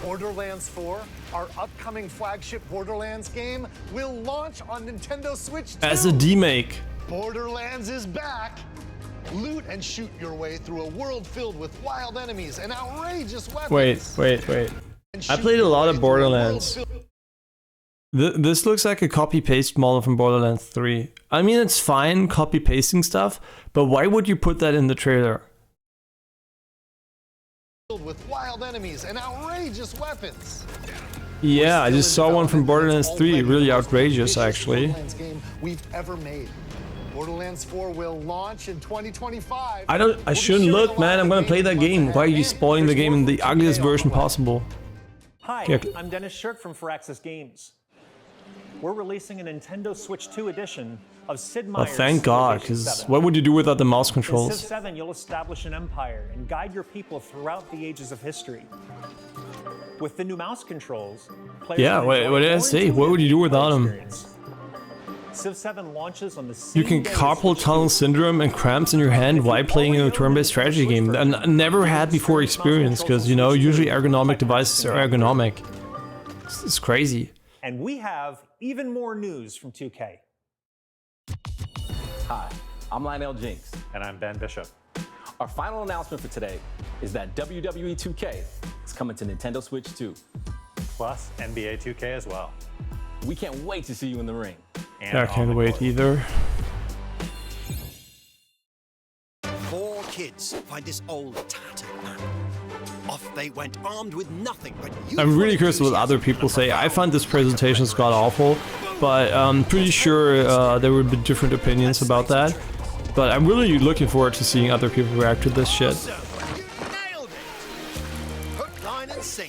Borderlands 4, our upcoming flagship Borderlands game, will launch on Nintendo Switch 2. As a demake. Borderlands is back. Loot and shoot your way through a world filled with wild enemies and outrageous weapons. Wait. I played a lot of Borderlands. This looks like a copy-paste model from Borderlands 3. I mean, it's fine copy-pasting stuff, but why would you put that in the trailer? Filled with wild enemies and outrageous weapons. Yeah, I just saw one from Borderlands 3, really outrageous actually. Borderlands game we've ever made. Borderlands 4 will launch in 2025. I shouldn't look, man. I'm gonna play that game. Why are you spoiling the game in the ugliest version possible? Hi, Yeah. I'm Dennis Shirk from Firaxis Games. We're releasing a Nintendo Switch 2 edition of Sid Well, Meier's thank God, Civilization because 7. what would you do without the mouse In controls? Civ 7, you'll establish an empire and guide your people throughout the ages of history. With the new mouse controls, players Yeah, can what enjoy did I more say? intuitive What would you do without gameplay them? experience. Civ 7 launches on the same You can day as carpal Switch tunnel 2. syndrome and cramps in your hand while playing in a turn-based strategy game. And I never had before experience, because, you know, usually ergonomic devices are ergonomic. It's crazy. And we have even more news from 2K. Hi, I'm Lionel Jinks. And I'm Ben Bishop. Our final announcement for today is that WWE 2K is coming to Nintendo Switch 2. Plus NBA 2K as well. We can't wait to see you in the ring. I can't wait either. 4 kids find this old tattered map. Off they went, armed with nothing but I'm really curious what other people say. I find this presentation god awful, but I'm pretty sure there would be different opinions about that. But I'm really looking forward to seeing other people react to this shit.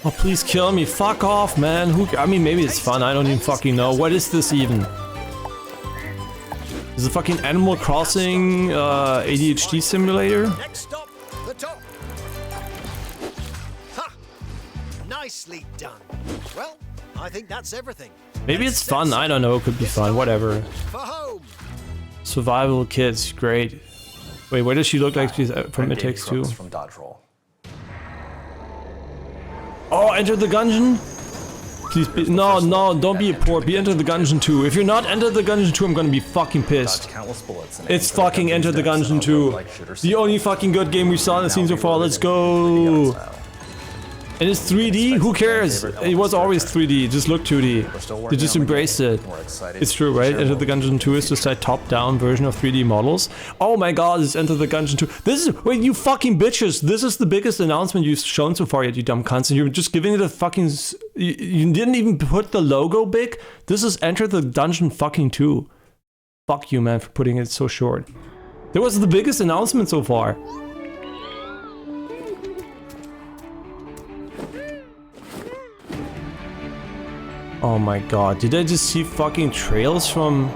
Oh, please kill me. Fuck off, man. I mean, maybe it's fun. I don't even fucking know. What is this even? Is it fucking Animal Crossing ADHD simulator? Next stop, the top. Ha! Nicely done. Well, I think that's everything. Maybe it's fun. I don't know. It could be fun. Whatever. For home. Survival kids. Great. Wait, what does she look like? She's from It Takes Two. From Dodge Roll. Oh, Enter the Gungeon? Please be— no, don't be a poor. Be Enter the Gungeon 2. If you're not Enter the Gungeon 2, I'm gonna be fucking pissed. It's fucking Enter the Gungeon 2. The only fucking good game we saw in the scene so far. Let's go. And it's 3D? Who cares? It was always 3D. Just look 2D. They just embraced it. It's true, right? Enter the Gungeon 2 is just a top-down version of 3D models. Oh my god, it's Enter the Gungeon 2. This is— wait, you fucking bitches! This is the biggest announcement you've shown so far yet, you dumb cunts. And you're just giving it a fucking— you didn't even put the logo big? This is Enter the Dungeon fucking 2. Fuck you, man, for putting it so short. That was the biggest announcement so far. Oh my god, did I just see fucking trails from—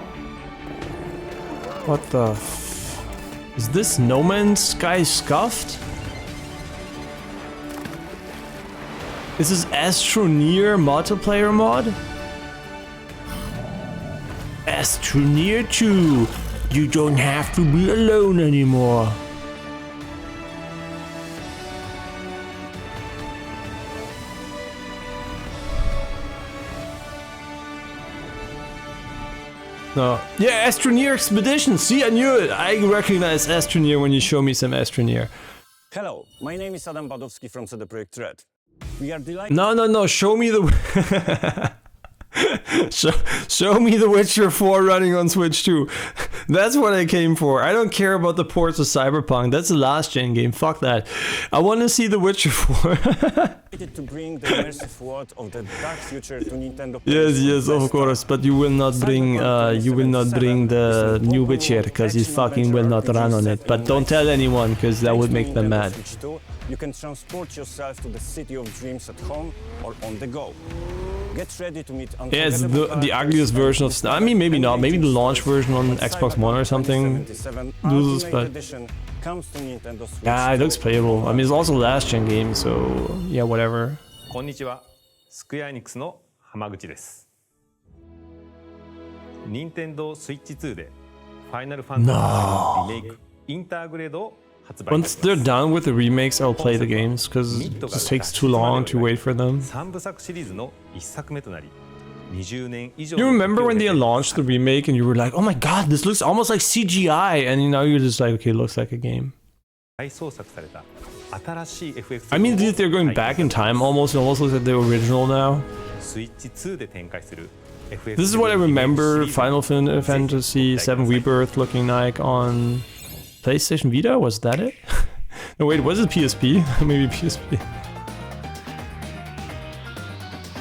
what the f— is this No Man's Sky scuffed? Is this Astroneer multiplayer mod? Astroneer 2, you don't have to be alone anymore. No. Yeah, Astroneer Expedition. See, I knew it. I recognize Astroneer when you show me some Astroneer. Hello, my name is Adam Badowski from CD Projekt Red. We are delighted. No. Show me the show me The Witcher 4 running on Switch 2. That's what I came for. I don't care about the ports of Cyberpunk. That's a last gen game. Fuck that. I want to see The Witcher 4. To bring the immersive world of the dark future to Nintendo. Yes, of course. But you will not bring the new Witcher because you fucking will not run on it. But don't tell anyone because that would make them mad. You can transport yourself to the city of dreams at home or on the go. Get ready to meet. Yeah, it's the ugliest version of. I mean, maybe not. Maybe the launch version on Xbox One or something loses, but yeah, it looks playable. I mean, it's also a last gen game, so yeah, whatever. こんにちは。スクエアエニックスの浜口です。任天堂スイッチ2でファイナルファンタジーのリメイクインターグレードを発売。 Once they're done with the remakes, I'll play the games because it just takes too long to wait for them. 3部作シリーズの1作目となり、20年以上。 You remember when they launched the remake and you were like, "Oh my god, this looks almost like CGI," and now you're just like, "Okay, it looks like a game." 再創作された新しい FF2 I mean, they're going back in time almost. It almost looks like the original now. スイッチ2で展開する FF2 This is what I remember Final Fantasy VII Rebirth looking like on PlayStation Vita. Was that it? No, wait, was it PSP? Maybe PSP.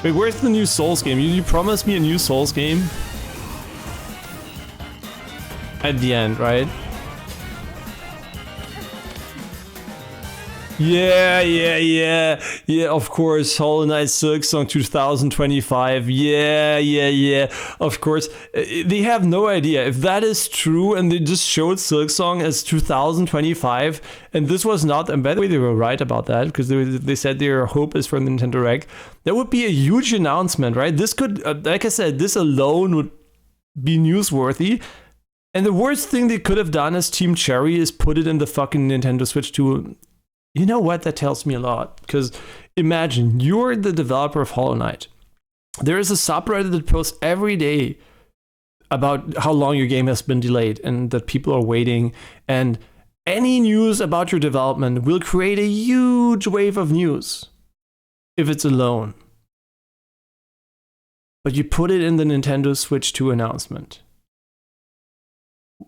Wait, where's the new Souls game? You promised me a new Souls game at the end, right? Yeah, of course, Hollow Knight Silksong 2025, yeah, of course. They have no idea if that is true and they just showed Silksong as 2025 and this was not, and by the way, they were right about that because they said their hope is for Nintendo Direct. That would be a huge announcement, right? This could, like I said, this alone would be newsworthy. And the worst thing they could have done as Team Cherry is put it in the fucking Nintendo Switch 2. You know what? That tells me a lot. Because imagine, you're the developer of Hollow Knight. There is a subreddit that posts every day about how long your game has been delayed and that people are waiting. And any news about your development will create a huge wave of news if it's alone. But you put it in the Nintendo Switch 2 announcement.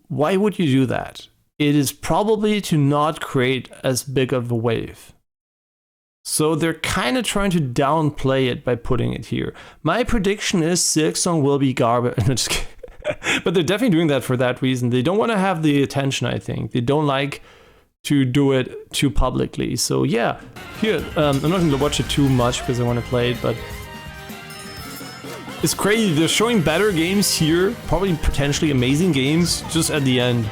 Why would you do that? It is probably to not create as big of a wave. So they're kind of trying to downplay it by putting it here. My prediction is Silksong will be garbage. No, just kidding. But they're definitely doing that for that reason. They don't want to have the attention, I think. They don't like to do it too publicly. So yeah, here, I'm not going to watch it too much because I want to play it, but it's crazy. They're showing better games here, probably potentially amazing games, just at the end.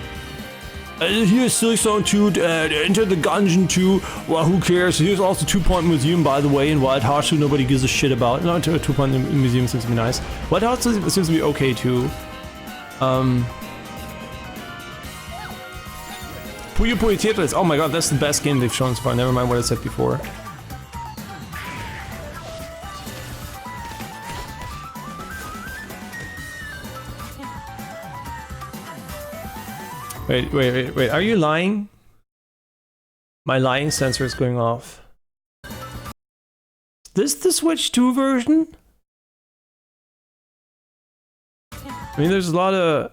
Here's Silksong 2, Enter the Gungeon 2, well, who cares? Here's also 2 Point Museum, by the way, in Wild Hearts, who nobody gives a shit about. No, 2 Point Museum seems to be nice. Wild Hearts seems to be okay, too. Puyo Puyo Tetris, oh my god, that's the best game they've shown so far, never mind what I said before. Wait, are you lying? My lying sensor is going off. Is this the Switch 2 version? I mean, there's a lot of...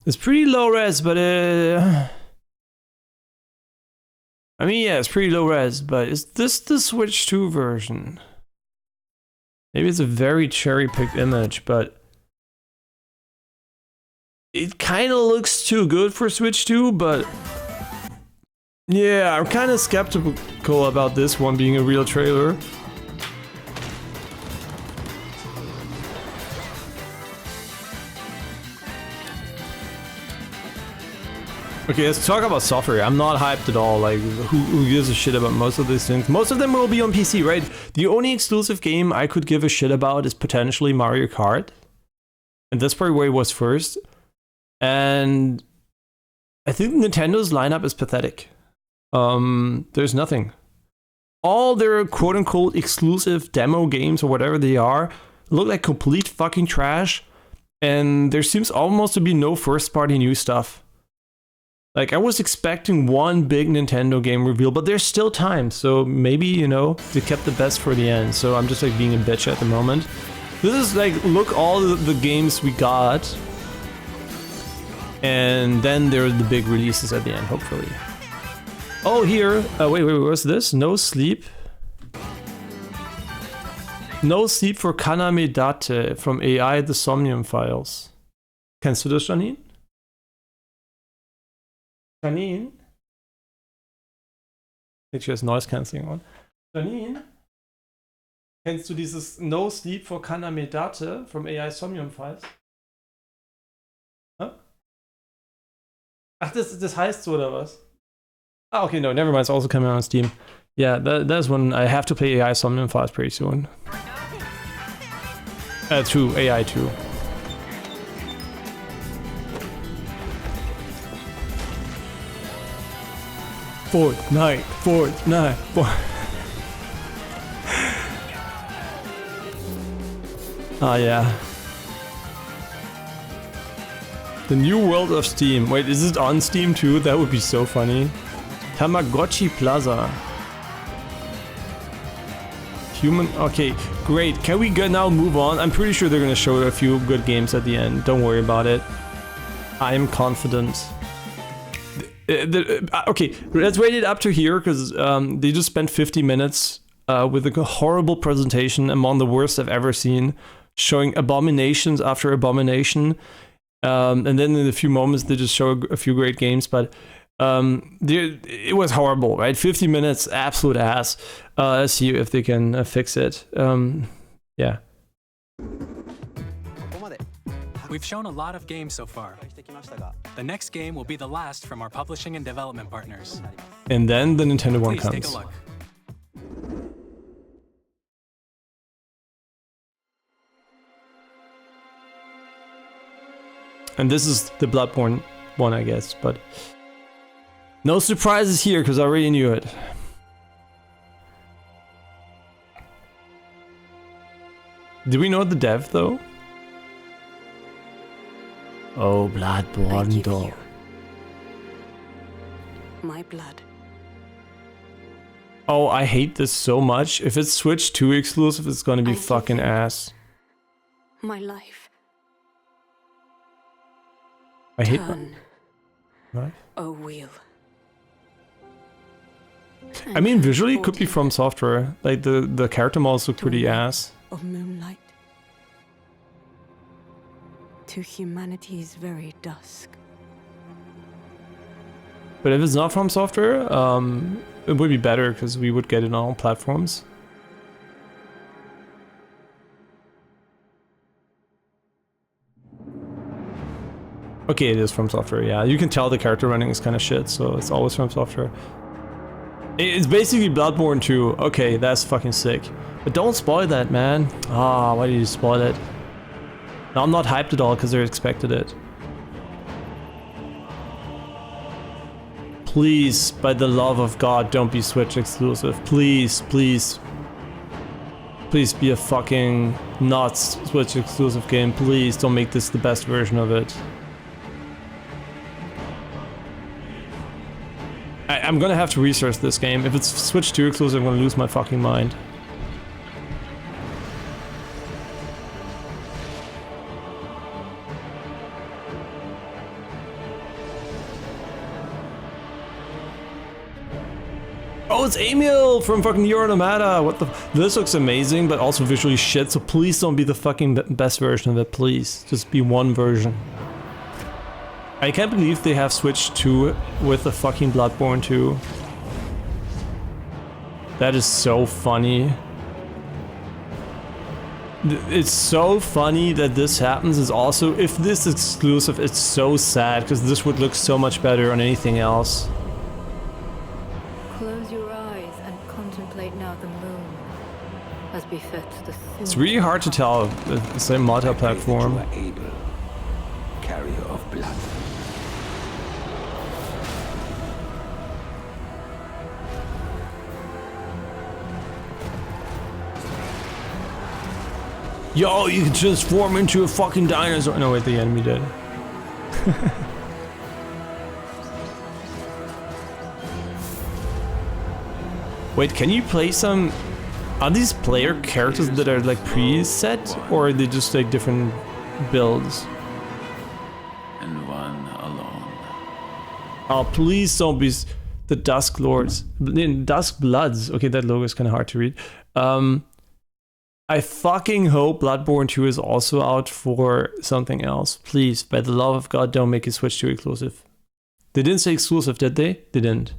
It's pretty low res, but I mean, yeah, it's pretty low res, but is this the Switch 2 version? Maybe it's a very cherry-picked image, but... It kind of looks too good for Switch 2, but... Yeah, I'm kind of skeptical about this one being a real trailer. Okay, let's talk about software. I'm not hyped at all. Like, who gives a shit about most of these things? Most of them will be on PC, right? The only exclusive game I could give a shit about is potentially Mario Kart. And that's probably where it was first. And I think Nintendo's lineup is pathetic. There's nothing. All their quote-unquote exclusive demo games or whatever they are look like complete fucking trash. And there seems almost to be no first-party new stuff. Like, I was expecting one big Nintendo game reveal, but there's still time. So maybe, you know, they kept the best for the end. So I'm just like being a bitch at the moment. This is like, look all the games we got. And then there are the big releases at the end, hopefully. Oh, here. Wait, what's this? No sleep. No sleep for Kaname Date from AI The Somnium Files. Kennst du das, Janine? Janine? I think she has noise cancelling on. Janine? Kennst du dieses No Sleep for Kaname Date from AI Somnium Files? Huh? Ach, das heißt so, oder was? Ah, okay, no, never mind. It's also coming out on Steam. Yeah, that's when I have to play AI Somnium Files pretty soon. 2, AI 2. Fortnite. Ah, yeah. The new world of Steam. Wait, is it on Steam too? That would be so funny. Tamagotchi Plaza. Human. Okay, great. Can we now move on? I'm pretty sure they're gonna show a few good games at the end. Don't worry about it. I am confident. Okay, let's rate it up to here because they just spent 50 minutes with a horrible presentation, among the worst I've ever seen, showing abominations after abomination. And then in a few moments they just show a few great games, but it was horrible, right? 50 minutes, absolute ass. Let's see if they can fix it. Yeah. We've shown a lot of games so far. The next game will be the last from our publishing and development partners. And then the Nintendo one Please comes. take a look. And this is the Bloodborne one, I guess, but no surprises here because I already knew it. Do we know the dev though? Oh, Bloodborne though. My blood. Oh, I hate this so much. If it's Switch 2 exclusive, it's gonna be fucking ass. My life. I hate Turn. A wheel. I mean, visually, it could be from software. Like the character models look pretty ass. Of moonlight. To humanity's very dusk. But if it's not from software, it would be better because we would get it on all platforms. Okay, it is from software, yeah. You can tell the character running is kind of shit, so it's always from software. It's basically Bloodborne 2. Okay, that's fucking sick. But don't spoil that, man. Ah, why did you spoil it? No, I'm not hyped at all because they expected it. Please, by the love of God, don't be Switch exclusive. Please, please. Please be a fucking not Switch exclusive game. Please don't make this the best version of it. I'm gonna have to research this game. If it's Switch 2 exclusive, I'm gonna lose my fucking mind. Oh, it's Emil from fucking Euro Nomada. What the? This looks amazing, but also visually shit. So please don't be the fucking best version of it. Please, just be one version. I can't believe they have Switch 2 with the fucking Bloodborne 2. That is so funny. It's so funny that this happens. Is also, if this is exclusive, it's so sad because this would look so much better on anything else. Close your eyes and contemplate now the moon, as befits the soon. It's really hard to tell. It's a multi-platform. Carrier of blood. Yo, you can transform into a fucking dinosaur. No, wait, the enemy did. Wait, can you play some... Are these player characters that are like preset, or are they just like different builds? And one alone. Oh, please don't be the Dusk Lords. Dusk Bloods. Okay, that logo is kind of hard to read. I fucking hope Bloodborne 2 is also out for something else. Please, by the love of God, don't make it Switch 2 exclusive. They didn't say exclusive, did they? They didn't.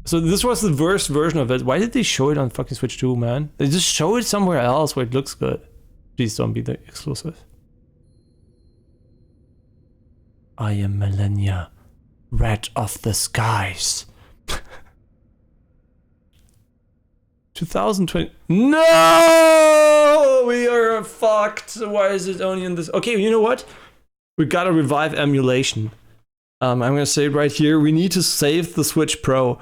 So this was the worst version of it. Why did they show it on fucking Switch 2, man? They just show it somewhere else where it looks good. Please don't be the exclusive. I am Millennia, rat of the skies. 2020. No! We are fucked. Why is it only in this? Okay, you know what? We gotta revive emulation. I'm gonna say it right here. We need to save the Switch Pro.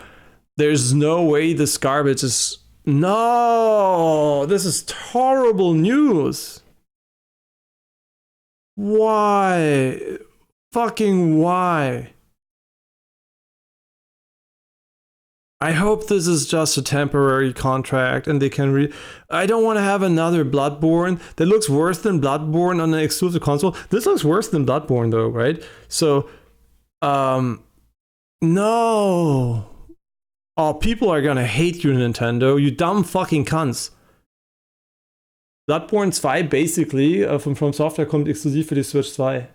There's no way this garbage is... No! This is horrible news. Why? Fucking why? I hope this is just a temporary contract and they can I don't want to have another Bloodborne that looks worse than Bloodborne on an exclusive console. This looks worse than Bloodborne though, right? So, no. Oh, people are gonna hate you, Nintendo. You dumb fucking cunts. Bloodborne 2 basically from Software kommt exklusiv für die Switch 2.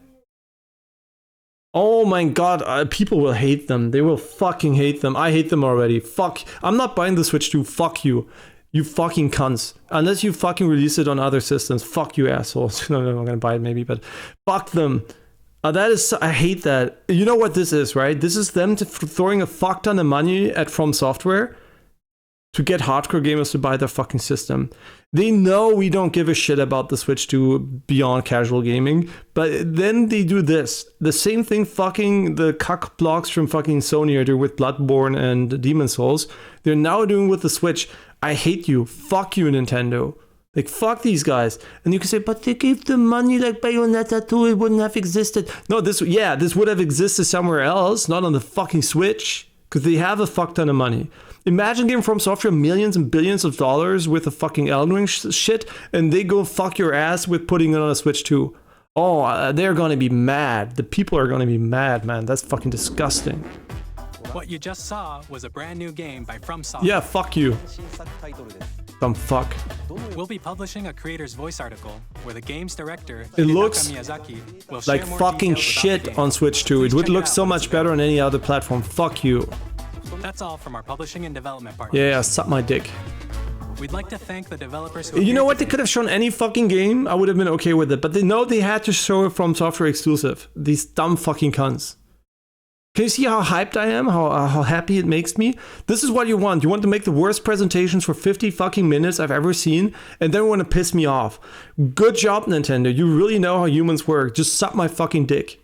Oh my god, people will hate them. They will fucking hate them. I hate them already. Fuck. I'm not buying the Switch 2. Fuck you. You fucking cunts. Unless you fucking release it on other systems. Fuck you assholes. No, I'm gonna buy it maybe, but fuck them. That is, I hate that. You know what this is, right? This is them throwing a fuck ton of money at From Software to get hardcore gamers to buy their fucking system. They know we don't give a shit about the Switch 2 beyond casual gaming, but then they do this. The same thing fucking the cuck blocks from fucking Sony are doing with Bloodborne and Demon's Souls. They're now doing with the Switch. I hate you. Fuck you, Nintendo. Like, fuck these guys. And you can say, but they gave them money like Bayonetta 2, it wouldn't have existed. No, this would have existed somewhere else, not on the fucking Switch, because they have a fuck ton of money. Imagine giving From Software millions and billions of dollars with a fucking Elden Ring shit, and they go fuck your ass with putting it on a Switch 2. Oh, they're gonna be mad. The people are gonna be mad, man. That's fucking disgusting. What you just saw was a brand new game by From Software. Yeah, fuck you. Dumb fuck. We'll be publishing a creator's voice article where the game's director, it looks Miyazaki, will like share more fucking shit on Switch 2. It would look so much better on any other platform. Fuck you. That's all from our publishing and development partners. Yeah, suck my dick. We'd like to thank the developers who... You know what? They could have shown any fucking game. I would have been okay with it. But they know they had to show it From Software exclusive. These dumb fucking cunts. Can you see how hyped I am? How happy it makes me? This is what you want. You want to make the worst presentations for 50 fucking minutes I've ever seen, and then want to piss me off. Good job, Nintendo. You really know how humans work. Just suck my fucking dick.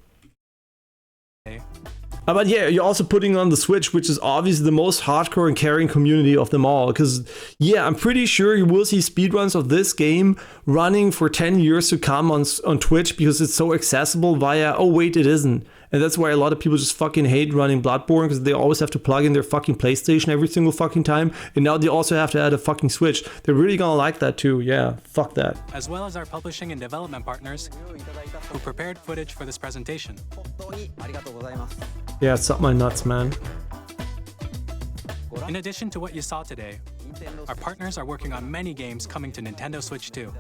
But yeah, you're also putting on the Switch, which is obviously the most hardcore and caring community of them all. Because, yeah, I'm pretty sure you will see speedruns of this game running for 10 years to come on Twitch because it's so accessible via, oh wait, it isn't. And that's why a lot of people just fucking hate running Bloodborne, because they always have to plug in their fucking PlayStation every single fucking time. And now they also have to add a fucking Switch. They're really gonna like that too. Yeah, fuck that. As well as our publishing and development partners who prepared footage for this presentation. Yeah, suck my nuts, man. In addition to what you saw today, our partners are working on many games coming to Nintendo Switch 2.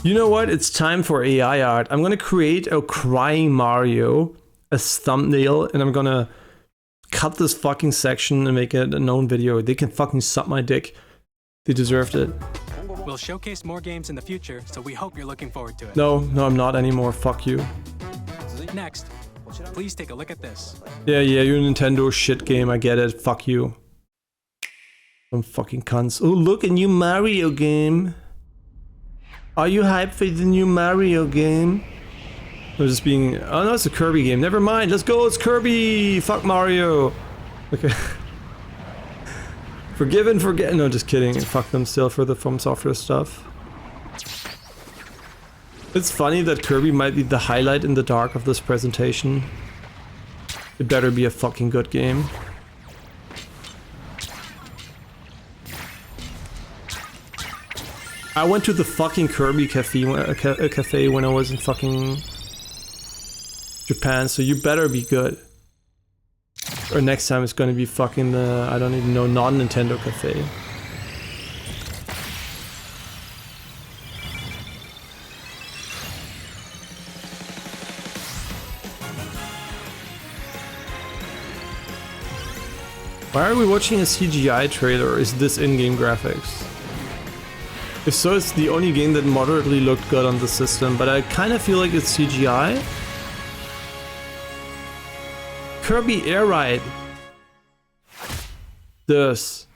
You know what? It's time for AI art. I'm gonna create a crying Mario as thumbnail, and I'm gonna cut this fucking section and make it a known video. They can fucking suck my dick. They deserved it. We'll showcase more games in the future, so we hope you're looking forward to it. No, I'm not anymore. Fuck you. Next, please take a look at this. Yeah, you're a Nintendo shit game. I get it. Fuck you. Some fucking cunts. Oh, look, a new Mario game. Are you hyped for the new Mario game? I'm just being... Oh no, it's a Kirby game. Never mind. Let's go. It's Kirby. Fuck Mario. Okay. Forgive and forget. No, just kidding. Fuck them still for the From Software stuff. It's funny that Kirby might be the highlight in the dark of this presentation. It better be a fucking good game. I went to the fucking Kirby cafe when I was in fucking Japan, so you better be good. or next time it's gonna be fucking I don't even know, non-Nintendo cafe. Why are we watching a CGI trailer? Is this in-game graphics? If so, it's the only game that moderately looked good on the system, but I kind of feel like it's CGI. Kirby Air Ride. This.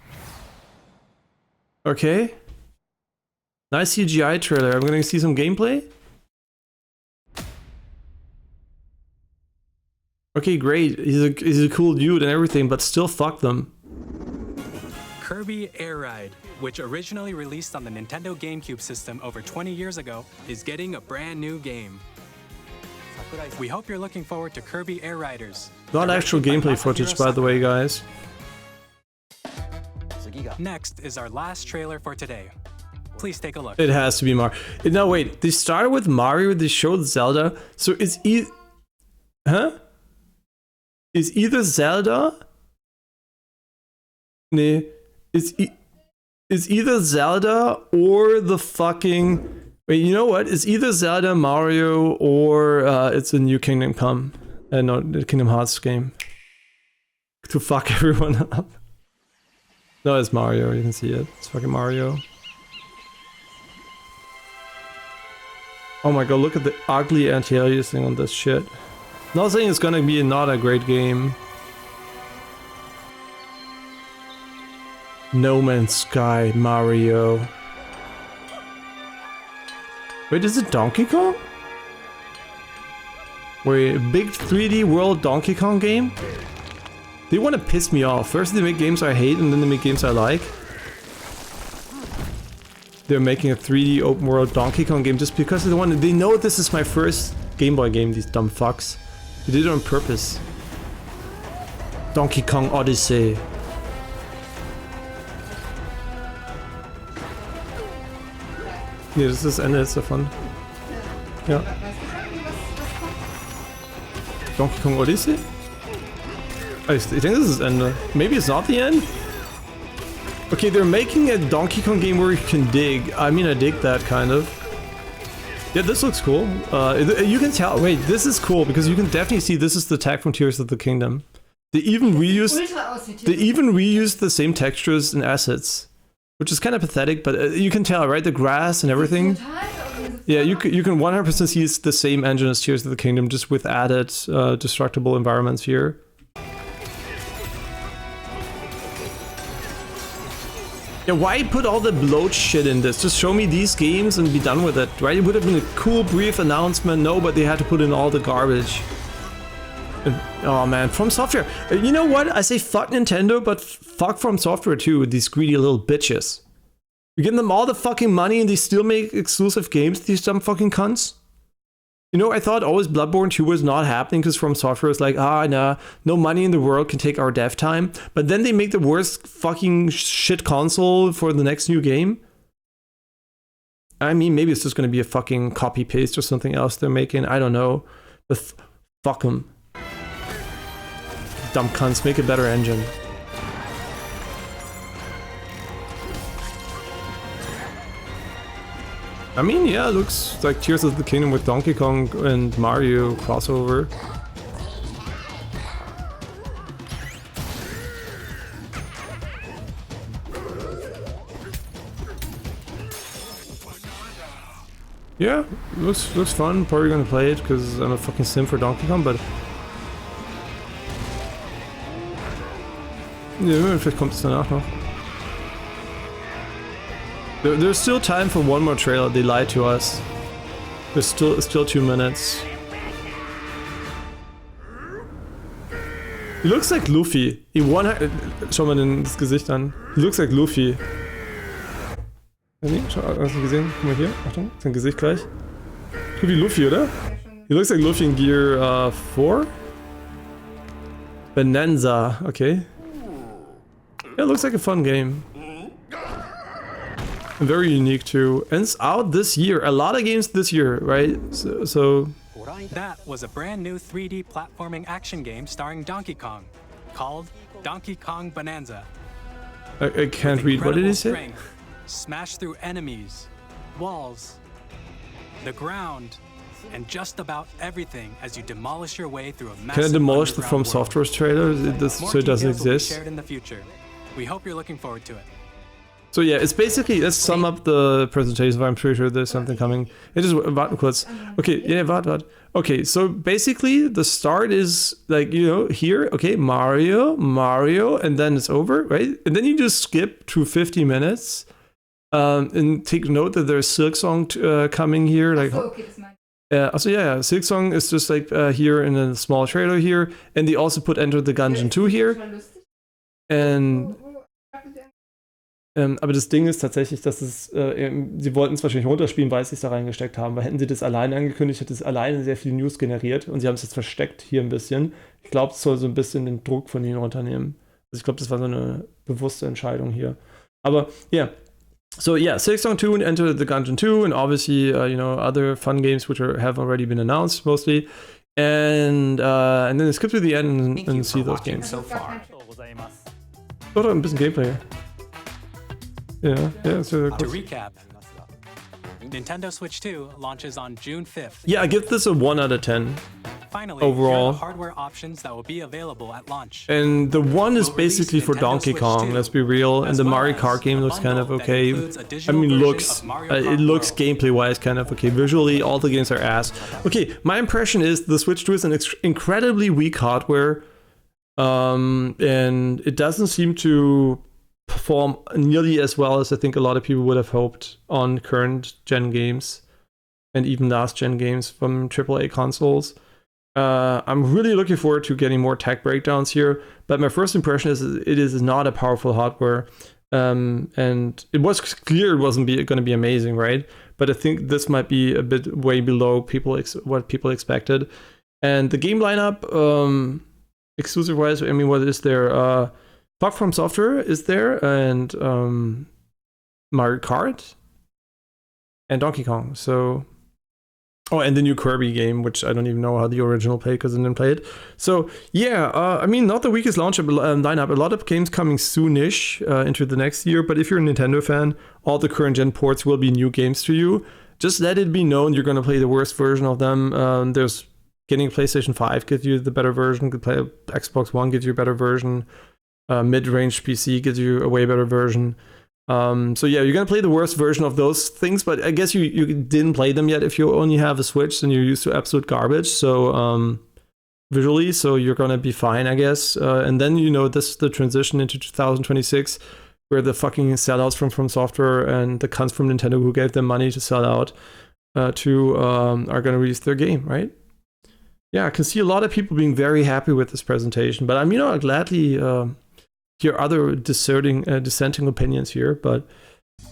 Okay. Nice CGI trailer. I'm gonna see some gameplay. Okay, great. He's a cool dude and everything, but still fuck them. Kirby Air Ride, which originally released on the Nintendo GameCube system over 20 years ago, is getting a brand new game. We hope you're looking forward to Kirby Air Riders. Not actual gameplay footage, by the way, guys. Next is our last trailer for today. Please take a look. It has to be Mario. No, wait. They started with Mario, they showed Zelda. So it's Huh? Is either Zelda? Nee. Is either Zelda or the fucking... Wait, you know what? It's either Zelda, Mario, or it's a new Kingdom Come. No, the Kingdom Hearts game. To fuck everyone up. No, it's Mario, you can see it. It's fucking Mario. Oh my god, look at the ugly anti-aliasing on this shit. Not saying it's gonna be not a great game. No Man's Sky, Mario. Wait, is it Donkey Kong? Wait, a big 3D world Donkey Kong game? They want to piss me off. First they make games I hate and then they make games I like. They're making a 3D open world Donkey Kong game just because they know this is my first Game Boy game, these dumb fucks. They did it on purpose. Donkey Kong Odyssey. Yeah, this is ended, it's so fun. Yeah. Donkey Kong Odyssey? I think this is end. Maybe it's not the end? Okay, they're making a Donkey Kong game where you can dig. I mean, I dig that kind of. Yeah, this looks cool. You can tell. Wait, this is cool because you can definitely see this is the tag from Tears of the Kingdom. They even reused the same textures and assets, which is kind of pathetic. But you can tell, right? The grass and everything. Yeah, you can 100% see it's the same engine as Tears of the Kingdom, just with added destructible environments here. Yeah, why put all the bloat shit in this? Just show me these games and be done with it, right? It would have been a cool, brief announcement. No, but they had to put in all the garbage. And, oh man, From Software. You know what? I say fuck Nintendo, but fuck From Software too, with these greedy little bitches. You give them all the fucking money and they still make exclusive games, these dumb fucking cunts? You know, I thought always Bloodborne 2 was not happening because From Software was like, nah, no money in the world can take our dev time. But then they make the worst fucking shit console for the next new game. I mean, maybe it's just going to be a fucking copy-paste or something else they're making. I don't know. But fuck them. Dumb cunts, make a better engine. I mean, yeah, it looks like Tears of the Kingdom with Donkey Kong and Mario crossover. Yeah, looks fun. Probably gonna play it because I'm a fucking sim for Donkey Kong, but ja, vielleicht kommt es danach noch. There's still time for one more trailer. They lied to us. There's still 2 minutes. He looks like Luffy. Schau mal das Gesicht an. He looks like Luffy. Schau, hast du gesehen? Guck mal hier. Achtung, sein Gesicht gleich. Guck wie Luffy, oder? He looks like Luffy in Gear 4. Bonanza. Okay. Yeah, it looks like a fun game. Very unique too, and it's out this year. A lot of games this year, right? So that was a brand new 3D platforming action game starring Donkey Kong. called Donkey Kong Bonanza. I can't read. What did he say? Strength, smash through enemies, walls, the ground, and just about everything as you demolish your way through a massive. Can I demolish the From underground world. Software's trailer so it doesn't More details will be exist? shared in the future. We hope you're looking forward to it. So yeah, it's basically, let's sum up the presentation. I'm pretty sure there's something coming. It is warten kurz. Okay, yeah, warte. Okay, so basically the start is like, you know, here, okay, Mario, and then it's over, right? And then you just skip to 50 minutes and take note that there's Silksong coming here. Like, also, yeah, Silksong is just like here in a small trailer here. And they also put Enter the Gungeon 2 here. And aber das Ding ist tatsächlich, dass es, sie wollten es wahrscheinlich runterspielen, weil sie es da reingesteckt haben, weil hätten sie das alleine angekündigt, hätte es alleine sehr viel News generiert und sie haben es jetzt versteckt hier ein bisschen. Ich glaube, es soll so ein bisschen den Druck von ihnen runternehmen. Also ich glaube, das war so eine bewusste Entscheidung hier. Aber, yeah. So, yeah, Silksong 2 and Enter the Gungeon 2 and obviously, you know, other fun games which have already been announced mostly. And then skip to the end and see those games. So far. Oder ein bisschen Gameplay. Yeah, so To recap, Nintendo Switch 2 launches on June 5th. Yeah, I give this a 1 out of 10. Finally, overall. here are the hardware options that will be available at launch. And the 1 is basically for Donkey Kong, let's be real, and the Mario Kart game looks kind of okay. I mean, it looks gameplay-wise kind of okay. Visually, all the games are ass. Okay, my impression is the Switch 2 is an incredibly weak hardware, and it doesn't seem to perform nearly as well as I think a lot of people would have hoped on current gen games and even last gen games from AAA consoles. I'm really looking forward to getting more tech breakdowns here, but my first impression is it is not a powerful hardware, and it was clear it wasn't going to be amazing, right? But I think this might be a bit way below what people expected. And the game lineup, exclusive wise, I mean, what is there? From Software is there, and Mario Kart, and Donkey Kong. So, oh, and the new Kirby game, which I don't even know how the original played because I didn't play it. So yeah, I mean, not the weakest launch lineup. A lot of games coming soonish into the next year. But if you're a Nintendo fan, all the current gen ports will be new games to you. Just let it be known you're going to play the worst version of them. There's getting PlayStation 5 gives you the better version. Could play Xbox One gives you a better version. Mid-range PC gives you a way better version. So yeah, you're gonna play the worst version of those things, but I guess you didn't play them yet. If you only have a Switch, then you're used to absolute garbage. So visually, so you're gonna be fine, I guess. And then you know this the transition into 2026, where the fucking sellouts from Software and the cunts from Nintendo who gave them money to sell out are gonna release their game, right? Yeah, I can see a lot of people being very happy with this presentation, but I'll gladly hear other dissenting opinions here, but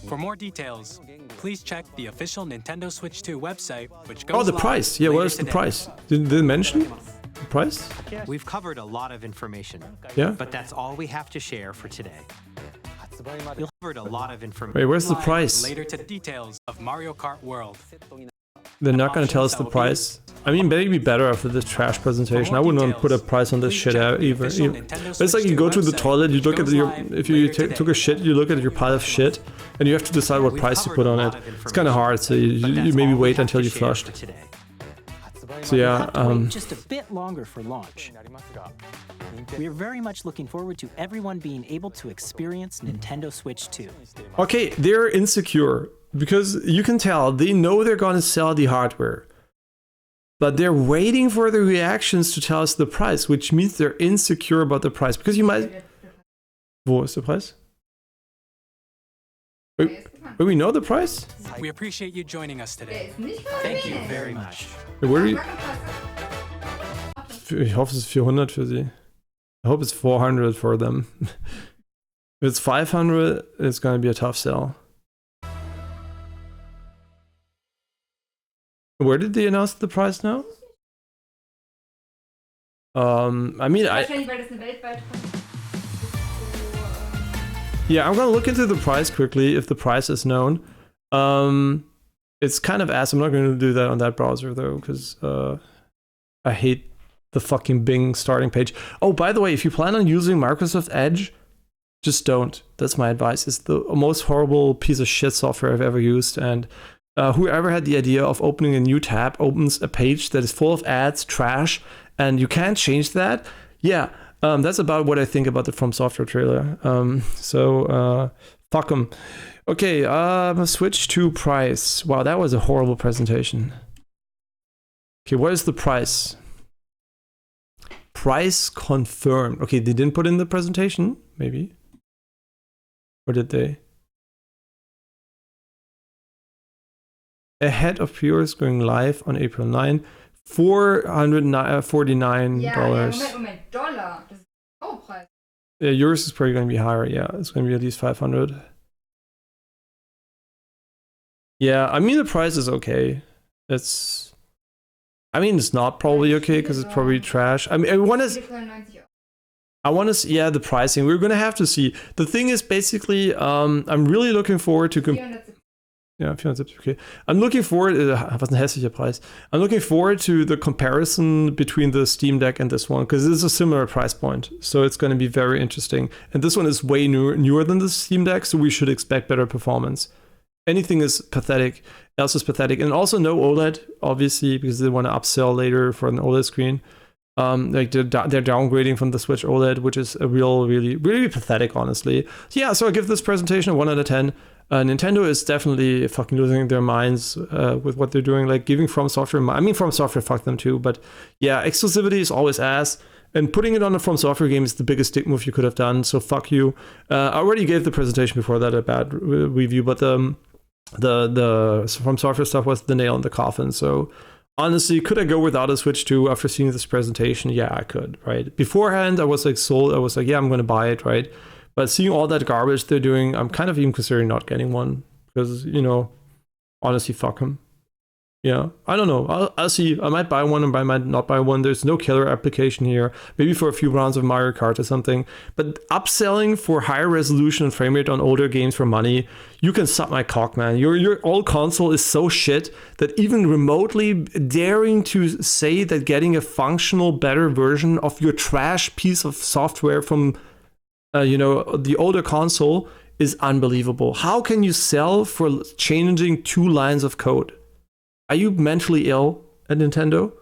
for more details, please check the official Nintendo Switch 2 website, which goes the price. Yeah, what is the price? Did they mention the price? We've covered a lot of information. Yeah. But that's all we have to share for today. We've covered a lot of information. Wait, where's the price? Later to details of Mario Kart World. They're not going to tell us the price. I mean, maybe better after this trash presentation. I wouldn't want to put a price on this shit either. But it's like you go to the toilet, you look at if you took a shit, you look at your pile of shit, and you have to decide what price to put on it. It's kind of hard, so you maybe wait until you flushed. So yeah, just a bit longer for launch. We are very much looking forward to everyone being able to experience Nintendo Switch 2. Okay, they're insecure because you can tell they know they're going to sell the hardware, but they're waiting for the reactions to tell us the price, which means they're insecure about the price because you might. Wo ist der Preis? Wait, we know the price? We appreciate you joining us today. Thank you very much. Where do you... Ich hoffe, es ist 400 für sie. I hope it's 400 for them. If it's 500, it's going to be a tough sell. Where did they announce the price now? I mean, yeah, I'm gonna look into the price quickly if the price is known. It's kind of ass. I'm not going to do that on that browser though, because I hate the fucking Bing starting page. Oh, by the way, if you plan on using Microsoft Edge, just don't. That's my advice. It's the most horrible piece of shit software I've ever used. And whoever had the idea of opening a new tab opens a page that is full of ads, trash, and you can't change that. Yeah, that's about what I think about the From Software trailer. Fuck them. Okay, switch to price. Wow, that was a horrible presentation. Okay, what is the price? Price confirmed. Okay, they didn't put in the presentation, maybe. Or did they? Ahead of pre-orders going live on April 9. $449. Ja, Moment, Dollar. Das ist Kaufpreis. Yeah, yours is probably going to be higher. Yeah, it's going to be at least 500. Yeah, I mean, the price is okay. It's not probably okay because it's probably trash. I mean, I want to see, yeah, the pricing. We're going to have to see. The thing is basically, I'm really looking forward to... Yeah, 470, okay. I'm looking forward, was ein hässlicher Preis. I'm looking forward to the comparison between the Steam Deck and this one, because it's a similar price point. So it's going to be very interesting. And this one is way newer than the Steam Deck, so we should expect better performance. Anything is pathetic, else is pathetic. And also no OLED, obviously, because they want to upsell later for an OLED screen. Like they're downgrading from the Switch OLED, which is a really pathetic, honestly. So yeah, so I give this presentation a 1 out of 10. Nintendo is definitely fucking losing their minds with what they're doing, like giving From Software. I mean, From Software, fuck them too, but yeah, exclusivity is always ass, and putting it on a From Software game is the biggest dick move you could have done. So fuck you. I already gave the presentation before that a bad review, but the From Software stuff was the nail in the coffin. So honestly, could I go without a Switch 2 after seeing this presentation? Yeah, I could, right? Beforehand, I was like sold. I was like, yeah, I'm going to buy it, right? But seeing all that garbage they're doing, I'm kind of even considering not getting one. Because, you know, honestly, fuck them. Yeah, I don't know. I'll see. I might buy one and I might not buy one. There's no killer application here. Maybe for a few rounds of Mario Kart or something. But upselling for higher resolution and frame rate on older games for money, you can suck my cock, man. Your old console is so shit that even remotely daring to say that getting a functional, better version of your trash piece of software from the older console is unbelievable. How can you sell for changing 2 lines of code? Are you mentally ill at Nintendo?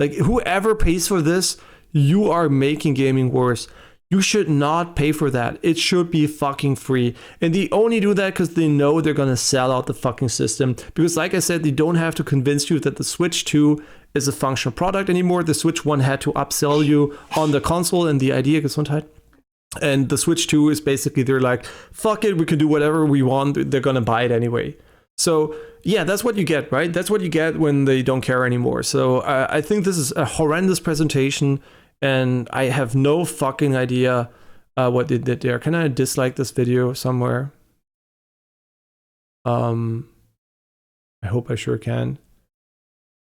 Like, whoever pays for this, you are making gaming worse. You should not pay for that. It should be fucking free. And they only do that because they know they're gonna sell out the fucking system. Because like I said, they don't have to convince you that the Switch 2 is a functional product anymore. The Switch 1 had to upsell you on the console, and the idea Gesundheit. And the Switch 2 is basically, they're like, fuck it, we can do whatever we want. They're gonna buy it anyway. So yeah, that's what you get, right? That's what you get when they don't care anymore. So I think this is a horrendous presentation, and I have no fucking idea what they did there. Can I dislike this video somewhere? I hope I sure can.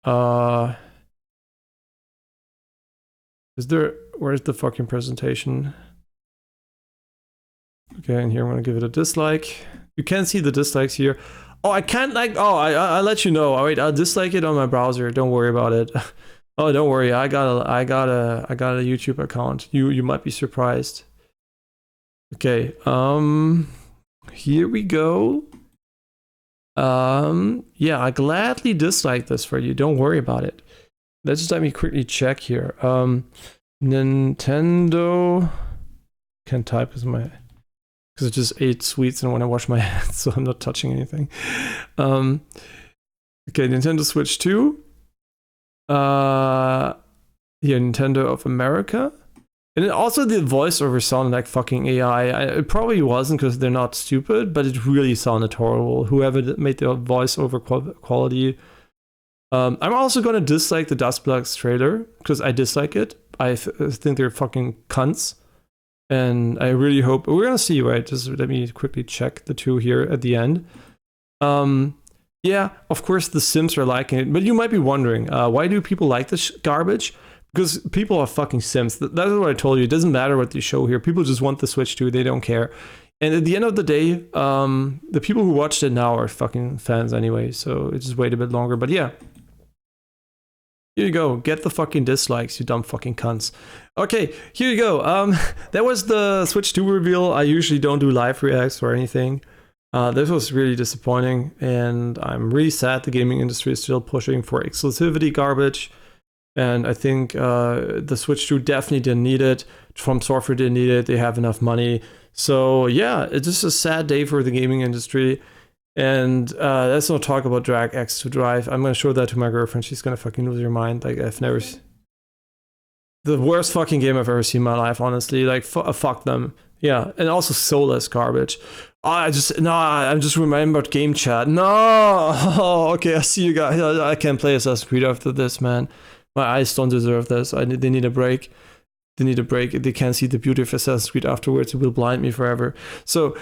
Where's the fucking presentation? Okay, and here I'm gonna give it a dislike. You can see the dislikes here. Oh, I can't I'll let you know. All right, I'll dislike it on my browser. Don't worry about it. Oh, don't worry. I got a YouTube account. You might be surprised. Okay. Here we go. Yeah, I gladly dislike this for you. Don't worry about it. Let me quickly check here. Nintendo can type as my, because I just ate sweets and when I wash my hands, so I'm not touching anything. Okay, Nintendo Switch 2. Here, Nintendo of America. And then also the voiceover sounded like fucking AI. It probably wasn't because they're not stupid, but it really sounded horrible. Whoever made the voiceover quality. I'm also going to dislike the Dustplugs trailer because I dislike it. I think they're fucking cunts. And I really hope we're gonna see, right? Just let me quickly check the two here at the end. Yeah, of course the Sims are liking it, but you might be wondering, why do people like this garbage? Because people are fucking Sims. That's what I told you. It doesn't matter what they show here. People just want the Switch 2. They don't care. And at the end of the day, the people who watched it now are fucking fans anyway. So it just wait a bit longer. But yeah. Here you go. Get the fucking dislikes, you dumb fucking cunts. Okay, here you go. That was the Switch 2 reveal. I usually don't do live reacts or anything. This was really disappointing, and I'm really sad the gaming industry is still pushing for exclusivity garbage. And I think the Switch 2 definitely didn't need it. From Software didn't need it. They have enough money. So yeah, it's just a sad day for the gaming industry. And let's not talk about Drag X to Drive. I'm gonna show that to my girlfriend. She's gonna fucking lose her mind. Like, I've never... The worst fucking game I've ever seen in my life, honestly. Like, fuck them. Yeah, and also soulless garbage. I just remembered game chat. No! Oh, okay, I see you guys. I can't play Assassin's Creed after this, man. My eyes don't deserve this. They need a break. They need a break. They can't see the beauty of Assassin's Creed afterwards. It will blind me forever. So,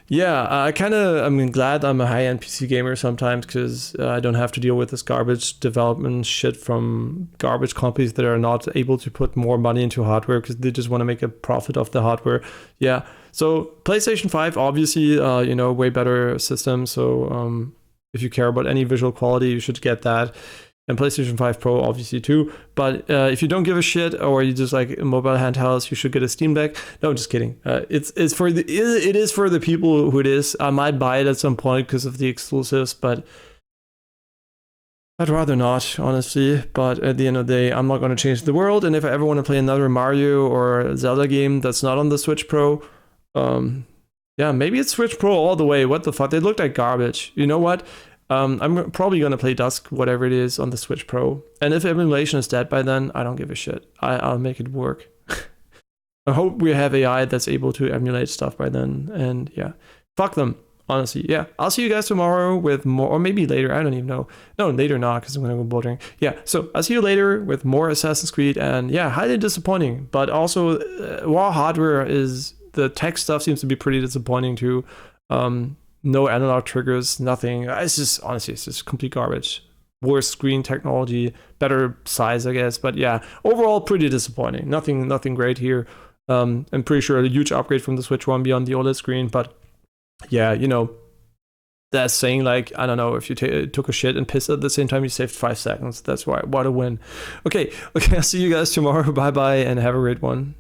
yeah, I'm glad I'm a high-end PC gamer sometimes, because I don't have to deal with this garbage development shit from garbage companies that are not able to put more money into hardware because they just want to make a profit off the hardware. Yeah. So PlayStation 5, obviously, way better system. So if you care about any visual quality, you should get that. And PlayStation 5 Pro obviously too. But if you don't give a shit, or you just like mobile handhelds, you should get a Steam Deck. No, I'm just kidding. It is for the people who it is. I might buy it at some point because of the exclusives, but I'd rather not, honestly. But at the end of the day, I'm not going to change the world. And if I ever want to play another Mario or Zelda game that's not on the Switch Pro, yeah, maybe it's Switch Pro all the way. What the fuck? They look like garbage. You know what? I'm probably going to play Dusk, whatever it is, on the Switch Pro. And if emulation is dead by then, I don't give a shit. I'll make it work. I hope we have AI that's able to emulate stuff by then. And yeah, fuck them, honestly. Yeah, I'll see you guys tomorrow with more, or maybe later. I don't even know. No, later not, because I'm going to go bouldering. Yeah, so I'll see you later with more Assassin's Creed. And yeah, highly disappointing. But also, while hardware is, the tech stuff seems to be pretty disappointing too. No analog triggers, nothing. It's just, honestly, it's just complete garbage. Worse screen technology, better size, I guess. But yeah, overall, pretty disappointing. Nothing great here. I'm pretty sure a huge upgrade from the Switch 1 beyond the OLED screen. But yeah, that's saying, like, I don't know, if you took a shit and pissed at the same time, you saved 5 seconds. That's why. What a win. Okay, I'll see you guys tomorrow. Bye-bye, and have a great one.